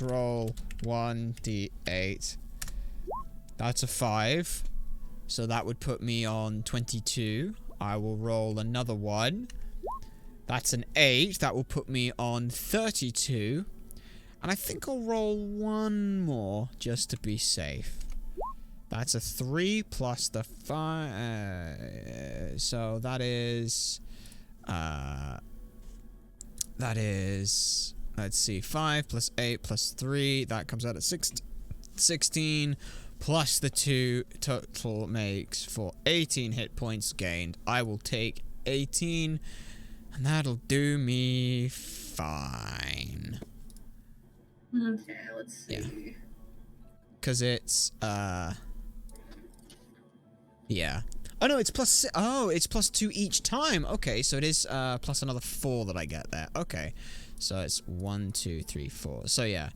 / roll 1d8. That's a 5. So that would put me on 22. I will roll another one. That's an 8. That will put me on 32. And I think I'll roll one more just to be safe. That's a 3 plus the 5. So that is... let's see, 5 plus 8 plus 3. That comes out at 16. Plus the 2 total makes for 18 hit points gained. I will take 18. And that'll do me fine. Okay, let's see. Yeah. Because it's, yeah. Oh, no, it's plus... Oh, it's plus 2 each time. Okay, so it is, plus another 4 that I get there. Okay. So it's 1, 2, 3, 4. So, yeah.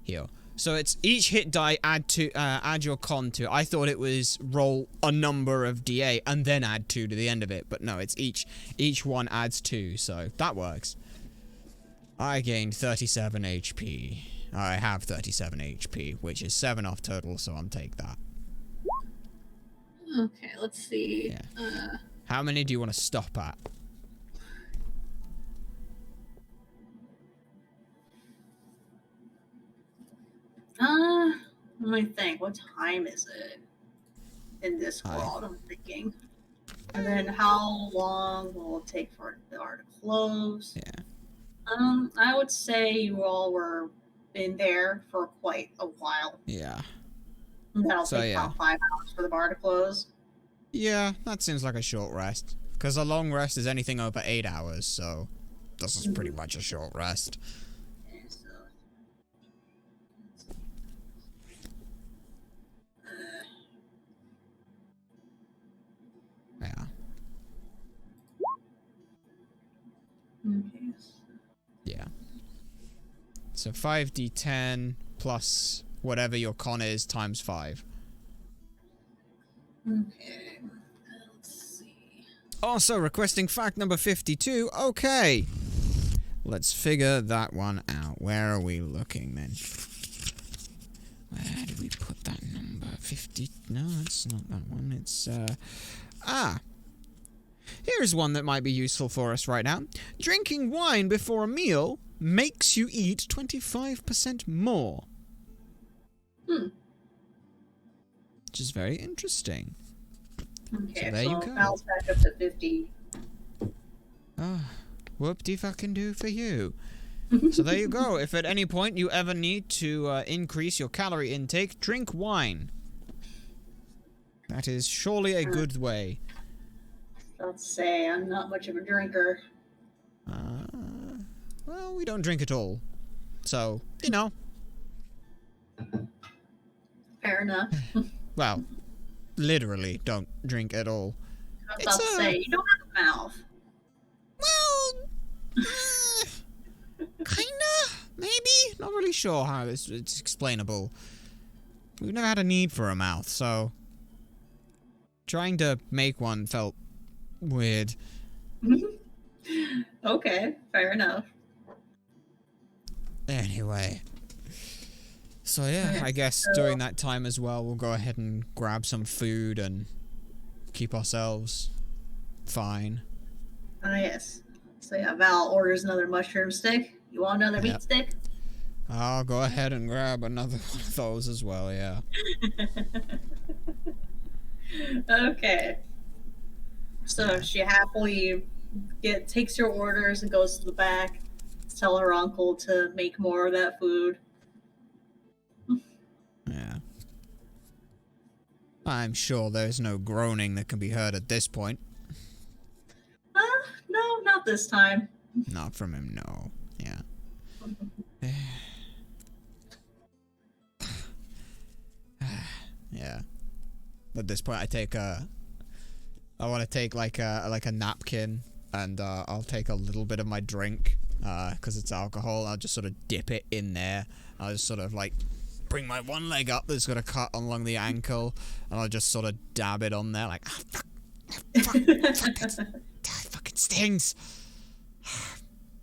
Here. So it's each hit die, add your con to. I thought it was roll a number of d8 and then add 2 to the end of it. But no, it's each one adds 2. So that works. I gained 37 HP. I have 37 HP, which is 7 off total, so I'll take that. Okay, let's see. Yeah. How many do you want to stop at? Let me think. What time is it in this Hi. world? I'm thinking. And then how long will it take for the bar to close? Yeah. I would say you all were in there for quite a while. Yeah. That'll So, take yeah. about 5 hours for the bar to close. Yeah, that seems like a short rest. Because a long rest is anything over 8 hours, so this is pretty much a short rest. Okay, so Yeah. okay. Yeah. So 5d10 plus whatever your con is times 5. Okay. Let's see. Also requesting fact number 52. Okay. Let's figure that one out. Where are we looking then? Where did we put that number? 50? No, it's not that one. It's, Here's one that might be useful for us right now. Drinking wine before a meal makes you eat 25% more. Hmm. Which is very interesting. Okay, So there you go. bounce back up to 50. Oh, whoop-de-fucking-do for you. So there you go. If at any point you ever need to increase your calorie intake, drink wine. That is surely a good way. Let's say I'm not much of a drinker. Well, we don't drink at all. So, you know. Fair enough. Well, literally don't drink at all. I was about to say, you don't have a mouth. Well, kinda, maybe. Not really sure how it's explainable. We've never had a need for a mouth, so trying to make one felt weird. Okay, fair enough. Anyway. So yeah, I guess during that time as well, we'll go ahead and grab some food and keep ourselves fine. Yes. So yeah, Val orders another mushroom stick. You want another meat stick? I'll go ahead and grab another one of those as well, yeah. Okay. So she happily takes your orders and goes to the back to tell her uncle to make more of that food. Yeah. I'm sure there's no groaning that can be heard at this point. No, not this time. Not from him, no. Yeah. Yeah. At this point, I want to take like a napkin, and I'll take a little bit of my drink, because it's alcohol. I'll just sort of dip it in there. I'll just sort of like bring my one leg up that's got a cut along the ankle, and I'll just sort of dab it on there, like, fuck, that fucking stings.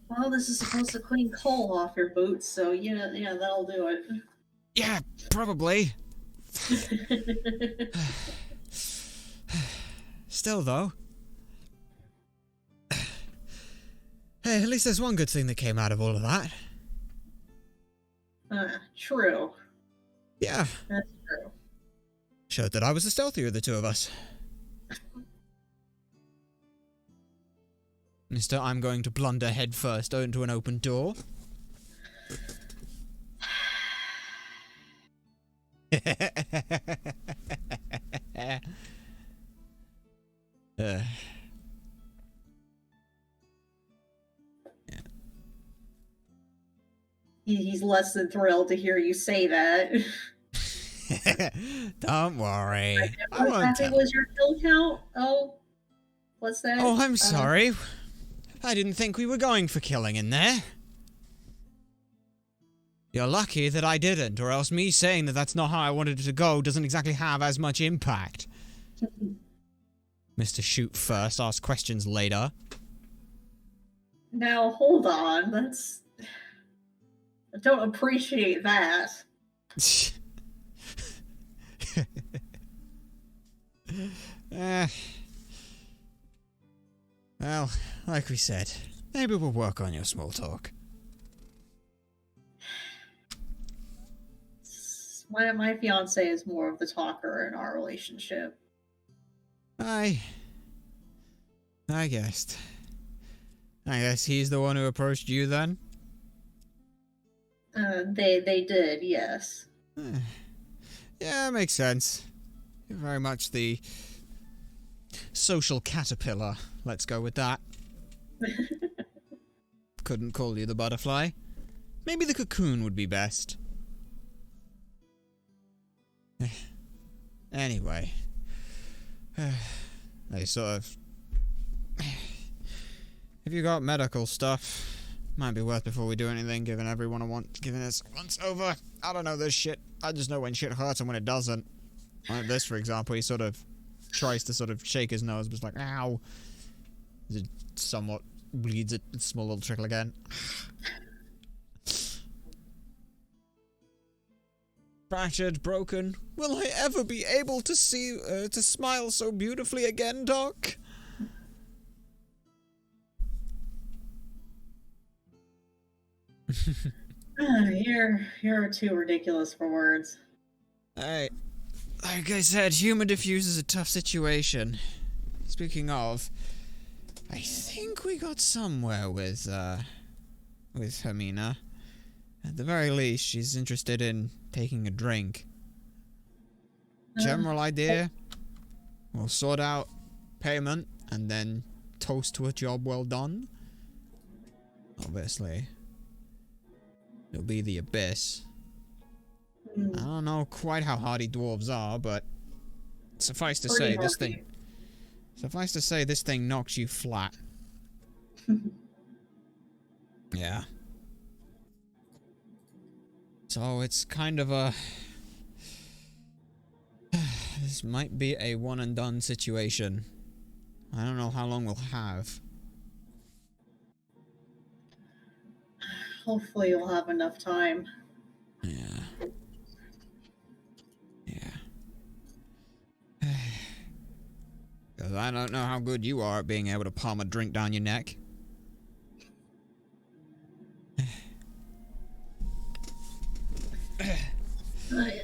Well, this is supposed to clean coal off your boots, so yeah, that'll do it. Yeah, probably. Still, though. Hey, at least there's one good thing that came out of all of that. True. Yeah. That's true. Showed that I was the stealthier of the two of us. Mister, I'm going to blunder headfirst into an open door. Yeah. He's less than thrilled to hear you say that. Don't worry. What exactly was your kill count? Oh, what's that? Oh, I'm sorry. I didn't think we were going for killing in there. You're lucky that I didn't, or else me saying that that's not how I wanted it to go doesn't exactly have as much impact. Mr. Shoot first, ask questions later. Now, hold on. I don't appreciate that. Well, like we said, maybe we'll work on your small talk. My fiance is more of the talker in our relationship. I guessed. I guess he's the one who approached you then? They did, yes. Yeah, makes sense. You're very much the social caterpillar. Let's go with that. Couldn't call you the butterfly. Maybe the cocoon would be best. Anyway. They sort of... If you got medical stuff, might be worth before we do anything, giving everyone giving us once over. I don't know this shit. I just know when shit hurts and when it doesn't. Like this, for example, he sort of tries to sort of shake his nose, but it's like, ow. It somewhat bleeds it, a small little trickle again. Fractured, broken. Will I ever be able to see, to smile so beautifully again, Doc? You're too ridiculous for words. Like I said, human diffuse is a tough situation. Speaking of, I think we got somewhere with Hermina. At the very least, she's interested in taking a drink. General idea, we'll sort out payment and then toast to a job well done. Obviously, it'll be the Abyss. I don't know quite how hardy dwarves are, but suffice to say, this thing knocks you flat. Yeah. So it's kind of a... This might be a one and done situation. I don't know how long we'll have. Hopefully you'll have enough time. Yeah. Because I don't know how good you are at being able to palm a drink down your neck.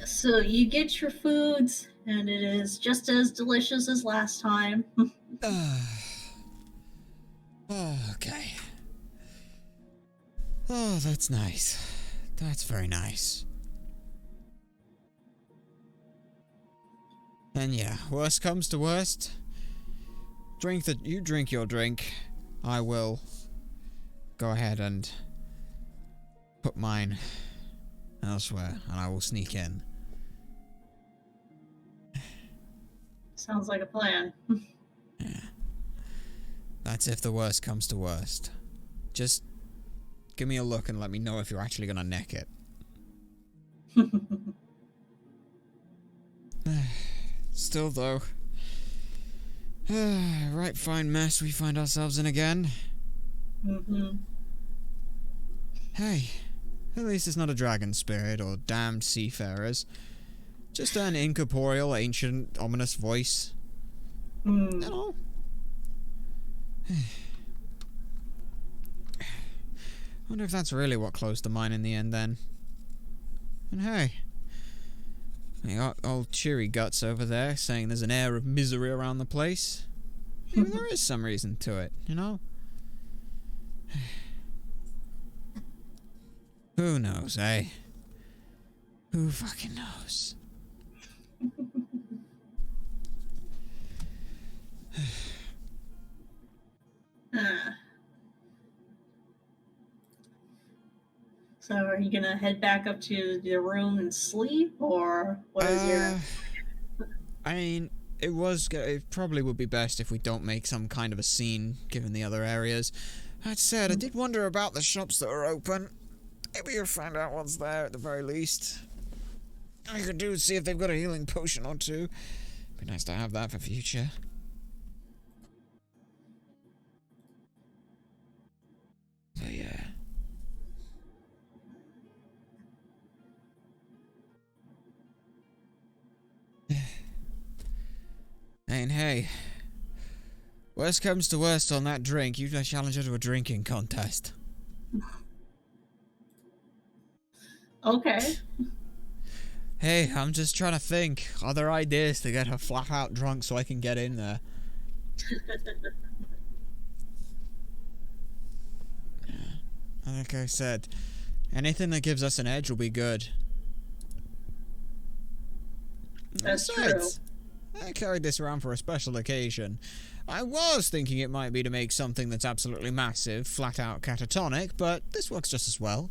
So you get your foods, and it is just as delicious as last time. Okay. Oh, that's nice. That's very nice. And yeah, worst comes to worst. You drink your drink. I will go ahead and put mine elsewhere, and I will sneak in. Sounds like a plan. Yeah. That's if the worst comes to worst. Just give me a look and let me know if you're actually gonna neck it. Still though, right fine mess we find ourselves in again. Hey, at least it's not a dragon spirit or damned seafarers. Just an incorporeal, ancient, ominous voice. You know? Wonder if that's really what closed the mine in the end then. And hey, we got old Cheery Guts over there saying there's an air of misery around the place. Maybe there is some reason to it, you know? Who knows, eh? Who fucking knows? So are you gonna head back up to your room and sleep, or what is your... I mean, it probably would be best if we don't make some kind of a scene, given the other areas. That said, I did wonder about the shops that are open. Maybe you'll find out what's there at the very least. All you could do is see if they've got a healing potion or two. Be nice to have that for future. So yeah. And hey, worst comes to worst on that drink, you challenge her to a drinking contest. Okay. Hey, I'm just trying to think. Other ideas to get her flat out drunk so I can get in there. Like I said, anything that gives us an edge will be good. That's Besides, true. I carried this around for a special occasion. I was thinking it might be to make something that's absolutely massive, flat out catatonic, but this works just as well.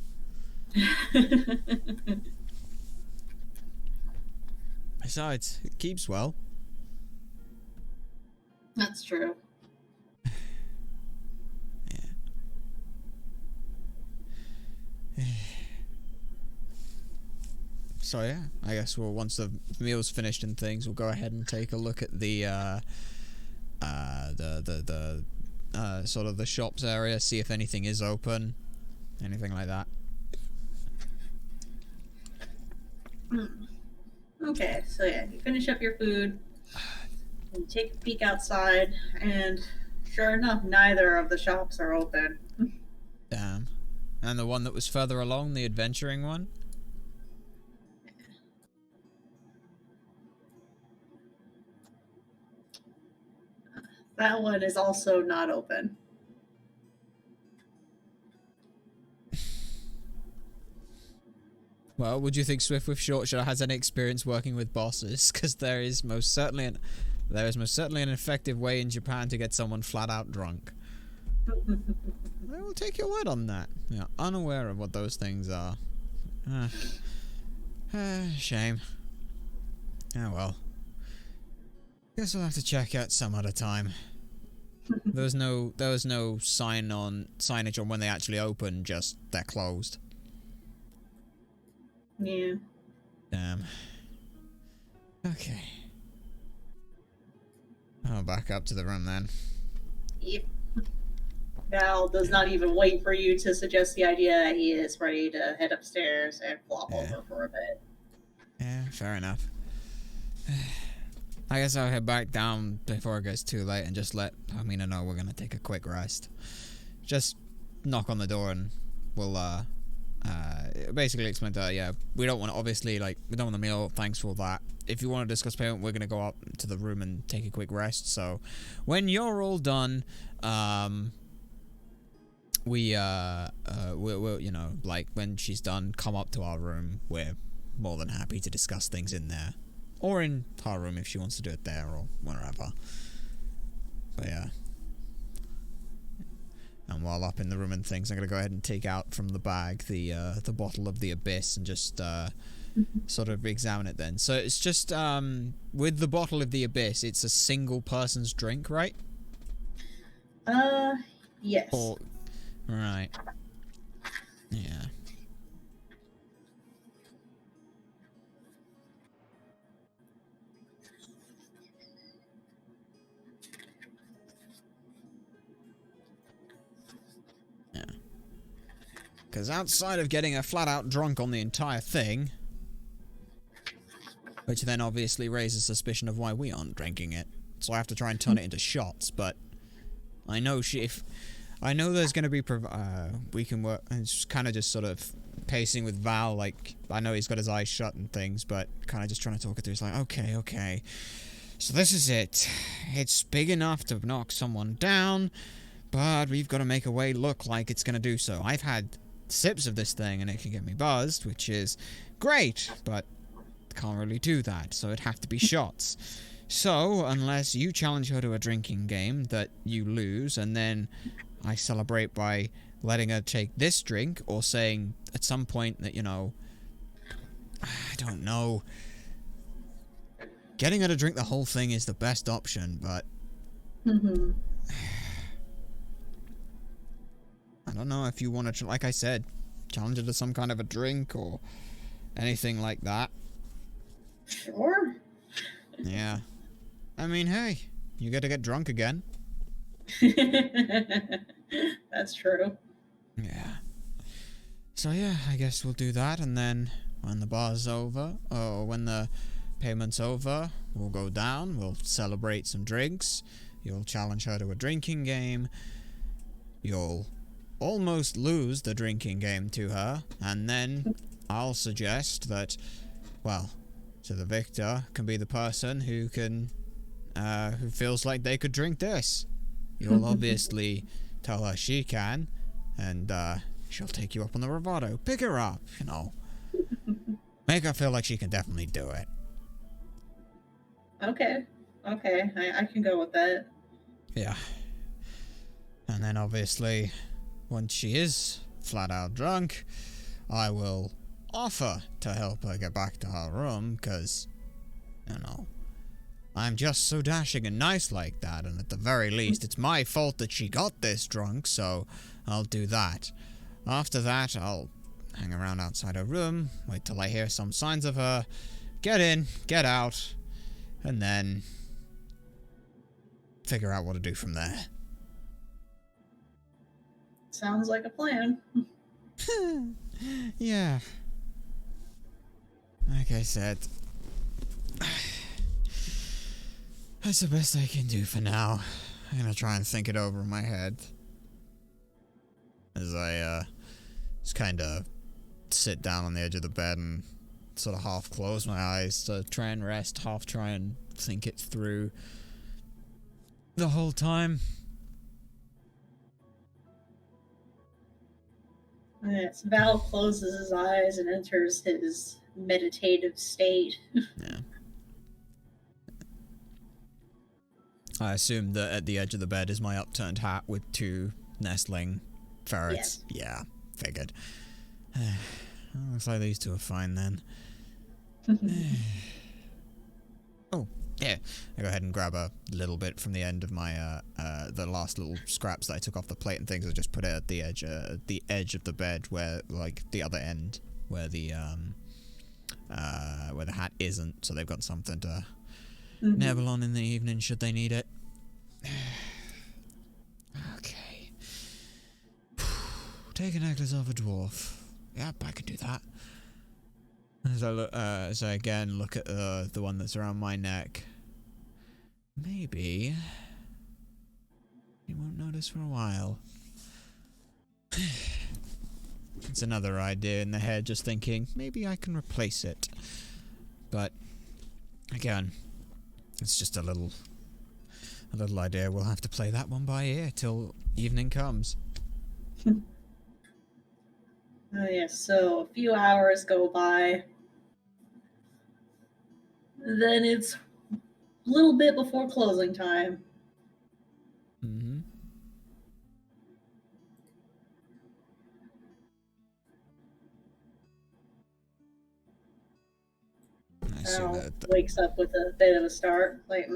Besides, it keeps well. That's true. Yeah. So yeah, I guess once the meal's finished and things, we'll go ahead and take a look at the sort of the shops area, see if anything is open, anything like that. Okay, so yeah, you finish up your food, and take a peek outside, and sure enough, neither of the shops are open. Damn. And the one that was further along, the adventuring one? That one is also not open. Well, would you think Swift with Shortshot has any experience working with bosses? Because there is most certainly an effective way in Japan to get someone flat out drunk. I will take your word on that. Yeah, unaware of what those things are. Shame. Oh well. Guess we'll have to check out some other time. There was no signage on when they actually open, just they're closed. Yeah. Damn. Okay. I'll back up to the room then. Yep. Val does not even wait for you to suggest the idea. He is ready to head upstairs and flop over for a bit. Yeah, fair enough. I guess I'll head back down before it gets too late and just let Pamina know we're gonna take a quick rest. Just knock on the door and we'll basically explain to her, yeah, we don't want to, obviously, like, we don't want the meal, thanks for that. If you want to discuss payment, we're gonna go up to the room and take a quick rest, so when you're all done, we'll, you know, like, when she's done, come up to our room. We're more than happy to discuss things in there. Or in her room if she wants to do it there or wherever. But yeah. And while up in the room and things, I'm gonna go ahead and take out from the bag the bottle of the Abyss and just sort of examine it then. So it's just with the bottle of the Abyss, it's a single person's drink, right? Yes. Or, right. Yeah. Because outside of getting her flat out drunk on the entire thing, which then obviously raises suspicion of why we aren't drinking it, so I have to try and turn it into shots, but I know I know there's going to be, we can work, and it's kind of just sort of pacing with Val, like, I know he's got his eyes shut and things, but kind of just trying to talk it through. It's like, okay, so this is it. It's big enough to knock someone down, but we've got to make a way look like it's going to do so. I've had sips of this thing and it can get me buzzed, which is great, but can't really do that, so it'd have to be shots. So, unless you challenge her to a drinking game that you lose, and then I celebrate by letting her take this drink, or saying at some point that, you know, I don't know, getting her to drink the whole thing is the best option, but I don't know if you want to, like I said, challenge her to some kind of a drink or anything like that. Sure. Yeah. I mean, hey, you gotta get drunk again. That's true. Yeah. So yeah, I guess we'll do that, and then when the bar's over, or when the payment's over, we'll go down, we'll celebrate some drinks, you'll challenge her to a drinking game, you'll almost lose the drinking game to her, and then I'll suggest that, well, so the victor can be the person who can, who feels like they could drink this. You'll obviously tell her she can, and she'll take you up on the bravado. Pick her up, you know. Make her feel like she can definitely do it. Okay, I can go with that. Yeah. And then obviously, once she is flat out drunk, I will offer to help her get back to her room, because, you know, I'm just so dashing and nice like that, and at the very least, it's my fault that she got this drunk, so I'll do that. After that, I'll hang around outside her room, wait till I hear some signs of her, get in, get out, and then figure out what to do from there. Sounds like a plan. Yeah. Like I said, that's the best I can do for now. I'm gonna try and think it over in my head as I Just kind of sit down on the edge of the bed and sort of half close my eyes to try and rest, half try and think it through the whole time. Yes, Val closes his eyes and enters his meditative state. Yeah. I assume that at the edge of the bed is my upturned hat with 2 nestling ferrets. Yes. Yeah, figured. Looks like these 2 are fine then. Oh, yeah. I go ahead and grab a little bit from the end of my, the last little scraps that I took off the plate and things. I just put it at the edge of the bed where, like, the other end, where the hat isn't, so they've got something to nibble on in the evening should they need it. Okay. Take a necklace off a dwarf. Yep, I could do that. As I again look at the one that's around my neck. Maybe you won't notice for a while. It's another idea in the head, just thinking maybe I can replace it. But again, it's just a little idea. We'll have to play that one by ear till evening comes. Oh yes, so a few hours go by. Then it's a little bit before closing time. Mm-hmm. I assume Val that wakes up with a bit of a start. Like,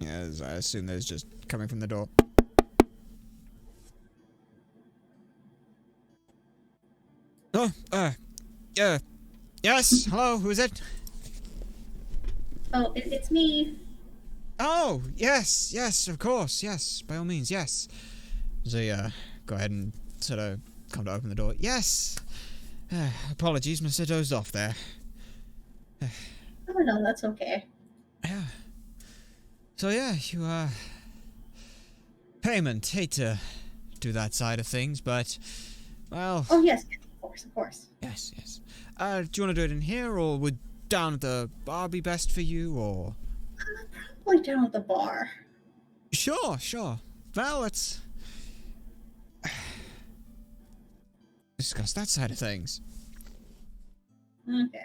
yeah, I assume there's just coming from the door. Oh, yes, hello, who is it? oh, it's me. Oh, yes, of course, yes, by all means, yes. So, go ahead and sort of come to open the door. Yes! Apologies, Mr. dozed off there. Oh, no, that's okay. Yeah. So, yeah, you, payment. Hate to do that side of things, but, well... Oh, yes, of course. Yes. Do you want to do it in here, or would down at the bar be best for you, or...? Probably down at the bar. Sure. Well, let's... discuss that side of things. Okay.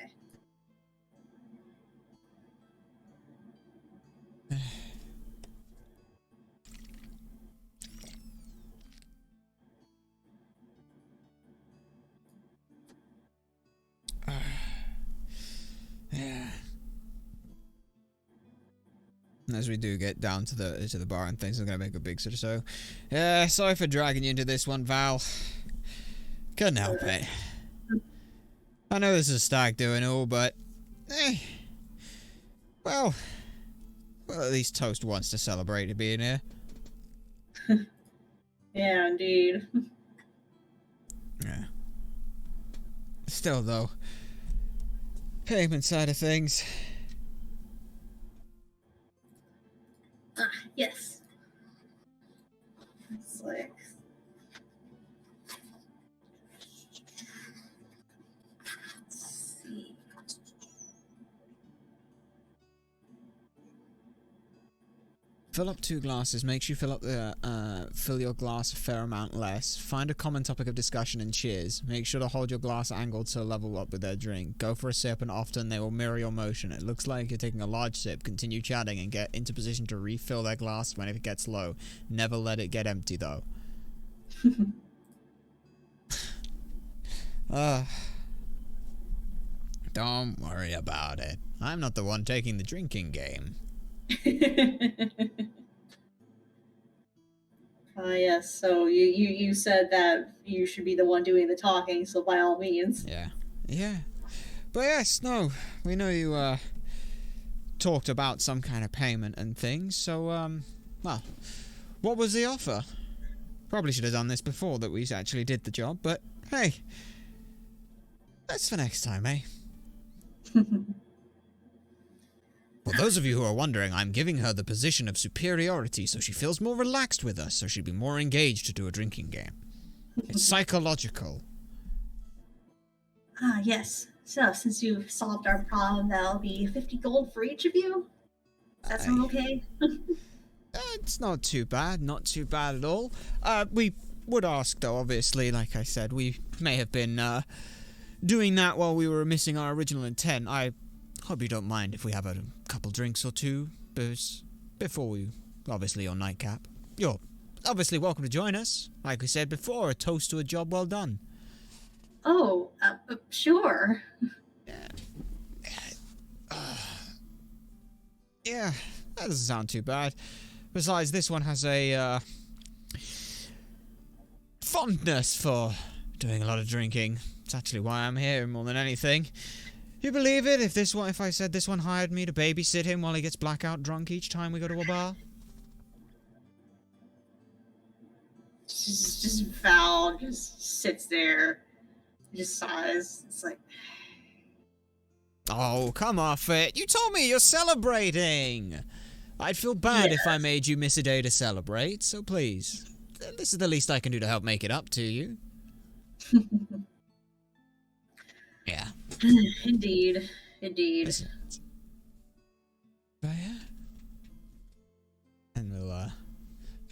Yeah. As we do get down to the bar and things, I'm gonna make a big sort of so. Yeah, sorry for dragging you into this one, Val. Couldn't help it. I know this is a stag do and all, but well, at least Toast wants to celebrate it being here. Yeah, indeed. Yeah. Still, though, payment side of things. Yes. It's like... Let's see. Fill up 2 glasses makes you fill your glass a fair amount less. Find a common topic of discussion and cheers. Make sure to hold your glass angled to level up with their drink. Go for a sip and often they will mirror your motion. It looks like you're taking a large sip. Continue chatting and get into position to refill their glass when it gets low. Never let it get empty though. Don't worry about it. I'm not the one taking the drinking game. Yes, so you said that you should be the one doing the talking, so by all means. Yeah. But yes, no, we know you, talked about some kind of payment and things, so, well, what was the offer? Probably should have done this before that we actually did the job, but hey, that's for next time, eh? For those of you who are wondering, I'm giving her the position of superiority so she feels more relaxed with us, so she'd be more engaged to do a drinking game. It's psychological. Ah, yes. So, since you've solved our problem, that'll be 50 gold for each of you. Does that sound okay? It's not too bad. Not too bad at all. We would ask, though, obviously, like I said, we may have been doing that while we were missing our original intent. I hope you don't mind if we have a couple drinks or two before we, obviously, your nightcap. You're obviously welcome to join us. Like we said before, a toast to a job well done. Oh, sure. Yeah, that doesn't sound too bad. Besides, this one has a fondness for doing a lot of drinking. It's actually why I'm here more than anything. You believe it? If I said this one hired me to babysit him while he gets blackout drunk each time we go to a bar? Just Val just sits there, just sighs. It's like, Oh, come off it. You told me you're celebrating. I'd feel bad if I made you miss a day to celebrate, so please. This is the least I can do to help make it up to you. Yeah. Indeed. But yeah. And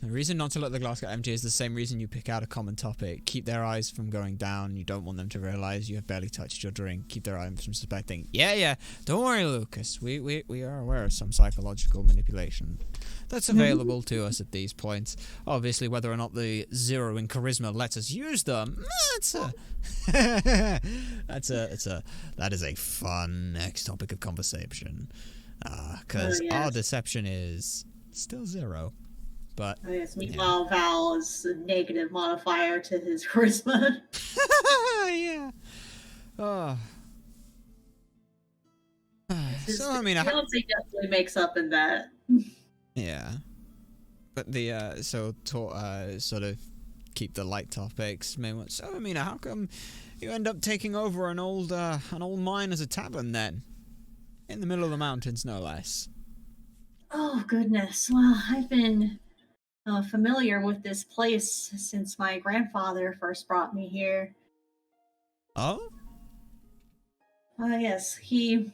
the reason not to let the glass get empty is the same reason you pick out a common topic. Keep their eyes from going down. You don't want them to realize you have barely touched your drink. Keep their eyes from suspecting. Yeah. Don't worry, Lucas. We are aware of some psychological manipulation that's available to us at these points. Obviously, whether or not the 0 in charisma lets us use them, that is a fun next topic of conversation. Because our deception is still 0. But yes, meanwhile, Val is a negative modifier to his charisma. Yeah. Oh. So I mean, fiance definitely makes up in that. Yeah. But the sort of keep the light topics. So I mean, how come you end up taking over an old mine as a tavern then, in the middle of the mountains, no less? Oh goodness. Well, I've been familiar with this place since my grandfather first brought me here. Oh? Yes, he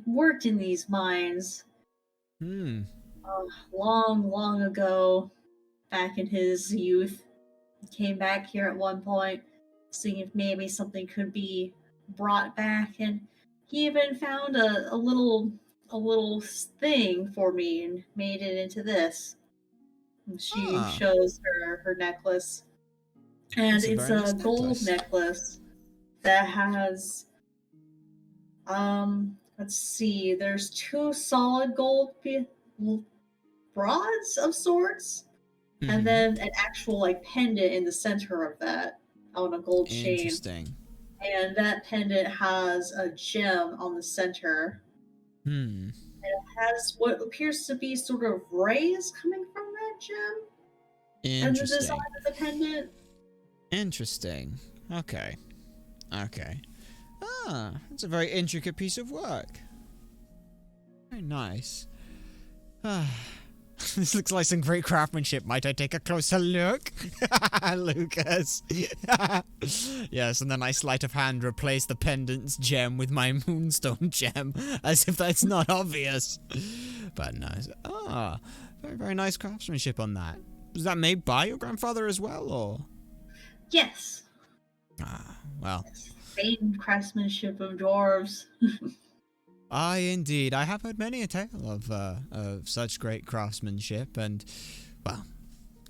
worked in these mines. Long ago, back in his youth. He came back here at one point, seeing if maybe something could be brought back, and he even found a little thing for me and made it into this. And she shows her necklace, and it's a gold necklace that has let's see, there's 2 solid gold rods of sorts, and then an actual like pendant in the center of that on a gold chain. Interesting. And that pendant has a gem on the center. And it has what appears to be sort of rays coming from that gem. And the design of the pendant. Interesting. Okay. That's a very intricate piece of work. Very nice. This looks like some great craftsmanship. Might I take a closer look? Lucas. Yes, and then I sleight of hand replace the pendant's gem with my moonstone gem, as if that's not obvious. But nice. Very, very nice craftsmanship on that. Was that made by your grandfather as well, or? Yes. Well. Famed craftsmanship of dwarves. Aye, indeed. I have heard many a tale of such great craftsmanship, and, well,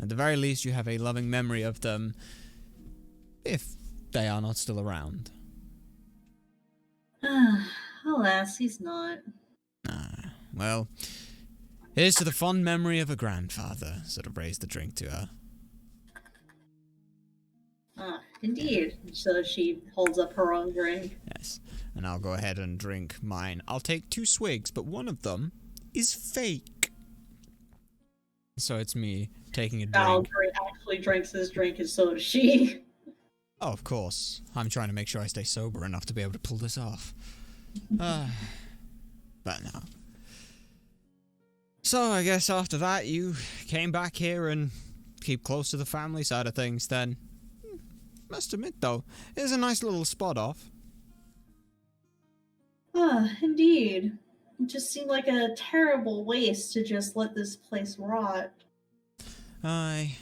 at the very least you have a loving memory of them, if they are not still around. Alas, he's not. Well, here's to the fond memory of a grandfather, sort of raised the drink to her. Indeed. So she holds up her own drink. Yes, and I'll go ahead and drink mine. I'll take 2 swigs, but one of them is fake. So it's me taking a drink. Val actually drinks his drink, and so does she. Oh, of course. I'm trying to make sure I stay sober enough to be able to pull this off. But no. So I guess after that, you came back here and keep close to the family side of things, then... Must admit, though, it is a nice little spot off. Ah, indeed. It just seemed like a terrible waste to just let this place rot. Aye.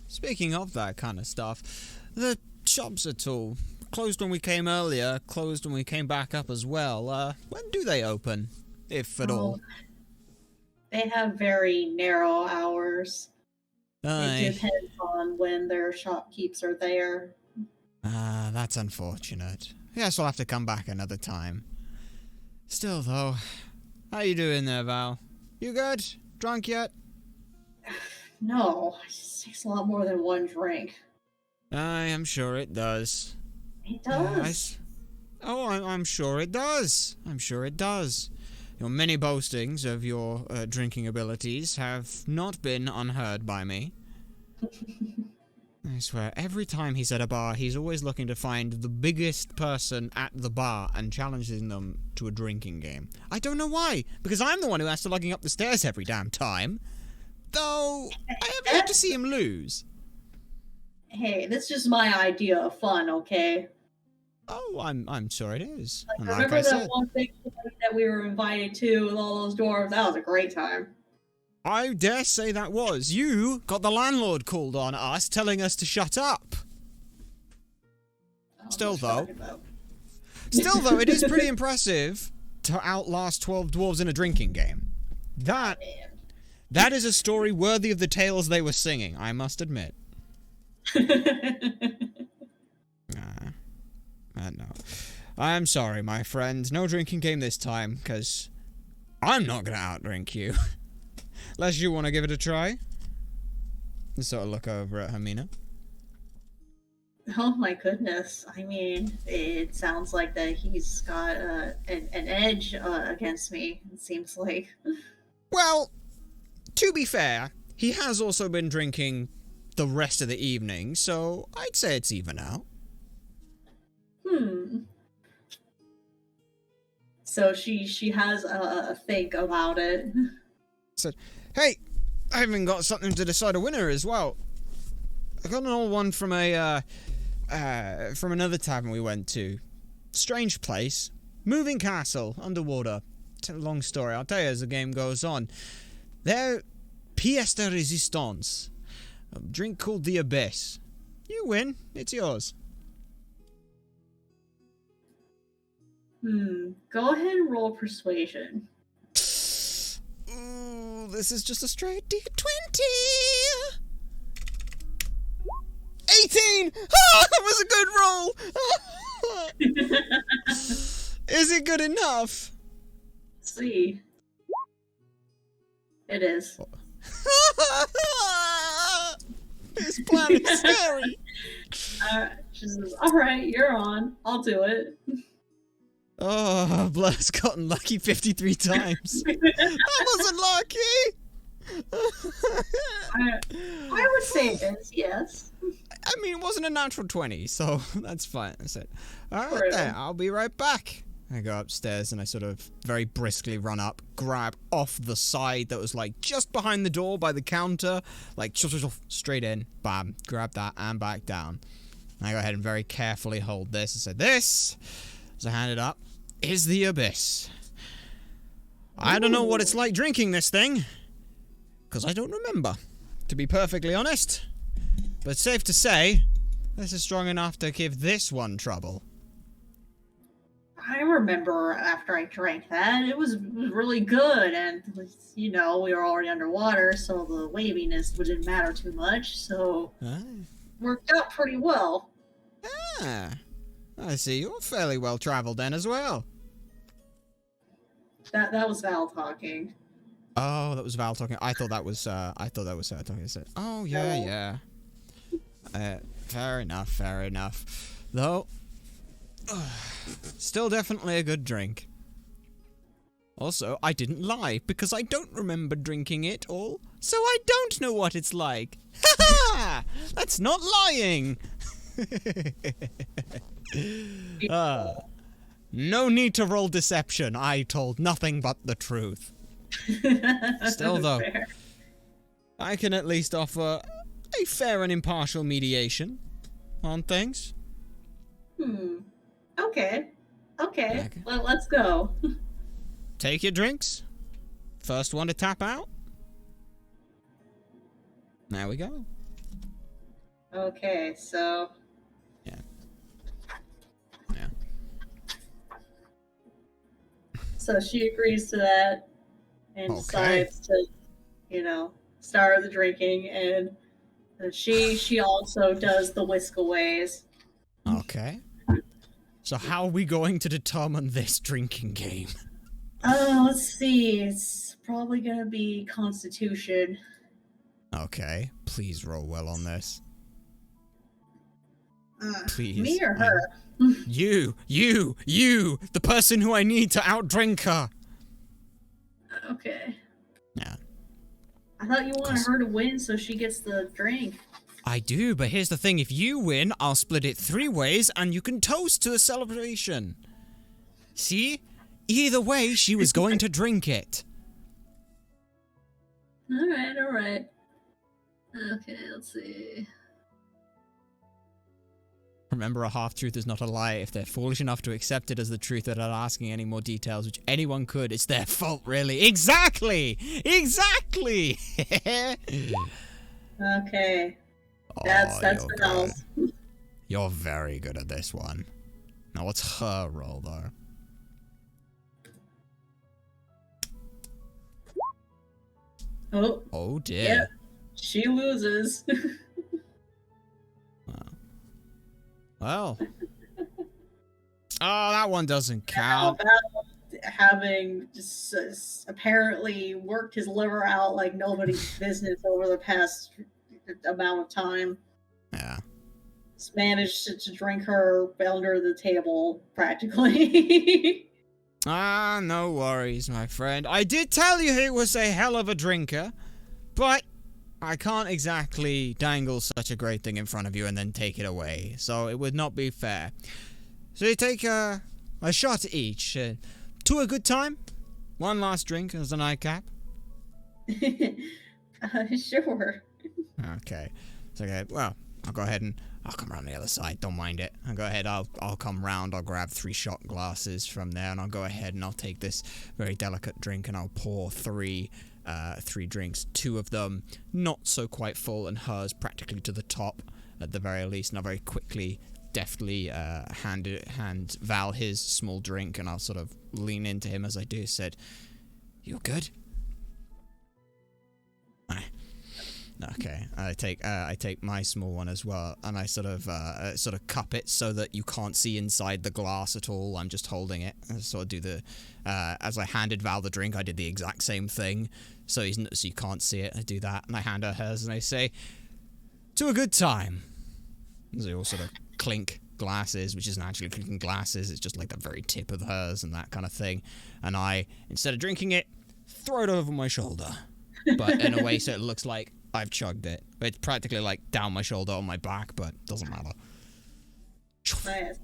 Speaking of that kind of stuff, the shops are all closed when we came earlier, closed when we came back up as well. When do they open? If at all? They have very narrow hours. Aye. It depends on when their shopkeepers are there. Ah, that's unfortunate. Guess we'll have to come back another time. Still, though, how you doing there, Val? You good? Drunk yet? No, it just takes a lot more than one drink. Aye, I'm sure it does. It does. I'm sure it does. I'm sure it does. Your many boastings of your drinking abilities have not been unheard by me. I swear, every time he's at a bar, he's always looking to find the biggest person at the bar and challenging them to a drinking game. I don't know why, because I'm the one who has to lugging up the stairs every damn time. Though, I have yet to see him lose. Hey, that's just my idea of fun, okay? Oh, I'm sure it is. Like, And remember I that said, one thing that we were invited to with all those dwarves? That was a great time. I dare say that was. You got the landlord called on us, telling us to shut up. Still though, it is pretty impressive to outlast 12 dwarves in a drinking game. That is a story worthy of the tales they were singing, I must admit. No. I'm sorry, my friend. No drinking game this time, because I'm not going to outdrink you. Unless you want to give it a try. And sort of look over at Hermina. Oh my goodness. I mean, it sounds like that he's got an edge against me, it seems like. Well, to be fair, he has also been drinking the rest of the evening, so I'd say it's even out. So she has a think about it. Said, hey, I even got something to decide a winner as well. I got an old one from from another tavern we went to. Strange place. Moving castle, underwater. It's a long story, I'll tell you as the game goes on. Their pièce de résistance. A drink called the Abyss. You win, it's yours. Go ahead and roll persuasion. Ooh, this is just a straight D20! 18! Oh, that was a good roll! Is it good enough? Let's see. It is. This plan is scary! She says, alright, you're on. I'll do it. Oh, Blair's gotten lucky 53 times. I wasn't lucky! I would say it is, yes. I mean, it wasn't a natural 20, so that's fine. I said, alright True. then, I'll be right back. I go upstairs and I sort of very briskly run up, grab off the side that was like just behind the door by the counter, like straight in, bam, grab that and back down. And I go ahead and very carefully hold this. I said, this, as I hand it up, is the Abyss. I don't know what it's like drinking this thing, because I don't remember, to be perfectly honest. But safe to say, this is strong enough to give this one trouble. I remember after I drank that, it was really good, and you know, we were already underwater, so the waviness didn't matter too much, so worked out pretty well. Ah, I see. You're fairly well traveled then as well. That was Val talking. Oh, that was Val talking. I thought that was her talking. I said, oh yeah. Fair enough, fair enough. Though, still definitely a good drink. Also, I didn't lie, because I don't remember drinking it all, so I don't know what it's like. Ha ha! That's not lying! No need to roll deception. I told nothing but the truth. Still, though, Fair. I can at least offer a fair and impartial mediation on things. Okay. Okay. Well, let's go. Take your drinks. First one to tap out. There we go. Okay, so... Yeah. So she agrees to that and decides to, start the drinking, and she also does the whisk-aways. Okay. So how are we going to determine this drinking game? Let's see. It's probably gonna be Constitution. Okay. Please roll well on this. Please. Me or her? You! The person who I need to outdrink her! Okay. Yeah. I thought you wanted her to win so she gets the drink. I do, but here's the thing. If you win, I'll split it 3 ways and you can toast to the celebration. See? Either way, she was going to drink it. Alright. Okay, let's see. Remember, a half-truth is not a lie. If they're foolish enough to accept it as the truth without asking any more details, which anyone could, it's their fault, really. Exactly! Okay. That's the house. You're very good at this one. Now, what's her roll, though? Oh dear. Yeah, she loses. Well. Oh, that one doesn't count. Having just apparently worked his liver out like nobody's business over the past amount of time. Yeah. Just managed to drink her under the table, practically. No worries, my friend. I did tell you he was a hell of a drinker, but I can't exactly dangle such a great thing in front of you and then take it away, so it would not be fair. So you take a shot each. To a good time? One last drink as a nightcap? Sure. Okay. It's okay. Well, I'll go ahead and I'll come around the other side. Don't mind it. I'll go ahead. I'll come round. I'll grab 3 shot glasses from there, and I'll go ahead and I'll take this very delicate drink and I'll pour 3 drinks. 2 of them not so quite full, and hers practically to the top at the very least. And I'll very quickly, deftly hand Val his small drink, and I'll sort of lean into him as I do. Said, "You good?" Okay, I take my small one as well, and I sort of cup it so that you can't see inside the glass at all. I'm just holding it. I sort of do the, as I handed Val the drink, I did the exact same thing, so you can't see it. I do that, and I hand her hers, and I say, "To a good time." And they all sort of clink glasses, which isn't actually clinking glasses. It's just like the very tip of hers and that kind of thing. And I, instead of drinking it, throw it over my shoulder, but in a way so it looks like I've chugged it. It's practically like down my shoulder on my back, but it doesn't matter. Nice.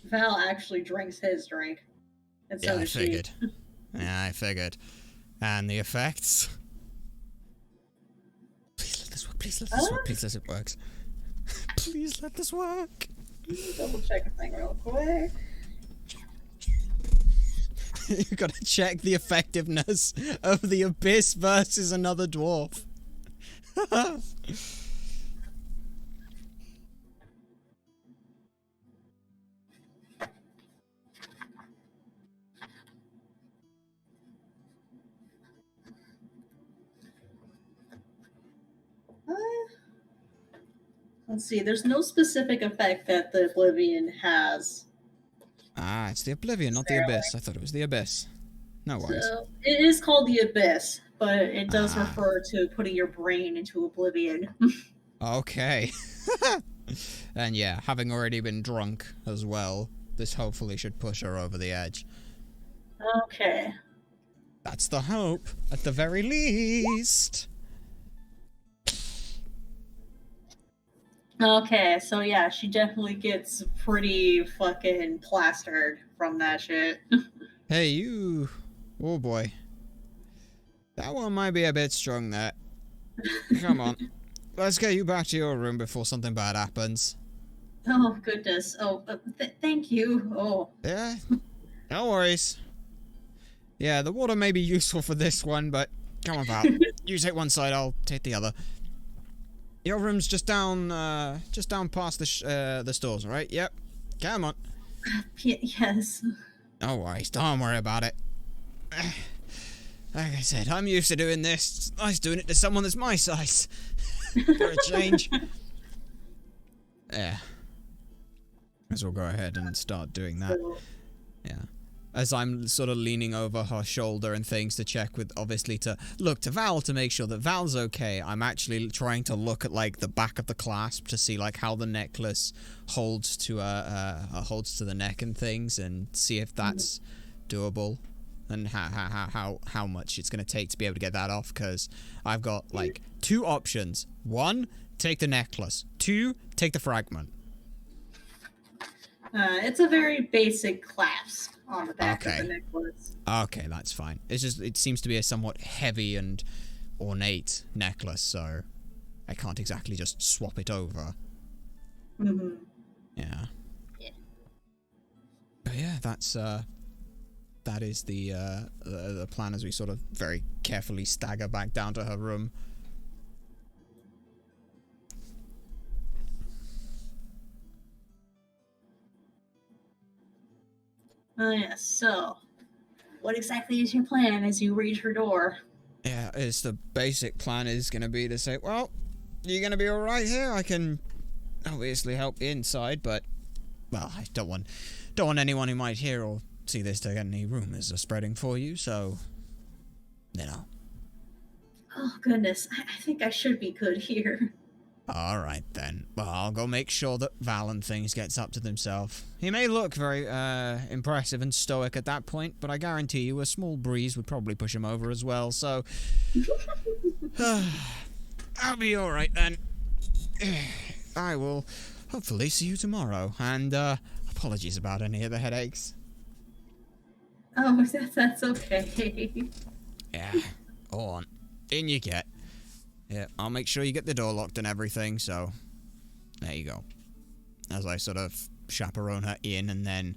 Val actually drinks his drink. And so I figured. Yeah, I figured. And the effects? Please let this work. Please let this work. Please let it work. Please let this work. Double check a thing real quick. You gotta check the effectiveness of the Abyss versus another dwarf. Let's see, there's no specific effect that the Oblivion has. Ah, it's the Oblivion, not the Abyss. I thought it was the Abyss. No worries. So, it is called the Abyss, but it does refer to putting your brain into Oblivion. Okay. And yeah, having already been drunk as well, this hopefully should push her over the edge. Okay. That's the hope, at the very least. Okay, so yeah, she definitely gets pretty fucking plastered from that shit. Hey, you. Oh boy. That one might be a bit strong, that. Come on. let's get you back to your room before something bad happens. Oh, goodness. Oh, thank you. Oh. Yeah? No worries. Yeah, the water may be useful for this one, but come on, Val. You take one side, I'll take the other. Your room's just down past the stores, right? Yep. Come on. Yes. No worries, don't worry about it. Like I said, I'm used to doing this. It's nice doing it to someone that's my size. For a change. Yeah. As we'll go ahead and start doing that. Yeah. As I'm sort of leaning over her shoulder and things to check with, obviously, to look to Val to make sure that Val's okay. I'm actually trying to look at, like, the back of the clasp to see, like, how the necklace holds to the neck and things, and see if that's doable, and how much it's going to take to be able to get that off, because I've got, like, 2 options. 1, take the necklace. 2, take the fragment. It's a very basic clasp on the back of the necklace. Okay, that's fine. It's just, it seems to be a somewhat heavy and ornate necklace, so I can't exactly just swap it over. Mm-hmm. Yeah. But yeah, that's that is the plan as we sort of very carefully stagger back down to her room. Oh, yes. So, what exactly is your plan as you reach her door? Yeah, it's the basic plan is going to be to say, well, you're going to be alright here? I can obviously help you inside, but, well, I don't want anyone who might hear or see this to get any rumors are spreading for you, so, you know. Oh, goodness. I think I should be good here. Alright then. Well, I'll go make sure that Val and things gets up to himself. He may look very impressive and stoic at that point, but I guarantee you a small breeze would probably push him over as well, so... I'll be alright then. I will hopefully see you tomorrow, and apologies about any of the headaches. Oh, that's okay. Yeah, go on. In you get. Yeah, I'll make sure you get the door locked and everything, so there you go. As I sort of chaperone her in and then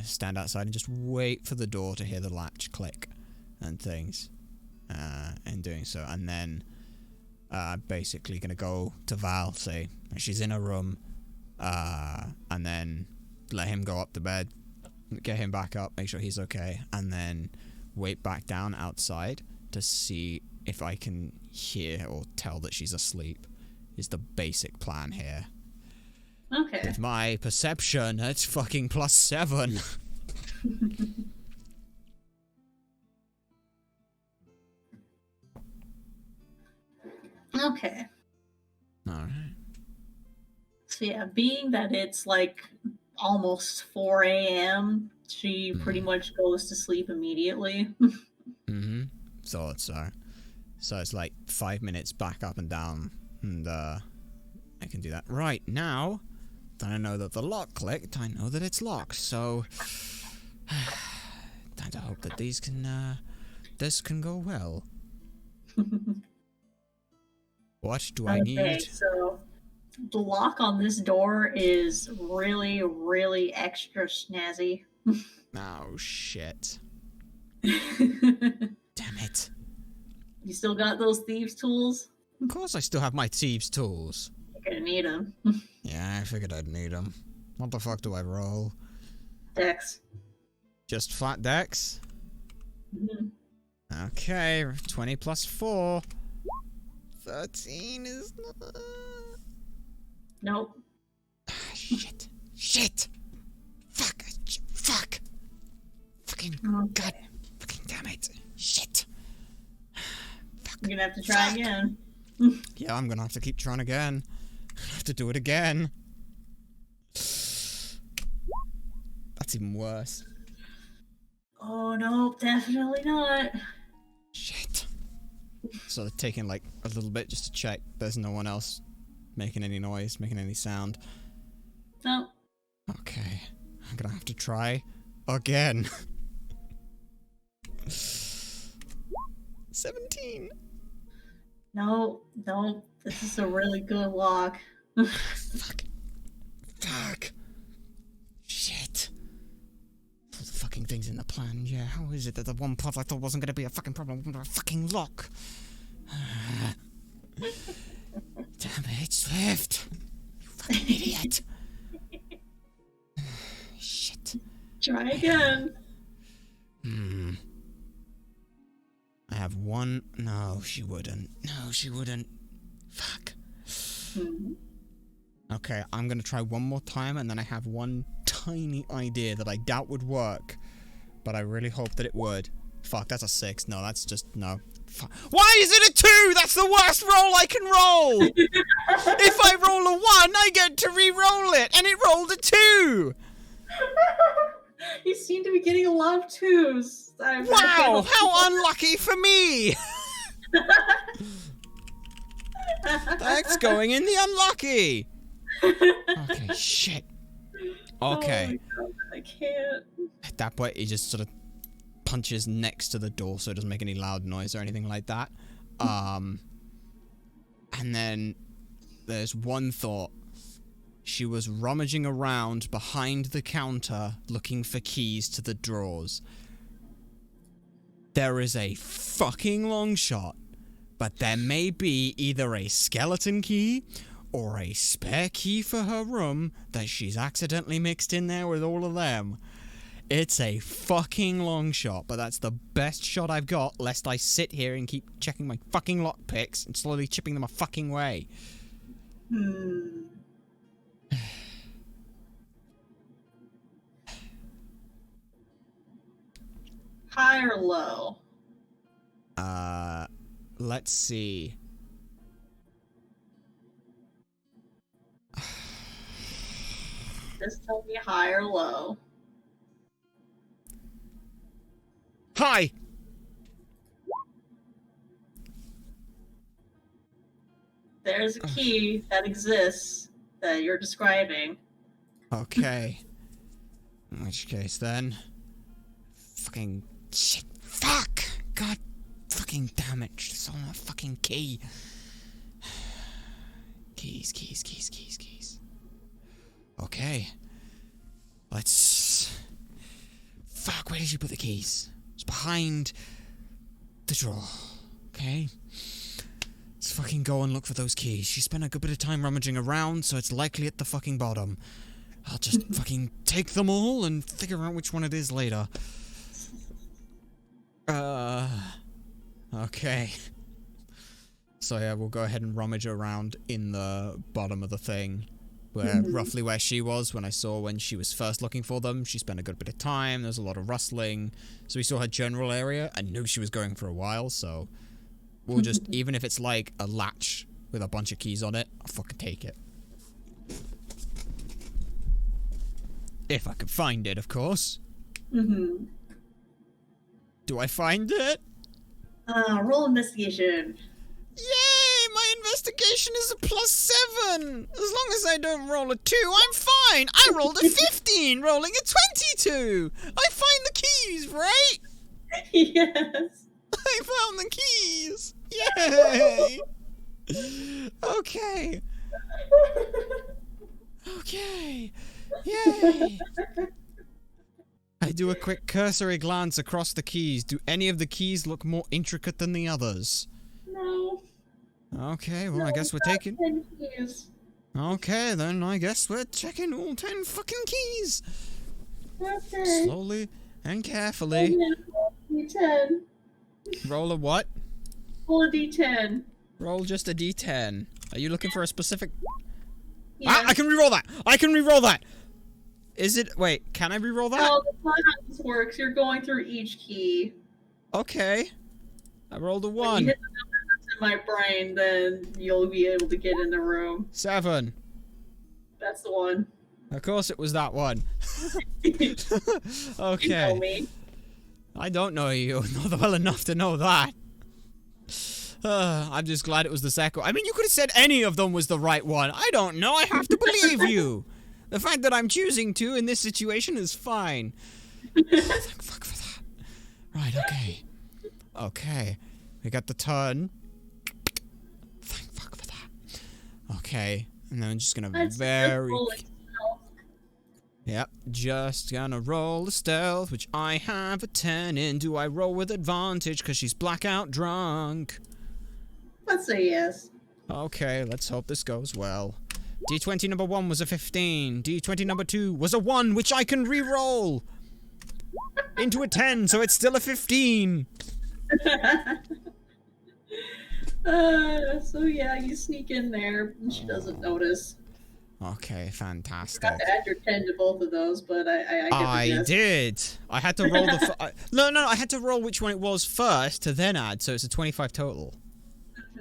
stand outside and just wait for the door to hear the latch click and things. And doing so. And then basically going to go to Val, say she's in her room, and then let him go up to bed, get him back up, make sure he's okay, and then wait back down outside to see if I can hear or tell that she's asleep, is the basic plan here. Okay. With my perception, it's fucking +7. Okay. Alright. So yeah, being that it's like almost 4 a.m., she pretty much goes to sleep immediately. Mm-hmm. Thought so. So it's like 5 minutes back up and down, and I can do that. Right, now that I know that the lock clicked, I know that it's locked, so time to hope that this can go well. What do I need? Okay, so the lock on this door is really, really extra snazzy. Oh, shit. You Damn it. still got those thieves' tools? Of course I still have my thieves' tools. You're gonna need them. Yeah, I figured I'd need them. What the fuck do I roll? Dex. Just flat decks? Mm-hmm. Okay, 20 plus 4. 13 is not... Nope. Shit. Shit! Fuck! Fuck! Fucking... Okay. God! Fucking damn it! Shit! Fuck. You're gonna have to try again. Yeah, I'm gonna have to keep trying again. I have to do it again. That's even worse. Oh no, definitely not. Shit. So they're taking like a little bit just to check there's no one else making any noise, making any sound. No. Okay. I'm gonna have to try again. 17. No, no, this is a really good lock. Fuck. Fuck. Shit. All the fucking things in the plan, yeah. How is it that the one part I thought wasn't gonna be a fucking problem was a fucking lock? Damn it, Swift. You fucking idiot. Shit. Try again. I have one. No, she wouldn't. No, she wouldn't. Fuck. Okay, I'm gonna try one more time, and then I have one tiny idea that I doubt would work, but I really hope that it would. Fuck, that's a 6. No, that's just no. Fuck. Why is it a 2? That's the worst roll I can roll. If I roll a 1, I get to re-roll it, and it rolled a 2. You seem to be getting a lot of 2s. Wow, how unlucky for me! That's going in the unlucky. Okay, shit. Okay. Oh my God, I can't. At that point, he just sort of punches next to the door so it doesn't make any loud noise or anything like that. And then there's one thought. She was rummaging around behind the counter looking for keys to the drawers. There is a fucking long shot, but there may be either a skeleton key or a spare key for her room that she's accidentally mixed in there with all of them. It's a fucking long shot, but that's the best shot I've got, lest I sit here and keep checking my fucking lockpicks and slowly chipping them a fucking way. High or low? Let's see. Just tell me high or low. Hi! There's a key that exists that you're describing. Okay. In which case then... Fucking... Shit. Fuck! God fucking damn it. It's on a fucking key. Keys. Okay. Let's... Fuck, where did you put the keys? It's behind the drawer. Okay. Let's fucking go and look for those keys. She spent a good bit of time rummaging around, so it's likely at the fucking bottom. I'll just fucking take them all and figure out which one it is later. Okay. So yeah, we'll go ahead and rummage around in the bottom of the thing. Roughly where she was when she was first looking for them. She spent a good bit of time. There's a lot of rustling. So we saw her general area. I knew she was going for a while, so we'll just, even if it's like a latch with a bunch of keys on it, I'll fucking take it. If I can find it, of course. Do I find it? Roll investigation. Yay! My investigation is a +7! As long as I don't roll a 2, I'm fine! I rolled a 15, rolling a 22! I find the keys, right? Yes. I found the keys! Yay! Okay. Okay. Yay! I do a quick cursory glance across the keys. Do any of the keys look more intricate than the others? No. Okay, well, I guess we're taking... 10 keys. Okay, then I guess we're checking all 10 fucking keys. Okay. Slowly and carefully. D10. Roll a what? Roll a D10. Roll just a D10. Are you looking for a specific... Yes. Ah, I can reroll that! I can reroll that! Is it... Wait, can I reroll that? Oh, that's not how this works. You're going through each key. Okay. I rolled a When 1. you hit the number that's in my brain, then you'll be able to get in the room. 7. That's the one. Of course it was that one. You Okay. know me. I don't know you not well enough to know that. I'm just glad it was the second. I mean, you could have said any of them was the right one. I don't know. I have to believe you. The fact that I'm choosing to in this situation is fine. Thank fuck for that. Right, okay. Okay. We got the turn. Okay. And then I'm just gonna Let's very... roll it. Yep, just gonna roll a stealth, which I have a 10 in. Do I roll with advantage because she's blackout drunk? Let's say yes. Okay, let's hope this goes well. D20 number 1 was a 15. D20 number 2 was a 1, which I can re-roll into a 10, so it's still a 15. So yeah, you sneak in there, and she doesn't notice. Okay, You fantastic. forgot to add your 10 to both of those, but I get the gist. Did. I had to roll the... No, I had to roll which one it was first to then add, so it's a 25 total.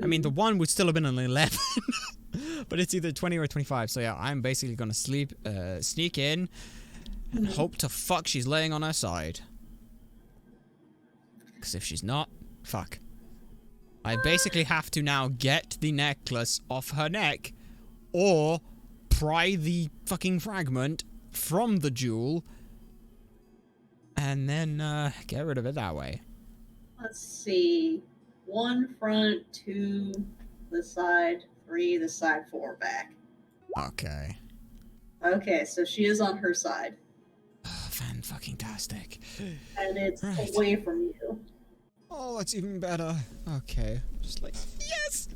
I mean, the 1 would still have been an 11. But it's either 20 or 25, so yeah, I'm basically gonna sneak in and hope to fuck she's laying on her side. Because if she's not, fuck. I basically have to now get the necklace off her neck, or pry the fucking fragment from the jewel, and then get rid of it that way. Let's see. 1 front, 2 the side, 3 the side, 4 back. Okay. Okay, so she is on her side. Fan-fucking-tastic. And it's Right. away from you. Oh, that's even better. Okay. Just like, yes!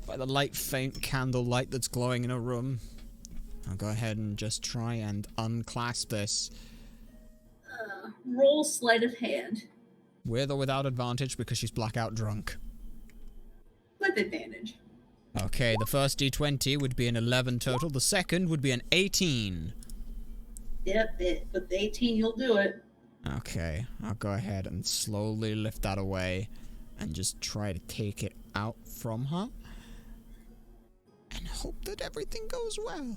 By the light, faint candlelight that's glowing in a room. I'll go ahead and just try and unclasp this. Roll sleight of hand. With or without advantage because she's blackout drunk. With advantage. Okay, the first D20 would be an 11 total. The second would be an 18. Yep, with the 18 you'll do it. Okay, I'll go ahead and slowly lift that away and just try to take it out from her. And hope that everything goes well.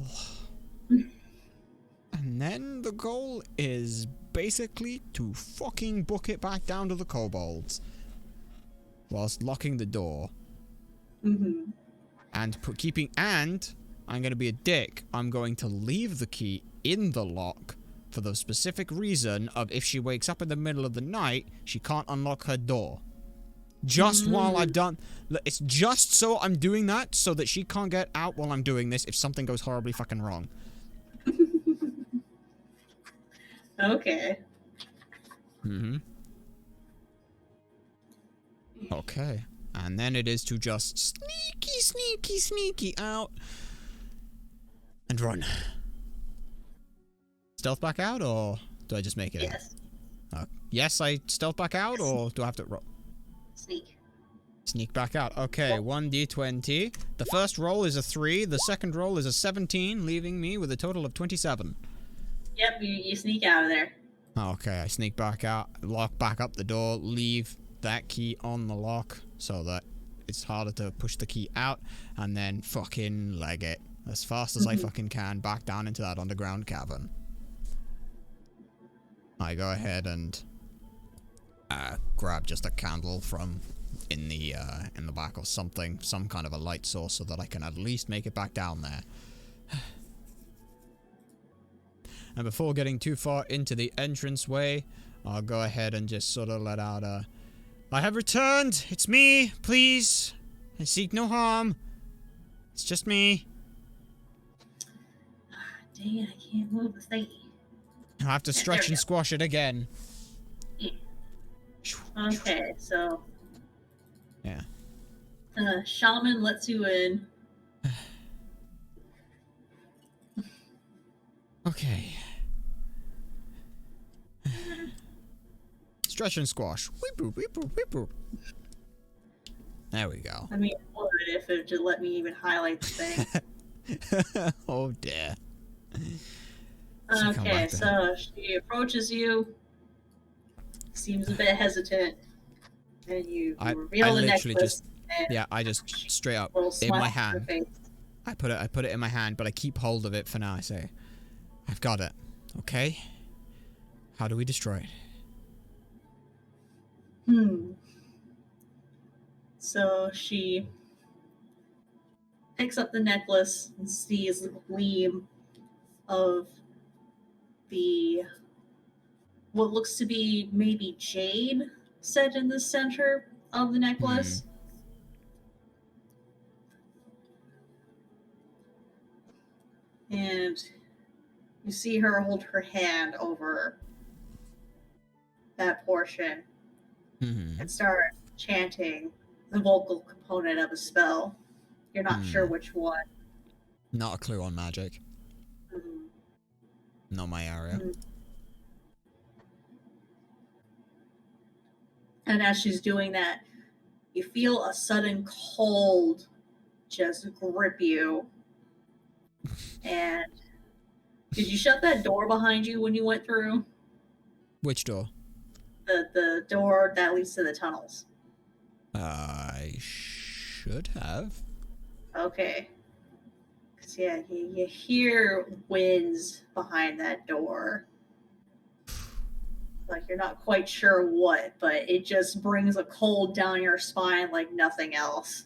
And then the goal is basically to fucking book it back down to the kobolds. Whilst locking the door. Mm-hmm. And I'm going to be a dick. I'm going to leave the key in the lock for the specific reason of if she wakes up in the middle of the night, she can't unlock her door. Just while I've done... It's just so I'm doing that so that she can't get out while I'm doing this if something goes horribly fucking wrong. Okay. Mm-hmm. Okay. And then it is to just sneaky out and run. Stealth back out, or do I just make it Yes. out? Yes, I stealth back out, or do I have to roll? Sneak. Sneak back out. Okay, 1d20. The first roll is a 3. The second roll is a 17, leaving me with a total of 27. Yep, you sneak out of there. Okay, I sneak back out, lock back up the door, leave that key on the lock so that it's harder to push the key out, and then fucking leg it as fast as I fucking can back down into that underground cavern. I go ahead and grab just a candle from in the back or something, some kind of a light source, so that I can at least make it back down there. And before getting too far into the entranceway, I'll go ahead and just sort of let out a... I have returned! It's me! Please! I seek no harm! It's just me! Dang it, I can't move the thingy. I'll have to stretch and squash it again. Okay, so... Yeah. Shaman lets you in. Okay. Stretch and squash. Weep boop, weep boop, weep boop. There we go. I mean, it would if it would let me even highlight the thing. Oh dear. Okay, so she approaches you. Seems a bit hesitant. And you reveal the necklace. I just straight up little in my smile on hand. her face. I put it in my hand, but I keep hold of it for now. I say, I've got it. Okay? How do we destroy it? So she picks up the necklace and sees the gleam of what looks to be maybe jade set in the center of the necklace. And you see her hold her hand over that portion Mm-hmm. and start chanting the vocal component of a spell. You're not sure which one. Not a clue on magic. Mhm. Not my area. Mhm. And as she's doing that, you feel a sudden cold just grip you. And did you shut that door behind you when you went through? Which door? The door that leads to the tunnels. I should have. Okay. 'Cause yeah, you hear winds behind that door. Like you're not quite sure what, but it just brings a cold down your spine like nothing else.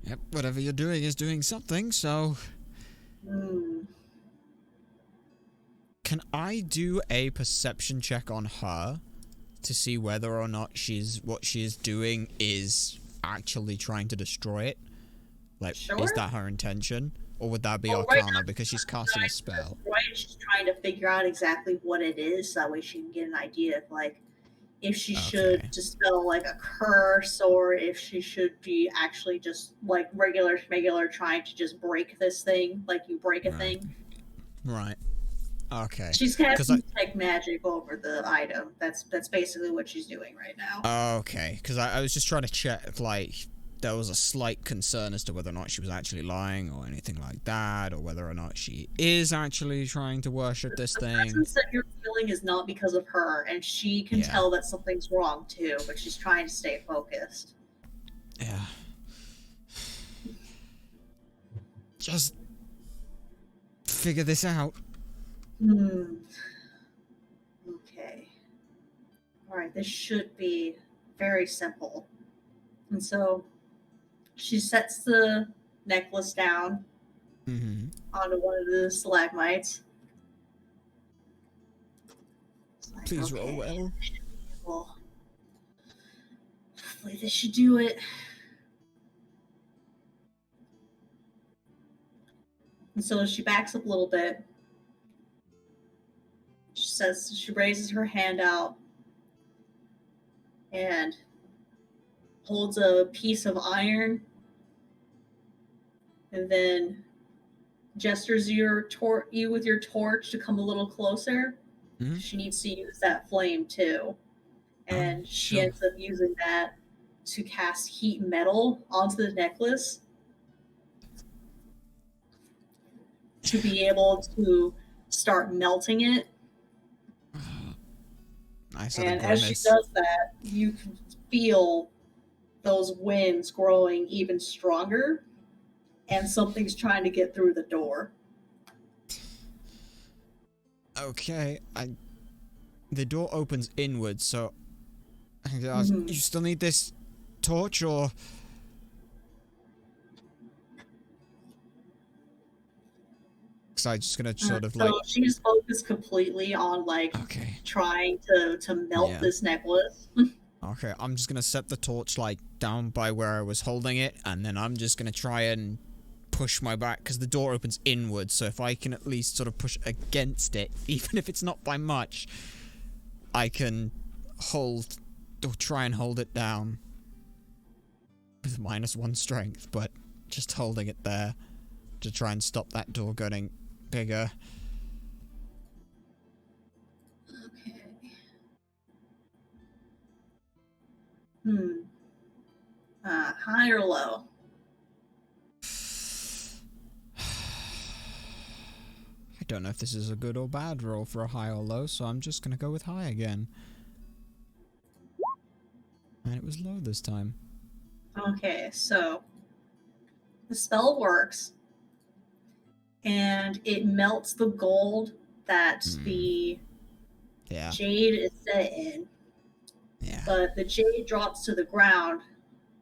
Yep, whatever you're doing is doing something, so... Can I do a perception check on her to see whether or not what she is doing is actually trying to destroy it? Like, Sure. is that her intention? Or would that be Well, Arcana right now, because she's casting a spell? Right, she's trying to figure out exactly what it is, so that way she can get an idea of like if she should dispel like a curse or if she should be actually just like regular trying to just break this thing, like you break a thing. Right. Okay. She's casting detect magic over the item. That's basically what she's doing right now. Okay, because I was just trying to check if, like, there was a slight concern as to whether or not she was actually lying or anything like that, or whether or not she is actually trying to worship this thing. The presence that you're feeling is not because of her, and she can tell that something's wrong too, but she's trying to stay focused. Yeah. Just figure this out. Okay. Alright, this should be very simple. And so she sets the necklace down onto one of the stalagmites. Like, please roll well. Hopefully this should do it. And so she backs up a little bit. She raises her hand out and holds a piece of iron and then gestures you with your torch to come a little closer. She needs to use that flame too. And she ends up using that to cast heat metal onto the necklace to be able to start melting it. And as she does that, you can feel those winds growing even stronger, and something's trying to get through the door. Okay, the door opens inwards, so you still need this torch, or because I'm just gonna sort of like. So she's focused completely on like trying to melt this necklace. Okay, I'm just gonna set the torch like down by where I was holding it, and then I'm just gonna try and push my back because the door opens inwards. So if I can at least sort of push against it, even if it's not by much, I can hold or try and hold it down with -1 strength, but just holding it there to try and stop that door getting bigger. High or low? I don't know if this is a good or bad roll for a high or low, so I'm just gonna go with high again. And it was low this time. Okay, so the spell works, and it melts the gold that the jade is set in. Yeah. But the jade drops to the ground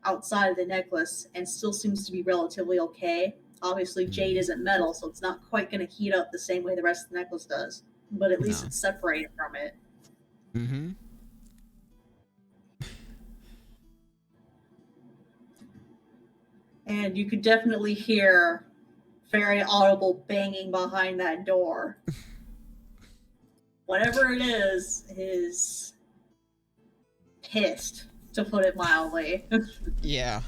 outside of the necklace and still seems to be relatively okay. Obviously, jade isn't metal, so it's not quite going to heat up the same way the rest of the necklace does. But at least it's separated from it. and you could definitely hear very audible banging behind that door. Whatever it is pissed, to put it mildly. Yeah.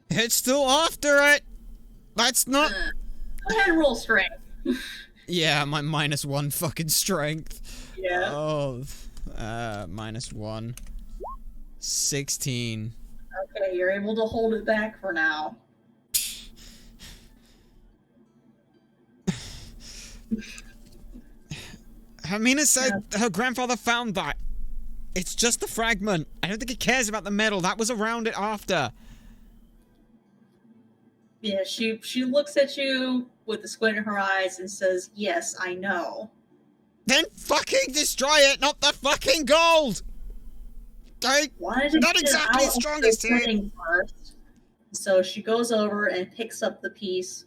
It's still after it! That's not... Go ahead and roll strength. Yeah, my -1 fucking strength. Yeah. Oh, -1. 16. Okay, you're able to hold it back for now. Hermina said her grandfather found that. It's just the fragment. I don't think he cares about the metal. That was around it after. Yeah, she looks at you with a squint in her eyes and says, "Yes, I know." Then fucking destroy it, not the fucking gold! Okay? Not exactly strongest here. First. So she goes over and picks up the piece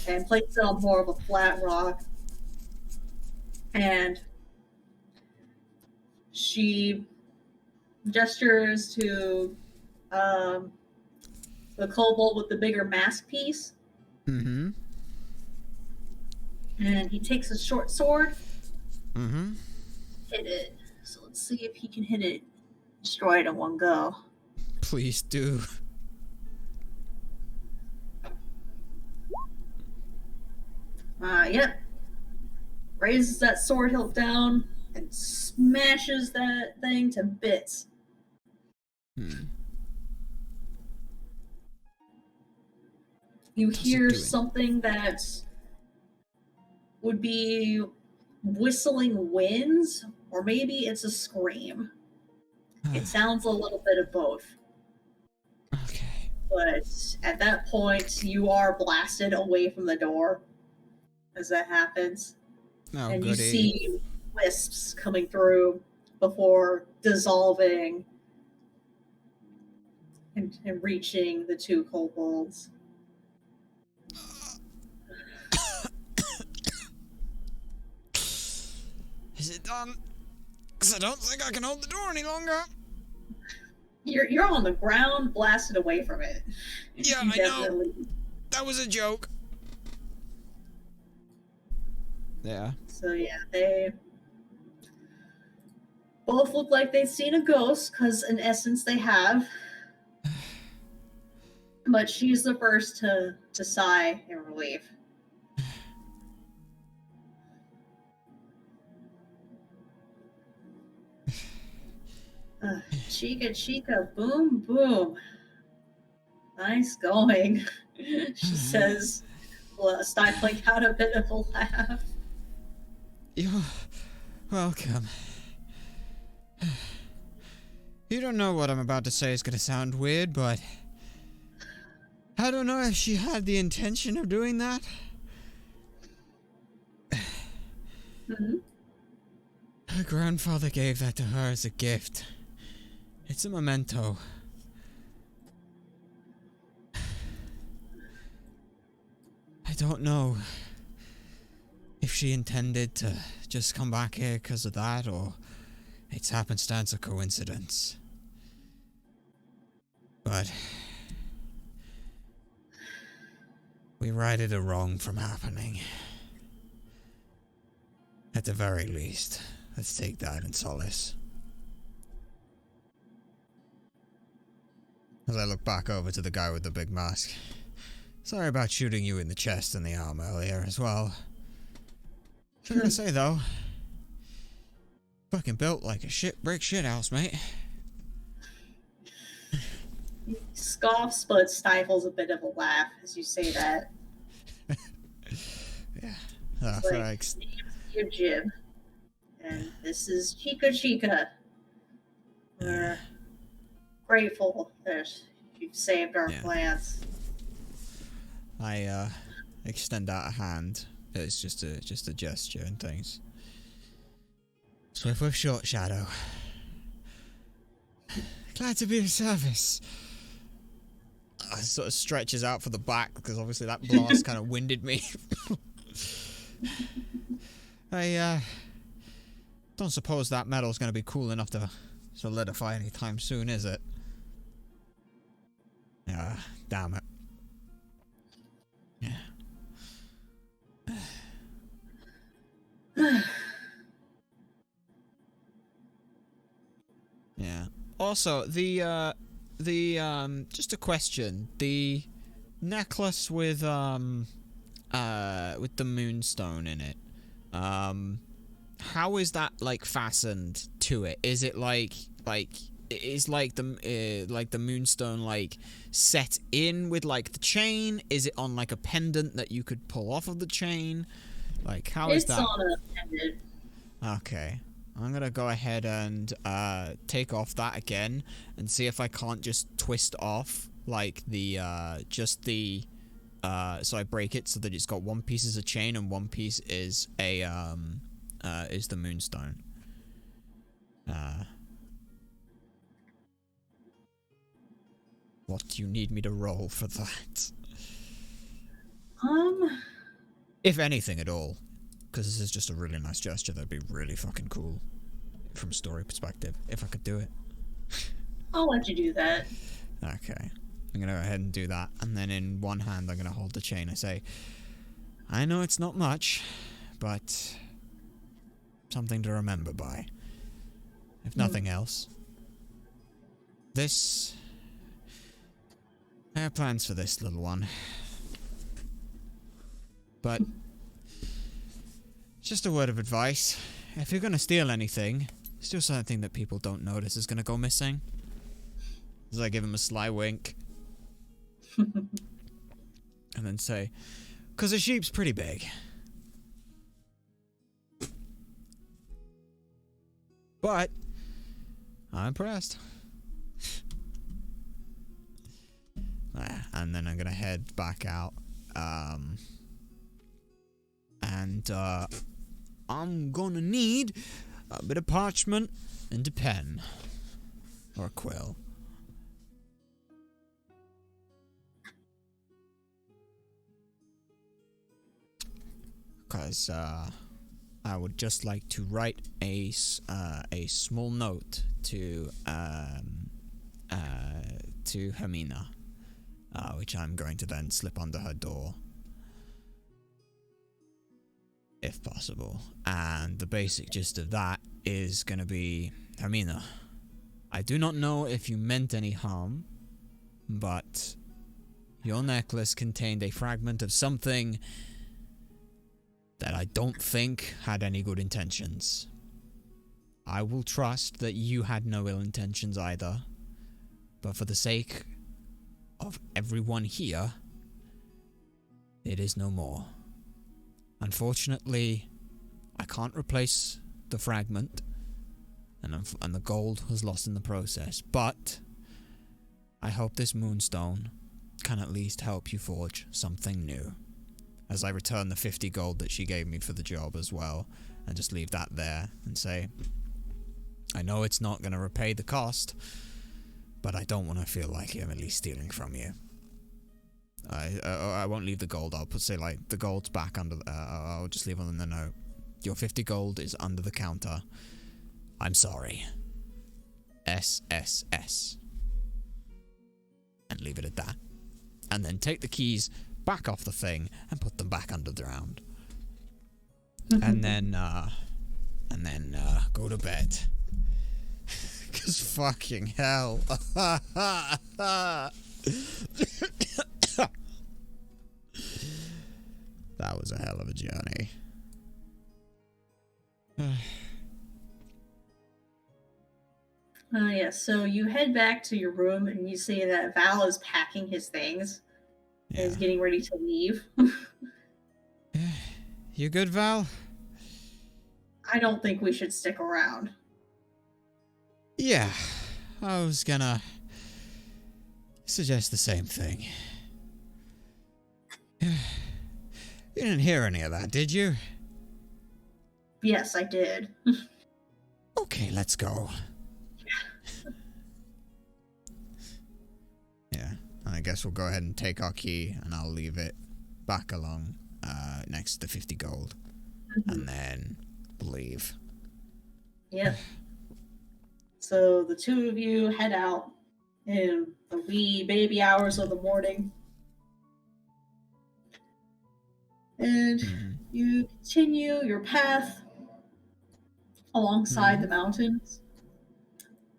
and places it on more of a flat rock. And she gestures to the kobold with the bigger mask piece. Mm-hmm. And he takes a short sword. Mm-hmm. Hit it. So let's see if he can hit it. Destroy it in one go. Please do. Yep. Raises that sword hilt down and smashes that thing to bits. You hear something that would be whistling winds, or maybe it's a scream. It sounds a little bit of both. Okay. But at that point, you are blasted away from the door as that happens. Oh, and goody. You see wisps coming through before dissolving and reaching the two kobolds. Is it done? Because I don't think I can hold the door any longer. You're on the ground, blasted away from it. Yeah, I know. That was a joke. Yeah. So yeah, they both look like they've seen a ghost, because in essence they have. But she's the first to sigh in relief. Chica, boom, boom. Nice going, she says, stifling out a bit of a laugh. You're welcome. You don't know what I'm about to say is going to sound weird, but I don't know if she had the intention of doing that. Mm-hmm. Her grandfather gave that to her as a gift. It's a memento. I don't know if she intended to just come back here because of that, or it's happenstance or coincidence. But we righted a wrong from happening. At the very least, let's take that in solace. As I look back over to the guy with the big mask. Sorry about shooting you in the chest and the arm earlier as well. I gotta say though, fucking built like a brick shit house, mate. He scoffs but stifles a bit of a laugh as you say that. Yeah. Thanks. Your jib. And this is Chica. We're grateful that you've saved our plans. I extend out a hand. It's just a gesture and things. Swift with short shadow. Glad to be of service. It sort of stretches out for the back because obviously that blast kind of winded me. I don't suppose that metal's going to be cool enough to solidify anytime soon, is it? Damn it. Yeah. Yeah. Also, the just a question. The necklace with the moonstone in it. How is that like fastened to it? Is it is the moonstone like set in with like the chain? Is it on like a pendant that you could pull off of the chain? Like how is that? It's on a pendant. Okay. I'm gonna go ahead and take off that again and see if I can't just twist off like the so I break it so that it's got one piece is a chain and one piece is a is the moonstone. What do you need me to roll for that? If anything at all. Because this is just a really nice gesture that'd be really fucking cool from a story perspective, if I could do it. I'll let you do that. Okay. I'm gonna go ahead and do that, and then in one hand I'm gonna hold the chain. I say, I know it's not much, but something to remember by. If nothing else. This... I have plans for this little one. But... just a word of advice. If you're gonna steal anything, steal something that people don't notice is gonna go missing. As I give him a sly wink. And then say, 'cause a sheep's pretty big. But, I'm impressed. And then I'm gonna head back out. I'm gonna need a bit of parchment and a pen. Or a quill. Because, I would just like to write a small note to Hermina, which I'm going to then slip under her door. If possible. And the basic gist of that is gonna be, Hermina, I do not know if you meant any harm, but your necklace contained a fragment of something that I don't think had any good intentions. I will trust that you had no ill intentions either, but for the sake of everyone here, it is no more. Unfortunately, I can't replace the fragment, and the gold was lost in the process, but I hope this moonstone can at least help you forge something new. As I return the 50 gold that she gave me for the job as well, and just leave that there and say, I know it's not going to repay the cost, but I don't want to feel like I'm at least stealing from you. I won't leave the gold. I'll say like the gold's back under. I'll just leave on the note. Your 50 gold is under the counter. I'm sorry. SSS. And leave it at that. And then take the keys back off the thing and put them back under the ground. And then go to bed. 'Cause fucking hell. That was a hell of a journey. Yeah, so you head back to your room and you see that Val is packing his things. Yeah. And is getting ready to leave. You good, Val? I don't think we should stick around. Yeah, I was gonna suggest the same thing. You didn't hear any of that, did you? Yes, I did. Okay, let's go. Yeah, and I guess we'll go ahead and take our key, and I'll leave it back along next to 50 gold. And then leave. Yep. So the two of you head out, in the wee baby hours of the morning. And Mhm. you continue your path alongside Mhm. the mountains.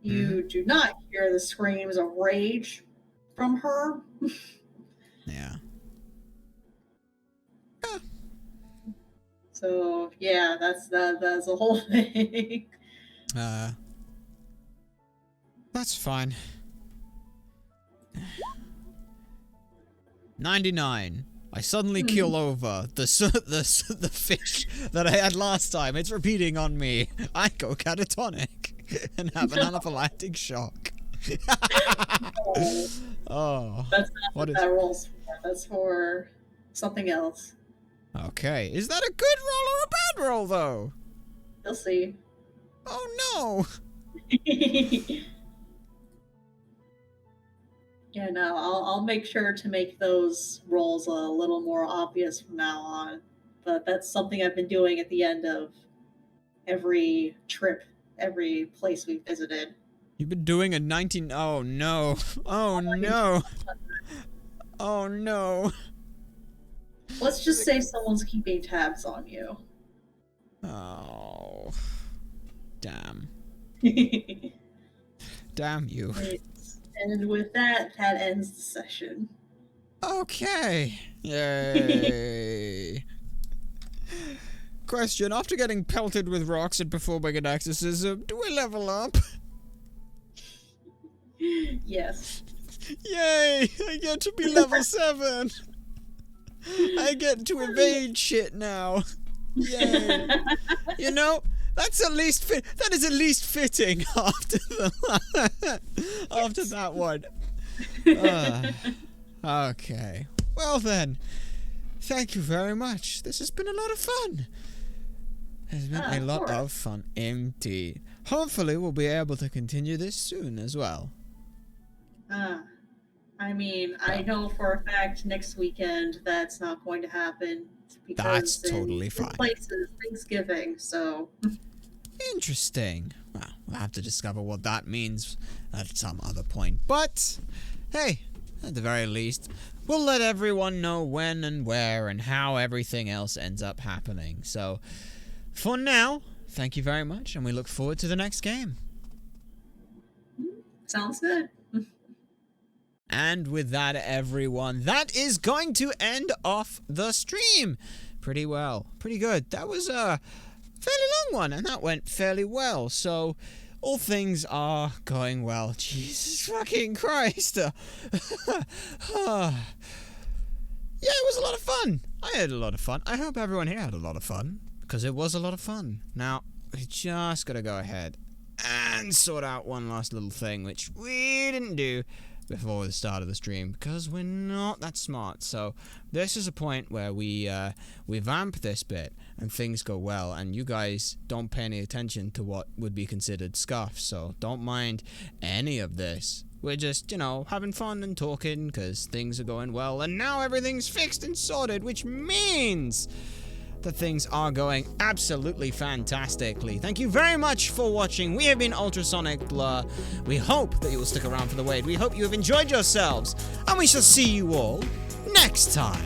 Mhm. You do not hear the screams of rage from her. Yeah. So yeah, that's the whole thing. Uh, that's fine. 99. I suddenly keel over the fish that I had last time. It's repeating on me. I go catatonic and have an anaphylactic shock. No, Oh, that's not what what is? that rolls for. That's for something else. Okay, is that a good roll or a bad roll though? You'll see. Oh Yeah, no, I'll make sure to make those rolls a little more obvious from now on. But that's something I've been doing at the end of every trip, every place we visited. You've been doing a 19. Oh no! Oh no! Oh no! Let's just say someone's keeping tabs on you. Oh, damn! Right. Damn you! And with that, that ends the session. Okay. Yay. Question: after getting pelted with rocks and performing an exorcism, do we level up? Yes. Yay! I get to be level 7. I get to evade shit now. Yay! You know, that's at least that is at least fitting after after that one. Okay. Well then, thank you very much. This has been a lot of fun. It's been a lot of fun indeed. Hopefully we'll be able to continue this soon as well. I mean, I know for a fact next weekend that's not going to happen because That's totally fine. Places Thanksgiving, so Interesting. Well, we'll have to discover what that means at some other point. But, hey, at the very least, we'll let everyone know when and where and how everything else ends up happening. So, for now, thank you very much, and we look forward to the next game. sounds good. And with that, everyone, that is going to end off the stream. Pretty well. Pretty good. That was a fairly long one, and that went fairly well. So, all things are going well. Jesus fucking Christ. Yeah, it was a lot of fun. I had a lot of fun. I hope everyone here had a lot of fun, because it was a lot of fun. Now, we just got to go ahead and sort out one last little thing, which we didn't do before the start of the stream because we're not that smart. So this is a point where we vamp this bit and things go well, and you guys don't pay any attention to what would be considered scuff, so don't mind any of this. We're just, you know, having fun and talking because things are going well, and now everything's fixed and sorted, which means that things are going absolutely fantastically. Thank you very much for watching. We have been Ultrasonic Blur. We hope that you will stick around for the wait. We hope you have enjoyed yourselves, and we shall see you all next time.